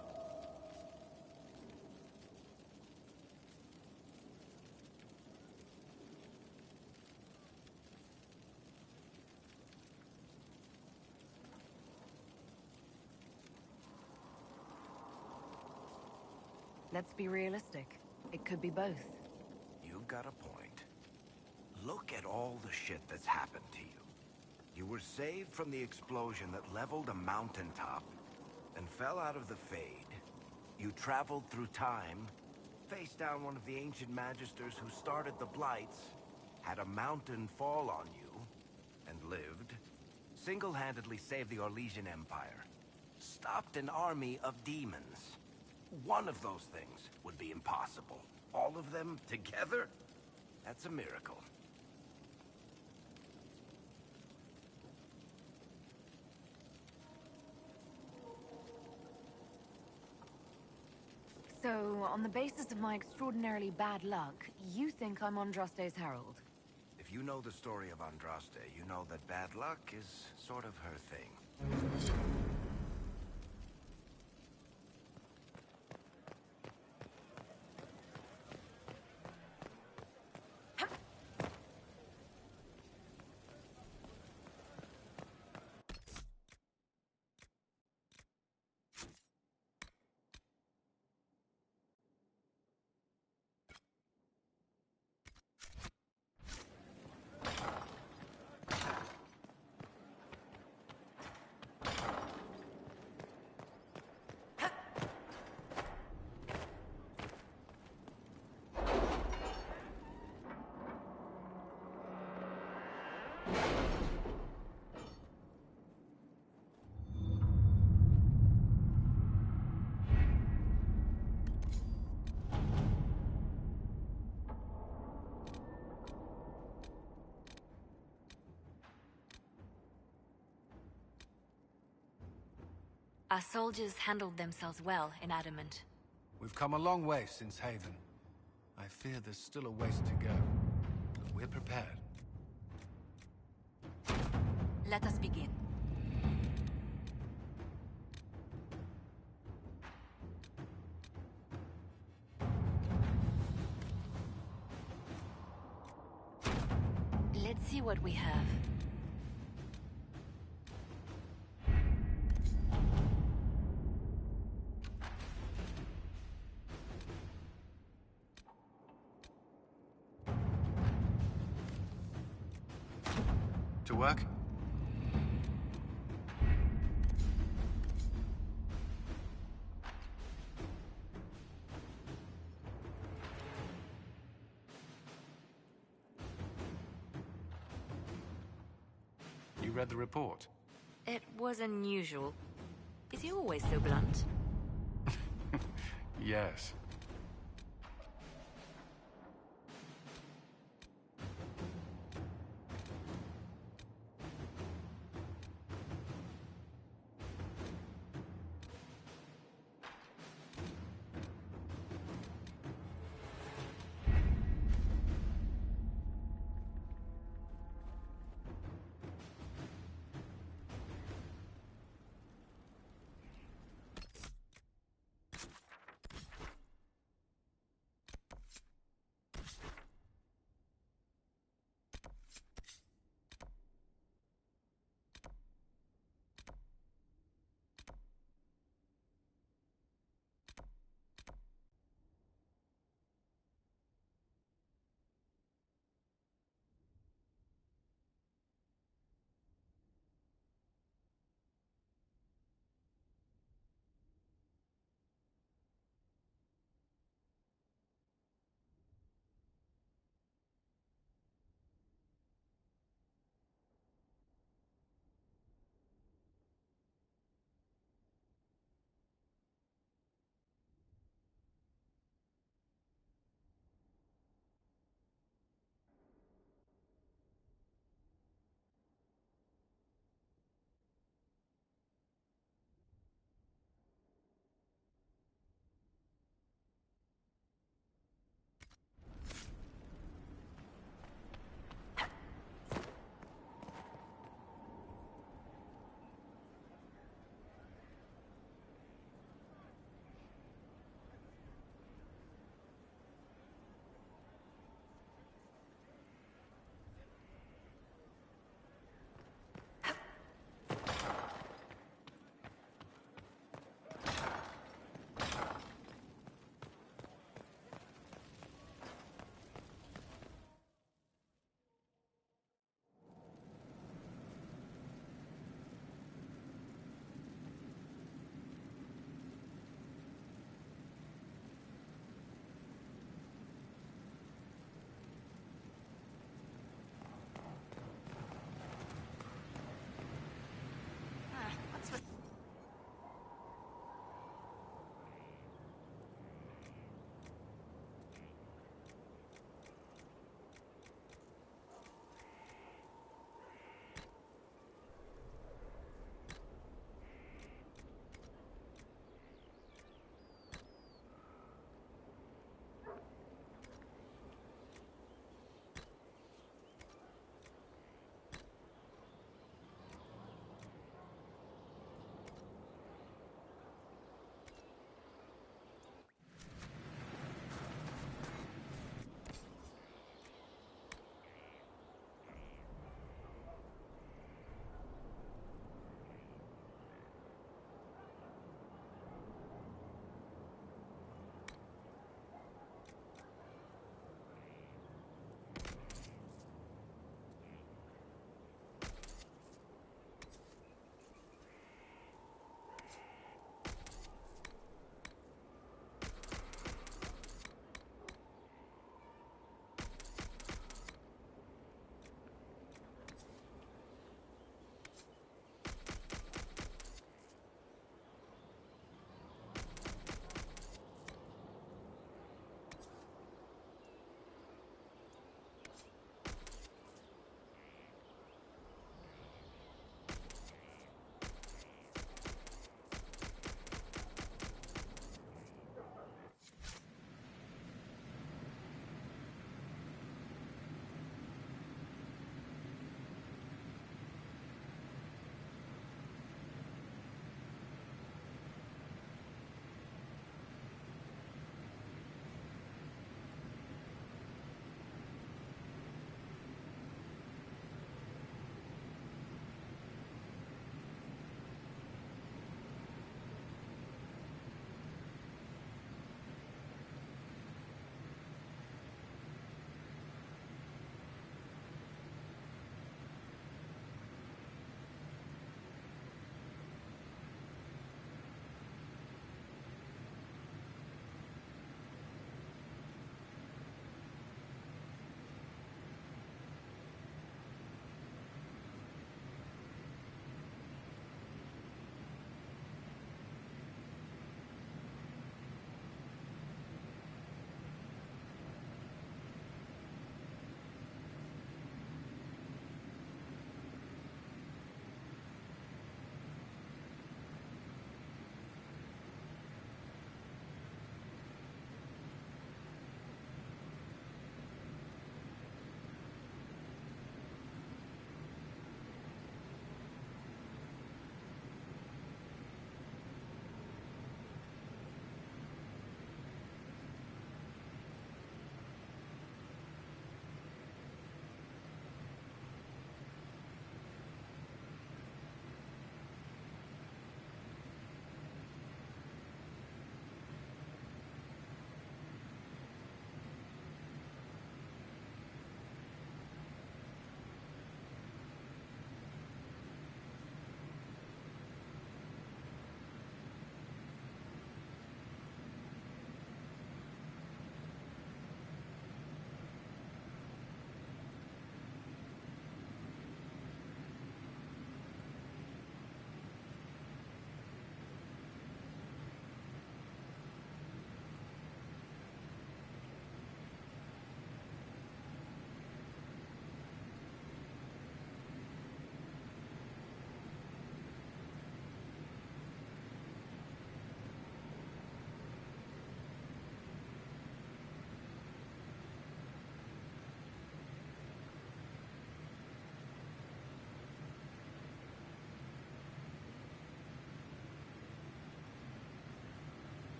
Let's be realistic. It could be both. You've got a point. Look at all the shit that's happened to you. You were saved from the explosion that leveled a mountaintop and fell out of the Fade. You traveled through time, faced down one of the ancient magisters who started the Blights, had a mountain fall on you, and lived. Single-handedly saved the Orlesian Empire. Stopped an army of demons. One of those things would be impossible. All of them together? That's a miracle. So, on the basis of my extraordinarily bad luck, you think I'm Andraste's herald? If you know the story of Andraste, you know that bad luck is sort of her thing. Our soldiers handled themselves well in Adamant. We've come a long way since Haven. I fear there's still a ways to go, but we're prepared. Let us begin. Let's see what we have. To work? You read the report? It was unusual. Is he always so blunt? Yes.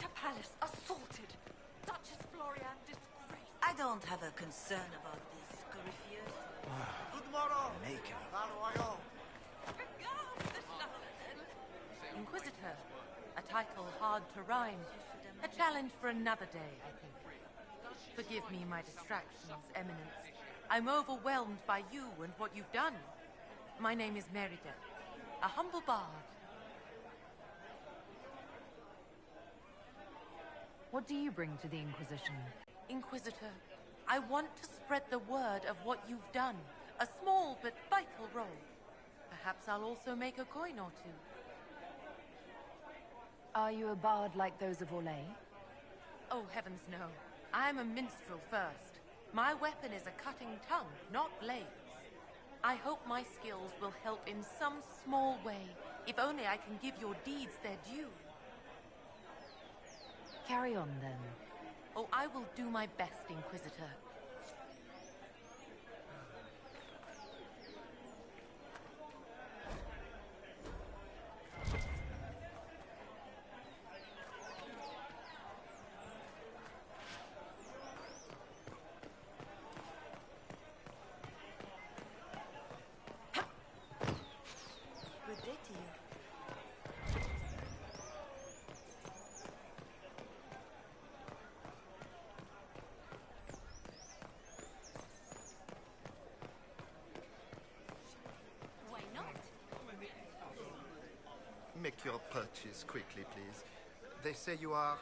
Her palace assaulted. Duchess Florian disgraced. I don't have a concern about this, Corypheus. Good morrow. Make it. Inquisitor. A title hard to rhyme. A challenge for another day, I think. Forgive me my distractions, Eminence. I'm overwhelmed by you and what you've done. My name is Merida, a humble bard. What do you bring to the Inquisition? Inquisitor, I want to spread the word of what you've done. A small but vital role. Perhaps I'll also make a coin or two. Are you a bard like those of Orlais? Oh, heavens no. I'm a minstrel first. My weapon is a cutting tongue, not blades. I hope my skills will help in some small way, if only I can give your deeds their due. Carry on, then. Oh, I will do my best, Inquisitor. Good day to you. Why not? Make your purchase quickly, please. They say you are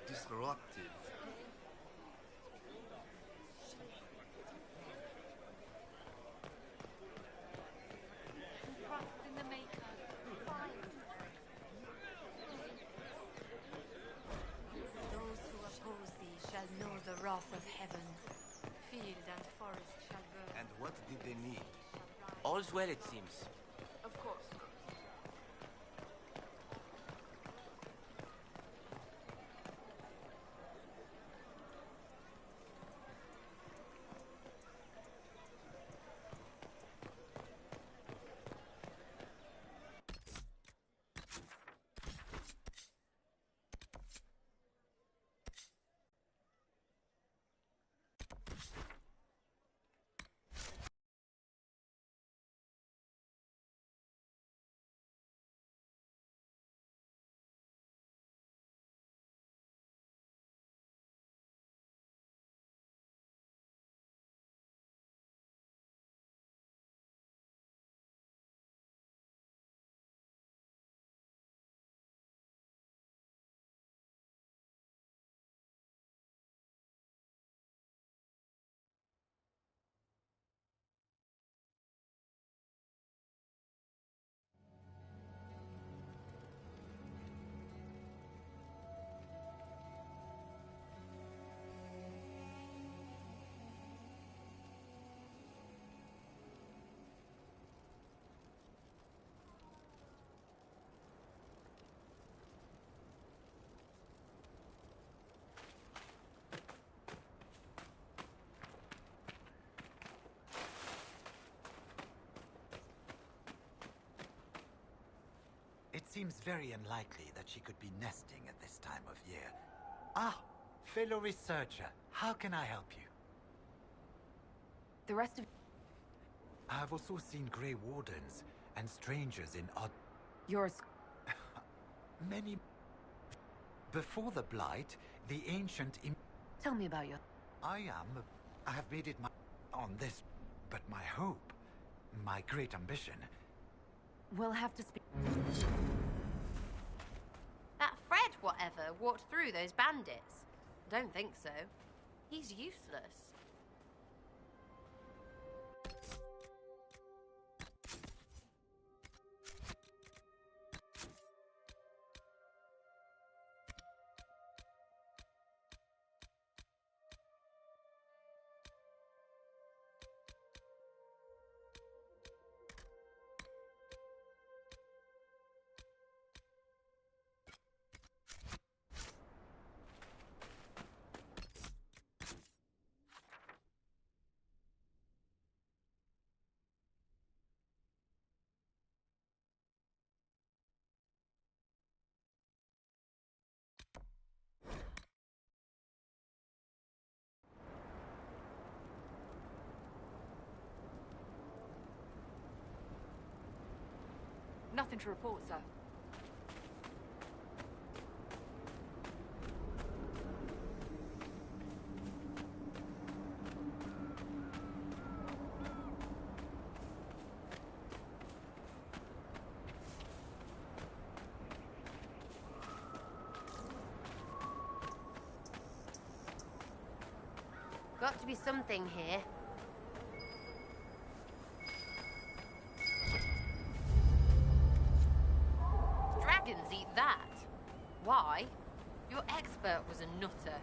disruptive. Those who oppose thee shall know the wrath of heaven. Field and forest shall burn. And what did they need? All's well, it seems. Of course. It seems very unlikely that she could be nesting at this time of year. Ah, fellow researcher, how can I help you? The rest of... I've also seen Grey Wardens and strangers in odd... Yours... Many... Before the Blight, the ancient... Tell me about your... I have made it my... on this, but my hope, my great ambition... We'll have to speak... That Fred whatever walked through those bandits. Don't think so. He's useless. Nothing to report, sir. Got to be something here. Dragons eat that. Why? Your expert was a nutter.